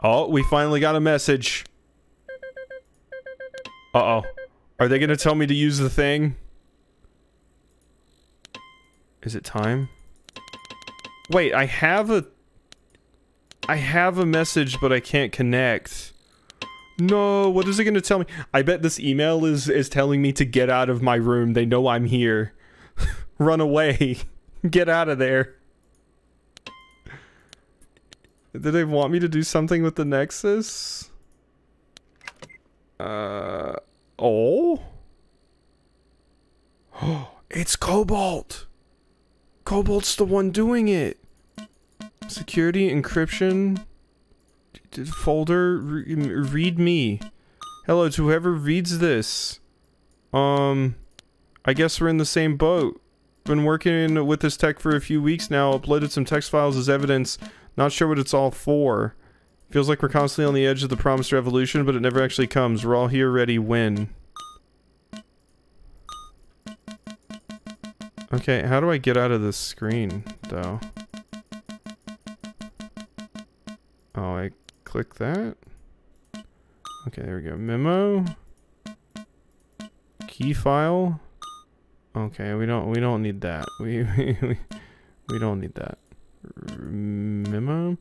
Oh, we finally got a message. Uh-oh. Are they gonna tell me to use the thing? Is it time? Wait, I have a message, but I can't connect. No, what is it gonna tell me? I bet this email is telling me to get out of my room. They know I'm here. Run away. Get out of there. Do they want me to do something with the Nexus? Oh? It's Cobalt! Cobalt's the one doing it! Security, encryption... folder, read me. Hello to whoever reads this. I guess we're in the same boat. Been working with this tech for a few weeks now, uploaded some text files as evidence. Not sure what it's all for. Feels like we're constantly on the edge of the promised revolution, but it never actually comes. We're all here ready, win. Okay, how do I get out of this screen, though? Oh, I click that? Okay, there we go. Memo. Key file. Okay, we don't need that. We don't need that. Memo.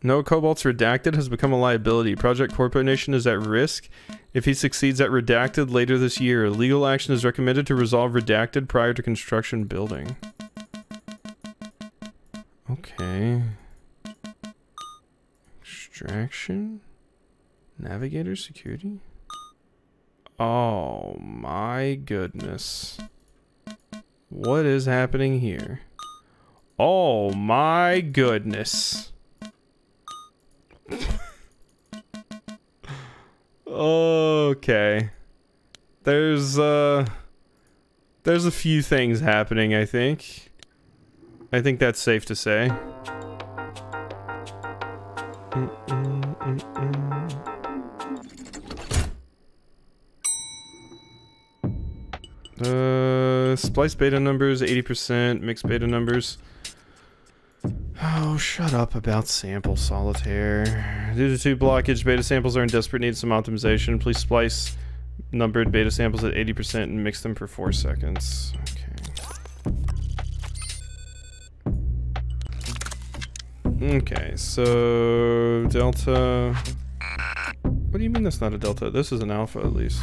No, Cobalt's redacted has become a liability. Project Corponation is at risk if he succeeds at redacted later this year. Legal action is recommended to resolve redacted prior to construction building. Okay. Extraction? Navigator security? Oh my goodness. What is happening here? Oh my goodness. Okay. There's a few things happening, I think. I think that's safe to say. Splice beta numbers, 80%, mixed beta numbers. Oh, shut up about sample solitaire. Due to blockage, beta samples are in desperate need of some optimization. Please splice numbered beta samples at 80% and mix them for 4 seconds. Okay. Okay, so delta. What do you mean that's not a delta? This is an alpha at least.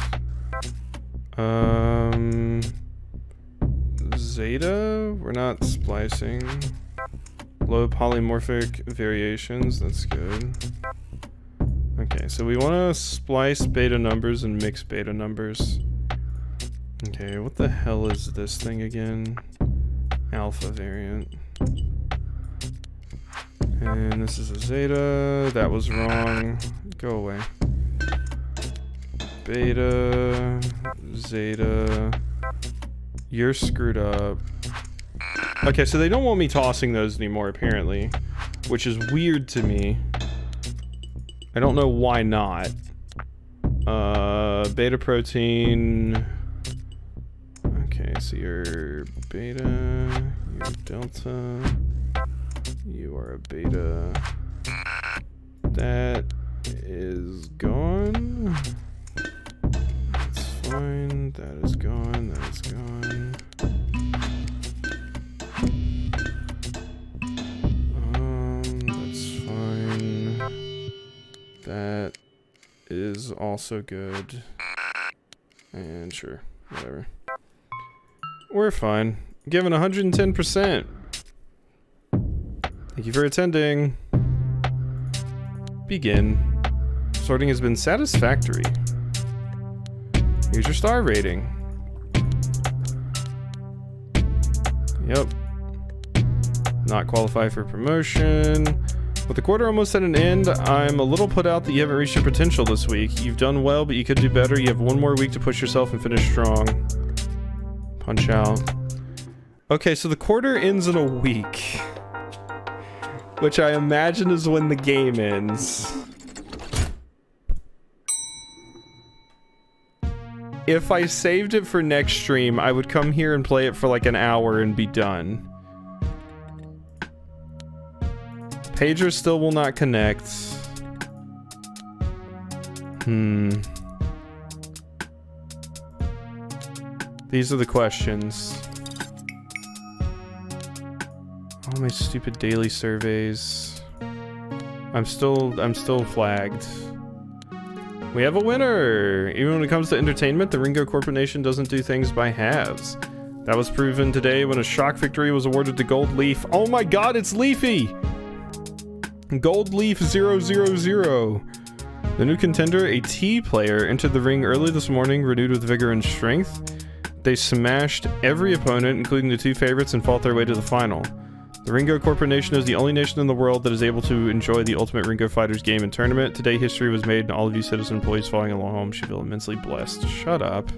Zeta? We're not splicing. Low polymorphic variations, that's good. Okay, so we want to splice beta numbers and mix beta numbers. Okay, what the hell is this thing again? Alpha variant. And this is a zeta. That was wrong. Go away. Beta, zeta. You're screwed up. Okay, so they don't want me tossing those anymore, apparently. Which is weird to me. I don't know why not. Beta protein. Okay, so you're beta, you're delta, you are a beta. is gone. That's fine. That is gone. That is gone. That's fine. That is also good. And sure, whatever. We're fine. Given 110%. Thank you for attending. Begin. Sorting has been satisfactory. Here's your star rating. Yep. Not qualify for promotion. With the quarter almost at an end, I'm a little put out that you haven't reached your potential this week. You've done well, but you could do better. You have one more week to push yourself and finish strong. Punch out. Okay, so the quarter ends in a week. Which I imagine is when the game ends. If I saved it for next stream, I would come here and play it for like an hour and be done. Pager still will not connect. These are the questions. All my stupid daily surveys. I'm still flagged. We have a winner! Even when it comes to entertainment, the Ringo Corponation doesn't do things by halves. That was proven today when a shock victory was awarded to Gold Leaf. Oh my god, it's Leafy! Gold Leaf 000. The new contender, a T player, entered the ring early this morning, renewed with vigor and strength. They smashed every opponent, including the two favorites, and fought their way to the final. The Ringo Corponation is the only nation in the world that is able to enjoy the Ultimate Ringo Fighters game and tournament. Today, history was made, and all of you citizen employees following along home should feel immensely blessed. Shut up.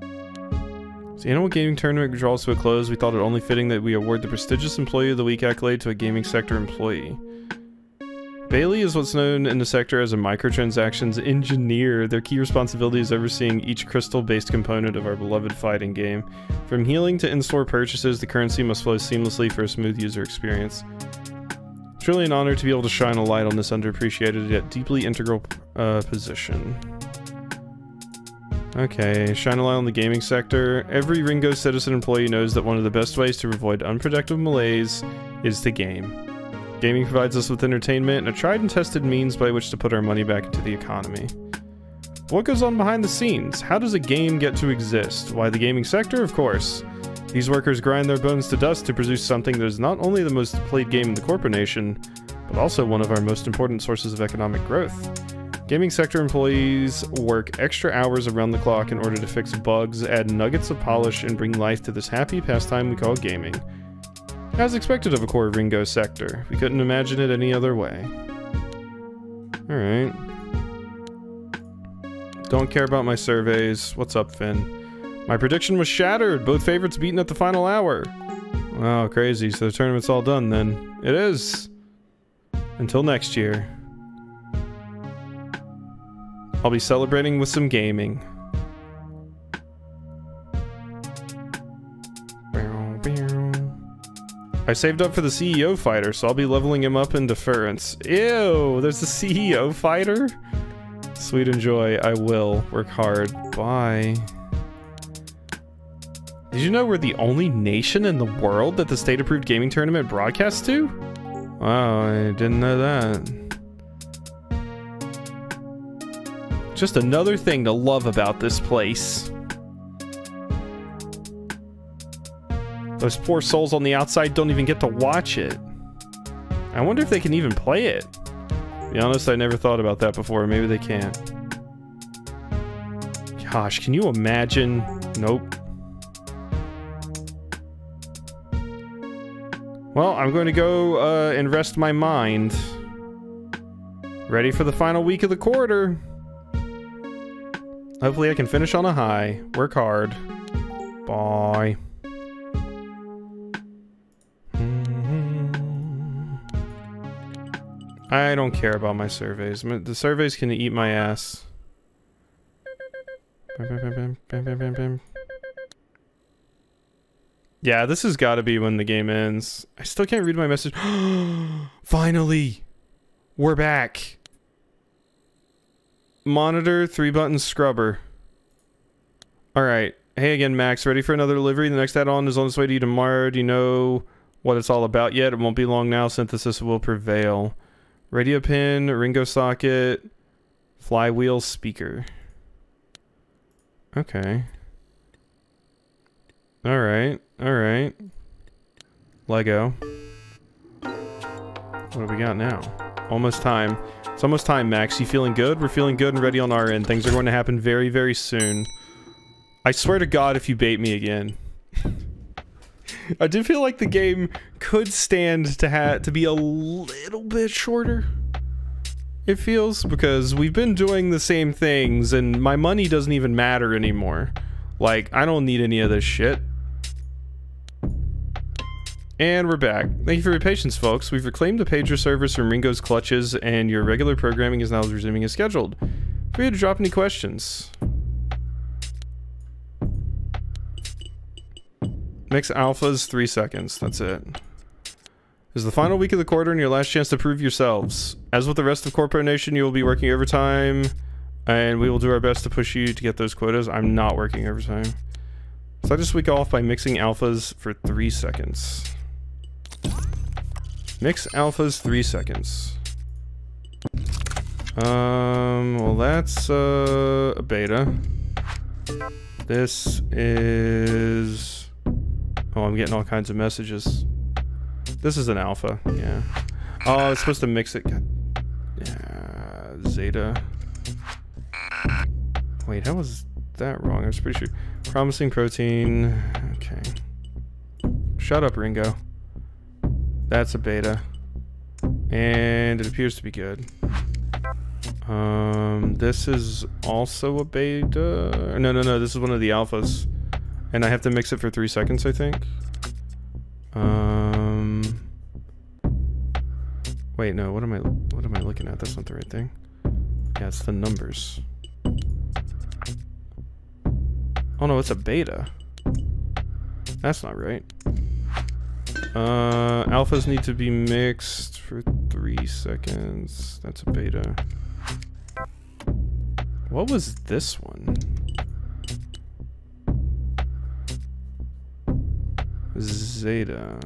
As the annual gaming tournament draws to a close, we thought it only fitting that we award the prestigious Employee of the Week accolade to a gaming sector employee. Bailey is what's known in the sector as a microtransactions engineer. Their key responsibility is overseeing each crystal-based component of our beloved fighting game. From healing to in-store purchases, the currency must flow seamlessly for a smooth user experience. It's really an honor to be able to shine a light on this underappreciated yet deeply integral position. Okay, shine a light on the gaming sector. Every Ringo citizen employee knows that one of the best ways to avoid unproductive malaise is to game. Gaming provides us with entertainment and a tried and tested means by which to put our money back into the economy. What goes on behind the scenes? How does a game get to exist? Why, the gaming sector, of course. These workers grind their bones to dust to produce something that is not only the most played game in the Corponation, but also one of our most important sources of economic growth. Gaming sector employees work extra hours around the clock in order to fix bugs, add nuggets of polish, and bring life to this happy pastime we call gaming. As expected of a core Ringo sector, we couldn't imagine it any other way. Alright. Don't care about my surveys. What's up, Finn? My prediction was shattered! Both favorites beaten at the final hour! Wow, crazy. So the tournament's all done then. It is! Until next year. I'll be celebrating with some gaming. I saved up for the CEO fighter, so I'll be leveling him up in deference. Ew, there's a CEO fighter? Sweet enjoy, I will. Work hard. Bye. Did you know we're the only nation in the world that the state-approved gaming tournament broadcasts to? Wow, I didn't know that. Just another thing to love about this place. Those poor souls on the outside don't even get to watch it. I wonder if they can even play it. To be honest, I never thought about that before. Maybe they can't. Gosh, can you imagine? Nope. Well, I'm going to go and rest my mind. Ready for the final week of the quarter. Hopefully I can finish on a high. Work hard. Bye. I don't care about my surveys. The surveys can eat my ass. Yeah, this has got to be when the game ends. I still can't read my message. Finally! We're back! monitor, 3-button scrubber. Alright. Hey again, Max. Ready for another delivery? The next add-on is on its way to you tomorrow. Do you know what it's all about yet? It won't be long now. Synthesis will prevail. Radio pin, Ringo socket, flywheel speaker. Okay. Alright. Alright. Lego. What do we got now? Almost time. It's almost time, Max. You feeling good? We're feeling good and ready on our end. Things are going to happen very, very soon. I swear to God if you bait me again. I do feel like the game could stand to be a little bit shorter. It feels, because we've been doing the same things and my money doesn't even matter anymore. Like, I don't need any of this shit. And we're back. Thank you for your patience, folks. We've reclaimed the pager servers from Ringo's clutches and your regular programming is now resuming as scheduled. Feel free to drop any questions. Mix alphas, 3 seconds. That's it. This is the final week of the quarter and your last chance to prove yourselves. As with the rest of Corponation, you will be working overtime, and we will do our best to push you to get those quotas. I'm not working overtime. Start this week off by mixing alphas for 3 seconds. Mix alphas, 3 seconds. Well, that's a beta. This is... Oh, I'm getting all kinds of messages. This is an alpha, yeah. Oh, I was supposed to mix it. Yeah, Zeta. Wait, how was that wrong? I was pretty sure. Promising protein. Okay. Shut up, Ringo. That's a beta. And it appears to be good. This is also a beta. No, this is one of the alphas. And I have to mix it for 3 seconds, I think. Wait, no, what am I looking at? That's not the right thing. Yeah, it's the numbers. Oh no, it's a beta. That's not right. Alphas need to be mixed for 3 seconds. That's a beta. What was this one? Zeta.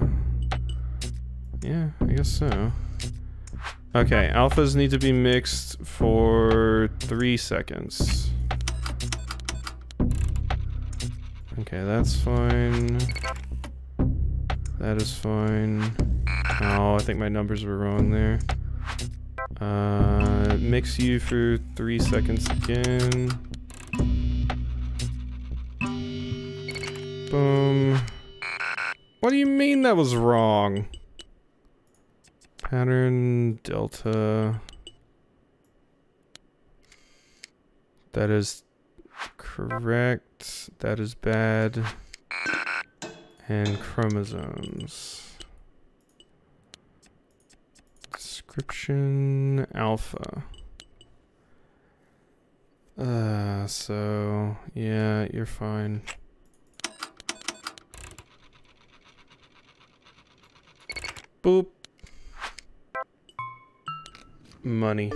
Yeah, I guess so. Okay, alphas need to be mixed for 3 seconds. Okay, that's fine. That is fine. Oh, I think my numbers were wrong there. Mix you for 3 seconds again. Boom. What do you mean that was wrong? Pattern delta. That is correct. That is bad. And chromosomes. Description alpha. So yeah, you're fine. Boop. Money.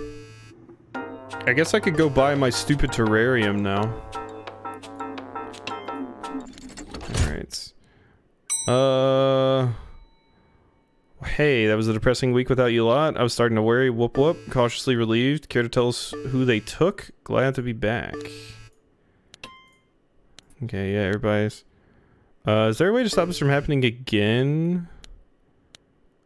I guess I could go buy my stupid terrarium now. Alright. Hey, that was a depressing week without you lot. I was starting to worry. Whoop whoop. Cautiously relieved. Care to tell us who they took? Glad to be back. Okay, yeah, everybody's... is there a way to stop this from happening again?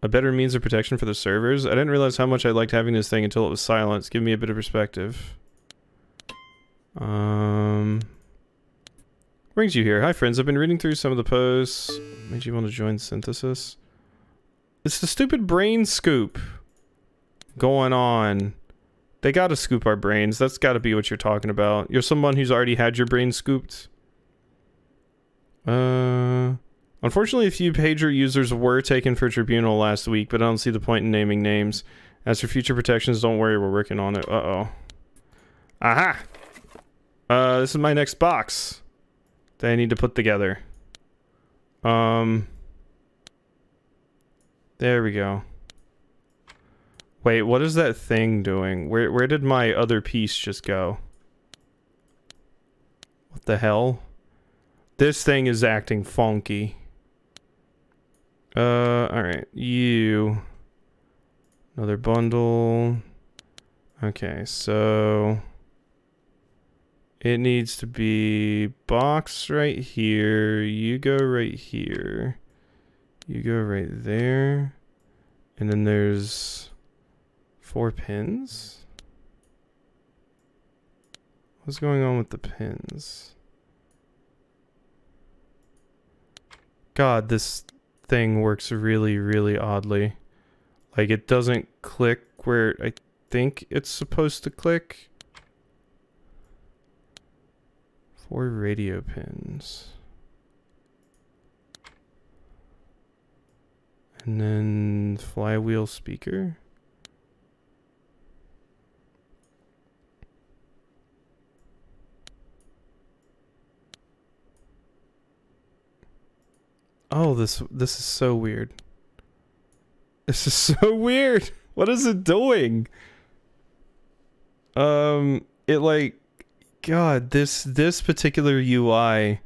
A better means of protection for the servers? I didn't realize how much I liked having this thing until it was silenced. Give me a bit of perspective. Brings you here. Hi friends, I've been reading through some of the posts. Made you want to join Synthesis? It's the stupid brain scoop going on. They gotta scoop our brains. That's gotta be what you're talking about. You're someone who's already had your brain scooped. Unfortunately, a few pager users were taken for tribunal last week, but I don't see the point in naming names. As for future protections, don't worry, we're working on it. Uh-oh. Aha! This is my next box that I need to put together. There we go. Wait, what is that thing doing? Where did my other piece just go? What the hell? This thing is acting funky. Alright. You. Another bundle. Okay, so... it needs to be box right here. You go right here. You go right there. And then there's 4 pins. What's going on with the pins? God, this thing works really, really oddly. Like, it doesn't click where I think it's supposed to click. 4 radio pins. And then flywheel speaker. Oh, this is so weird. This is so weird. What is it doing? It like, God, this particular UI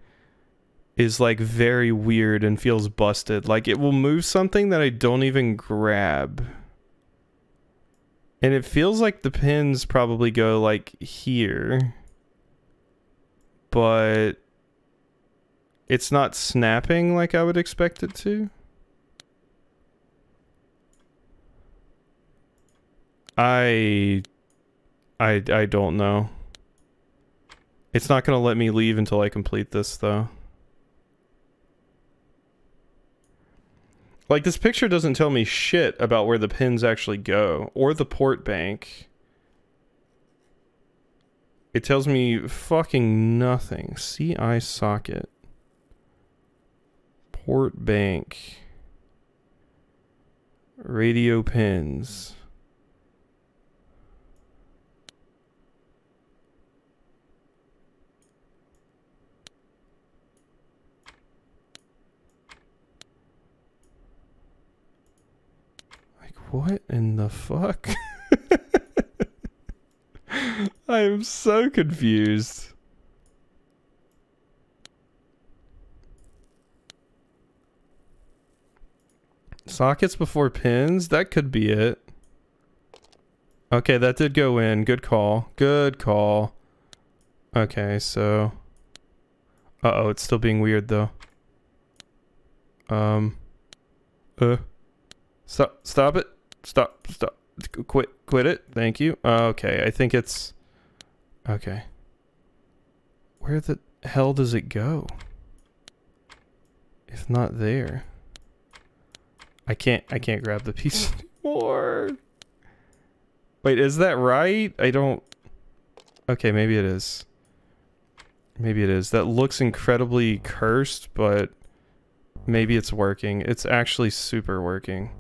is like very weird and feels busted. Like it will move something that I don't even grab. And it feels like the pins probably go like here. But it's not snapping like I would expect it to. I don't know. It's not gonna let me leave until I complete this though. Like this picture doesn't tell me shit about where the pins actually go or the port bank. It tells me fucking nothing. CI socket. Port bank. Radio pins. Like what in the fuck? I am so confused. Sockets before pins? That could be it. Okay, that did go in. Good call. Good call. Okay, so... Uh-oh, it's still being weird, though. Stop it. Stop. Quit it. Thank you. Okay, I think it's... Okay. Where the hell does it go? If not there. I can't grab the piece anymore. Wait, is that right? I don't... Okay, maybe it is. Maybe it is. That looks incredibly cursed, but maybe it's working. It's actually super working.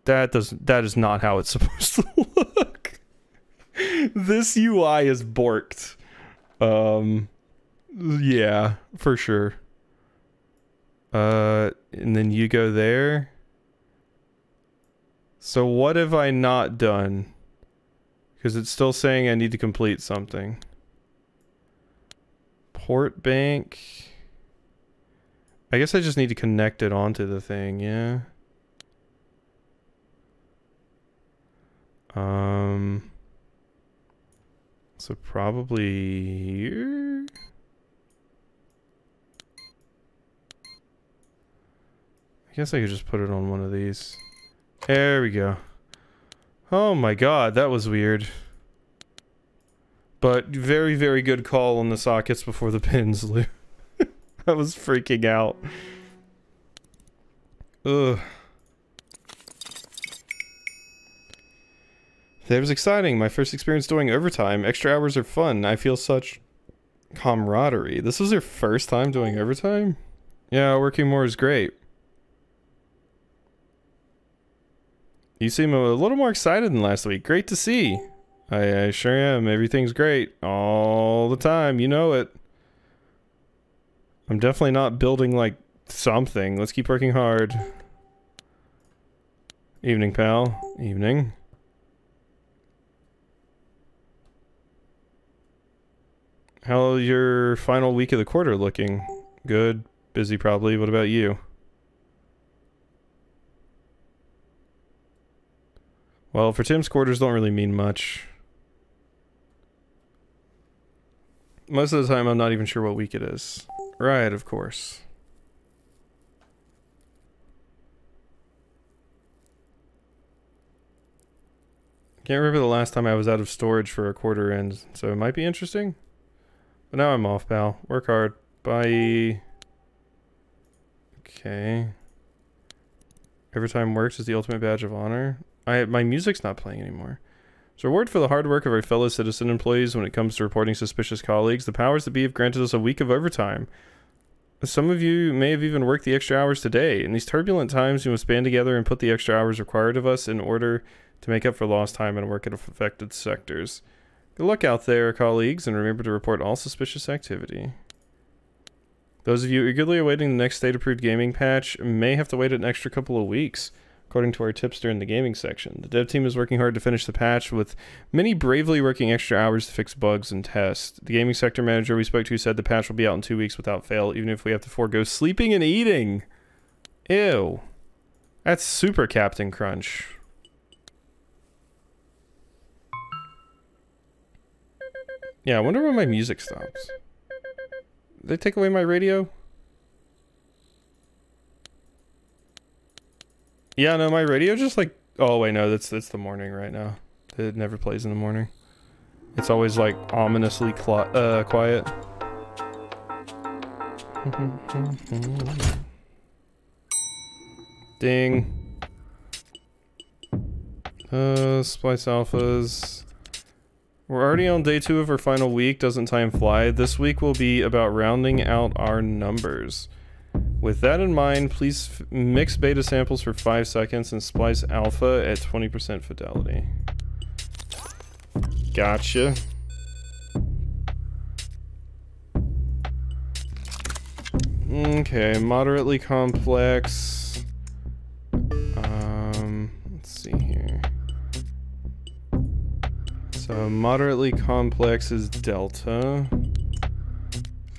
That is not how it's supposed to look. This UI is borked. Yeah, for sure. And then you go there. So what have I not done? Because it's still saying I need to complete something. Port bank. I guess I just need to connect it onto the thing, yeah. So probably here? I guess I could just put it on one of these. There we go. Oh my god, that was weird. But very, very good call on the sockets before the pins, Lou. I was freaking out. Ugh. That was exciting. My first experience doing overtime. Extra hours are fun. I feel such camaraderie. This was your first time doing overtime? Yeah, working more is great. You seem a little more excited than last week. Great to see. I sure am. Everything's great. All the time. You know it. I'm definitely not building, like, something. Let's keep working hard. Evening, pal. Evening. How's your final week of the quarter looking? Good. Busy probably. What about you? Well, for Tim's, quarters don't really mean much. Most of the time, I'm not even sure what week it is. Right, of course. Can't remember the last time I was out of storage for a quarter end, so it might be interesting. But now I'm off, pal. Work hard. Bye. Okay. Overtime works is the ultimate badge of honor. My music's not playing anymore. So reward for the hard work of our fellow citizen employees when it comes to reporting suspicious colleagues. The powers that be have granted us a week of overtime. Some of you may have even worked the extra hours today. In these turbulent times, we must band together and put the extra hours required of us in order to make up for lost time and work at affected sectors. Good luck out there, colleagues, and remember to report all suspicious activity. Those of you eagerly awaiting the next state-approved gaming patch may have to wait an extra couple of weeks, according to our tipster in the gaming section. The dev team is working hard to finish the patch, with many bravely working extra hours to fix bugs and test. The gaming sector manager we spoke to said the patch will be out in 2 weeks without fail, even if we have to forego sleeping and eating. Ew. That's super Captain Crunch. Yeah, I wonder when my music stops. Did they take away my radio? Yeah, no, my radio just like... Oh, wait, no, that's the morning right now. It never plays in the morning. It's always like ominously quiet. Ding. Splice alphas. We're already on day 2 of our final week. Doesn't time fly? This week will be about rounding out our numbers. With that in mind, please mix beta samples for 5 seconds and splice alpha at 20% fidelity. Gotcha. Okay, moderately complex. Let's see here. So moderately complex is delta.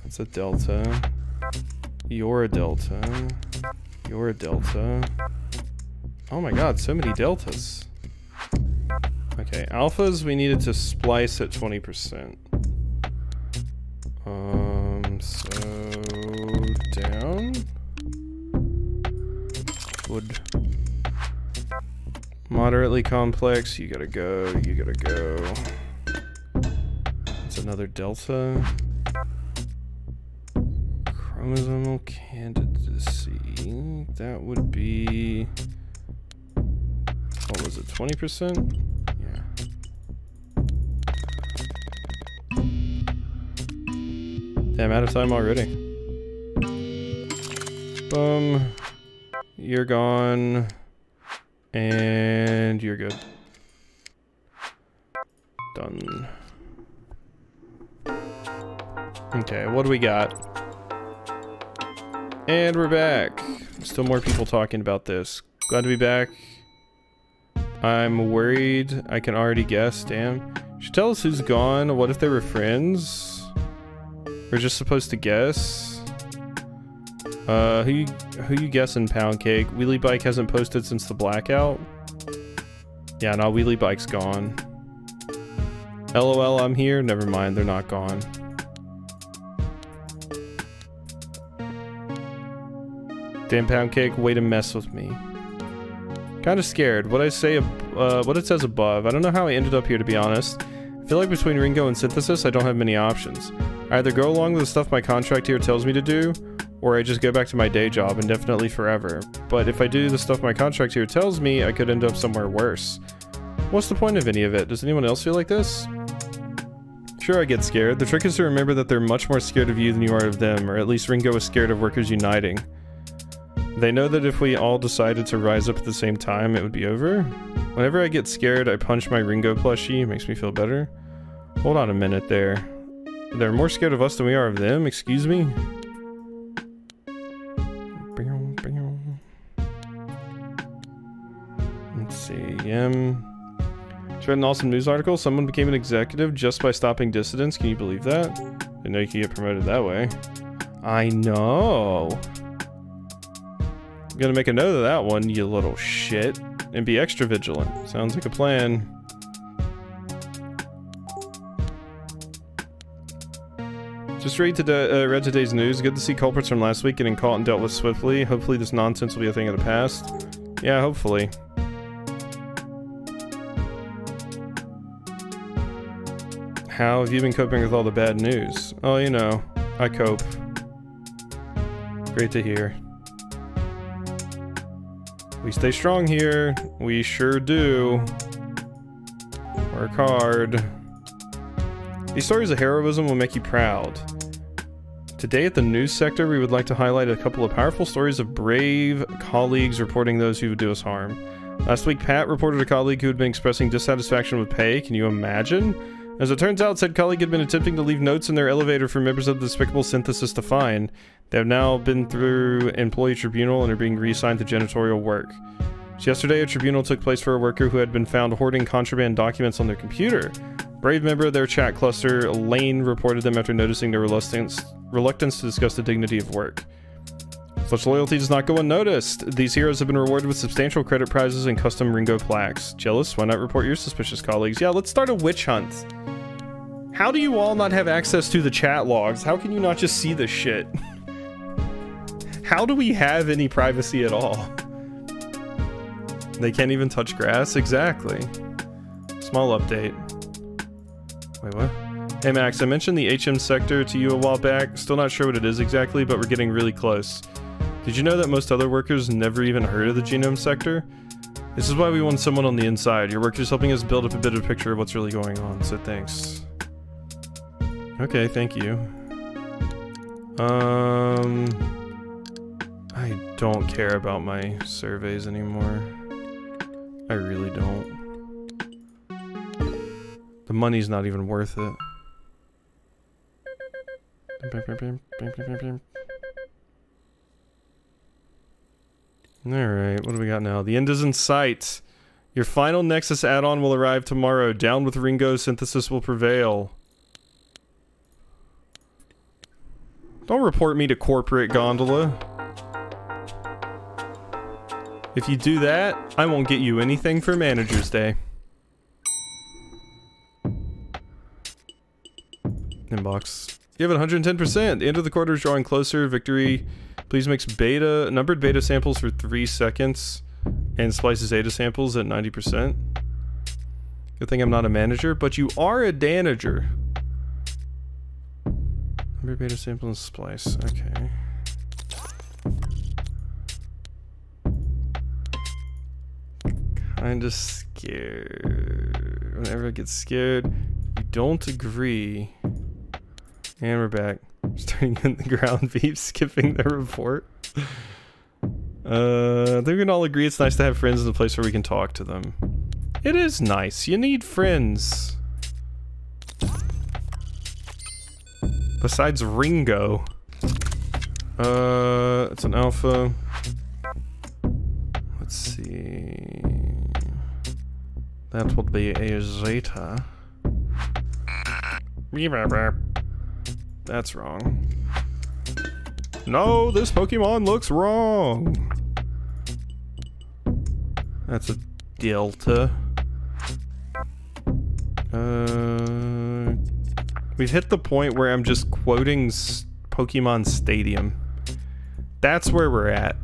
That's a delta. You're a delta. You're a delta. Oh my god, so many deltas. Okay, alphas we needed to splice at 20%. So down. Wood. Moderately complex, you gotta go, you gotta go. That's another delta. Chromosomal candidacy. That would be... What was it, 20%? Yeah. Damn, out of time already. Boom. You're gone. And you're good. Done. Okay, what do we got? And we're back. Still more people talking about this. Glad to be back. I'm worried. I can already guess. Damn. You should tell us who's gone. What if they were friends? We're just supposed to guess. Who you guessing, Pound Cake? Wheelie Bike hasn't posted since the blackout. Yeah, no, Wheelie Bike's gone. LOL, I'm here. Never mind, they're not gone. Damn, Pound Cake, way to mess with me. Kind of scared. What it says above. I don't know how I ended up here, to be honest. I feel like between Ringo and Synthesis, I don't have many options. I either go along with the stuff my contract here tells me to do, or I just go back to my day job indefinitely forever. But if I do the stuff my contract here tells me, I could end up somewhere worse. What's the point of any of it? Does anyone else feel like this? Sure, I get scared. The trick is to remember that they're much more scared of you than you are of them, or at least Ringo is scared of workers uniting. They know that if we all decided to rise up at the same time, it would be over. Whenever I get scared, I punch my Ringo plushie. It makes me feel better. Hold on a minute there. They're more scared of us than we are of them? Excuse me? Let's see. Just read an awesome news article. Someone became an executive just by stopping dissidents. Can you believe that? Didn't know you could get promoted that way. I know. I'm gonna make a note of that one, you little shit. And be extra vigilant. Sounds like a plan. Just read today's news. Good to see culprits from last week getting caught and dealt with swiftly. Hopefully this nonsense will be a thing of the past. Yeah, hopefully. How have you been coping with all the bad news? Oh, you know, I cope. Great to hear. We stay strong here. We sure do. Work hard. These stories of heroism will make you proud. Today at the news sector, we would like to highlight a couple of powerful stories of brave colleagues reporting those who would do us harm. Last week, Pat reported a colleague who had been expressing dissatisfaction with pay. Can you imagine? As it turns out, said colleague had been attempting to leave notes in their elevator for members of the despicable synthesis to find. They have now been through employee tribunal and are being reassigned to janitorial work. So yesterday, a tribunal took place for a worker who had been found hoarding contraband documents on their computer. Brave member of their chat cluster, Lane, reported them after noticing their reluctance to discuss the dignity of work. Such loyalty does not go unnoticed. These heroes have been rewarded with substantial credit prizes and custom Ringo plaques. Jealous? Why not report your suspicious colleagues? Yeah, let's start a witch hunt. How do you all not have access to the chat logs? How can you not just see this shit? How do we have any privacy at all? They can't even touch grass? Exactly. Small update. Wait, what? Hey Max, I mentioned the HM sector to you a while back. Still not sure what it is exactly, but we're getting really close. Did you know that most other workers never even heard of the genome sector? This is why we want someone on the inside. Your work is helping us build up a bit of a picture of what's really going on, so thanks. Okay, thank you. I don't care about my surveys anymore. I really don't. The money's not even worth it. Alright, what do we got now? The end is in sight. Your final Nexus add-on will arrive tomorrow. Down with Ringo, synthesis will prevail. Don't report me to corporate gondola. If you do that, I won't get you anything for Manager's Day. Inbox. You have it 110%. The end of the quarter is drawing closer. Victory. Please mix numbered beta samples for 3 seconds and splice Zeta samples at 90%. Good thing I'm not a manager, but you are a danager. Numbered beta sample and splice. Okay. Kinda scared. Whenever I get scared, you don't agree. And we're back. Starting in the ground beef, skipping the report. I think we can all agree it's nice to have friends in a place where we can talk to them. It is nice. You need friends. Besides Ringo. It's an alpha. Let's see. That would be a Zeta. That's wrong. No, this Pokemon looks wrong. That's a Delta. We've hit the point where I'm just quoting Pokemon Stadium. That's where we're at.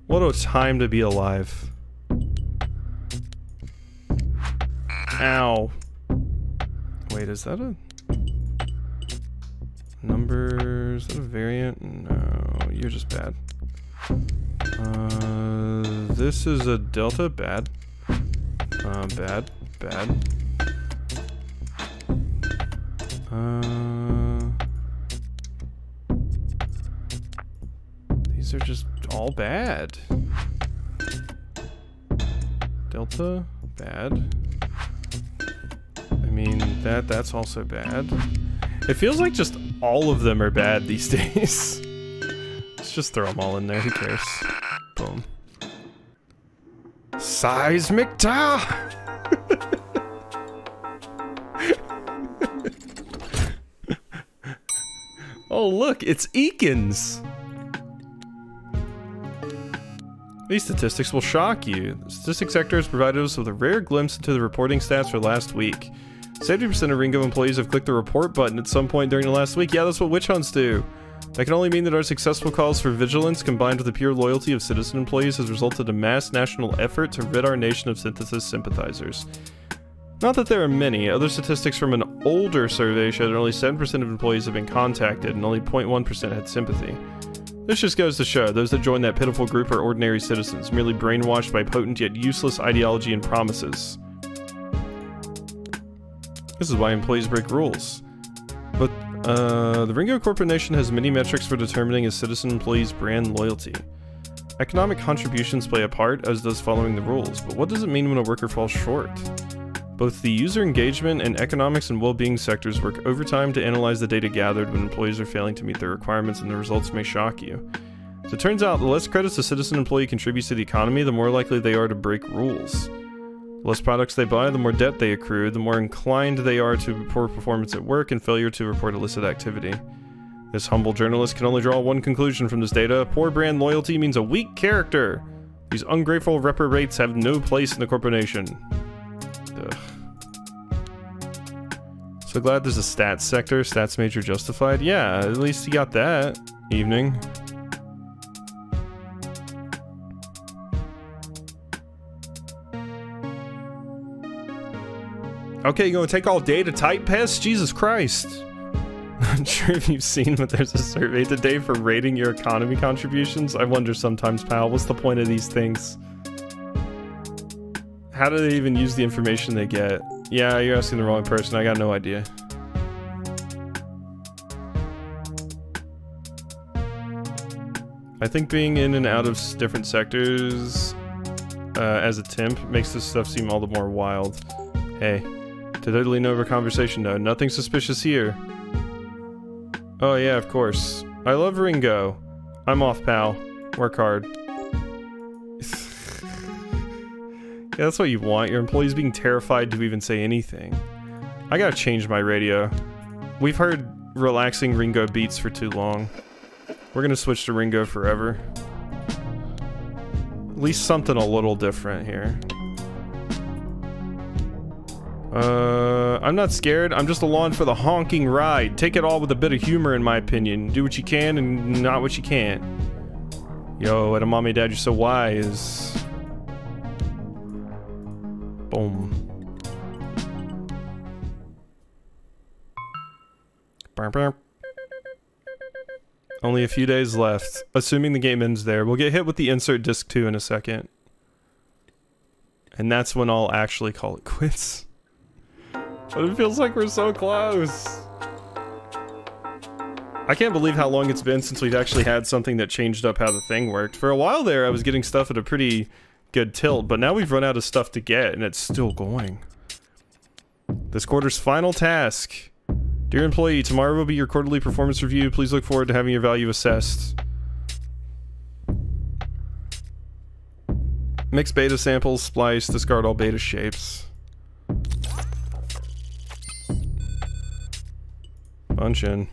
What a time to be alive. Ow. Wait, is that a number? Is that a variant? No, you're just bad. This is a Delta. Bad. Bad. Bad. These are just all bad. Delta. Bad. I mean, that's also bad. It feels like just all of them are bad these days. Let's just throw them all in there, who cares? Boom. Seismic tower! Oh look, it's Eakins! These statistics will shock you. The statistics sector has provided us with a rare glimpse into the reporting stats for last week. 70% of Ringo employees have clicked the report button at some point during the last week. Yeah, that's what witch hunts do. That can only mean that our successful calls for vigilance combined with the pure loyalty of citizen employees has resulted in a mass national effort to rid our nation of synthesis sympathizers. Not that there are many. Other statistics from an older survey show that only 7% of employees have been contacted and only 0.1% had sympathy. This just goes to show, those that join that pitiful group are ordinary citizens, merely brainwashed by potent yet useless ideology and promises. This is why employees break rules. But, the Ringo Corponation has many metrics for determining a citizen employee's brand loyalty. Economic contributions play a part, as does following the rules, but what does it mean when a worker falls short? Both the user engagement and economics and well-being sectors work overtime to analyze the data gathered when employees are failing to meet their requirements, and the results may shock you. As it turns out, the less credits a citizen employee contributes to the economy, the more likely they are to break rules. The less products they buy, the more debt they accrue, the more inclined they are to report performance at work and failure to report illicit activity. This humble journalist can only draw one conclusion from this data. Poor brand loyalty means a weak character. These ungrateful reprobates have no place in the corporation. Ugh. So glad there's a stats sector, stats major justified. Yeah, at least you got that. Evening. Okay, you gonna take all day to type pest? Jesus Christ. Not sure if you've seen, but there's a survey today for rating your economy contributions. I wonder sometimes, pal, what's the point of these things? How do they even use the information they get? Yeah, you're asking the wrong person. I got no idea. I think being in and out of different sectors as a temp makes this stuff seem all the more wild. Hey, totally no over conversation though. Nothing suspicious here. Oh yeah, of course. I love Ringo. I'm off, pal. Work hard. Yeah, that's what you want. Your employees being terrified to even say anything. I gotta change my radio. We've heard relaxing Ringo beats for too long. We're gonna switch to Ringo forever. At least something a little different here. I'm not scared. I'm just along for the honking ride. Take it all with a bit of humor, in my opinion. Do what you can and not what you can't. Yo, edamame dad, you're so wise. Boom. Burp, burp. Only a few days left. Assuming the game ends there. We'll get hit with the insert disc 2 in a second. And that's when I'll actually call it quits. But it feels like we're so close. I can't believe how long it's been since we've actually had something that changed up how the thing worked. For a while there, I was getting stuff at a pretty good tilt, but now we've run out of stuff to get, and it's still going. This quarter's final task. Dear employee, tomorrow will be your quarterly performance review. Please look forward to having your value assessed. Mix beta samples, splice, discard all beta shapes. Punch in.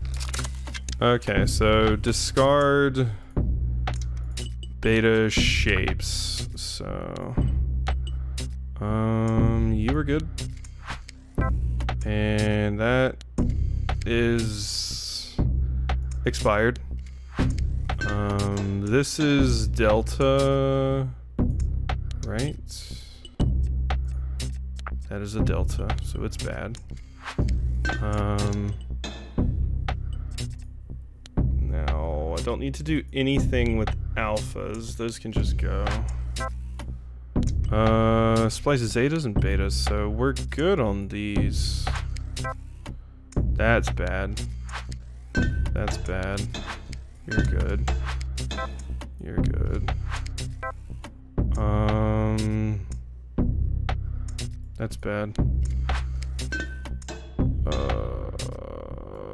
Okay, so discard beta shapes. So you were good. And that is expired. This is delta, right? That is a delta, so it's bad. Now, I don't need to do anything with alphas. Those can just go. Splices zetas and betas, so we're good on these. That's bad. That's bad. You're good. You're good. That's bad.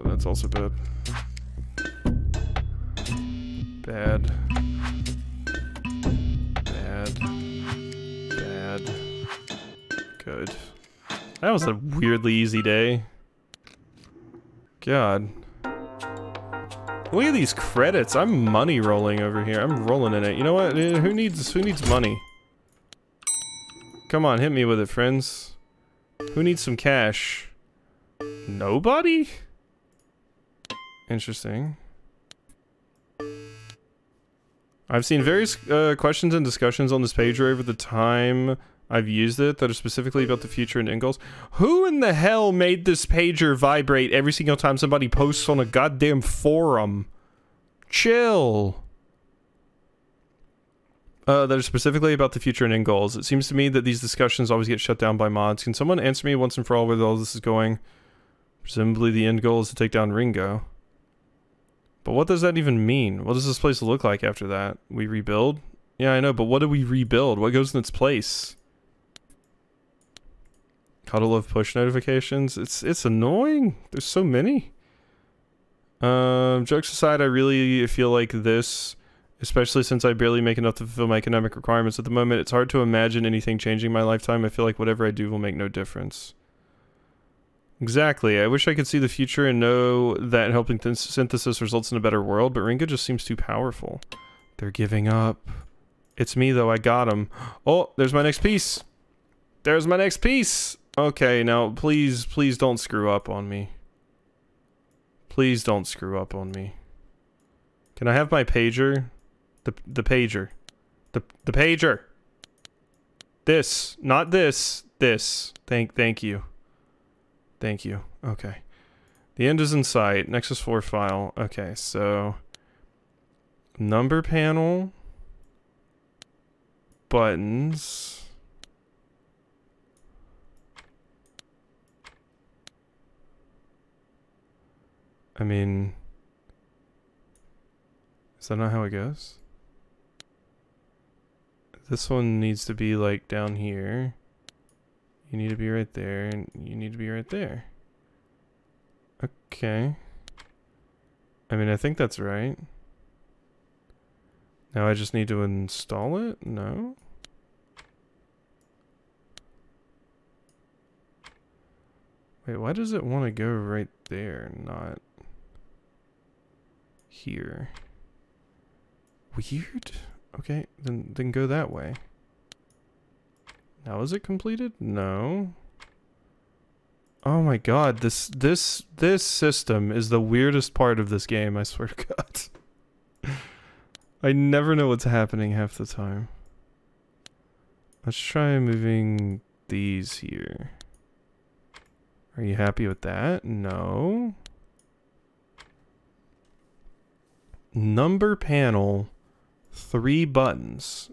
That's also bad. Bad. Bad. Bad. Good. That was a weirdly easy day. God. Look at these credits. I'm money rolling over here. I'm rolling in it. You know what? Who needs money? Come on, hit me with it, friends. Who needs some cash? Nobody? Interesting. I've seen various questions and discussions on this page over the time I've used it that are specifically about the future and end goals. Who in the hell made this pager vibrate every single time somebody posts on a goddamn forum? Chill. That are specifically about the future and end goals. It seems to me that these discussions always get shut down by mods. Can someone answer me once and for all where all this is going? Presumably the end goal is to take down Ringo. But what does that even mean? What does this place look like after that? We rebuild? Yeah, I know, but what do we rebuild? What goes in its place? Cuddle of push notifications? It's annoying. There's so many. Jokes aside, I really feel like this, especially since I barely make enough to fulfill my economic requirements at the moment, it's hard to imagine anything changing my lifetime. I feel like whatever I do will make no difference. Exactly. I wish I could see the future and know that helping synthesis results in a better world, but Ringo just seems too powerful. They're giving up. It's me, though. I got him. Oh, there's my next piece. There's my next piece. Okay, now, please don't screw up on me. Please don't screw up on me. Can I have my pager? The pager. The pager. This. Not this. This. Thank you. Thank you. Okay. The end is in sight. Nexus 4 file. Okay, so... number panel. Buttons. I mean... is that not how it goes? This one needs to be like down here. You need to be right there, and you need to be right there. Okay. I mean, I think that's right. Now I just need to install it? No? Wait, why does it want to go right there, not here? Weird? Okay, then go that way. Now is it completed? No. Oh my god, this system is the weirdest part of this game, I swear to god. I never know what's happening half the time. Let's try moving these here. Are you happy with that? No. Number panel, 3 buttons.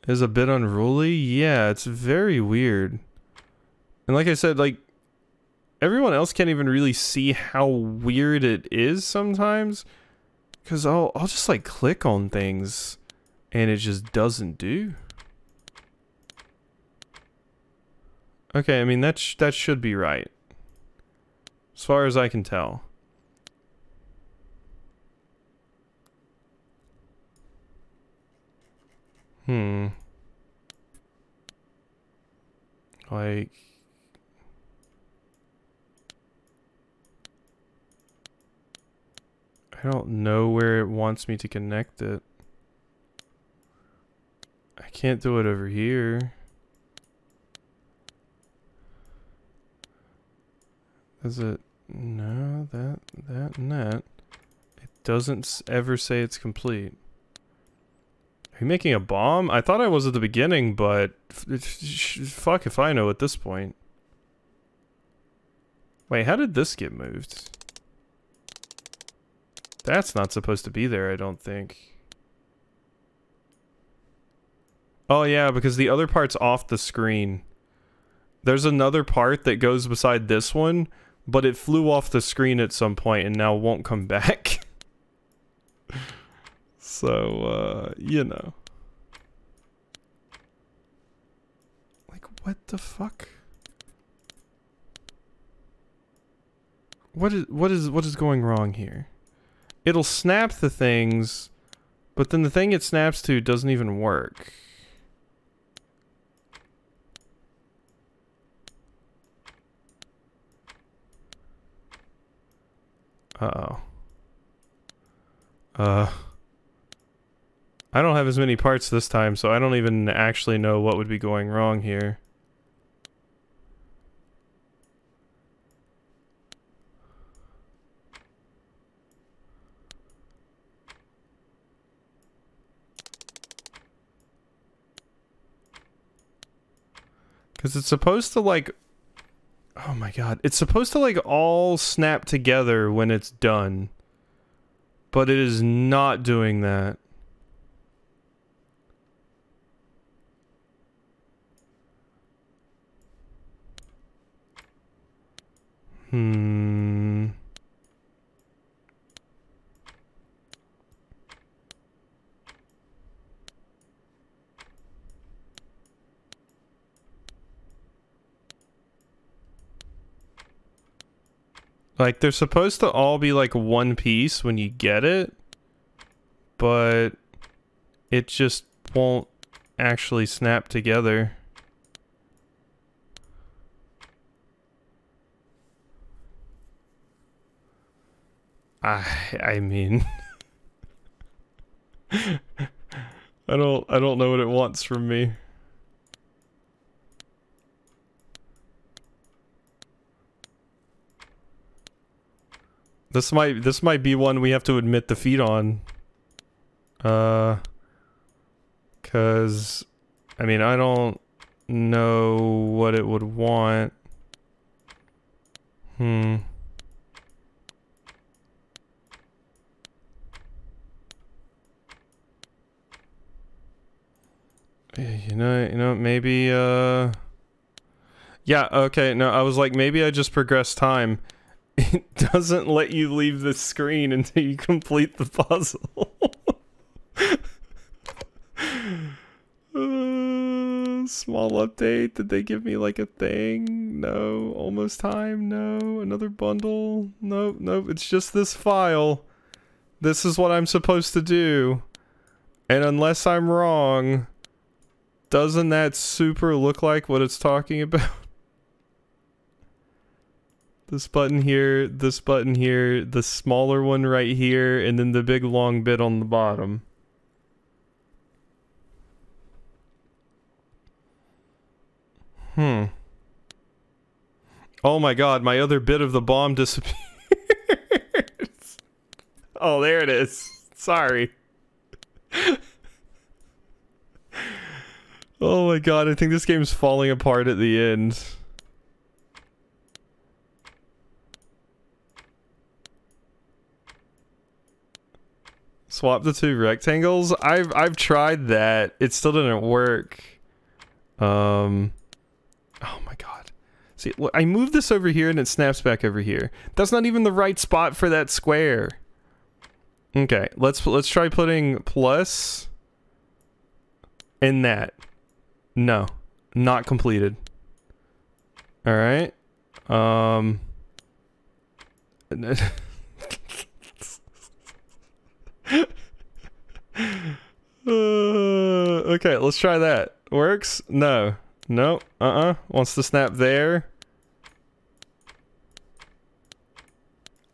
Is a bit unruly? Yeah, it's very weird. And like I said, like, everyone else can't even really see how weird it is sometimes. Because I'll just, like, click on things, and it just doesn't do. Okay, I mean, that should be right. As far as I can tell. Like... I don't know where it wants me to connect it. I can't do it over here. Is it? No, that, and that. It doesn't ever say it's complete. Are you making a bomb? I thought I was at the beginning, but fuck if I know at this point. Wait, how did this get moved? That's not supposed to be there, I don't think. Oh yeah, because the other part's off the screen. There's another part that goes beside this one, but it flew off the screen at some point and now won't come back. So, you know. Like, what the fuck? What is going wrong here? It'll snap the things, but then the thing it snaps to doesn't even work. Uh-oh. I don't have as many parts this time, so I don't even actually know what would be going wrong here. Because it's supposed to, like... Oh my god. It's supposed to, like, all snap together when it's done. But it is not doing that. Like, they're supposed to all be, like, one piece when you get it, but it just won't actually snap together. I mean... I don't know what it wants from me. This might be one we have to admit defeat on. 'Cause I mean, I don't know what it would want. You know, maybe, yeah, okay, no, I was like, maybe I just progress time. It doesn't let you leave the screen until you complete the puzzle. Small update, did they give me, like, a thing? No. Almost time? No. Another bundle? Nope, nope, it's just this file. This is what I'm supposed to do. And unless I'm wrong... Doesn't that super look like what it's talking about? This button here, the smaller one right here, and then the big long bit on the bottom. Oh my god, my other bit of the bomb disappeared. Oh, there it is. Sorry. Oh my god, I think this game's falling apart at the end. Swap the two rectangles? I've tried that. It still didn't work. Oh my god. See, look, I moved this over here and it snaps back over here. That's not even the right spot for that square. Okay, let's try putting plus in that. No, not completed. All right. Okay, let's try that. Works? No. No. Wants to snap there.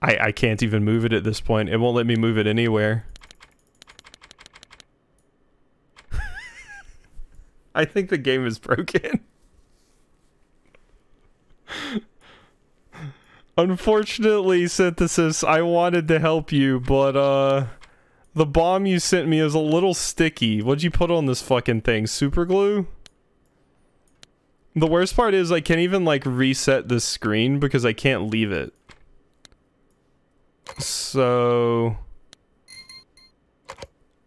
I can't even move it at this point. It won't let me move it anywhere. I think the game is broken. Unfortunately, Synthesis, I wanted to help you, but the bomb you sent me is a little sticky. What'd you put on this fucking thing? Super glue? The worst part is I can't even, like, reset the screen because I can't leave it. So...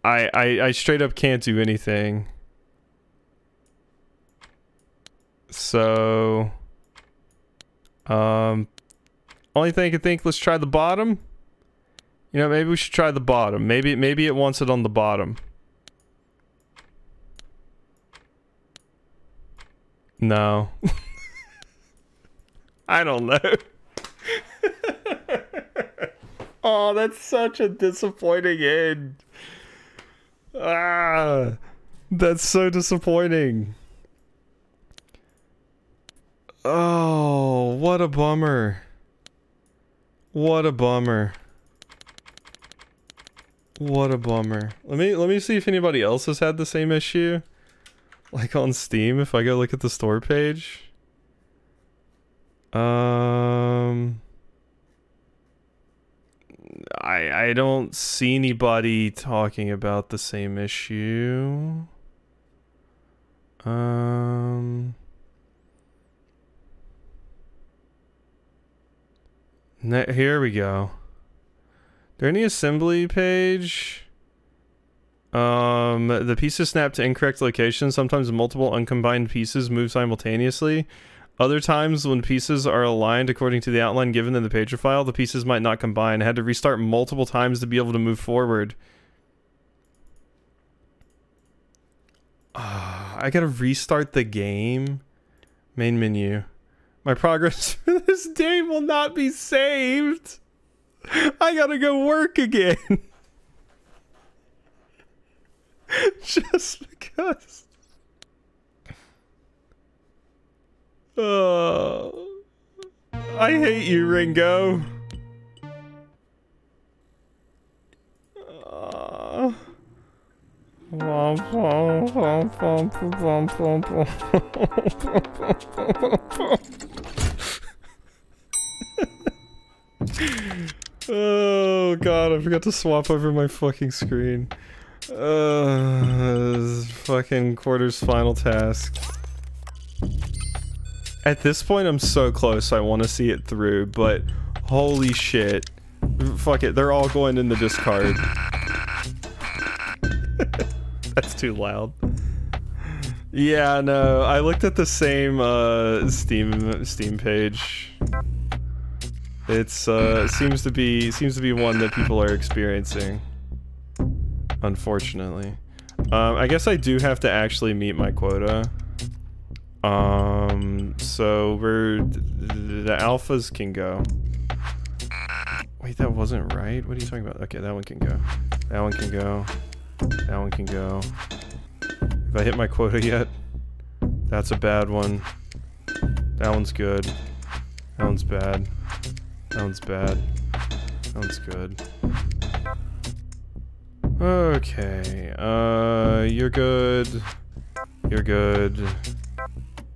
I straight up can't do anything. So... only thing I can think, let's try the bottom. You know, maybe we should try the bottom. Maybe it wants it on the bottom. No. I don't know. Oh, that's such a disappointing end. Ah, that's so disappointing. Oh, what a bummer. What a bummer. What a bummer. Let me see if anybody else has had the same issue. Like on Steam, if I go look at the store page. I don't see anybody talking about the same issue. Here we go. There any assembly page? The pieces snap to incorrect locations. Sometimes multiple uncombined pieces move simultaneously. Other times, when pieces are aligned according to the outline given in the pager file, the pieces might not combine. I had to restart multiple times to be able to move forward. I gotta restart the game. Main menu. My progress for this day will not be saved. I gotta go work again. Just because. I hate you, Ringo. Oh god, I forgot to swap over my fucking screen. Fucking quarter's final task. At this point, I'm so close, I want to see it through, but holy shit. Fuck it, they're all going in the discard. That's too loud. Yeah, no, I looked at the same Steam page. It's seems to be one that people are experiencing. Unfortunately. I guess I do have to actually meet my quota. So the alphas can go. Wait, that wasn't right? What are you talking about? Okay, that one can go. That one can go. That one can go. Have I hit my quota yet? That's a bad one. That one's good. That one's bad. That one's bad. That one's good. Okay, you're good. You're good.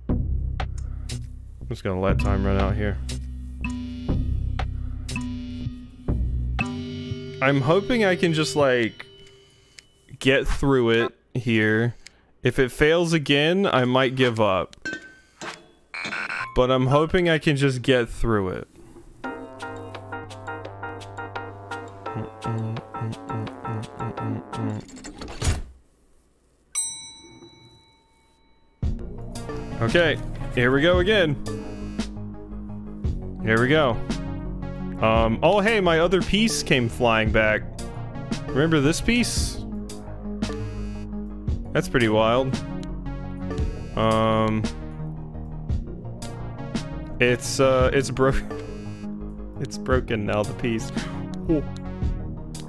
I'm just gonna let time run out here. I'm hoping I can just, like, get through it here. If it fails again, I might give up. But I'm hoping I can just get through it. Okay, here we go again. Here we go. Oh hey, my other piece came flying back. Remember this piece? That's pretty wild. It's broken. It's broken now, the piece.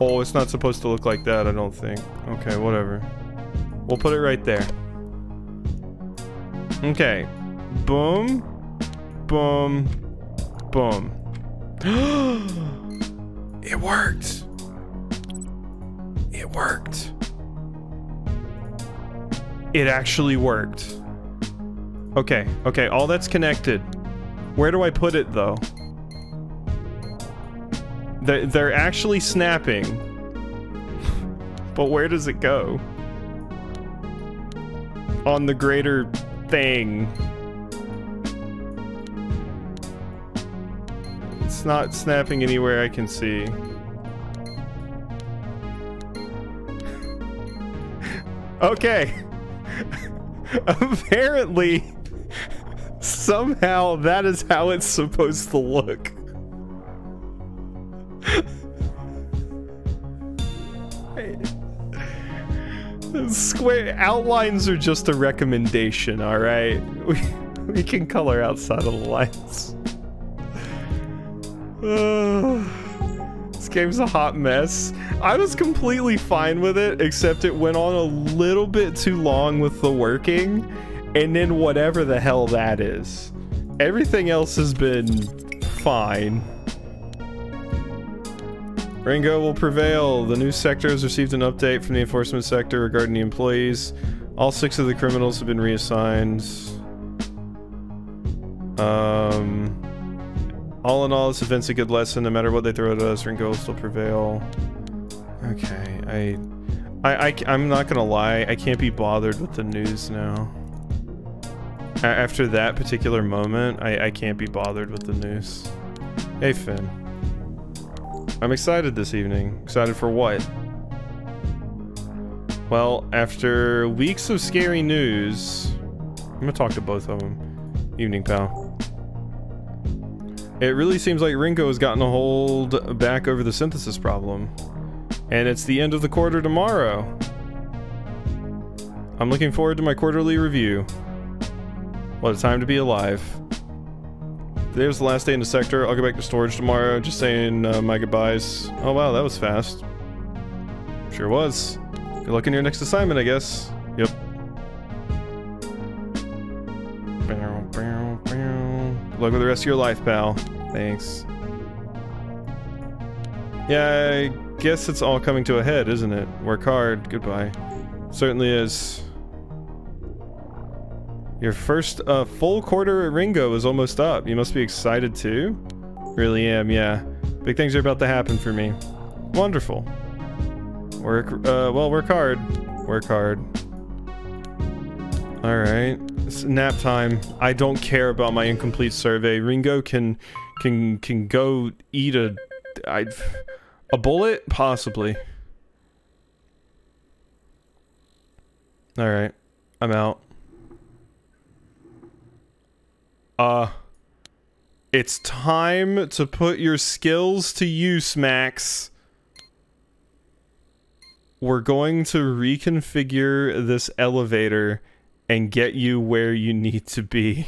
Oh, it's not supposed to look like that, I don't think. Okay, whatever. We'll put it right there. Okay. Boom. Boom. Boom. It worked. It worked. It actually worked. Okay, okay, all that's connected. Where do I put it, though? They're actually snapping. But where does it go? On the greater thing. It's not snapping anywhere I can see. Okay. Apparently, somehow that is how it's supposed to look. Square outlines are just a recommendation, alright? We can color outside of the lines. This game's a hot mess. I was completely fine with it, except it went on a little bit too long with the working, and then whatever the hell that is. Everything else has been fine. Ringo will prevail. The new sector has received an update from the enforcement sector regarding the employees. All 6 of the criminals have been reassigned. All in all, this event's a good lesson. No matter what they throw at us, Ringo will still prevail. Okay, I'm not gonna lie. I can't be bothered with the news now. After that particular moment, I can't be bothered with the news. Hey, Finn. I'm excited this evening. Excited for what? Well, after weeks of scary news... I'm gonna talk to both of them. Evening, pal. It really seems like Ringo has gotten a hold back over the synthesis problem. And it's the end of the quarter tomorrow. I'm looking forward to my quarterly review. What a time to be alive. Today's the last day in the sector. I'll go back to storage tomorrow. Just saying my goodbyes. Oh wow, that was fast. Sure was. Good luck in your next assignment, I guess. Yep. Good luck with the rest of your life, pal. Thanks. Yeah, I guess it's all coming to a head, isn't it? Work hard. Goodbye. Certainly is. Your first full quarter at Ringo is almost up. You must be excited too? Really am, yeah. Big things are about to happen for me. Wonderful. Well, work hard. Work hard. Alright. It's nap time. I don't care about my incomplete survey. Ringo can go eat a bullet? Possibly. Alright. I'm out. It's time to put your skills to use, Max. We're going to reconfigure this elevator and get you where you need to be.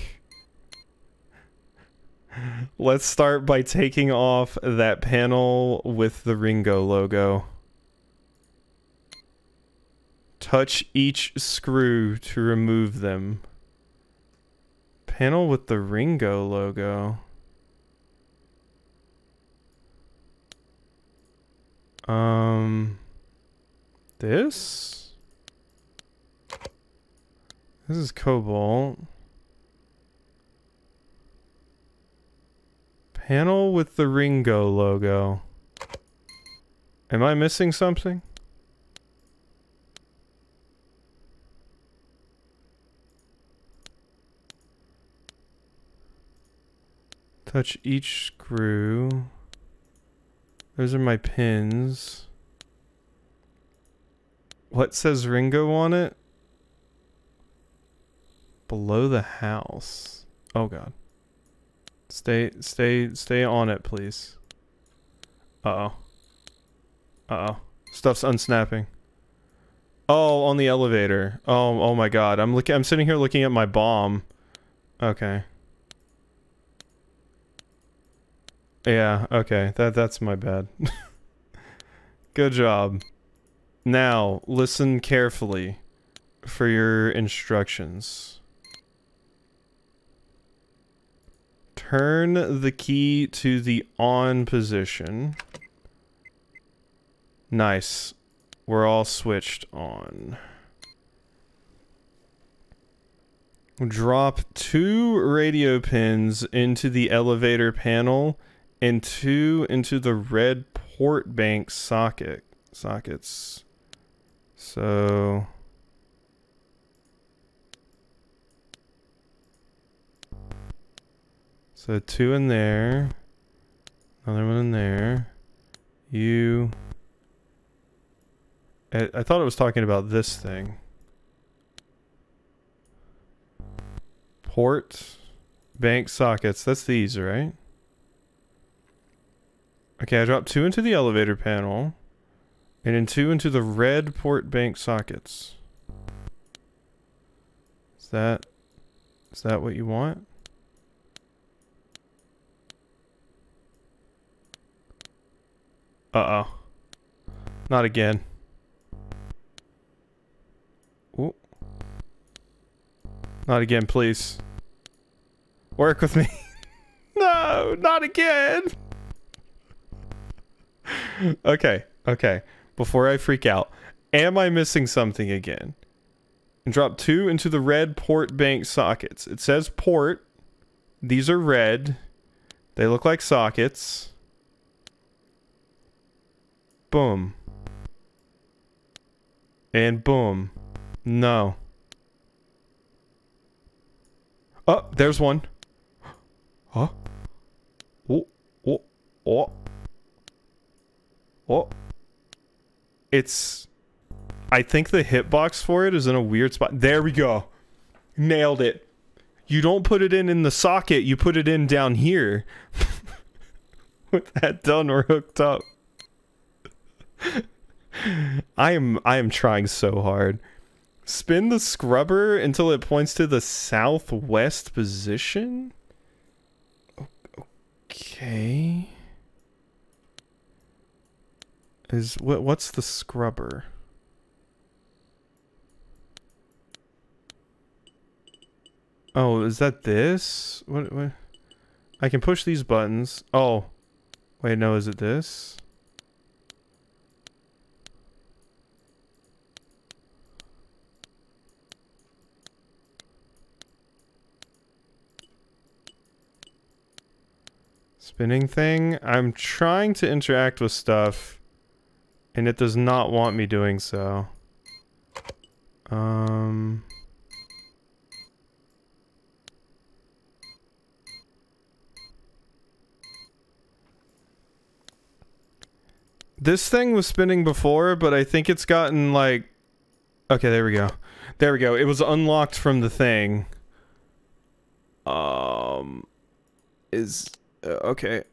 Let's start by taking off that panel with the Ringo logo. Touch each screw to remove them. Panel with the Ringo logo. This? This is Cobalt. Panel with the Ringo logo. Am I missing something? Touch each screw. Those are my pins. What says Ringo on it? Below the house. Oh god. Stay on it, please. Uh-oh. Uh-oh. Stuff's unsnapping. Oh, on the elevator. Oh my god. I'm sitting here looking at my bomb. Okay. Yeah, okay. That's my bad. Good job. Now, listen carefully for your instructions. Turn the key to the on position. Nice. We're all switched on. Drop 2 radio pins into the elevator panel and 2 into the red port bank sockets. So 2 in there, another one in there. I thought it was talking about this thing. Port bank sockets, that's these, right? Okay, I dropped 2 into the elevator panel. And then 2 into the red port bank sockets. Is that what you want? Uh-oh. Not again. Ooh. Not again, please. Work with me. No, not again. Okay, okay. Before I freak out, am I missing something again? And drop 2 into the red port bank sockets. It says port. These are red. They look like sockets. Boom. And boom. No. Oh, there's one. Huh? Oh, oh, oh. Oh. It's... I think the hitbox for it is in a weird spot. There we go. Nailed it. You don't put it in the socket, you put it in down here. With that done, we're hooked up. I am trying so hard. Spin the scrubber until it points to the southwest position? Okay. What's the scrubber? Oh, is that this? What? I can push these buttons. Oh. Wait, no, is it this? Spinning thing? I'm trying to interact with stuff, and it does not want me doing so. This thing was spinning before, but I think it's gotten like... Okay, there we go. There we go. It was unlocked from the thing. Okay.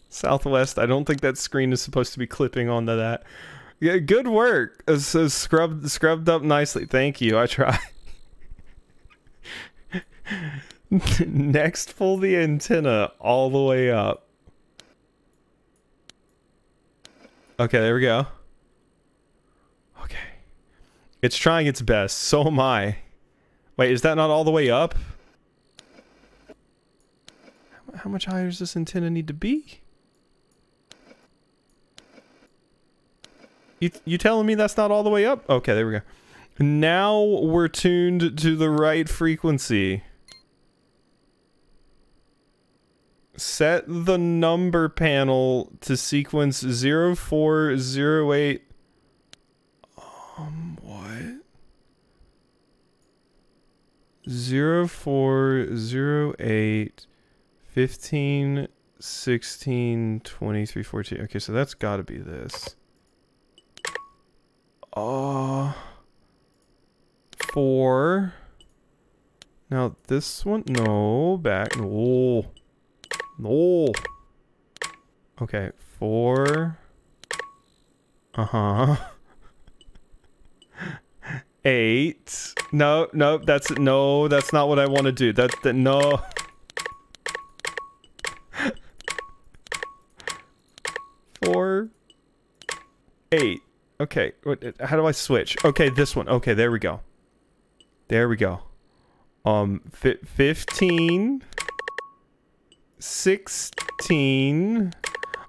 Southwest. I don't think that screen is supposed to be clipping onto that. Yeah, good work. It's scrubbed up nicely. Thank you. I try. Next, pull the antenna all the way up. Okay, there we go. Okay. It's trying its best. So am I. Wait, is that not all the way up? How much higher does this antenna need to be? You telling me that's not all the way up? Okay, there we go. Now we're tuned to the right frequency. Set the number panel to sequence 0408. What? 0408 15 16 23 14. Okay, so that's got to be this. 4. Now this one, no, back, no. No. Okay, 4. 8. No, that's not what I want to do. No. 4. 8. Okay, how do I switch? Okay, this one. Okay, there we go. There we go. 15. 16.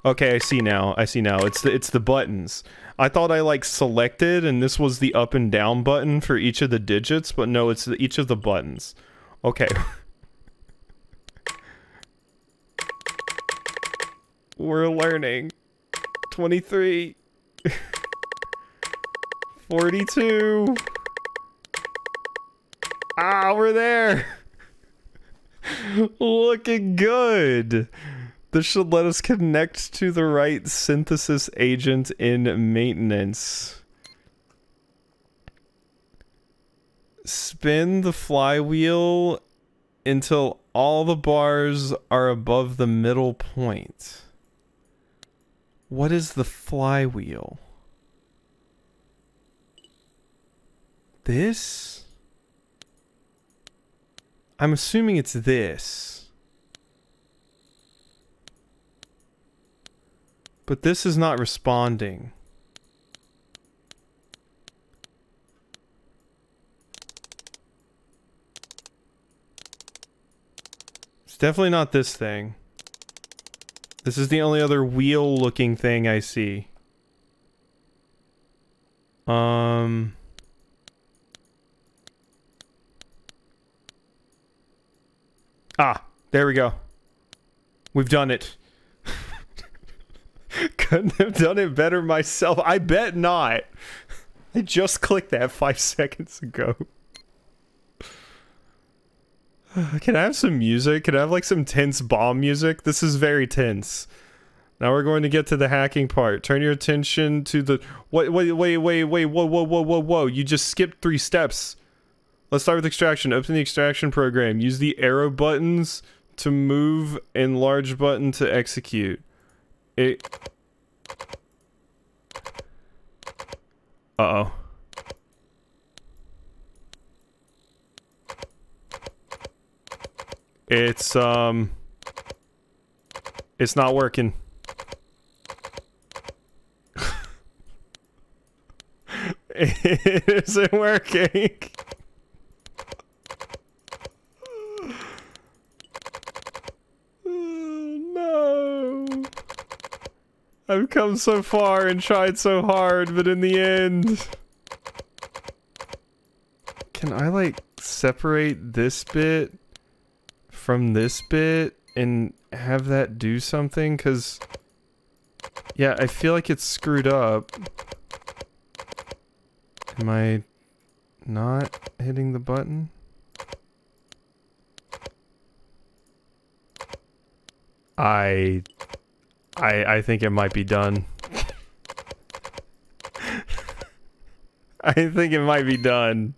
Okay, I see now. It's the buttons. I thought I like selected and this was the up and down button for each of the digits, but no, it's each of the buttons. Okay. We're learning. 23. 42. Ah, we're there. Looking good. This should let us connect to the right synthesis agent in maintenance. Spin the flywheel until all the bars are above the middle point. What is the flywheel? This? I'm assuming it's this. But this is not responding. It's definitely not this thing. This is the only other wheel-looking thing I see. Ah, there we go. We've done it. Couldn't have done it better myself. I bet not. I just clicked that 5 seconds ago. Can I have some music? Can I have like some tense bomb music? This is very tense. Now we're going to get to the hacking part. Turn your attention to the... Wait, whoa. You just skipped 3 steps. Let's start with extraction. Open the extraction program. Use the arrow buttons to move and large button to execute. Uh-oh. It's not working. It isn't working. No. I've come so far and tried so hard, but in the end... Can I, like, separate this bit from this bit and have that do something? Because... yeah, I feel like it's screwed up. Am I not hitting the button? I think it might be done. I think it might be done.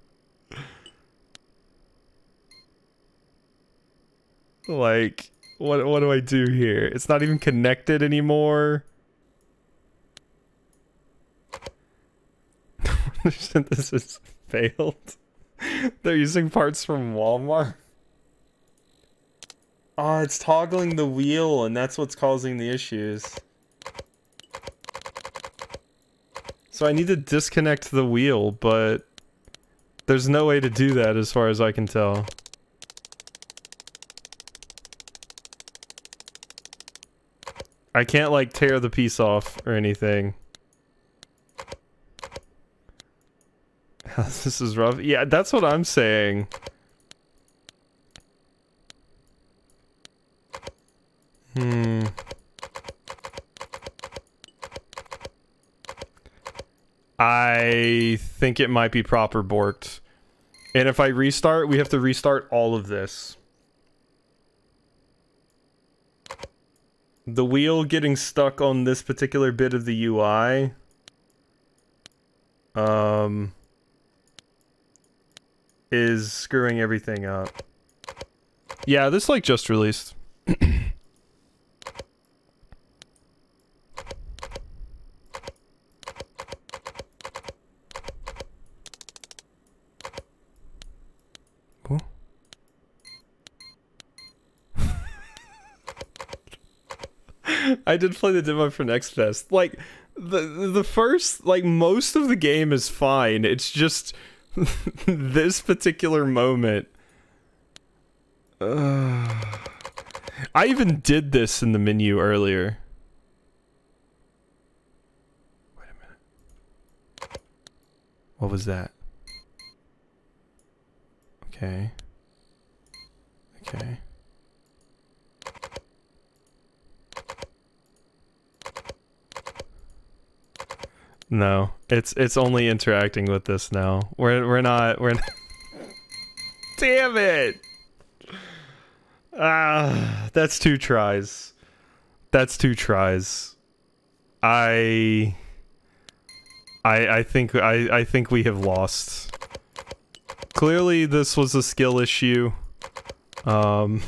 Like, what do I do here? It's not even connected anymore. This has failed. They're using parts from Walmart. Oh, it's toggling the wheel, and that's what's causing the issues. So I need to disconnect the wheel, but there's no way to do that as far as I can tell. I can't, like, tear the piece off or anything. This is rough. Yeah, that's what I'm saying. I think it might be proper borked. And if I restart, we have to restart all of this. The wheel getting stuck on this particular bit of the UI. Is screwing everything up. Yeah, this like just released. Cool. I did play the demo for Next Fest. Like the first, like most of the game is fine. It's just this particular moment. I even did this in the menu earlier. Wait a minute. What was that? Okay. Okay. No, it's only interacting with this now. We're not. Damn it! That's 2 tries. That's 2 tries. I think we have lost. Clearly, this was a skill issue. And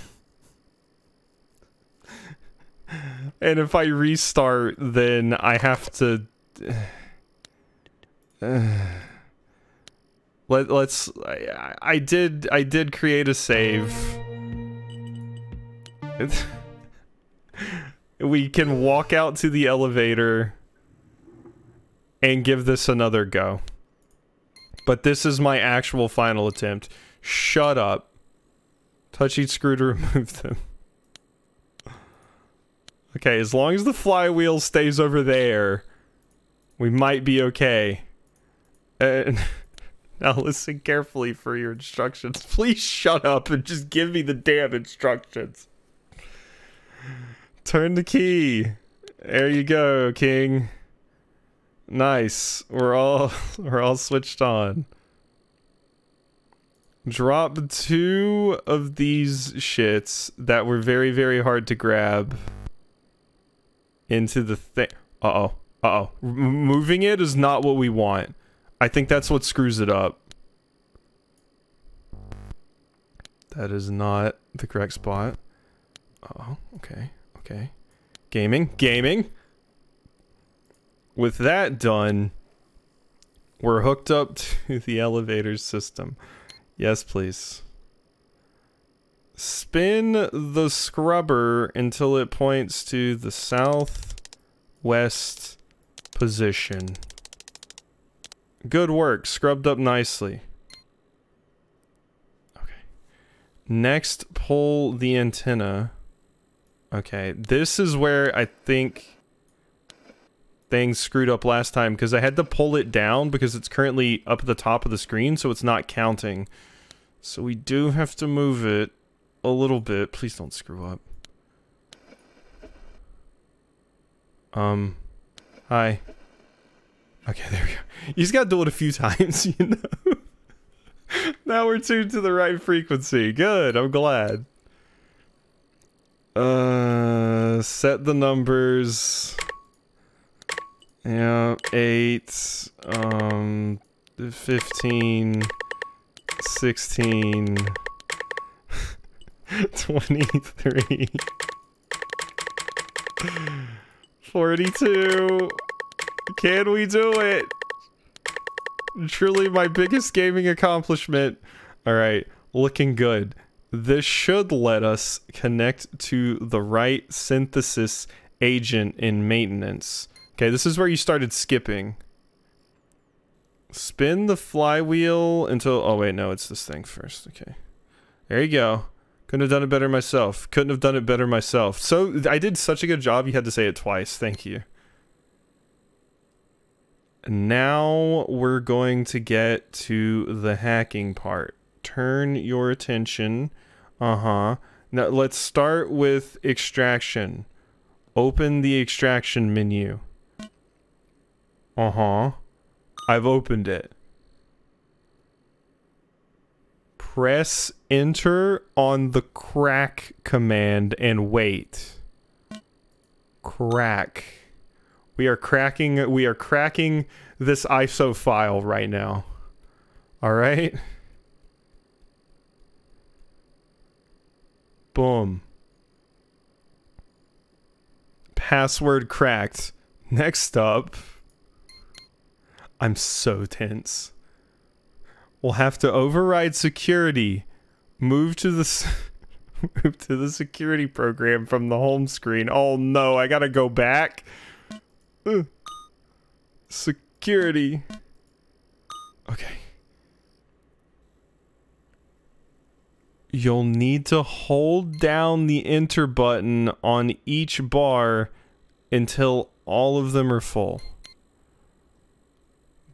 if I restart, then I have to. I did create a save. We can walk out to the elevator and give this another go. But this is my actual final attempt. Shut up. Touch each screw to remove them. Okay, as long as the flywheel stays over there, we might be okay. And now listen carefully for your instructions. Please shut up and just give me the damn instructions. Turn the key. There you go, King. Nice. We're all switched on. Drop 2 of these shits that were very, very hard to grab into the thing. Uh-oh. Uh-oh. Moving it is not what we want. I think that's what screws it up. That is not the correct spot. Uh-oh. Okay. Okay. Gaming. Gaming. With that done, we're hooked up to the elevator system. Yes, please. Spin the scrubber until it points to the southwest position. Good work. Scrubbed up nicely. Okay. Next, pull the antenna. Okay, this is where I think things screwed up last time, because I had to pull it down because it's currently up at the top of the screen, so it's not counting. So we do have to move it a little bit. Please don't screw up. Hi. Okay, there we go. You just gotta do it a few times, you know? Now we're tuned to the right frequency. Good, I'm glad. Set the numbers. Yeah, 8, 15, 16, 23, 42. Can we do it? Truly my biggest gaming accomplishment. Alright, looking good. This should let us connect to the right synthesis agent in maintenance. Okay, this is where you started skipping. Spin the flywheel until... Oh, wait, no, it's this thing first. Okay. There you go. Couldn't have done it better myself. Couldn't have done it better myself. So, I did such a good job, you had to say it twice. Thank you. Now, we're going to get to the hacking part. Turn your attention. Now, let's start with extraction. Open the extraction menu. I've opened it. Press enter on the crack command and wait. Crack. We are cracking this ISO file right now. All right? Boom. Password cracked. Next up, I'm so tense. We'll have to override security. Move to the move to the security program from the home screen. Oh no, I gotta go back. Security. Okay. You'll need to hold down the enter button on each bar until all of them are full.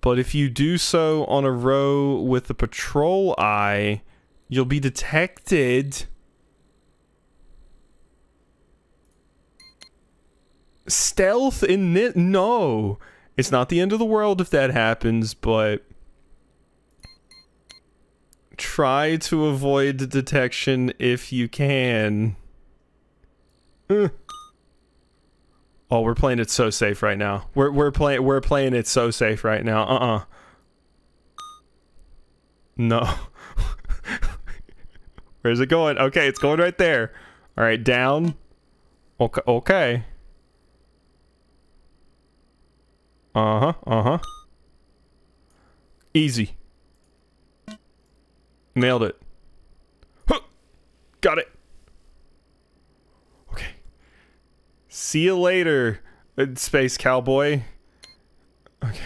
But if you do so on a row with the patrol eye, you'll be detected. Stealth in it? No. It's not the end of the world if that happens, but try to avoid detection if you can. Oh, we're playing it so safe right now. We're playing it so safe right now. No. Where's it going? Okay, it's going right there. All right, down. Okay. Okay. Easy. Nailed it. Huh. Got it. Okay. See you later, space cowboy. Okay.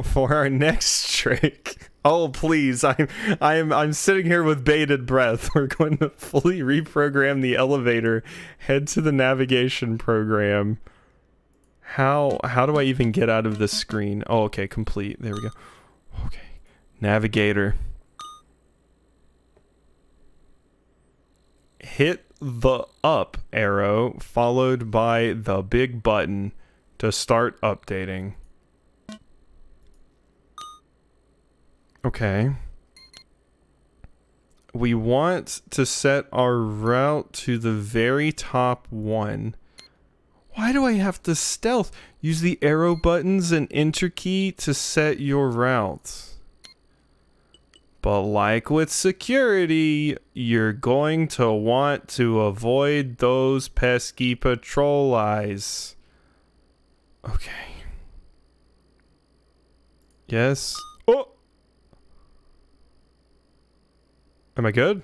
for our next trick. Oh please, I'm sitting here with bated breath. We're going to fully reprogram the elevator, head to the navigation program. How do I even get out of this screen? Oh, okay, complete. There we go. Okay. Navigator. Hit the up arrow followed by the big button to start updating. Okay. We want to set our route to the very top one. Why do I have to stealth? Use the arrow buttons and enter key to set your route. But like with security, you're going to want to avoid those pesky patrol eyes. Okay. Yes. Oh! Am I good?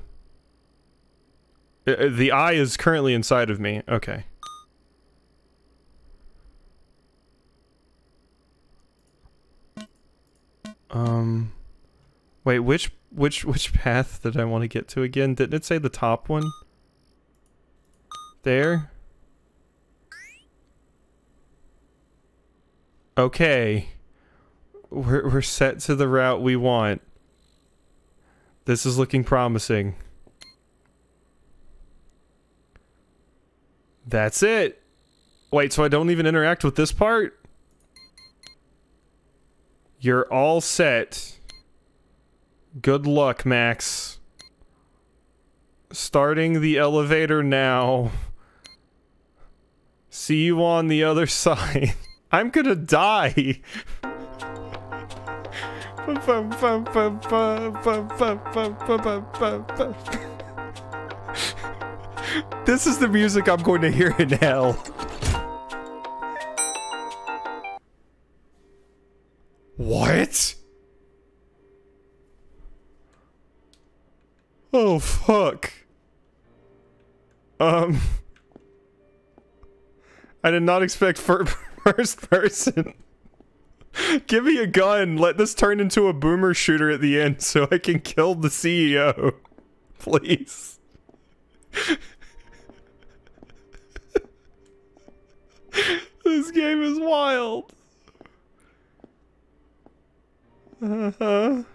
The eye is currently inside of me. Okay. Wait, which path did I want to get to again? Didn't it say the top one? There? Okay. We're set to the route we want. This is looking promising. That's it. Wait, so I don't even interact with this part? You're all set. Good luck, Max. Starting the elevator now. See you on the other side. I'm gonna die. This is the music I'm going to hear in hell. What? Oh, fuck. I did not expect first person. Give me a gun. Let this turn into a boomer shooter at the end so I can kill the CEO. Please. This game is wild. Can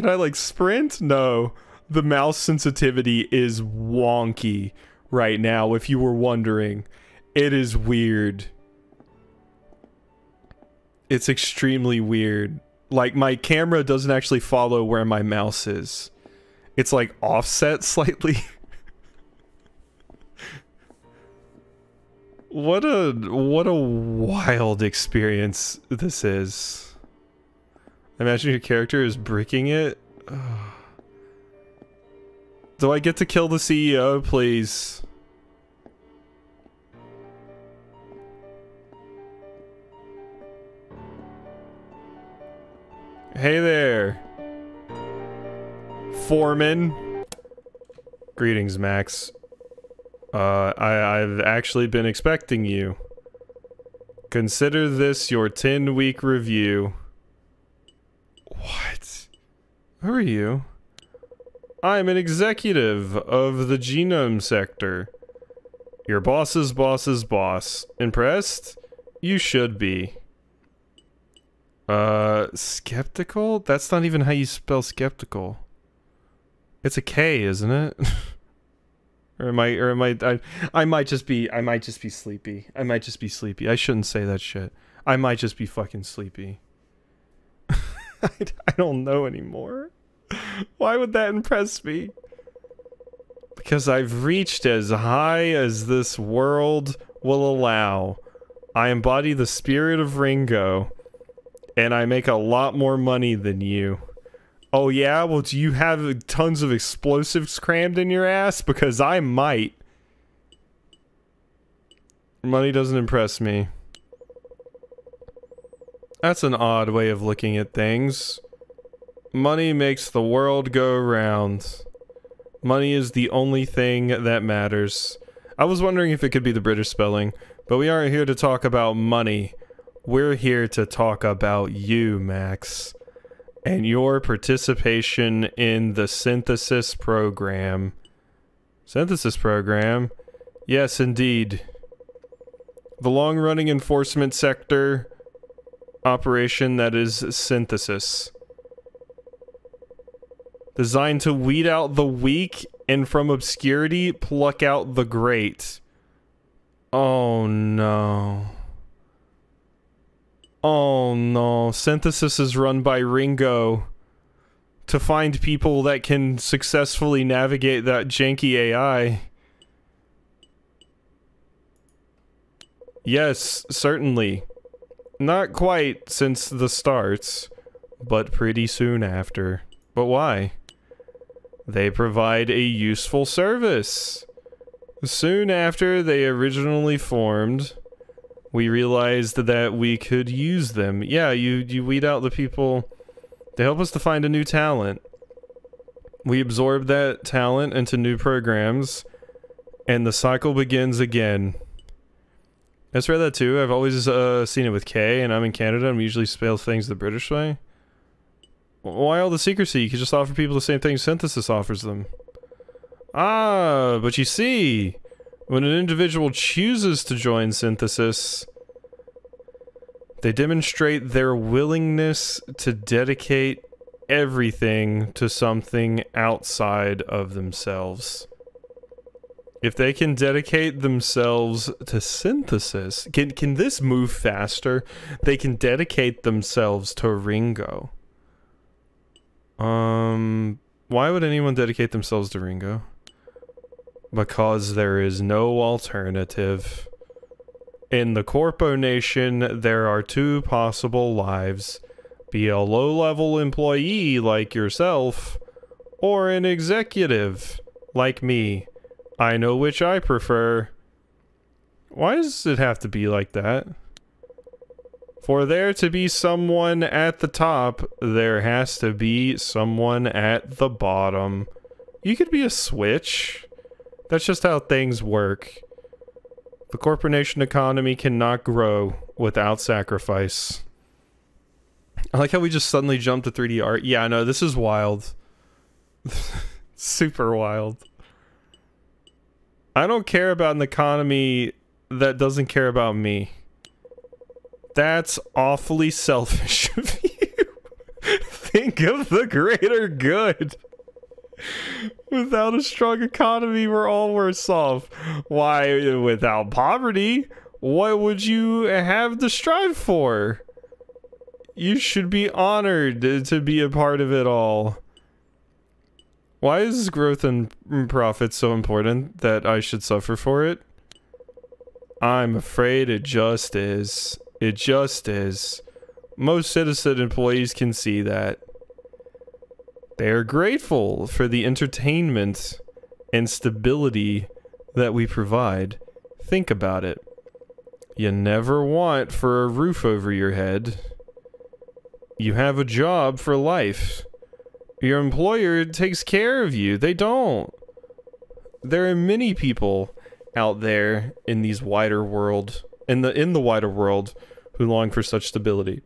I like sprint? No. The mouse sensitivity is wonky right now, if you were wondering. It is weird. It's extremely weird. Like, my camera doesn't actually follow where my mouse is. It's like offset slightly. What a wild experience this is. Imagine your character is bricking it. Do I get to kill the CEO, please? Hey there, Foreman. Greetings, Max. I've actually been expecting you. Consider this your 10-week review. What? Who are you? I'm an executive of the genome sector. Your boss's boss's boss. Impressed? You should be. Skeptical? That's not even how you spell skeptical. It's a K, isn't it? I might just be sleepy. I might just be sleepy. I shouldn't say that shit. I might just be fucking sleepy. I don't know anymore. Why would that impress me? Because I've reached as high as this world will allow. I embody the spirit of Ringo. And I make a lot more money than you. Oh yeah? Well, do you have tons of explosives crammed in your ass? Because I might. Money doesn't impress me. That's an odd way of looking at things. Money makes the world go round. Money is the only thing that matters. I was wondering if it could be the British spelling, but we aren't here to talk about money. We're here to talk about you, Max, and your participation in the synthesis program. Synthesis program? Yes, indeed. The long-running enforcement sector operation that is synthesis. Designed to weed out the weak and from obscurity pluck out the great. Oh no. Oh no. Synthesis is run by Ringo to find people that can successfully navigate that janky AI. Yes, certainly. Not quite since the start, but pretty soon after. But why? They provide a useful service. Soon after they originally formed, we realized that we could use them. Yeah, you weed out the people. They help us to find a new talent. We absorb that talent into new programs, and the cycle begins again. I've read that too. I've always seen it with K, and I'm in Canada, and we usually spell things the British way. Why all the secrecy? You could just offer people the same thing Synthesis offers them. Ah, but you see, when an individual chooses to join Synthesis, they demonstrate their willingness to dedicate everything to something outside of themselves. If they can dedicate themselves to Synthesis, can this move faster? They can dedicate themselves to Ringo. Why would anyone dedicate themselves to Ringo? Because there is no alternative. In the Corponation, there are two possible lives. Be a low-level employee like yourself, or an executive like me. I know which I prefer. Why does it have to be like that? For there to be someone at the top, there has to be someone at the bottom. You could be a switch. That's just how things work. The Corponation economy cannot grow without sacrifice. I like how we just suddenly jumped to 3D art. Yeah, no, this is wild. Super wild. I don't care about an economy that doesn't care about me. That's awfully selfish of you. Think of the greater good. Without a strong economy, we're all worse off. Why, without poverty, what would you have to strive for? You should be honored to be a part of it all. Why is growth and profit so important that I should suffer for it? I'm afraid it just is. It just is. Most citizen employees can see that. They are grateful for the entertainment and stability that we provide. Think about it. You never want for a roof over your head. You have a job for life. Your employer takes care of you. They don't. There are many people out there in these wider world, in the wider world, who long for such stability.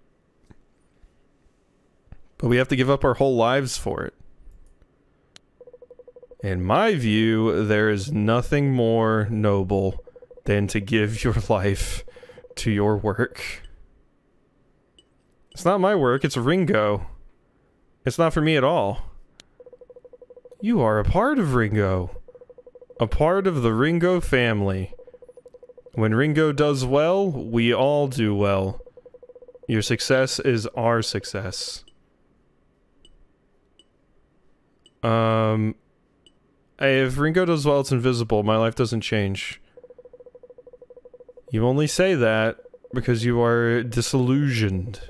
But we have to give up our whole lives for it. In my view, there is nothing more noble than to give your life to your work. It's not my work, it's Ringo. It's not for me at all. You are a part of Ringo. A part of the Ringo family. When Ringo does well, we all do well. Your success is our success. If Ringo does well, it's invisible. My life doesn't change. You only say that because you are disillusioned.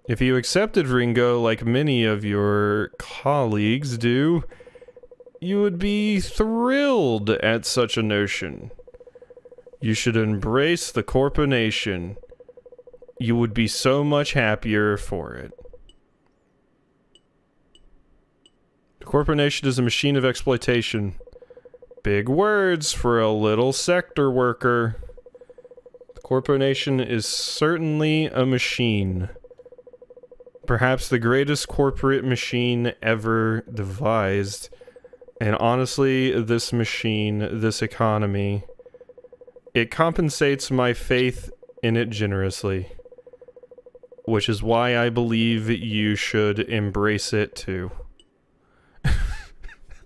If you accepted Ringo like many of your colleagues do, you would be thrilled at such a notion. You should embrace the Corponation. You would be so much happier for it. The Corponation is a machine of exploitation. Big words for a little sector worker. The Corponation is certainly a machine. Perhaps the greatest corporate machine ever devised. And honestly, this machine, this economy, it compensates my faith in it generously. Which is why I believe you should embrace it too.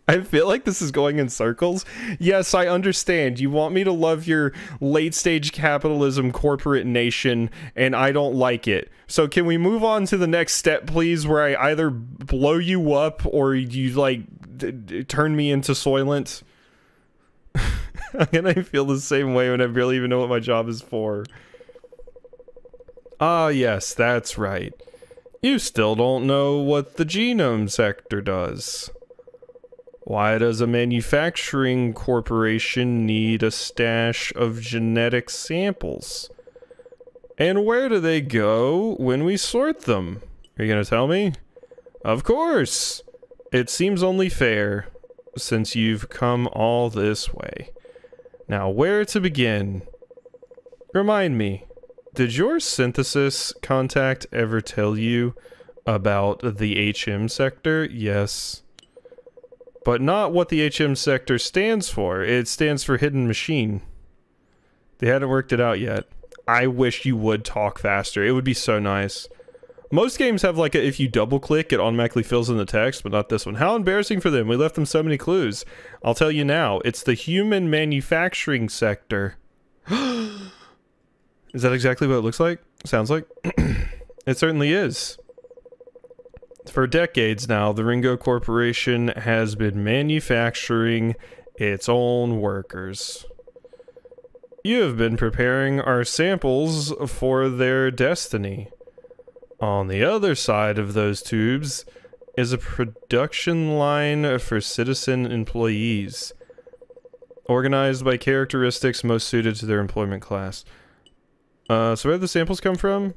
I feel like this is going in circles. Yes, I understand. You want me to love your late-stage capitalism corporate nation, and I don't like it. So can we move on to the next step, please, where I either blow you up or you, like, turn me into Soylent? And I feel the same way when I barely even know what my job is for. Ah, yes, that's right. You still don't know what the genome sector does. Why does a manufacturing corporation need a stash of genetic samples? And where do they go when we sort them? Are you gonna tell me? Of course! It seems only fair, since you've come all this way. Now, where to begin? Remind me, did your synthesis contact ever tell you about the HM sector? Yes. But not what the HM sector stands for. It stands for Hidden Machine. They hadn't worked it out yet. I wish you would talk faster. It would be so nice. Most games have like a, if you double click, it automatically fills in the text, but not this one. How embarrassing for them. We left them so many clues. I'll tell you now. It's the human manufacturing sector. Is that exactly what it looks like? Sounds like? It certainly is. For decades now, the Ringo Corporation has been manufacturing its own workers. You have been preparing our samples for their destiny. On the other side of those tubes is a production line for citizen employees, organized by characteristics most suited to their employment class. So where did the samples come from?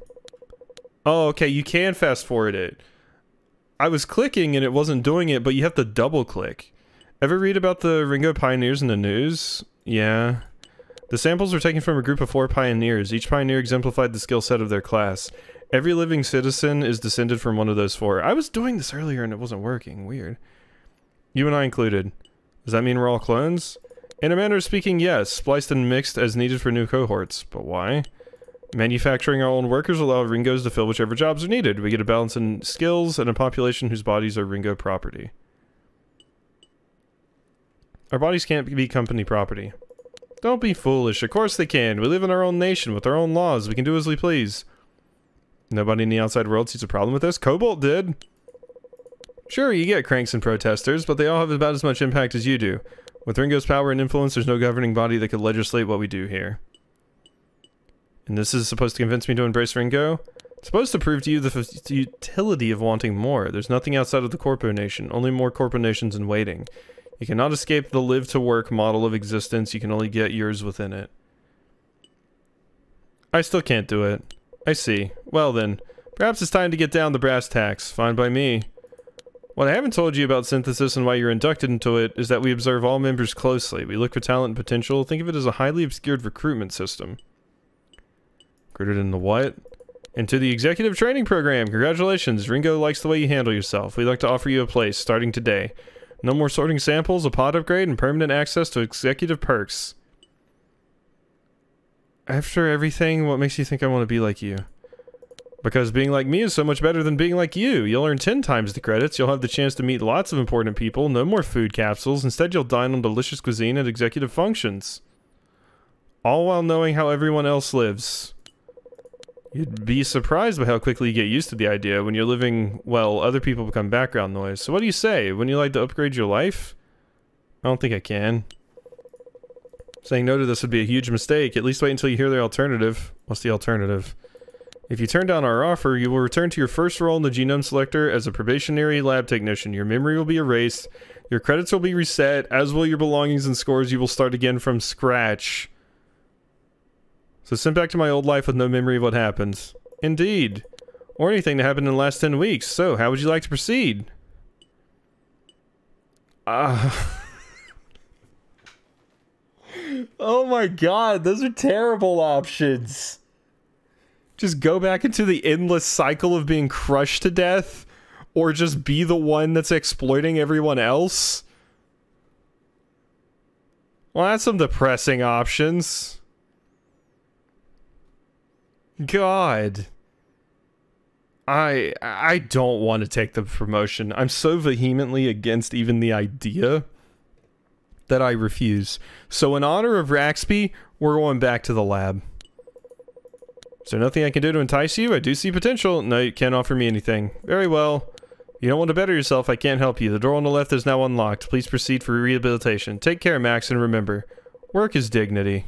Oh, okay, you can fast forward it. I was clicking and it wasn't doing it, but you have to double click. Ever read about the Ringo pioneers in the news? Yeah. The samples were taken from a group of 4 pioneers. Each pioneer exemplified the skill set of their class. Every living citizen is descended from one of those 4. I was doing this earlier and it wasn't working. Weird. You and I included. Does that mean we're all clones? In a manner of speaking, yes. Spliced and mixed as needed for new cohorts. But why? Manufacturing our own workers allow Ringos to fill whichever jobs are needed. We get a balance in skills and a population whose bodies are Ringo property. Our bodies can't be company property. Don't be foolish. Of course they can. We live in our own nation with our own laws. We can do as we please. Nobody in the outside world sees a problem with this. Cobalt did. Sure, you get cranks and protesters, but they all have about as much impact as you do. With Ringo's power and influence, there's no governing body that could legislate what we do here. And this is supposed to convince me to embrace Ringo? It's supposed to prove to you the utility of wanting more. There's nothing outside of the Corponation, only more Corporations in waiting. You cannot escape the live-to-work model of existence, you can only get yours within it. I still can't do it. I see. Well then, perhaps it's time to get down to brass tacks. Fine by me. What I haven't told you about synthesis and why you're inducted into it is that we observe all members closely. We look for talent and potential. Think of it as a highly obscured recruitment system. Recruited into what? Into the executive training program. Congratulations, Ringo likes the way you handle yourself. We'd like to offer you a place starting today. No more sorting samples, a pod upgrade, and permanent access to executive perks. After everything, what makes you think I want to be like you? Because being like me is so much better than being like you. You'll earn 10 times the credits, you'll have the chance to meet lots of important people, no more food capsules, instead you'll dine on delicious cuisine at executive functions. All while knowing how everyone else lives. You'd be surprised by how quickly you get used to the idea. When you're living, well, other people become background noise. So what do you say? Wouldn't you like to upgrade your life? I don't think I can. Saying no to this would be a huge mistake. At least wait until you hear the alternative. What's the alternative? If you turn down our offer, you will return to your first role in the genome selector as a probationary lab technician. Your memory will be erased. Your credits will be reset, as will your belongings and scores. You will start again from scratch. So sent back to my old life with no memory of what happened. Indeed. Or anything that happened in the last 10 weeks. So, how would you like to proceed? Oh my god, those are terrible options. Just go back into the endless cycle of being crushed to death, or just be the one that's exploiting everyone else. Well, that's some depressing options. God. I don't want to take the promotion. I'm so vehemently against even the idea that I refuse. So in honor of Raxby, we're going back to the lab. Is there nothing I can do to entice you? I do see potential. No, you can't offer me anything. Very well. You don't want to better yourself, I can't help you. The door on the left is now unlocked. Please proceed for rehabilitation. Take care, Max, and remember, work is dignity.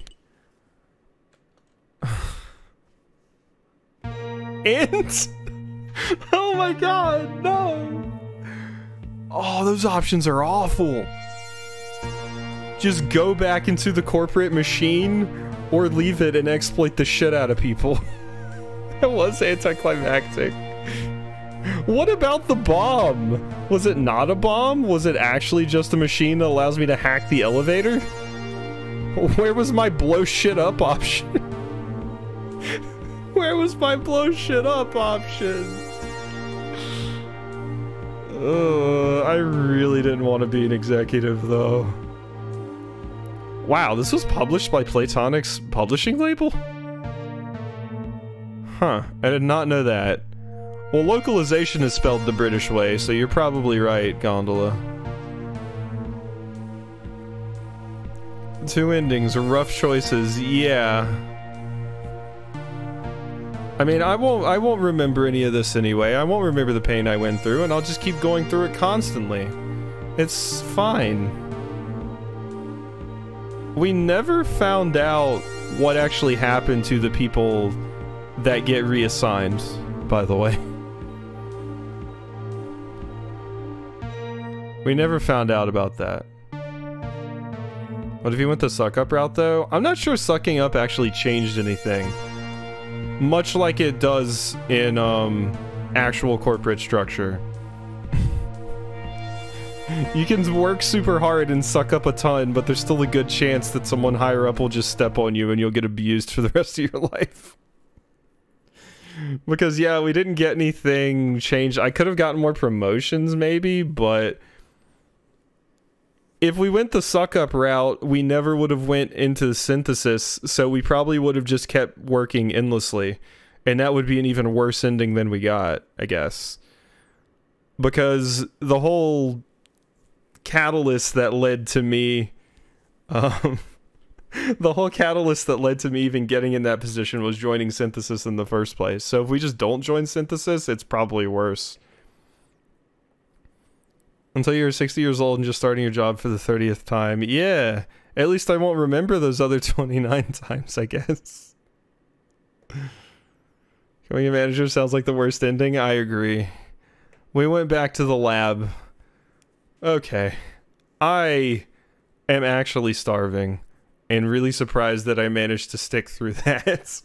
And? Oh my god, no! Oh, those options are awful. Just go back into the corporate machine, or leave it and exploit the shit out of people. That was anticlimactic. What about the bomb? Was it not a bomb? Was it actually just a machine that allows me to hack the elevator? Where was my blow shit up option? Where was my blow shit up option? I really didn't want to be an executive though. Wow, this was published by Platonic's publishing label? Huh, I did not know that. Well, localization is spelled the British way, so you're probably right, Gondola. Two endings, rough choices, yeah. I mean, I won't remember any of this anyway. I won't remember the pain I went through, and I'll just keep going through it constantly. It's fine. We never found out what actually happened to the people that get reassigned, by the way. We never found out about that. What if you went the suck up route though? I'm not sure sucking up actually changed anything. Much like it does in actual corporate structure. You can work super hard and suck up a ton, but there's still a good chance that someone higher up will just step on you and you'll get abused for the rest of your life. Because yeah, we didn't get anything changed. I could have gotten more promotions maybe, but if we went the suck up route, we never would have went into synthesis, so we probably would have just kept working endlessly. And that would be an even worse ending than we got, I guess. Because the whole catalyst that led to me the whole catalyst that led to me even getting in that position was joining synthesis in the first place. So if we just don't join synthesis, it's probably worse. Until you're 60 years old and just starting your job for the 30th time. Yeah, at least I won't remember those other 29 times, I guess. Becoming a manager sounds like the worst ending. I agree. We went back to the lab. Okay. I am actually starving and really surprised that I managed to stick through that.